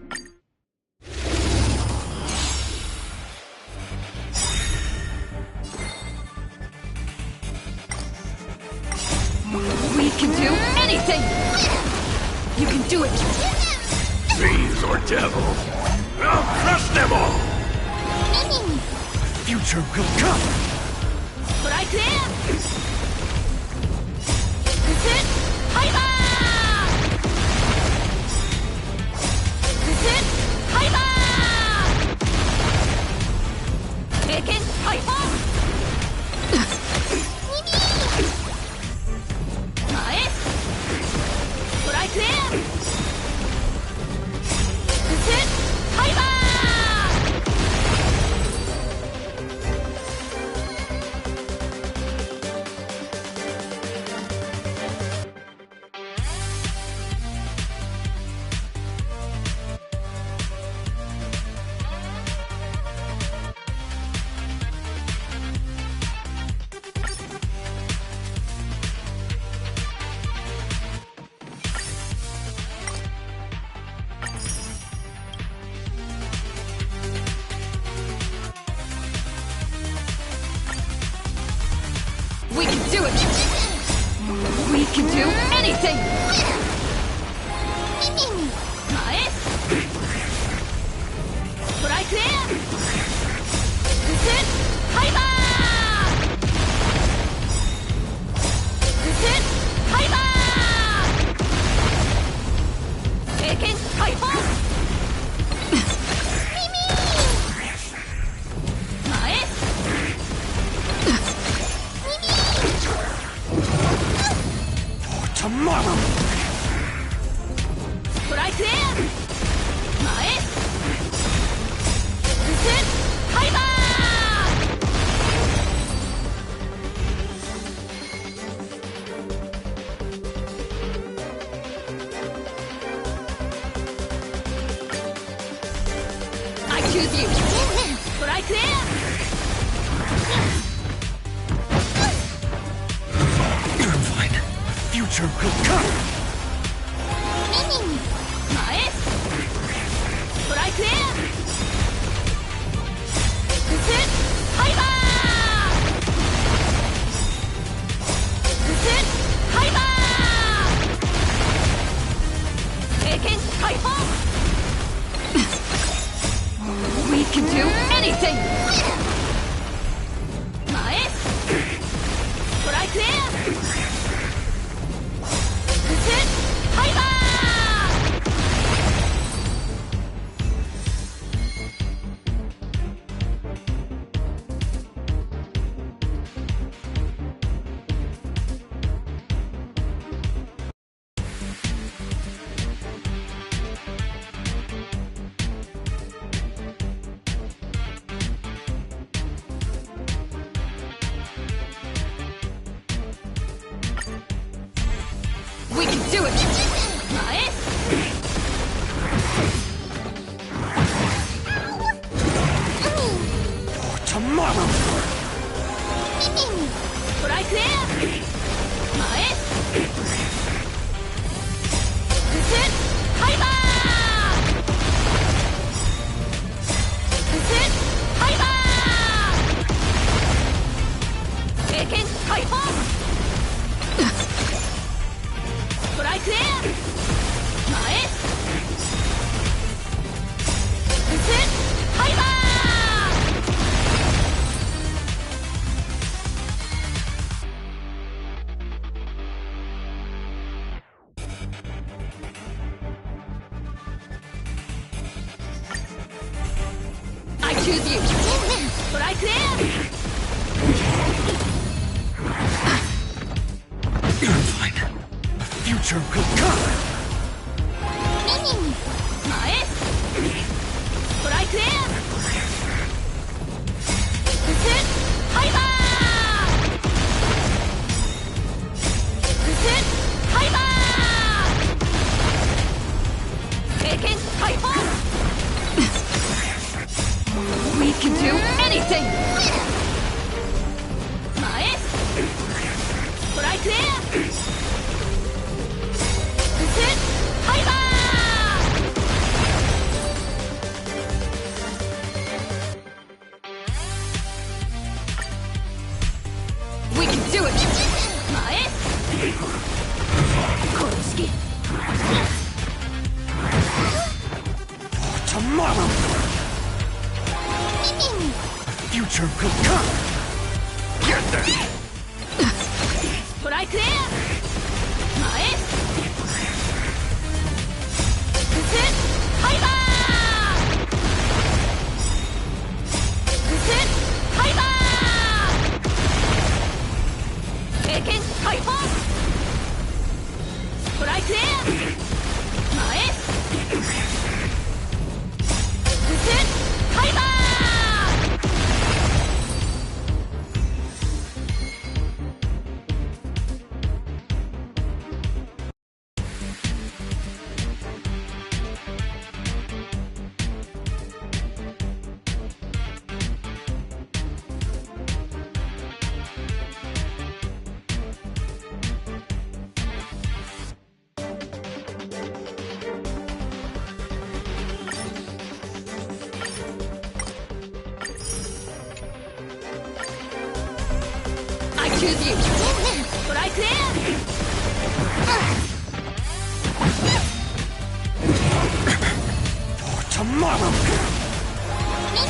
We can do anything! You can do it! Fiends or devils, I'll crush them all! Future will come! ストライクエアハイバーハイバー経験ハイパー前ストライクエアハイバーWe can do it! We can do anything!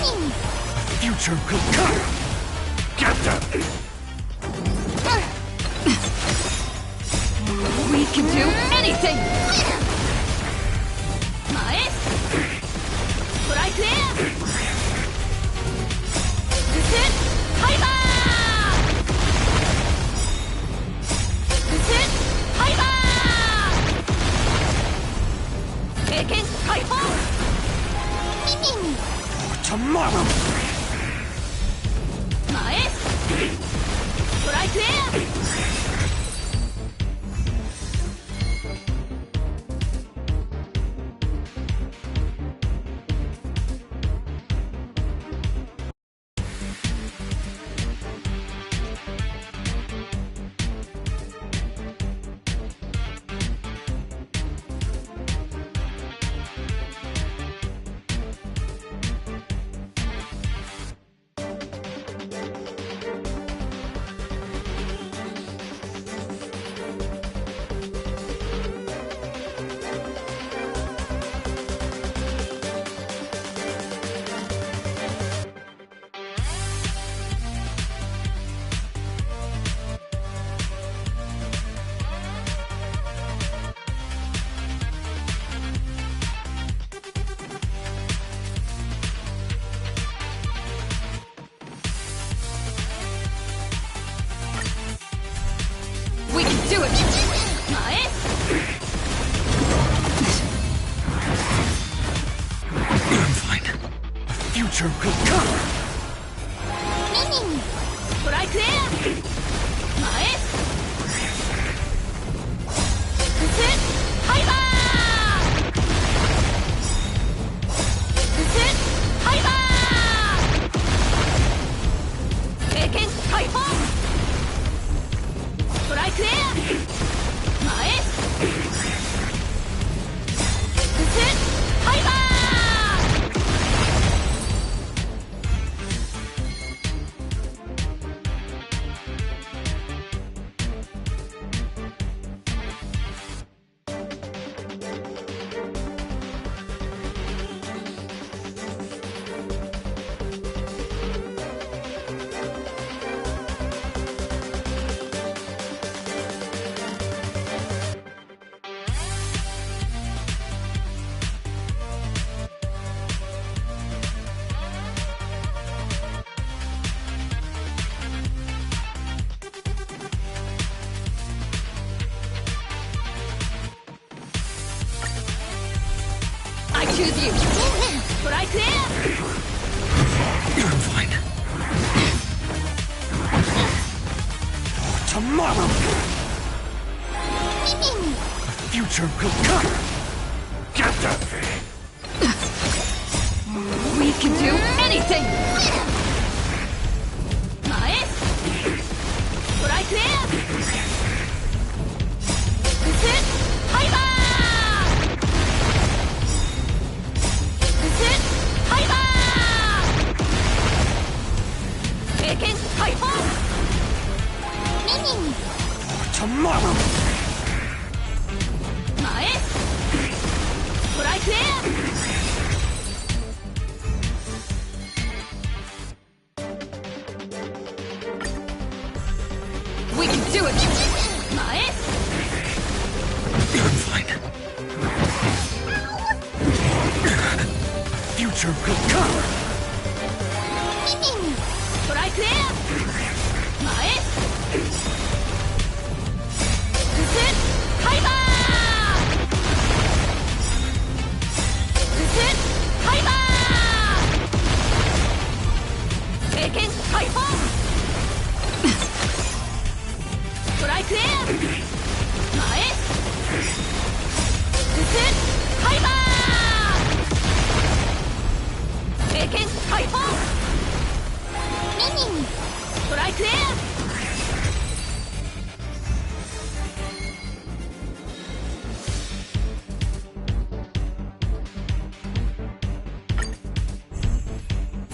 Future will come! Get them! We can do anything! Mae? Strike there! This is Hyper! This is Hyper! Taking Hyper! Tomorrow! Mae? Strike there! We can do it! Mae? I'm fine. A future will come! Strike there! Mae? This is Hyper! This is Hyper! Taking Hyper! Strike there! Mae? This is Hyper! I choose you! Strike there! I'm fine. Tomorrow! A future will come! Get that thing! We can do anything! Mae? Strike there! This is Hyper! This is Hyper! Taking Hyper! Tomorrow! Mae? Strike there! We can do it! Mae? I'm fine. Future will come! Strike there! Mae? This is Hyper! This is Hyper! Taking Hyper! Strike there! Mae? This is Hyper! Taking Hyper! Strike there!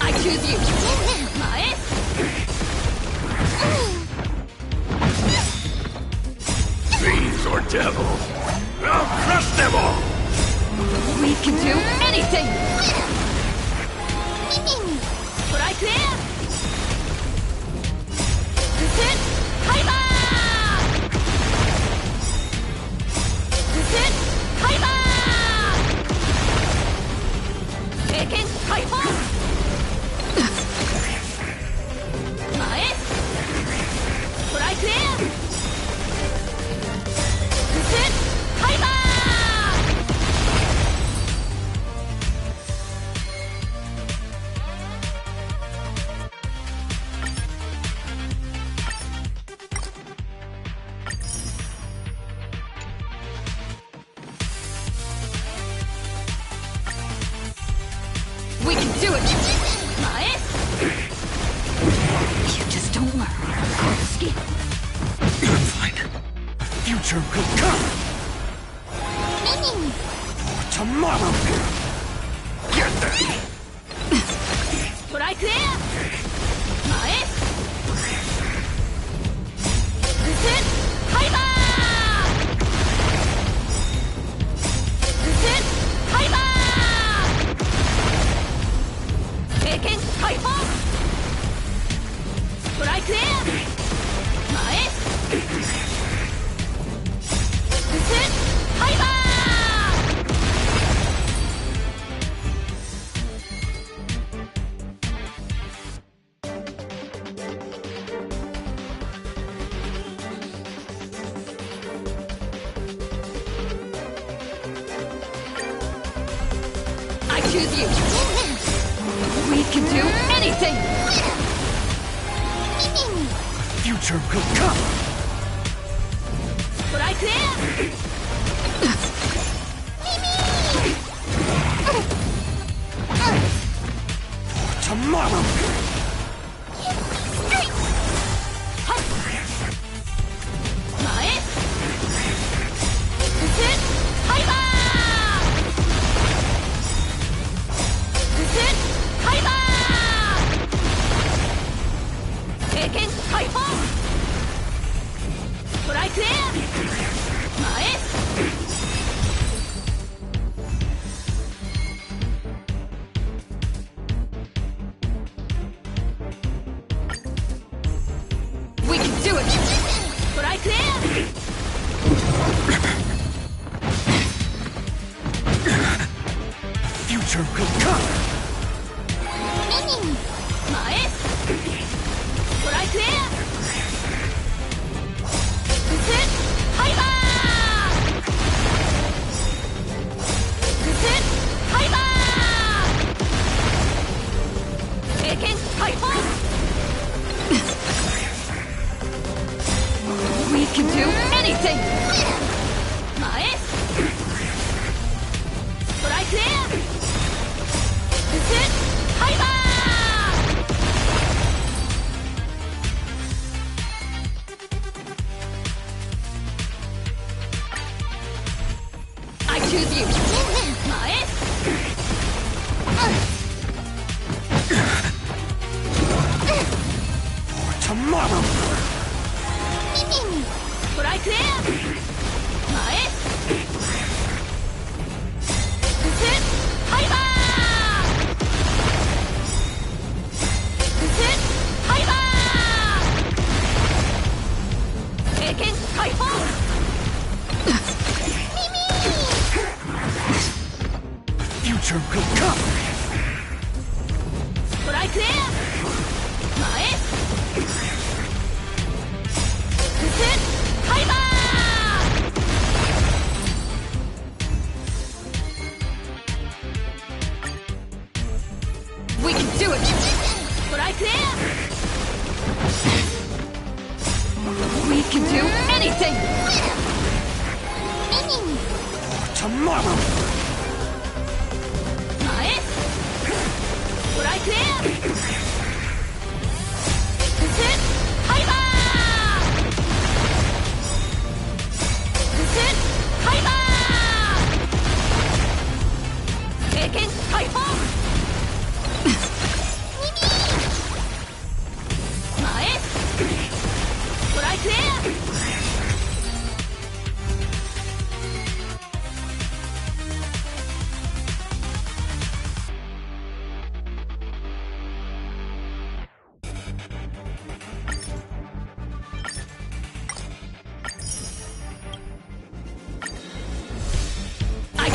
I choose you! Mae? Fiends or devils, I'll crush them all! We can do anything! トライクエアススハイバーススハイバー経験解放前トライクエアススハイバーWe can do it! Mae? You just don't learn. Skip. I'm fine. The future will come. For tomorrow. Get there. Strike there! Mae? This is Hyper! This is Hyper! 経験解放ストライクエア前ススハイバー I choose you! We can do anything! The future will come. Strike there! For tomorrow. Mae? This is Hyper! This is Hyper! 経験解放ストライクエア前 We can do it! ストライクエア Future will come. 前ストライクエアススハイバーススハイバー経験解放 We can do anything! 前ストライクエアススハイバー I choose you! Mae? For tomorrow. Strike there! Mae? This is Hyper! This is Hyper! 経験解放 Future will come. ストライクエア前ススハイバー We can do it! ストライクエア We can do anything! For tomorrow. 前ストライクエアススハイバーススハイバー経験解放前ストライクエア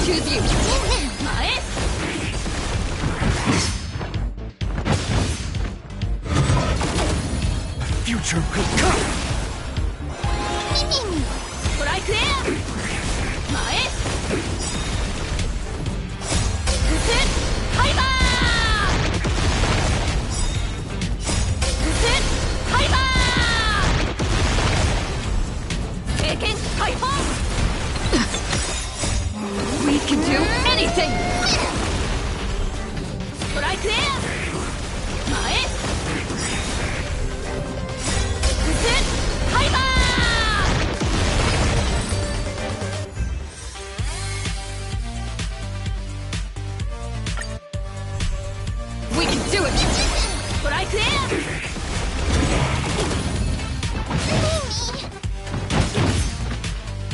choose you. Mae. Future will come! Strike there! Mae. Sit! Hyper! Sit! Hyper! Taking hyper! We can do anything! Strike there! Mae. Sit! Hyper! We can do it! Strike there!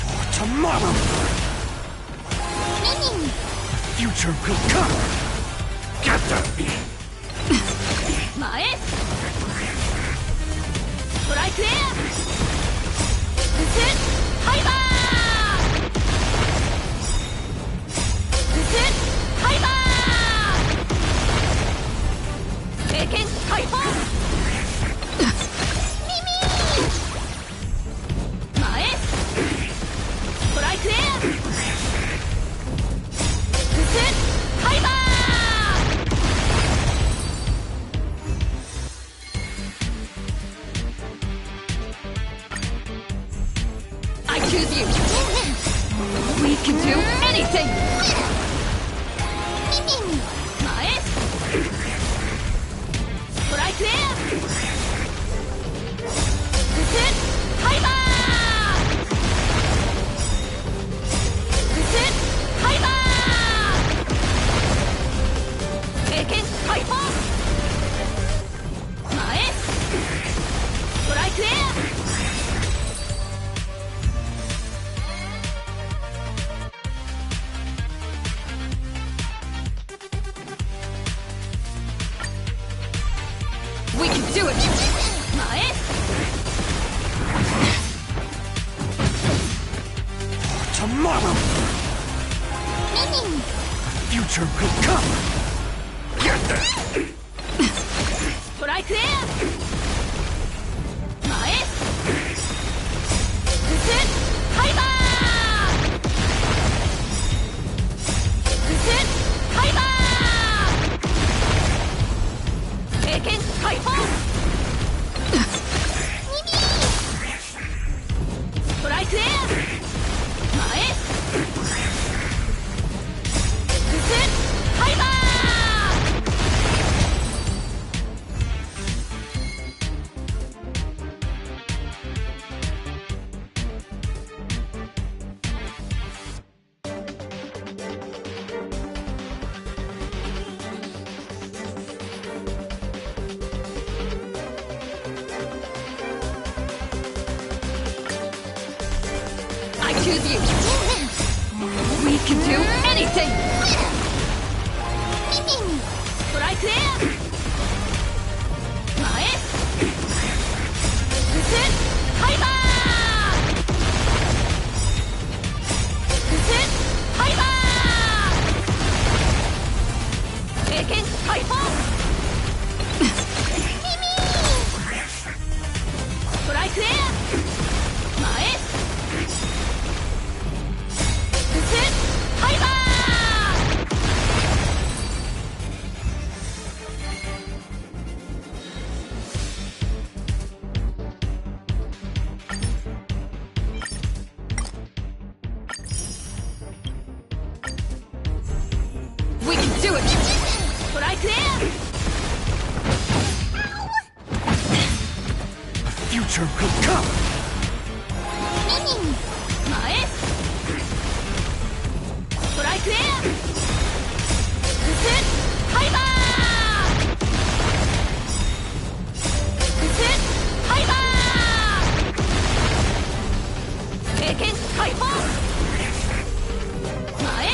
For tomorrow! Future will come! Get them! Mae. Strike there! Sit! Hyper! Sit! Hyper! Taking hyper! Mae. Strike there! Sit! Hyper! I choose you. We can do anything. Mae. Strike there. Sit. Hyper. Sit. Hyper. Taking hyper. Mae. Strike there. We can do it! Mae. For tomorrow! Future will come! Get them! Strike there! Mae. Sit! Hyper! Sit! Hyper! Taking hyper! Strike there! Mae. Sit! Hyper! I choose you. We can do anything. Strike there. Mae. Sit. Hyper. Sit. Hyper. Taking hyper. Strike there. Mae. Sit! Hyper! We can do it! Strike there! Future will come! Mae. Strike there! Sit! Hyper! Sit! Hyper! Taking hyper! Mae.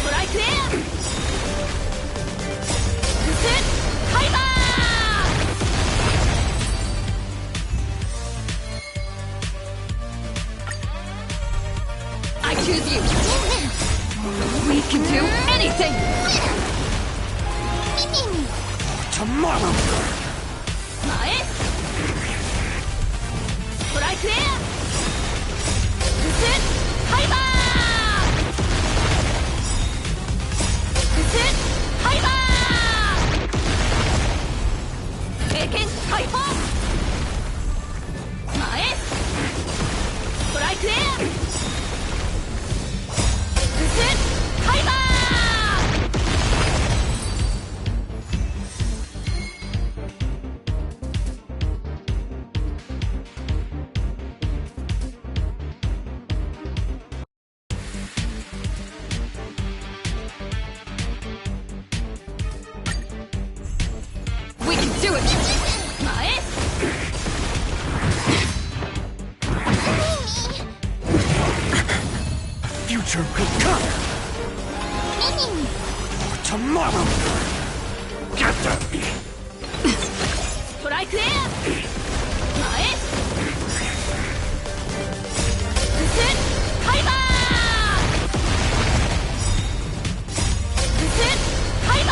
Strike there! Sit! Hyper! I choose you. tomorrow! 前ストライクエアフスハイバーフスハイバー経験解放前ストライクエアフスハイバーDo it! 前 Future could come! For tomorrow! Get them! ストライクエア前フスハイバーフスハイバ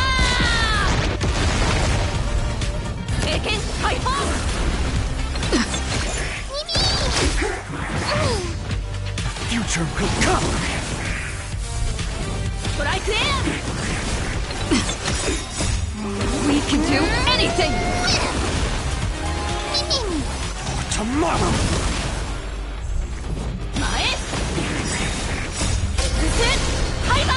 ー経験解放 Future could come! ストライクエア We can do anything! For tomorrow! 前フスハイバー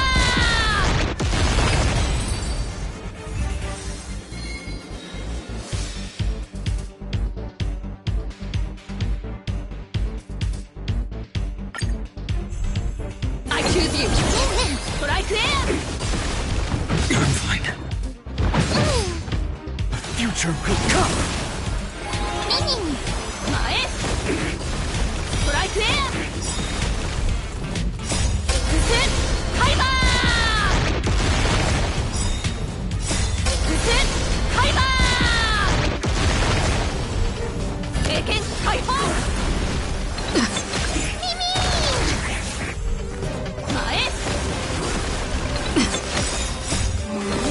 I choose you! ストライクエア I'm fine. Future could come! 前ストライクエアフスハイバーフスハイバー経験解放前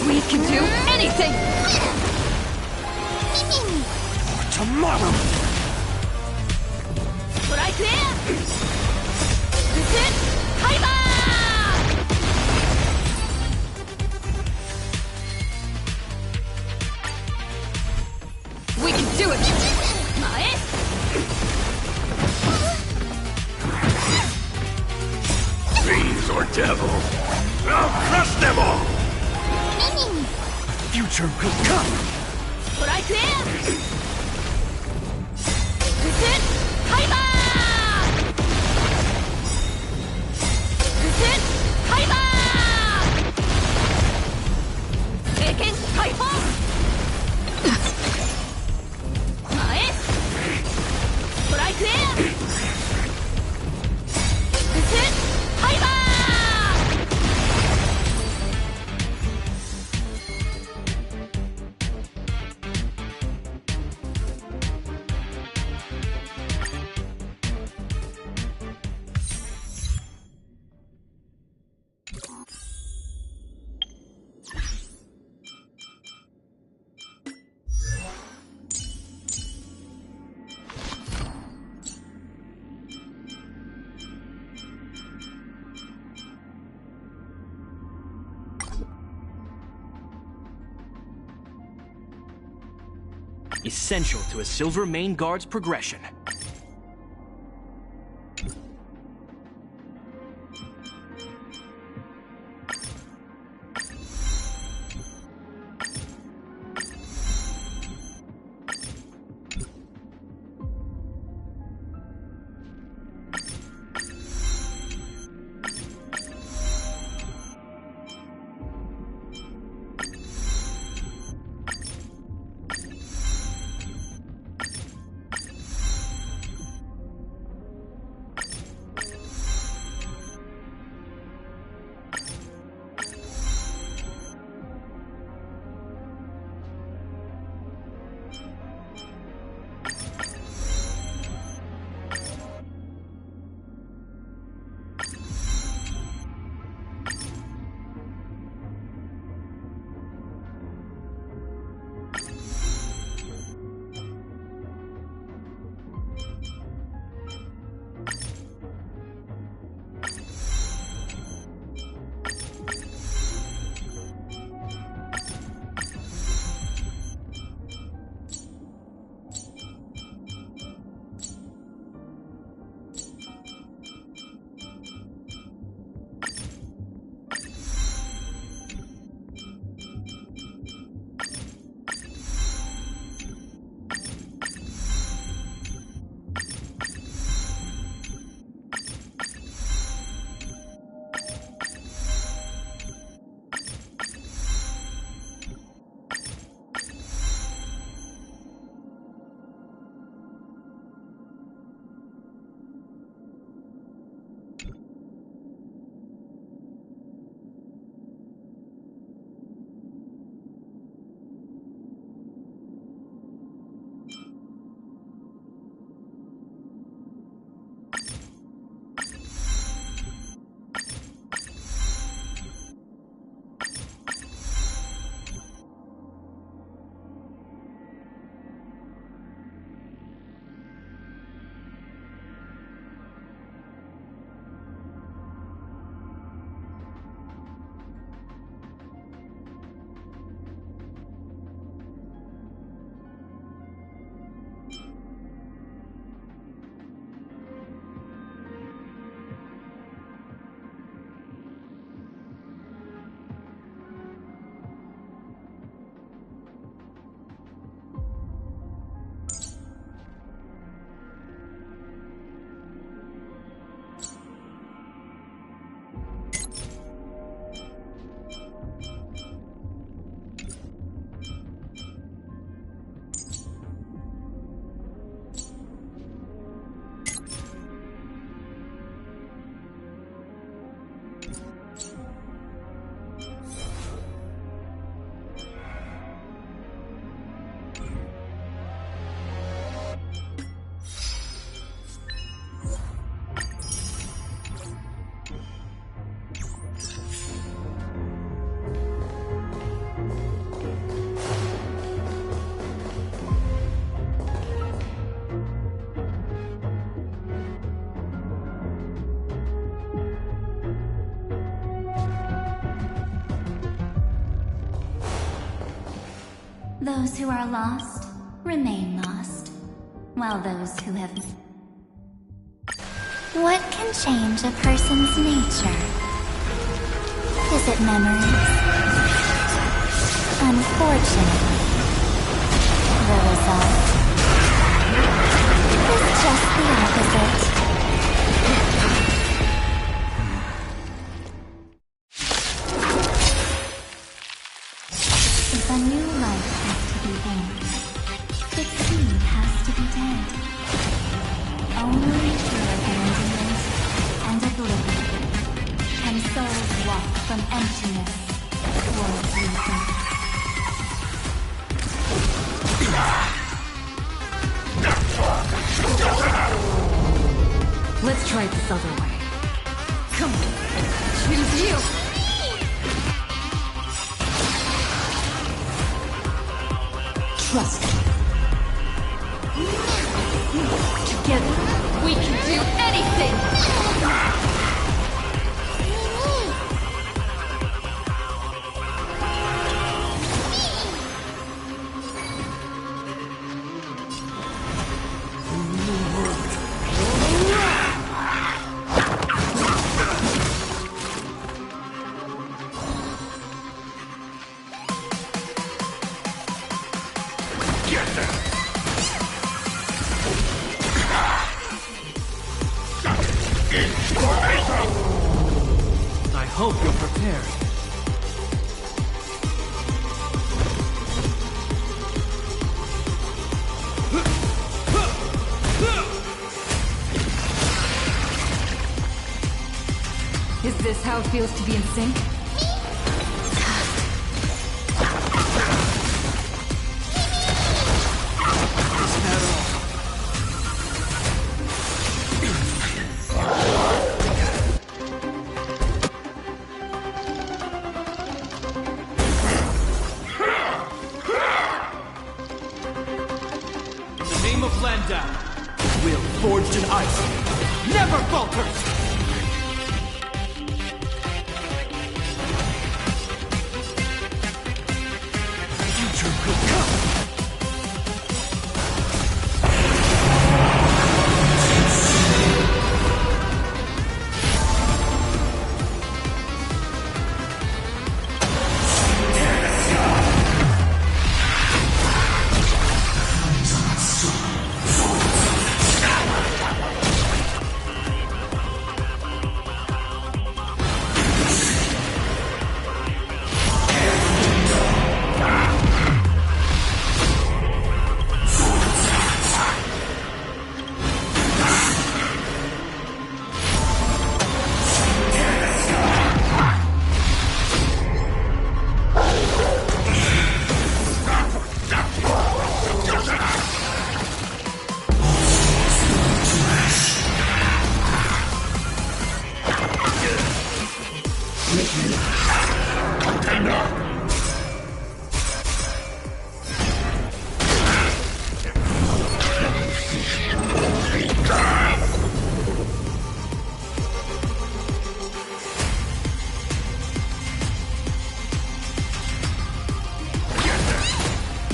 We can do anything! For tomorrow! ストライクエアフスハイバー We can do it! 前 Fiends or devils, I'll crush them all! Future could come! ストライクエアフスハイバーフスハイバー経験解放前ストライクエアフスハイバー Essential to a Silver Main Guard's progression. Those who are lost remain lost, while those who have... What can change a person's nature? Is it memories? Unfortunately, the result is just the opposite. If a new life has to be born, its seed has to be dead. Only through abandonment and oblivion can souls walk from emptiness towards rebirth. Let's try it this other way. Come on, choose you! Trust me. Together, we can do anything! I hope you're prepared. Is this how it feels to be in sync? Will forged in ice never falters! Future will come!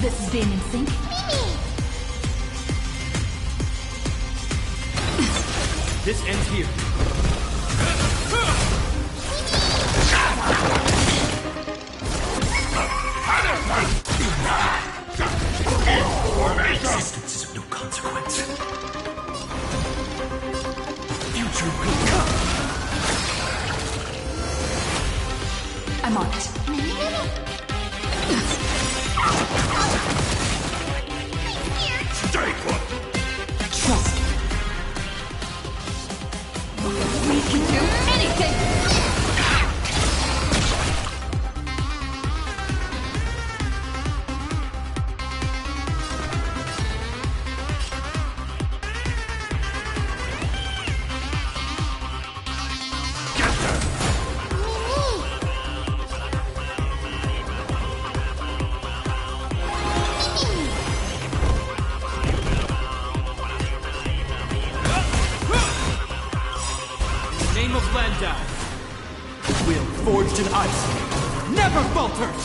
This is being in sync? This ends here. Existence is of no consequence. Future will come. I'm on it. Stay put. Trust me. We can do anything! Name of Landau. Will forged in ice never falters!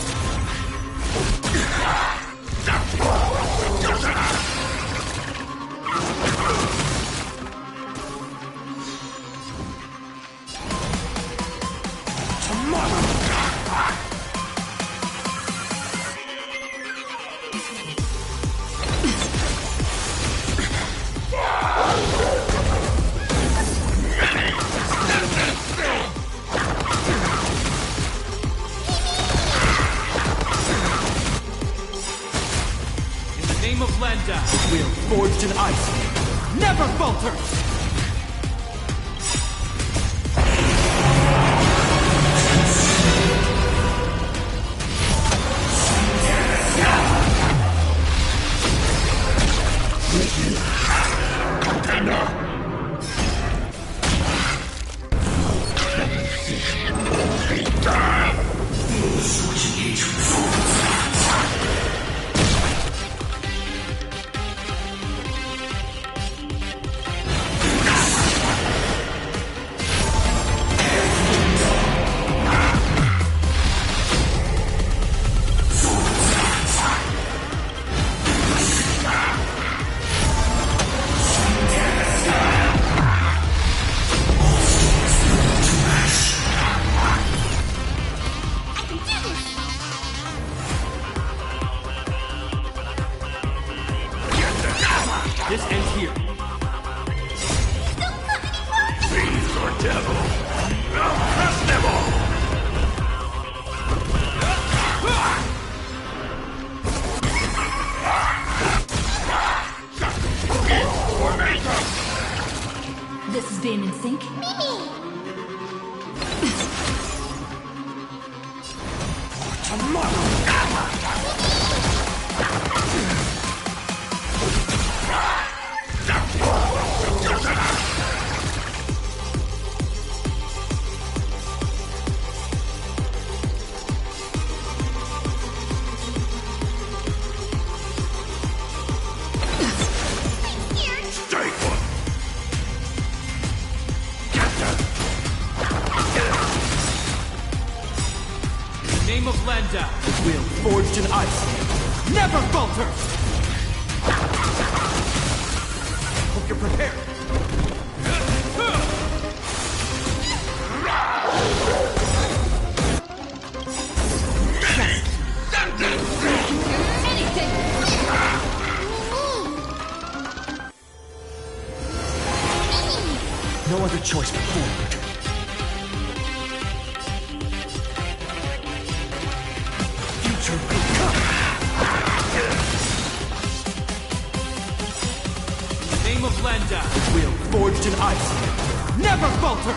name of Landa, will forged in ice, never falter! Contender! This ends here. Don't come any farther! Fiends or devil, I'll crush them all! This is being in sync? Mimi! Name of Landa, will forged in ice, never falter! Hope you're prepared. No other choice but forward. Future will come. Name of Landa, will forged in ice, never falter!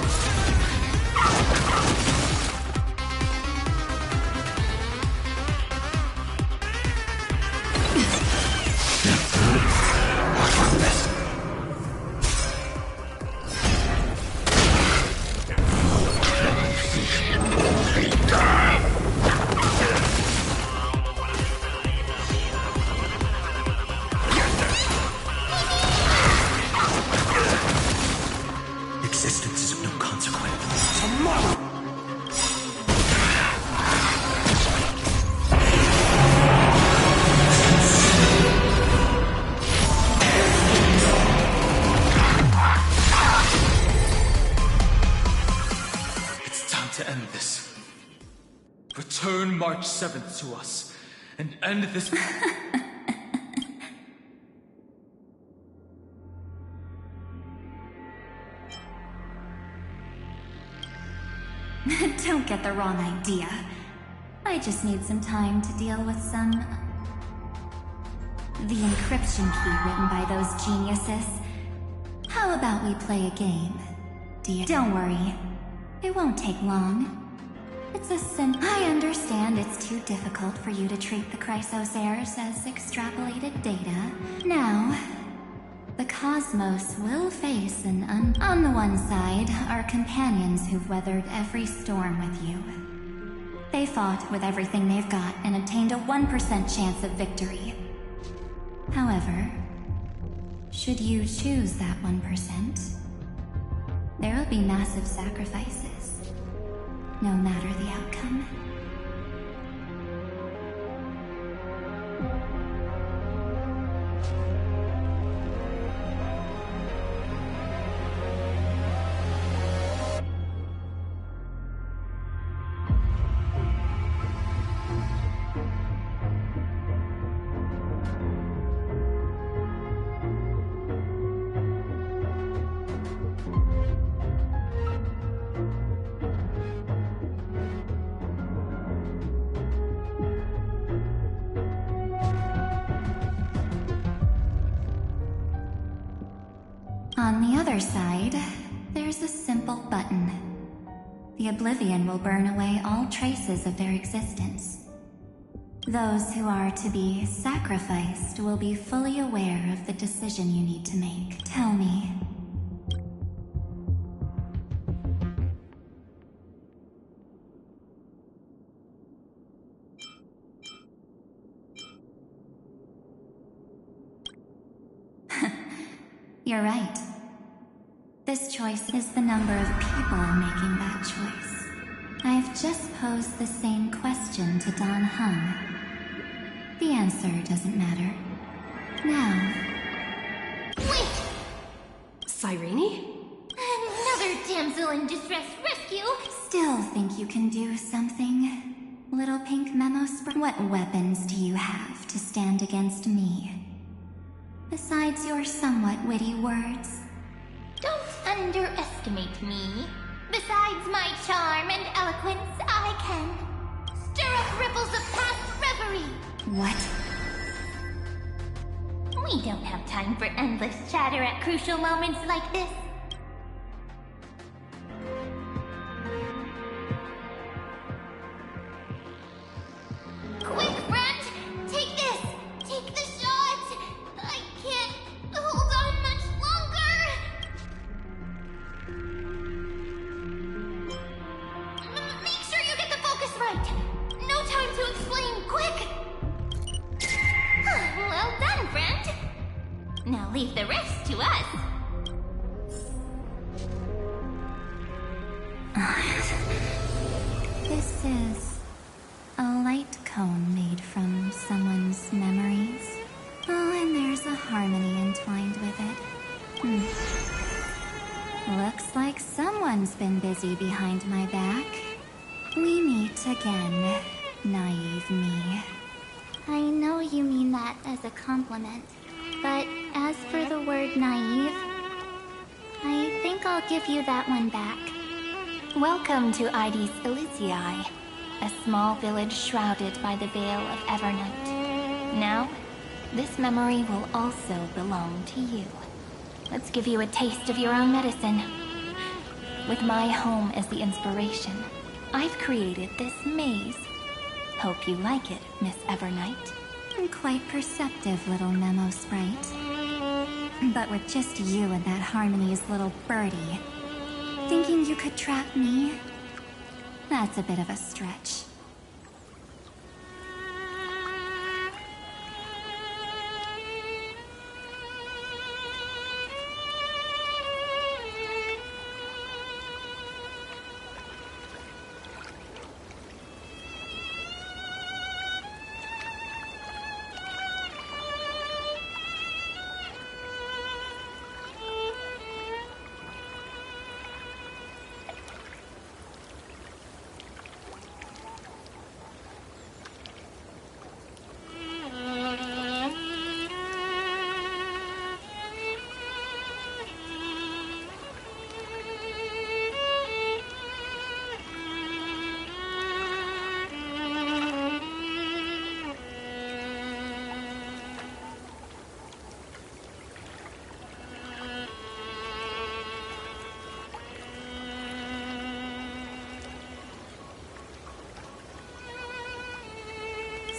Existence is of no consequence. Tomorrow! It's time to end this. Return March 7th to us, and end this... Don't get the wrong idea. I just need some time to deal with some... the encryption key written by those geniuses. How about we play a game, dear? Don't worry. It won't take long. It's a I understand it's too difficult for you to treat the Chrysos errors as extrapolated data. Now, the cosmos will face on the one side are companions who've weathered every storm with you. They fought with everything they've got and obtained a 1% chance of victory. However, should you choose that 1%, there will be massive sacrifices, no matter the outcome. On the other side, there's a simple button. The Oblivion will burn away all traces of their existence. Those who are to be sacrificed will be fully aware of the decision you need to make. Tell me. You're right. This choice is the number of people making that choice. I've just posed the same question to Dan Heng. The answer doesn't matter. Now... Wait! Cyrene? Another damsel in distress rescue! Still think you can do something? Little pink memo spray? What weapons do you have to stand against me? Besides your somewhat witty words? Don't underestimate me. Besides my charm and eloquence, I can stir up ripples of past reverie. What? We don't have time for endless chatter at crucial moments like this. Quick, friend! Take this! Take the shot! I can't hold on much longer! Make sure you get the focus right! No time to explain, quick! Well done, friend! Now leave the rest to us. This is a light cone made from someone's memories. Oh, and there's a harmony entwined with it. Looks like someone's been busy behind my back. We meet again, naive me. I know you mean that as a compliment, but as for the word naive, I think I'll give you that one back. Welcome to Ides Elysiae, a small village shrouded by the veil of Evernight. Now, this memory will also belong to you. Let's give you a taste of your own medicine. With my home as the inspiration, I've created this maze. Hope you like it, Miss Evernight. Quite perceptive little memo sprite. But with just you and that Harmony's little birdie, thinking you could trap me? That's a bit of a stretch.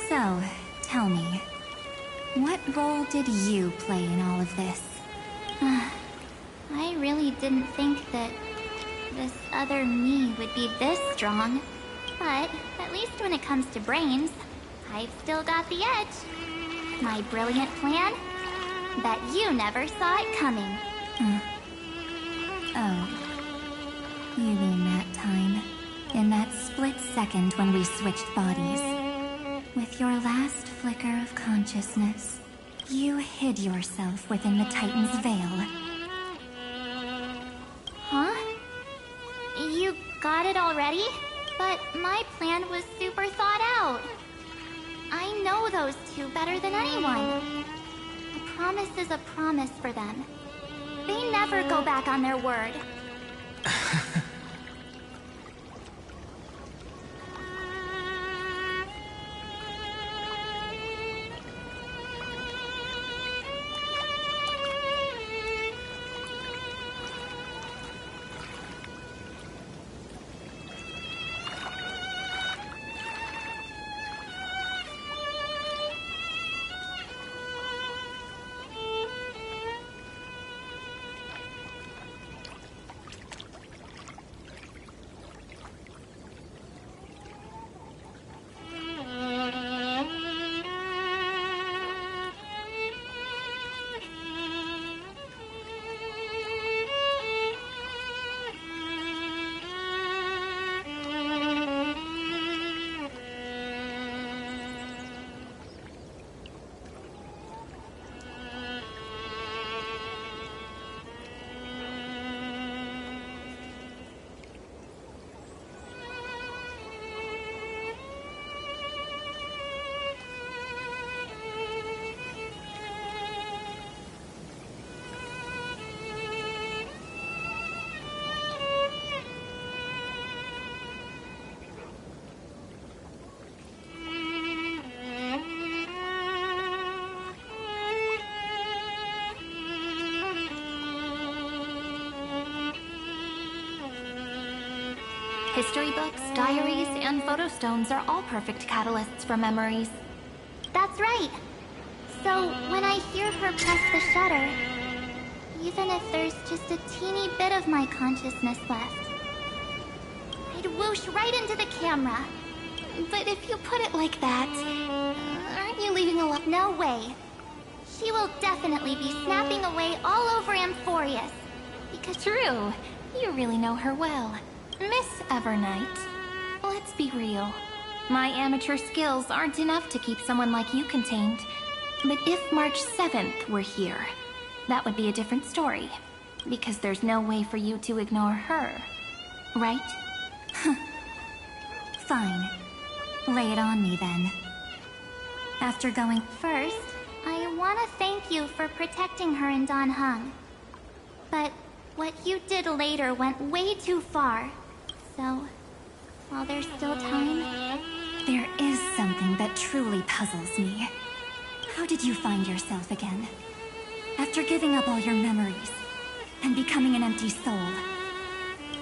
So, tell me, what role did you play in all of this? I really didn't think that this other me would be this strong. But at least when it comes to brains, I've still got the edge. My brilliant plan? Bet you never saw it coming. Oh. You mean that time? In that split second when we switched bodies? With your last flicker of consciousness, you hid yourself within the Titan's veil. Huh? You got it already? But my plan was super thought out. I know those two better than anyone. A promise is a promise for them. They never go back on their word. History books, diaries, and photostones are all perfect catalysts for memories. That's right. So, when I hear her press the shutter, even if there's just a teeny bit of my consciousness left, I'd whoosh right into the camera. But if you put it like that, aren't you leaving a lot? No way. She will definitely be snapping away all over Amphorius. Because true, you really know her well. Miss Evernight, let's be real. My amateur skills aren't enough to keep someone like you contained. But if March 7th were here, that would be a different story. Because there's no way for you to ignore her, right? Fine. Lay it on me then. After going first, I want to thank you for protecting her in Dan Heng. But what you did later went way too far. So, while there's still time... There is something that truly puzzles me. How did you find yourself again? After giving up all your memories, and becoming an empty soul.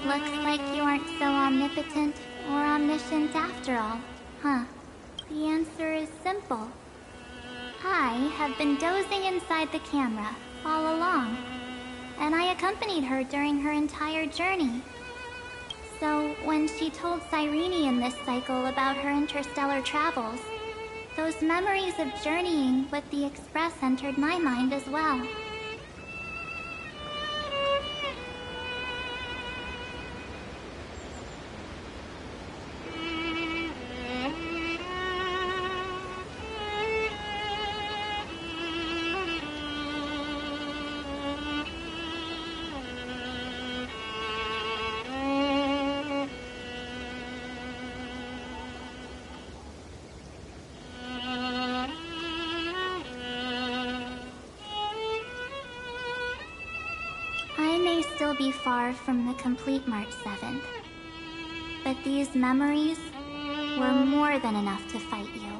Looks like you aren't so omnipotent or omniscient after all, huh? The answer is simple. I have been dozing inside the camera all along, and I accompanied her during her entire journey. So, when she told Cyrene in this cycle about her interstellar travels, those memories of journeying with the Express entered my mind as well. Still be far from the complete March 7th. But these memories were more than enough to fight you.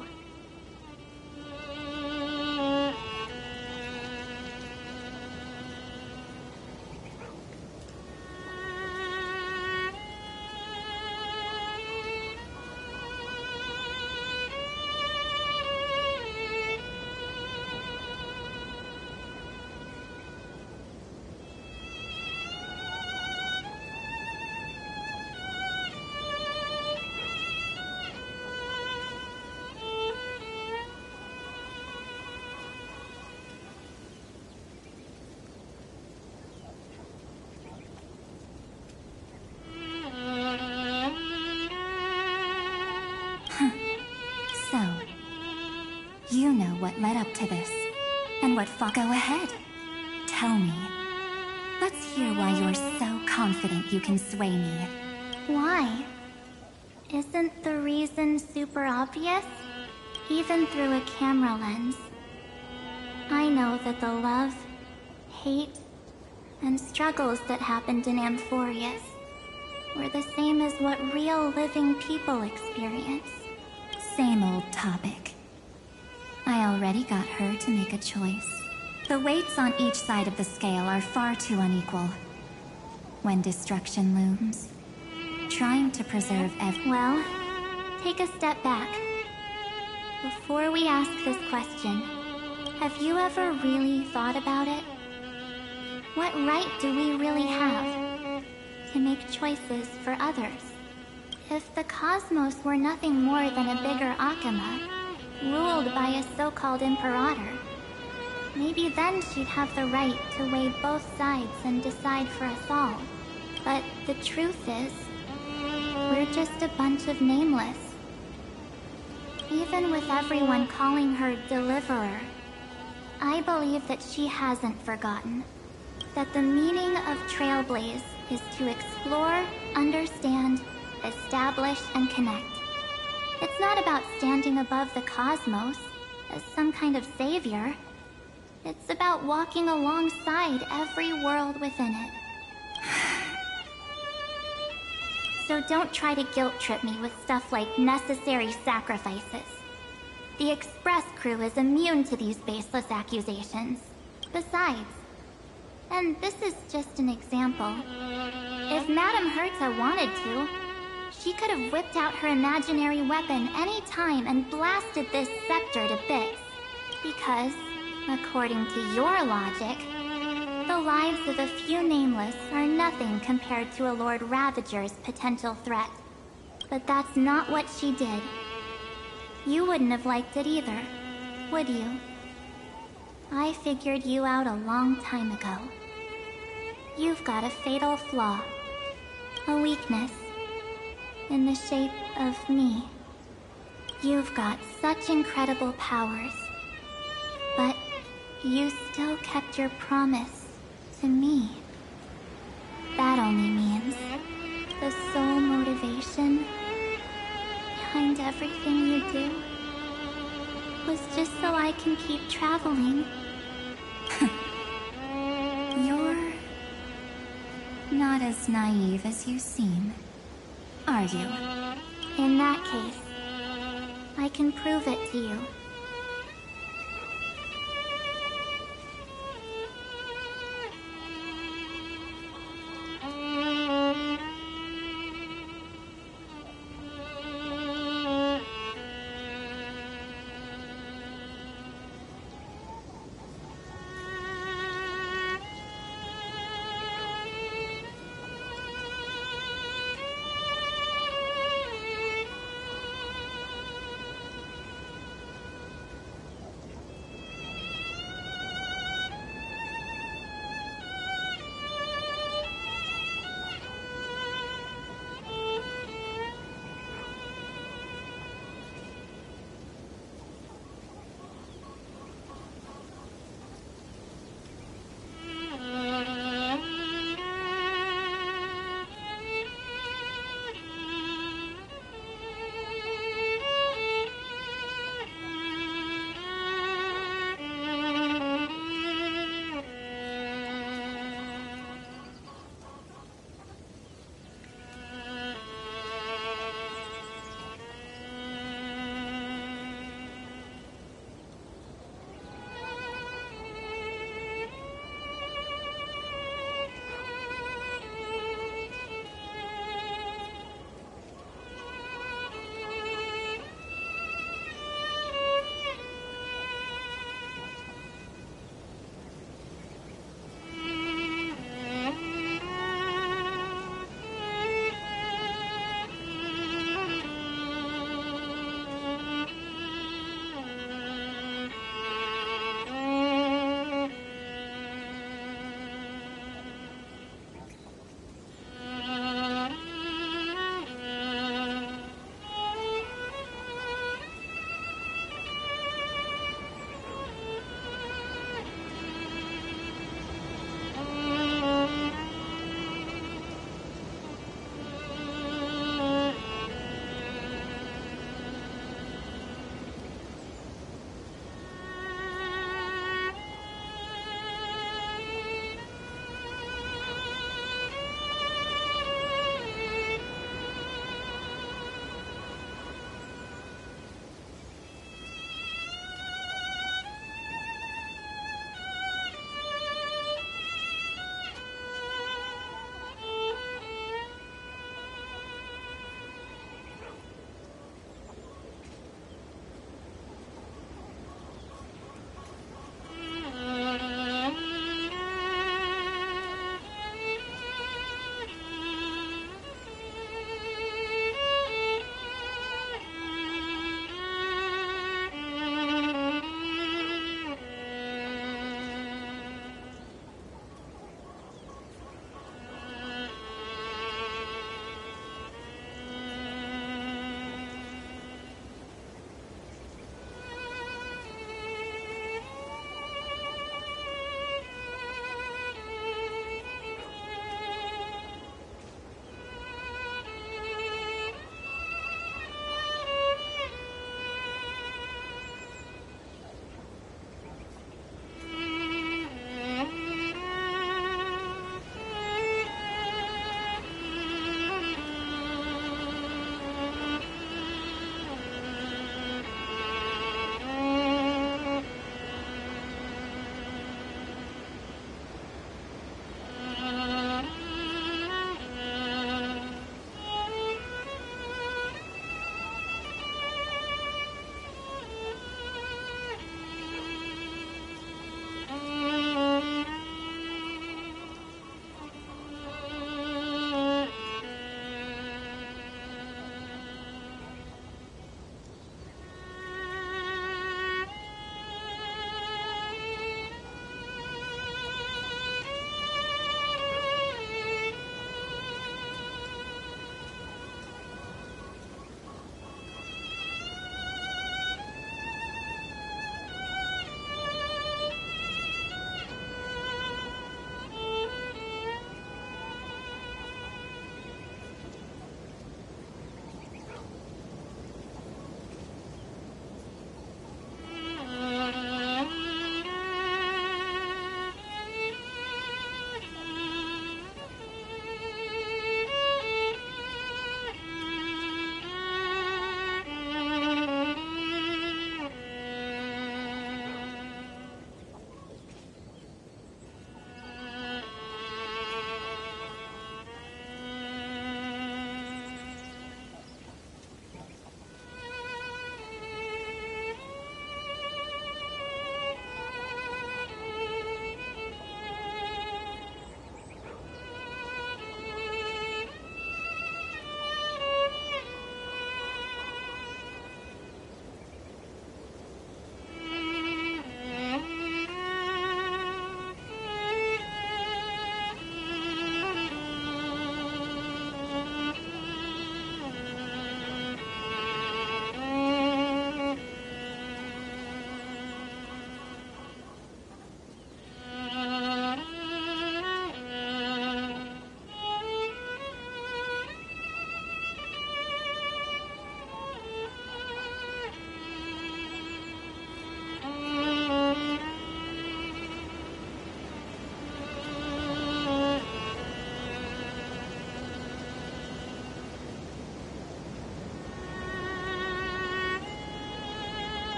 You know what led up to this, and what fought. Go ahead. Tell me. Let's hear why you're so confident you can sway me. Why? Isn't the reason super obvious? Even through a camera lens. I know that the love, hate, and struggles that happened in Amphorius were the same as what real living people experience. Same old topic. I already got her to make a choice. The weights on each side of the scale are far too unequal. When destruction looms, trying to preserve Well, take a step back. Before we ask this question, have you ever really thought about it? What right do we really have to make choices for others? If the cosmos were nothing more than a bigger Akama, ruled by a so-called Imperator, maybe then she'd have the right to weigh both sides and decide for us all. But the truth is, we're just a bunch of nameless. Even with everyone calling her Deliverer, I believe that she hasn't forgotten that the meaning of Trailblaze is to explore, understand, establish, and connect. It's not about standing above the cosmos as some kind of savior. It's about walking alongside every world within it. So don't try to guilt trip me with stuff like necessary sacrifices. The Express crew is immune to these baseless accusations. Besides, and this is just an example, if Madame Herta wanted to, She could have whipped out her imaginary weapon any time and blasted this scepter to bits. Because, according to your logic, the lives of a few nameless are nothing compared to a Lord Ravager's potential threat. But that's not what she did. You wouldn't have liked it either, would you? I figured you out a long time ago. You've got a fatal flaw. A weakness. In the shape of me. You've got such incredible powers. But you still kept your promise to me. That only means the sole motivation behind everything you do was just so I can keep traveling. You're not as naive as you seem, are you? In that case, I can prove it to you.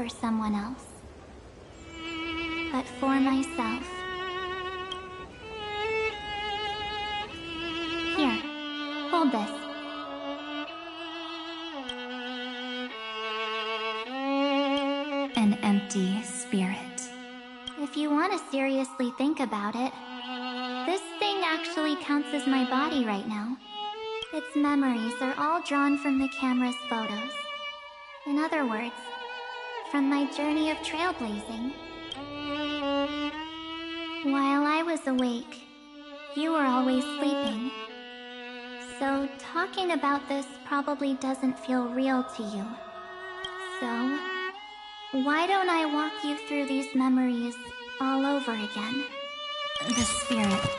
for someone else, but for myself. Here, hold this. An empty spirit. If you want to seriously think about it, this thing actually counts as my body right now. Its memories are all drawn from the camera's photos. In other words, from my journey of trailblazing. While I was awake, you were always sleeping. So talking about this probably doesn't feel real to you. So, why don't I walk you through these memories all over again? The spirit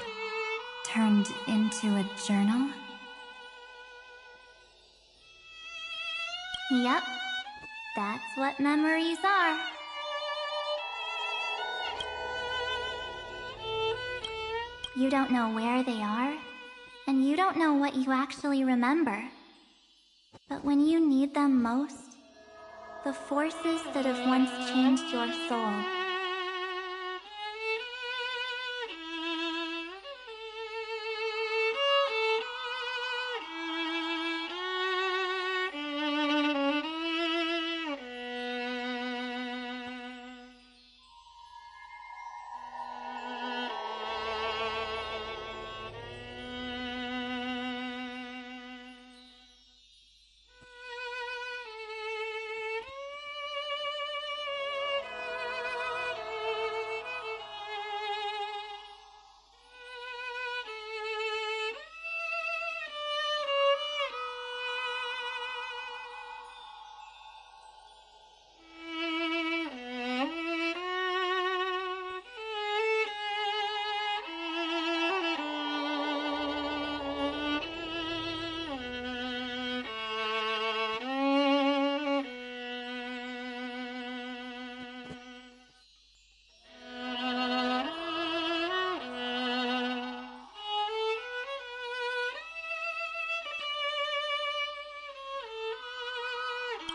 turned into a journal? Yep, that's what memories are. You don't know where they are, and you don't know what you actually remember. But when you need them most, the forces that have once changed your soul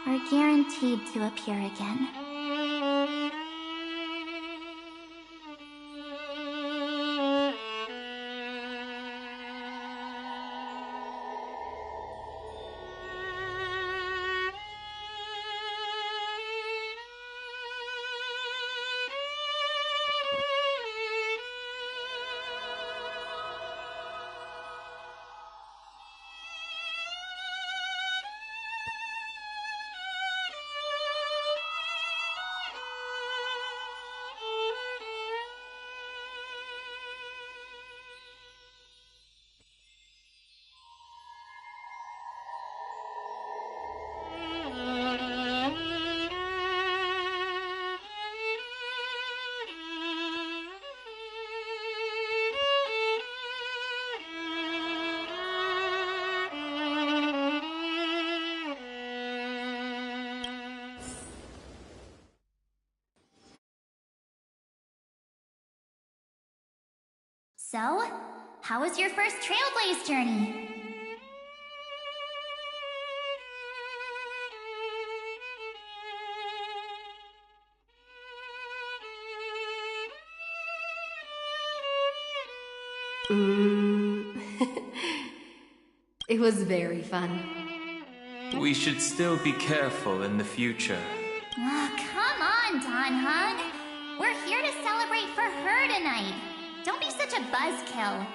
are guaranteed to appear again. So, how was your first Trailblaze journey? It was very fun. We should still be careful in the future. Oh, come on, Danhun. We're here to celebrate for her tonight. Don't be such a buzzkill.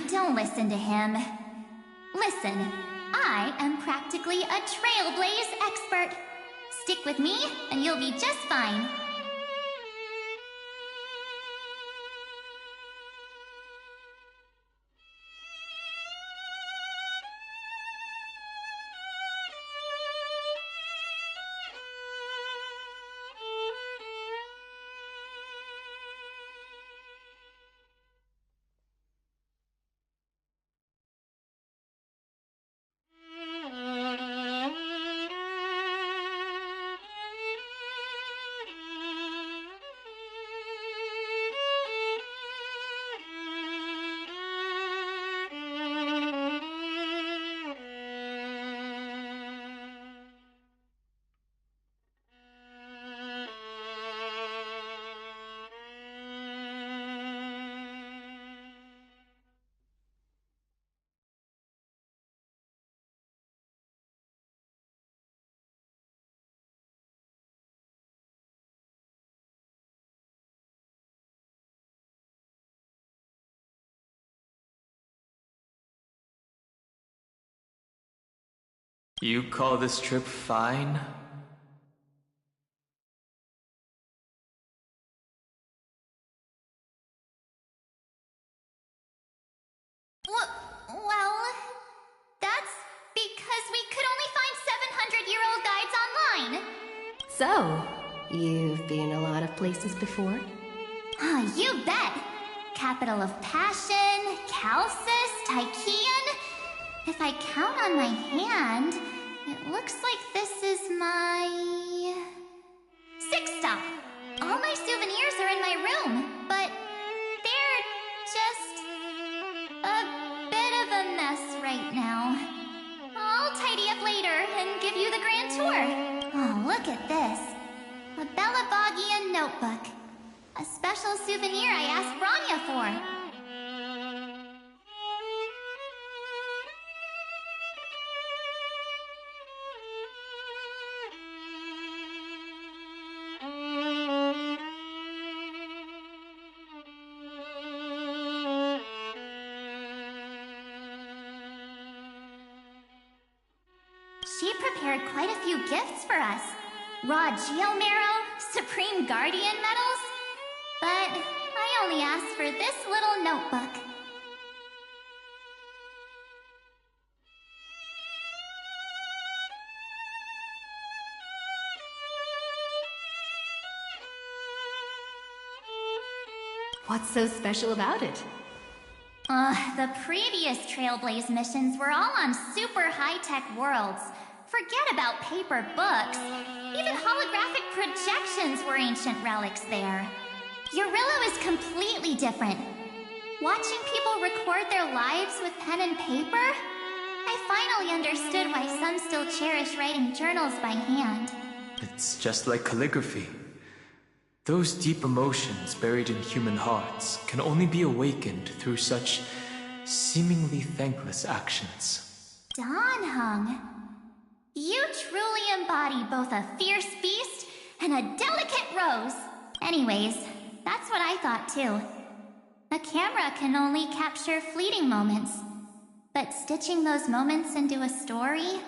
Don't listen to him. Listen, I am practically a Trailblaze expert. Stick with me, and you'll be just fine. You call this trip fine? Well, that's because we could only find 700-year-old guides online. So, you've been a lot of places before? You bet! Capital of Passion, Calcis, Tychean. If I count on my hand, it looks like this is my... sixth stop. All my souvenirs are in my room, but they're just a bit of a mess right now. I'll tidy up later and give you the grand tour. Oh, look at this. A Belabogian notebook. A special souvenir I asked Branya for. She prepared quite a few gifts for us. Raw geomarrow, Supreme Guardian medals. But I only asked for this little notebook. What's so special about it? The previous Trailblaze missions were all on super high-tech worlds. Forget about paper books. Even holographic projections were ancient relics there. Eurillo is completely different. Watching people record their lives with pen and paper, I finally understood why some still cherish writing journals by hand. It's just like calligraphy. Those deep emotions buried in human hearts can only be awakened through such seemingly thankless actions. Danheng, you truly embody both a fierce beast and a delicate rose. Anyways, that's what I thought too. A camera can only capture fleeting moments, but stitching those moments into a story,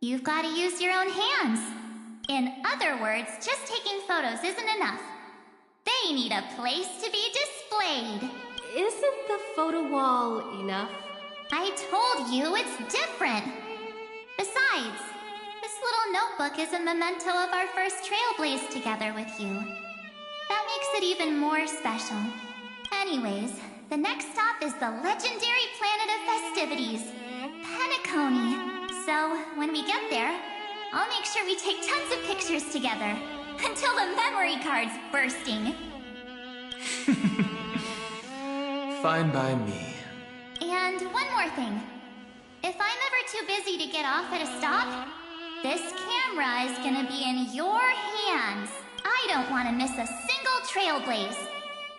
you've got to use your own hands. In other words, just taking photos isn't enough. They need a place to be displayed. Isn't the photo wall enough? I told you it's different. Besides, this little notebook is a memento of our first Trailblaze together with you. That makes it even more special. Anyways, the next stop is the legendary planet of festivities, Penacony. So, when we get there, I'll make sure we take tons of pictures together, until the memory card's bursting. Fine by me. And one more thing. If I'm ever too busy to get off at a stop, this camera is gonna be in your hands. I don't want to miss a single Trailblaze.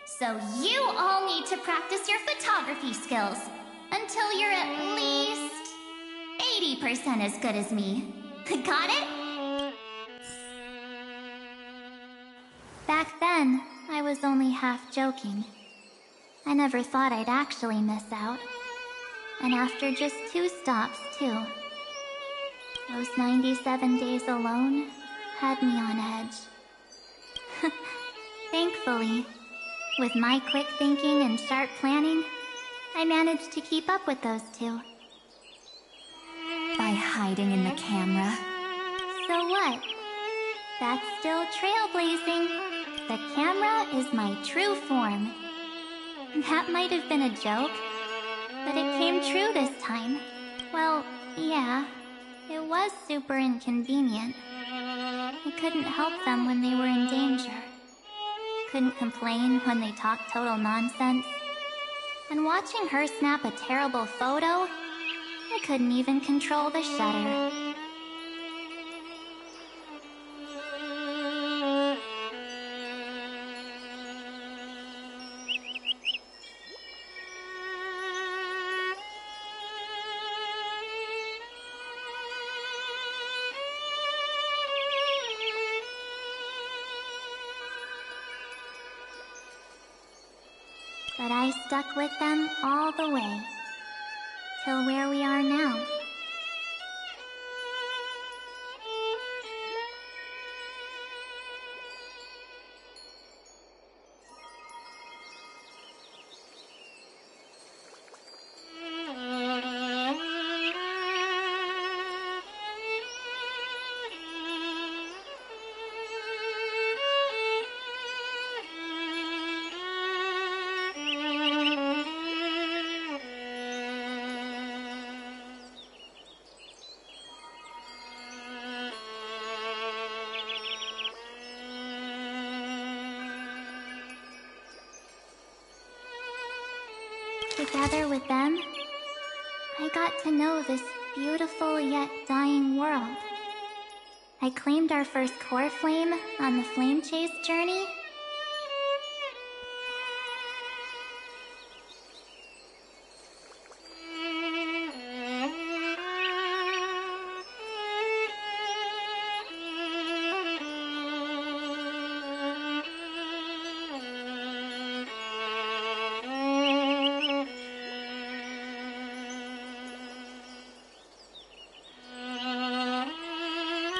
So you all need to practice your photography skills until you're at least 80% as good as me. Got it? Back then, I was only half joking. I never thought I'd actually miss out. And after just 2 stops, too. Those 97 days alone had me on edge. Thankfully, with my quick thinking and sharp planning, I managed to keep up with those 2. By hiding in the camera. So what? That's still trailblazing. The camera is my true form. That might have been a joke, but it came true this time. Well, yeah, it was super inconvenient. I couldn't help them when they were in danger. Couldn't complain when they talked total nonsense. And watching her snap a terrible photo, I couldn't even control the shutter. But I stuck with them all the way, till where we are now. Together with them, I got to know this beautiful yet dying world. I claimed our first core flame on the flame chase journey.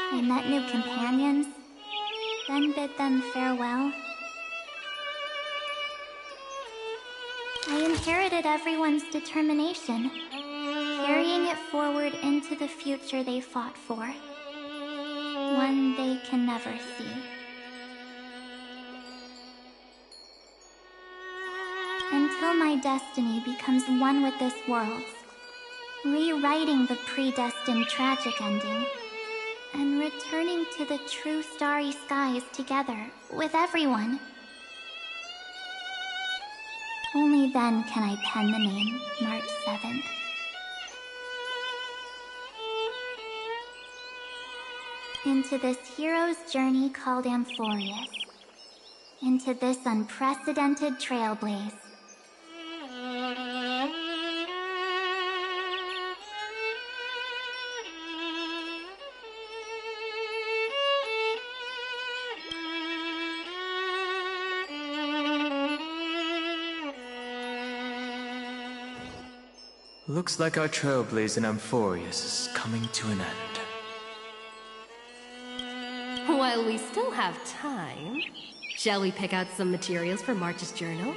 I met new companions, then bid them farewell. I inherited everyone's determination, carrying it forward into the future they fought for. One they can never see. Until my destiny becomes one with this world's, rewriting the predestined tragic ending, and returning to the true starry skies together with everyone. Only then can I pen the name March 7th. Into this hero's journey called Amphorius. Into this unprecedented trailblaze. Looks like our trailblaze in Amphorius is coming to an end. While we still have time, shall we pick out some materials for March's journal?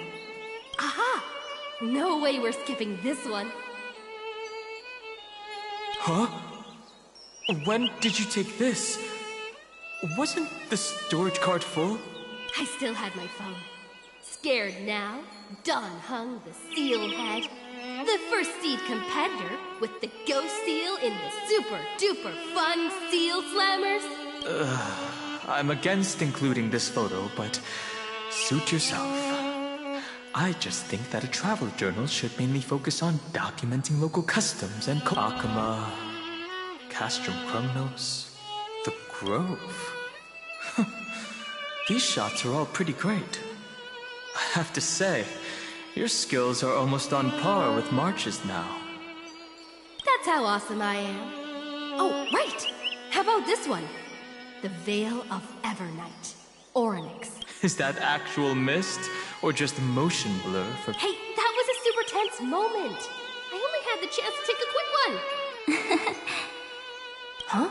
Aha! No way we're skipping this one. Huh? When did you take this? Wasn't the storage cart full? I still had my phone. Scared now, Don hung the seal head. The first seed competitor with the ghost seal in the super duper fun seal slammers. I'm against including this photo, but suit yourself. I just think that a travel journal should mainly focus on documenting local customs and Akama, Castrum Chronos, the Grove. These shots are all pretty great. I have to say, your skills are almost on par with March's now. That's how awesome I am. Oh, right! How about this one? The Veil of Evernight. Orynyx. Is that actual mist, or just motion blur for— Hey, that was a super tense moment! I only had the chance to take a quick one! Huh?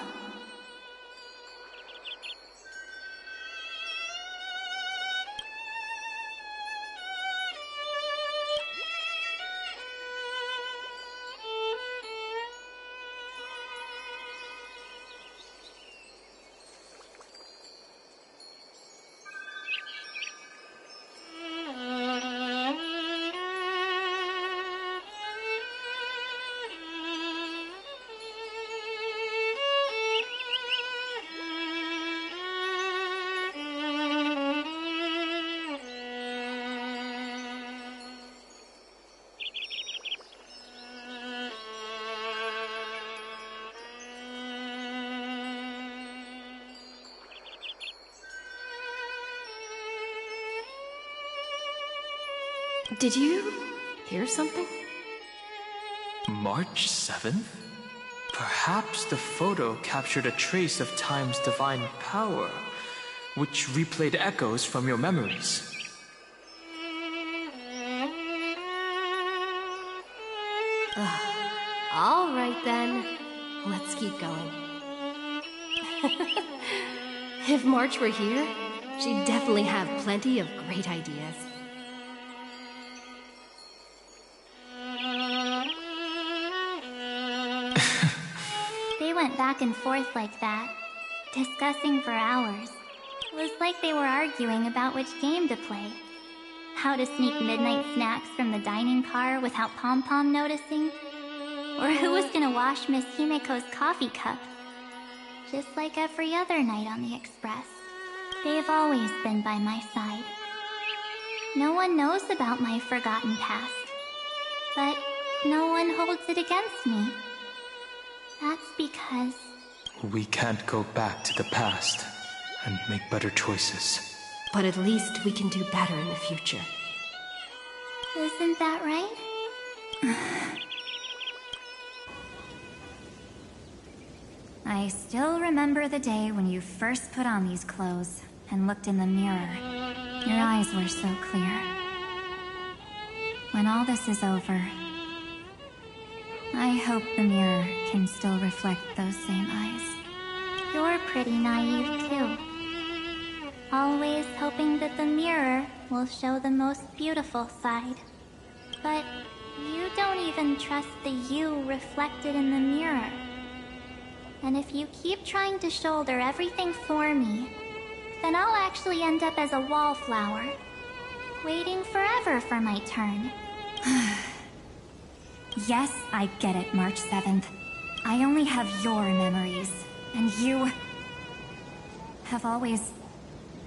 Did you hear something? March 7th? Perhaps the photo captured a trace of time's divine power, which replayed echoes from your memories. All right then, let's keep going. If March were here, she'd definitely have plenty of great ideas. They went back and forth like that, discussing for hours. It was like they were arguing about which game to play. How to sneak midnight snacks from the dining car without Pom-Pom noticing. Or who was gonna wash Miss Himeko's coffee cup. Just like every other night on the Express. They've always been by my side. No one knows about my forgotten past. but no one holds it against me. That's because... We can't go back to the past and make better choices. But at least we can do better in the future. Isn't that right? I still remember the day when you first put on these clothes and looked in the mirror. Your eyes were so clear. When all this is over, I hope the mirror can still reflect those same eyes. You're pretty naive, too. Always hoping that the mirror will show the most beautiful side. But you don't even trust the you reflected in the mirror. And if you keep trying to shoulder everything for me, then I'll actually end up as a wallflower, waiting forever for my turn. Yes, I get it, March 7th. I only have your memories, and you have always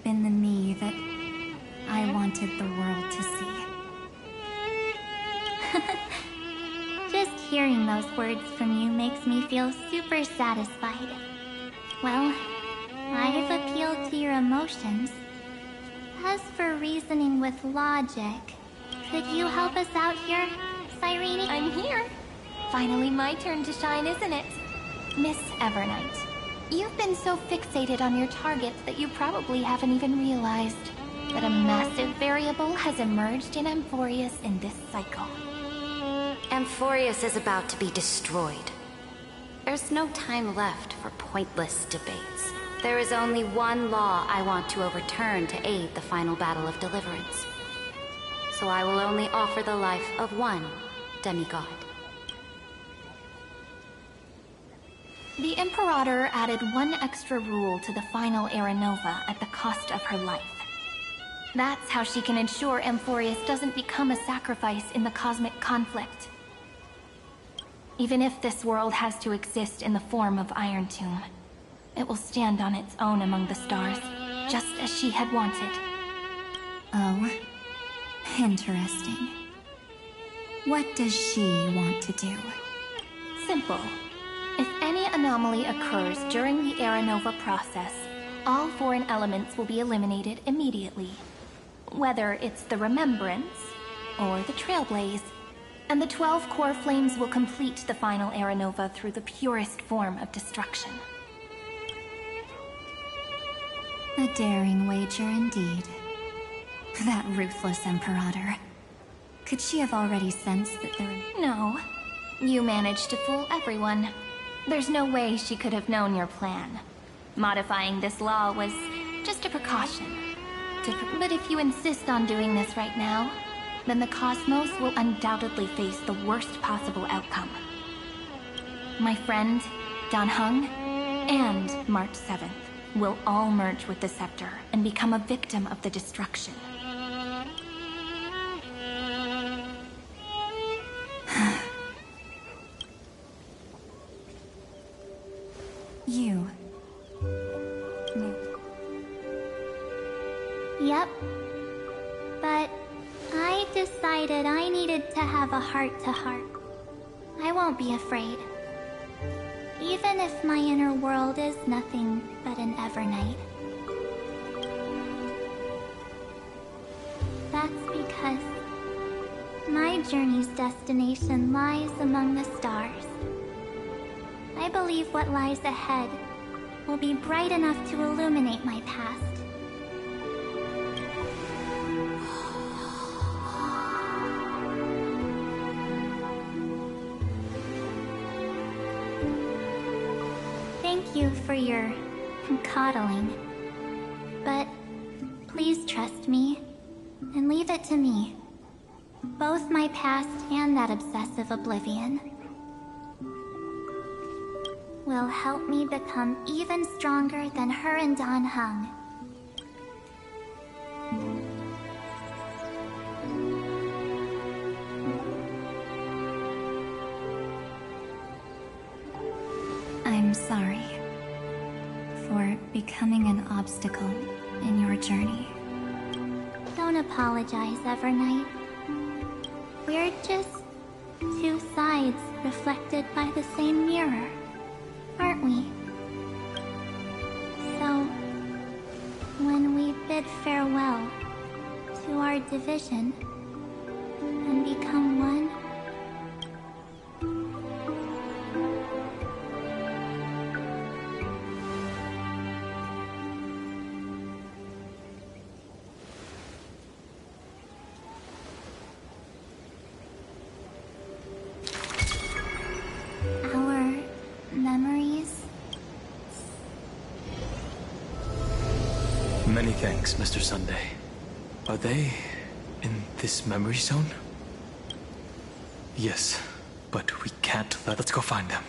been the me that I wanted the world to see. Just hearing those words from you makes me feel super satisfied. Well, I've appealed to your emotions. As for reasoning with logic, could you help us out here, Cyrene? I'm here. Finally my turn to shine, isn't it? Miss Evernight, you've been so fixated on your targets that you probably haven't even realized that a massive variable has emerged in Amphorius in this cycle. Amphorius is about to be destroyed. There's no time left for pointless debates. There is only one law I want to overturn to aid the final battle of deliverance. So I will only offer the life of one demigod. The Imperator added one extra rule to the final Era Nova at the cost of her life. That's how she can ensure Amphorius doesn't become a sacrifice in the cosmic conflict. Even if this world has to exist in the form of Iron Tomb, it will stand on its own among the stars, just as she had wanted. Oh, interesting. What does she want to do? Simple. If any anomaly occurs during the Era Nova process, all foreign elements will be eliminated immediately. Whether it's the Remembrance or the Trailblaze, and the 12 core flames will complete the final Era Nova through the purest form of destruction. A daring wager indeed. That ruthless Imperator. Could she have already sensed that there... No. You managed to fool everyone. There's no way she could have known your plan. Modifying this law was just a precaution. But if you insist on doing this right now, then the cosmos will undoubtedly face the worst possible outcome. My friend, Dan Heng, and March 7th will all merge with the Scepter and become a victim of the destruction. You. Yep. But I decided I needed to have a heart-to-heart. I won't be afraid. Even if my inner world is nothing but an Evernight. That's because my journey's destination lies among the stars. I believe what lies ahead will be bright enough to illuminate my past. Thank you for your coddling. But please trust me and leave it to me. Both my past and that obsessive oblivion will help me become even stronger than her and Dan Heng. I'm sorry for becoming an obstacle in your journey. Don't apologize, Evernight. We're just two sides reflected by the same mirror, aren't we? So, when we bid farewell to our division and become one, our memories. Many thanks, Mr. Sunday. Are they in this memory zone? Yes, but we can't. Let's go find them.